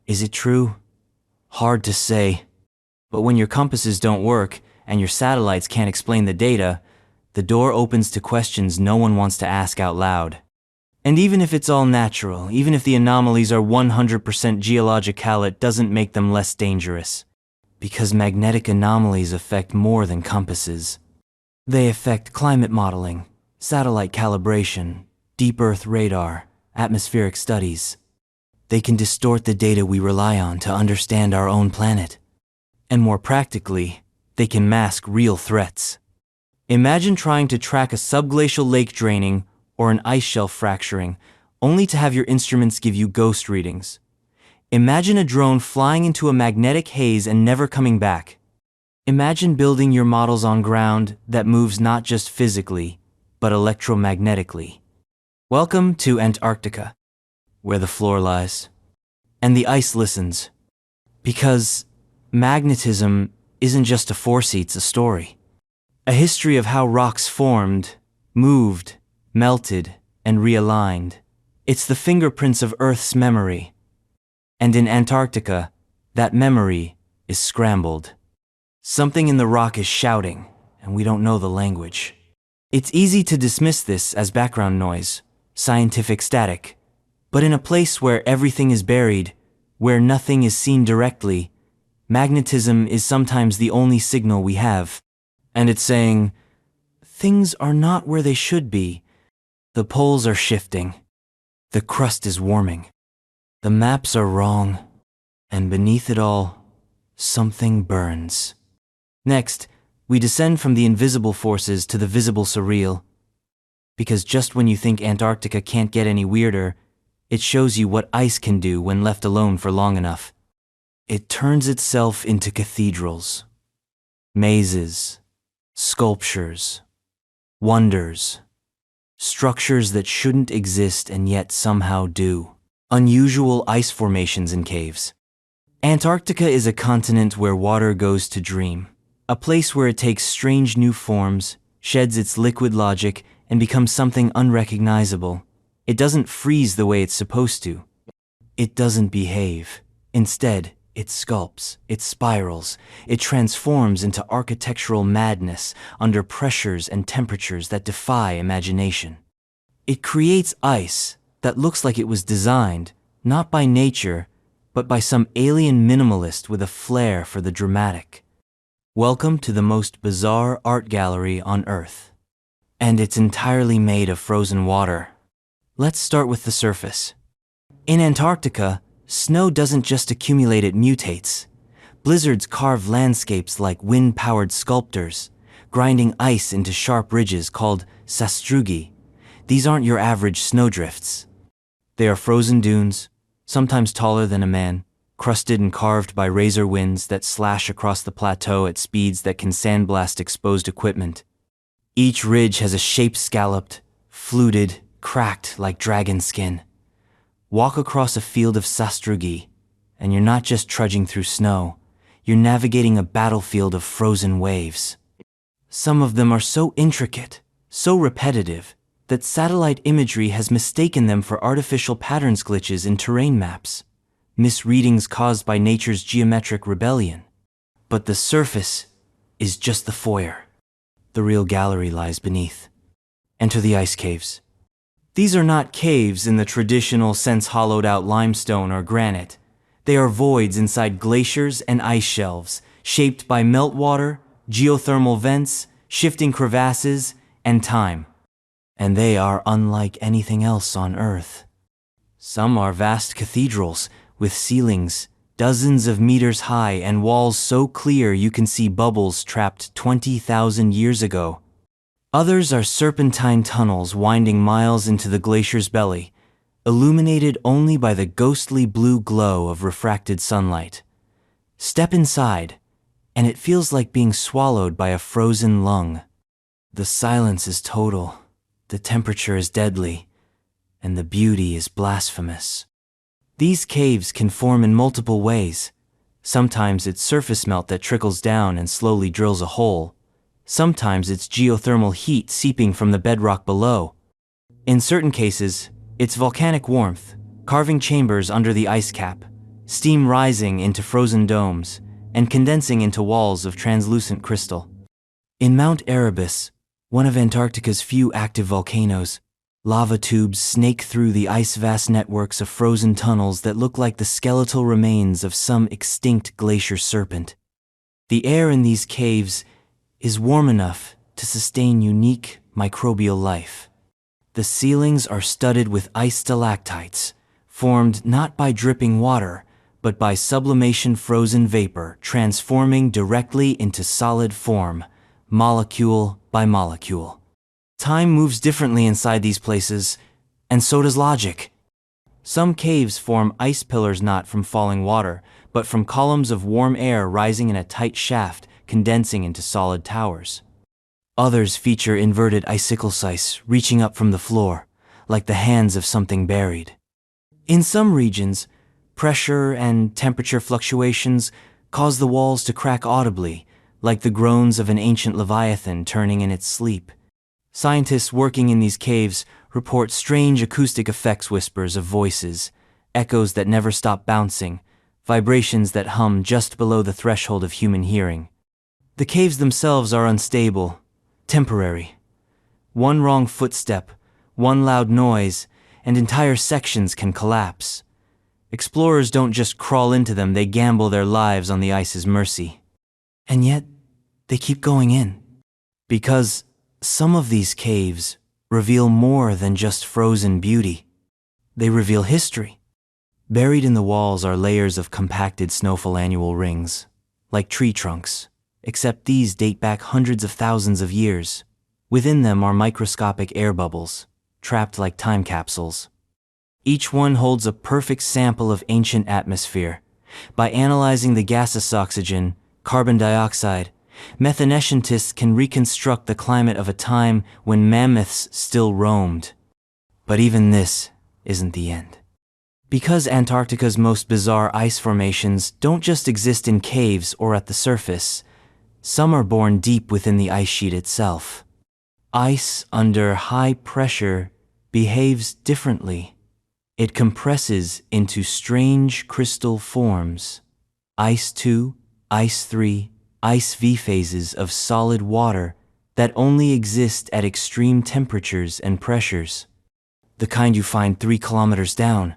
Is it true? Hard to say. But when your compasses don't work and your satellites can't explain the data, the door opens to questions no one wants to ask out loud. And even if it's all natural, even if the anomalies are 100% geological, it doesn't make them less dangerous. Because magnetic anomalies affect more than compasses. They affect climate modeling, satellite calibration, deep Earth radar, atmospheric studies. They can distort the data we rely on to understand our own planet. And more practically, they can mask real threats. Imagine trying to track a subglacial lake draining or an ice shelf fracturing, only to have your instruments give you ghost readings. Imagine a drone flying into a magnetic haze and never coming back. Imagine building your models on ground that moves not just physically, but electromagnetically. Welcome to Antarctica, where the floor lies, and the ice listens. Because magnetism isn't just a force, it's a story. A history of how rocks formed, moved, melted, and realigned. It's the fingerprints of Earth's memory. And in Antarctica, that memory is scrambled. Something in the rock is shouting, and we don't know the language. It's easy to dismiss this as background noise, scientific static. But in a place where everything is buried, where nothing is seen directly, magnetism is sometimes the only signal we have. And it's saying, things are not where they should be. The poles are shifting. The crust is warming. The maps are wrong. And beneath it all, something burns. Next, we descend from the invisible forces to the visible surreal. Because just when you think Antarctica can't get any weirder, it shows you what ice can do when left alone for long enough. It turns itself into cathedrals, mazes, sculptures, wonders, structures that shouldn't exist and yet somehow do. Unusual ice formations and caves. Antarctica is a continent where water goes to dream, a place where it takes strange new forms, sheds its liquid logic, and becomes something unrecognizable. It doesn't freeze the way it's supposed to. It doesn't behave. Instead, it sculpts, it spirals, it transforms into architectural madness under pressures and temperatures that defy imagination. It creates ice that looks like it was designed, not by nature, but by some alien minimalist with a flair for the dramatic. Welcome to the most bizarre art gallery on Earth. And it's entirely made of frozen water. Let's start with the surface. In Antarctica, snow doesn't just accumulate, it mutates. Blizzards carve landscapes like wind-powered sculptors, grinding ice into sharp ridges called sastrugi. These aren't your average snowdrifts. They are frozen dunes, sometimes taller than a man, crusted and carved by razor winds that slash across the plateau at speeds that can sandblast exposed equipment. Each ridge has a shape scalloped, fluted, cracked like dragon skin. Walk across a field of sastrugi, and you're not just trudging through snow, you're navigating a battlefield of frozen waves. Some of them are so intricate, so repetitive, that satellite imagery has mistaken them for artificial patterns glitches in terrain maps, misreadings caused by nature's geometric rebellion. But the surface is just the foyer. The real gallery lies beneath. Enter the ice caves. These are not caves in the traditional sense, hollowed out limestone or granite. They are voids inside glaciers and ice shelves, shaped by meltwater, geothermal vents, shifting crevasses, and time. And they are unlike anything else on Earth. Some are vast cathedrals with ceilings dozens of meters high and walls so clear you can see bubbles trapped 20,000 years ago. Others are serpentine tunnels winding miles into the glacier's belly, illuminated only by the ghostly blue glow of refracted sunlight. Step inside, and it feels like being swallowed by a frozen lung. The silence is total, the temperature is deadly, and the beauty is blasphemous. These caves can form in multiple ways. Sometimes it's surface melt that trickles down and slowly drills a hole. Sometimes it's geothermal heat seeping from the bedrock below. In certain cases, it's volcanic warmth, carving chambers under the ice cap, steam rising into frozen domes, and condensing into walls of translucent crystal. In Mount Erebus, one of Antarctica's few active volcanoes, lava tubes snake through the ice-vast networks of frozen tunnels that look like the skeletal remains of some extinct glacier serpent. The air in these caves is warm enough to sustain unique microbial life. The ceilings are studded with ice stalactites, formed not by dripping water, but by sublimation frozen vapor transforming directly into solid form, molecule by molecule. Time moves differently inside these places, and so does logic. Some caves form ice pillars not from falling water, but from columns of warm air rising in a tight shaft, condensing into solid towers. Others feature inverted icicle ice reaching up from the floor, like the hands of something buried. In some regions, pressure and temperature fluctuations cause the walls to crack audibly, like the groans of an ancient leviathan turning in its sleep. Scientists working in these caves report strange acoustic effects, whispers of voices, echoes that never stop bouncing, vibrations that hum just below the threshold of human hearing. The caves themselves are unstable, temporary. One wrong footstep, one loud noise, and entire sections can collapse. Explorers don't just crawl into them, they gamble their lives on the ice's mercy. And yet, they keep going in. Because some of these caves reveal more than just frozen beauty. They reveal history. Buried in the walls are layers of compacted snowfall annual rings, like tree trunks, except these date back hundreds of thousands of years. Within them are microscopic air bubbles, trapped like time capsules. Each one holds a perfect sample of ancient atmosphere. By analyzing the gaseous oxygen, carbon dioxide, methanetists can reconstruct the climate of a time when mammoths still roamed. But even this isn't the end. Because Antarctica's most bizarre ice formations don't just exist in caves or at the surface, some are born deep within the ice sheet itself. Ice under high pressure behaves differently. It compresses into strange crystal forms. Ice 2, Ice 3, Ice V phases of solid water that only exist at extreme temperatures and pressures. The kind you find 3 kilometers down.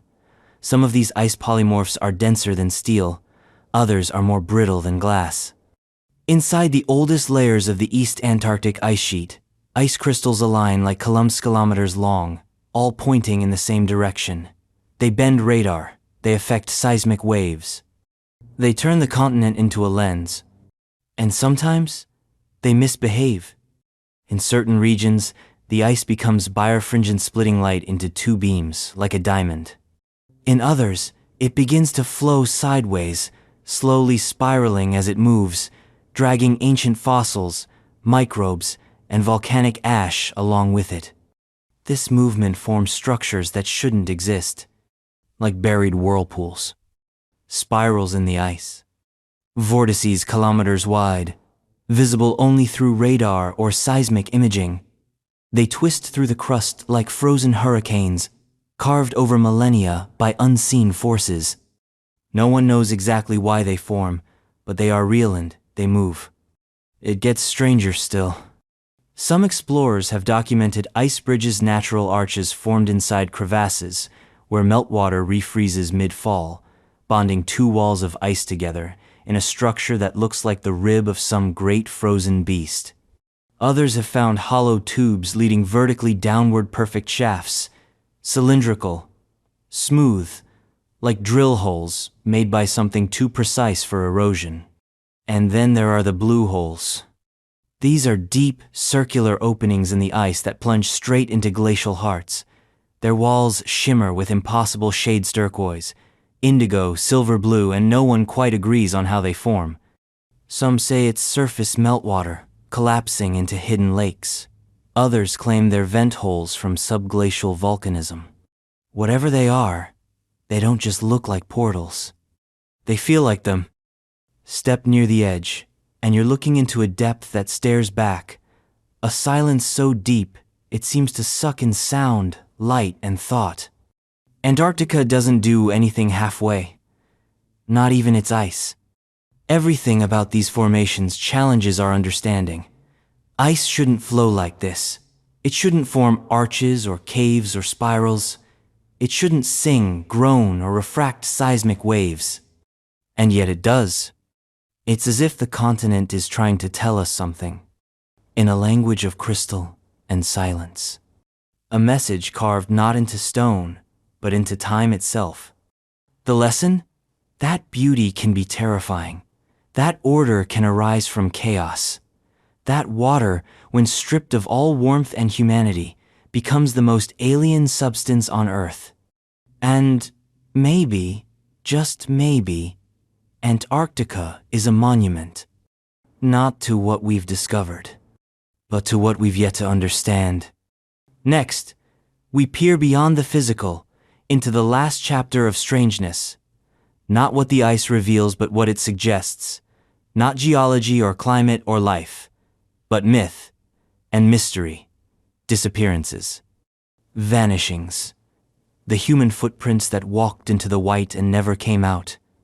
Some of these ice polymorphs are denser than steel, others are more brittle than glass. Inside the oldest layers of the East Antarctic ice sheet, ice crystals align like kilometers long, all pointing in the same direction. They bend radar, they affect seismic waves. They turn the continent into a lens. And sometimes, they misbehave. In certain regions, the ice becomes birefringent, splitting light into 2 beams, like a diamond. In others, it begins to flow sideways, slowly spiraling as it moves, dragging ancient fossils, microbes, and volcanic ash along with it. This movement forms structures that shouldn't exist, like buried whirlpools, spirals in the ice, vortices kilometers wide, visible only through radar or seismic imaging. They twist through the crust like frozen hurricanes, carved over millennia by unseen forces. No one knows exactly why they form, but they are real and they move. It gets stranger still. Some explorers have documented ice bridges, natural arches formed inside crevasses, where meltwater refreezes mid-fall, bonding 2 walls of ice together in a structure that looks like the rib of some great frozen beast. Others have found hollow tubes leading vertically downward, perfect shafts, cylindrical, smooth, like drill holes made by something too precise for erosion. And then there are the blue holes. These are deep, circular openings in the ice that plunge straight into glacial hearts. Their walls shimmer with impossible shades: turquoise, indigo, silver blue, and no one quite agrees on how they form. Some say it's surface meltwater, collapsing into hidden lakes. Others claim they're vent holes from subglacial volcanism. Whatever they are, they don't just look like portals. They feel like them. Step near the edge, and you're looking into a depth that stares back, a silence so deep it seems to suck in sound, light, and thought. Antarctica doesn't do anything halfway. Not even its ice. Everything about these formations challenges our understanding. Ice shouldn't flow like this. It shouldn't form arches or caves or spirals. It shouldn't sing, groan, or refract seismic waves. And yet it does. It's as if the continent is trying to tell us something, in a language of crystal and silence. A message carved not into stone, but into time itself. The lesson? That beauty can be terrifying. That order can arise from chaos. That water, when stripped of all warmth and humanity, becomes the most alien substance on Earth. And maybe, just maybe, Antarctica is a monument, not to what we've discovered, but to what we've yet to understand. Next, we peer beyond the physical, into the last chapter of strangeness. Not what the ice reveals, but what it suggests. Not geology or climate or life, but myth and mystery. Disappearances. Vanishings. The human footprints that walked into the white and never came out.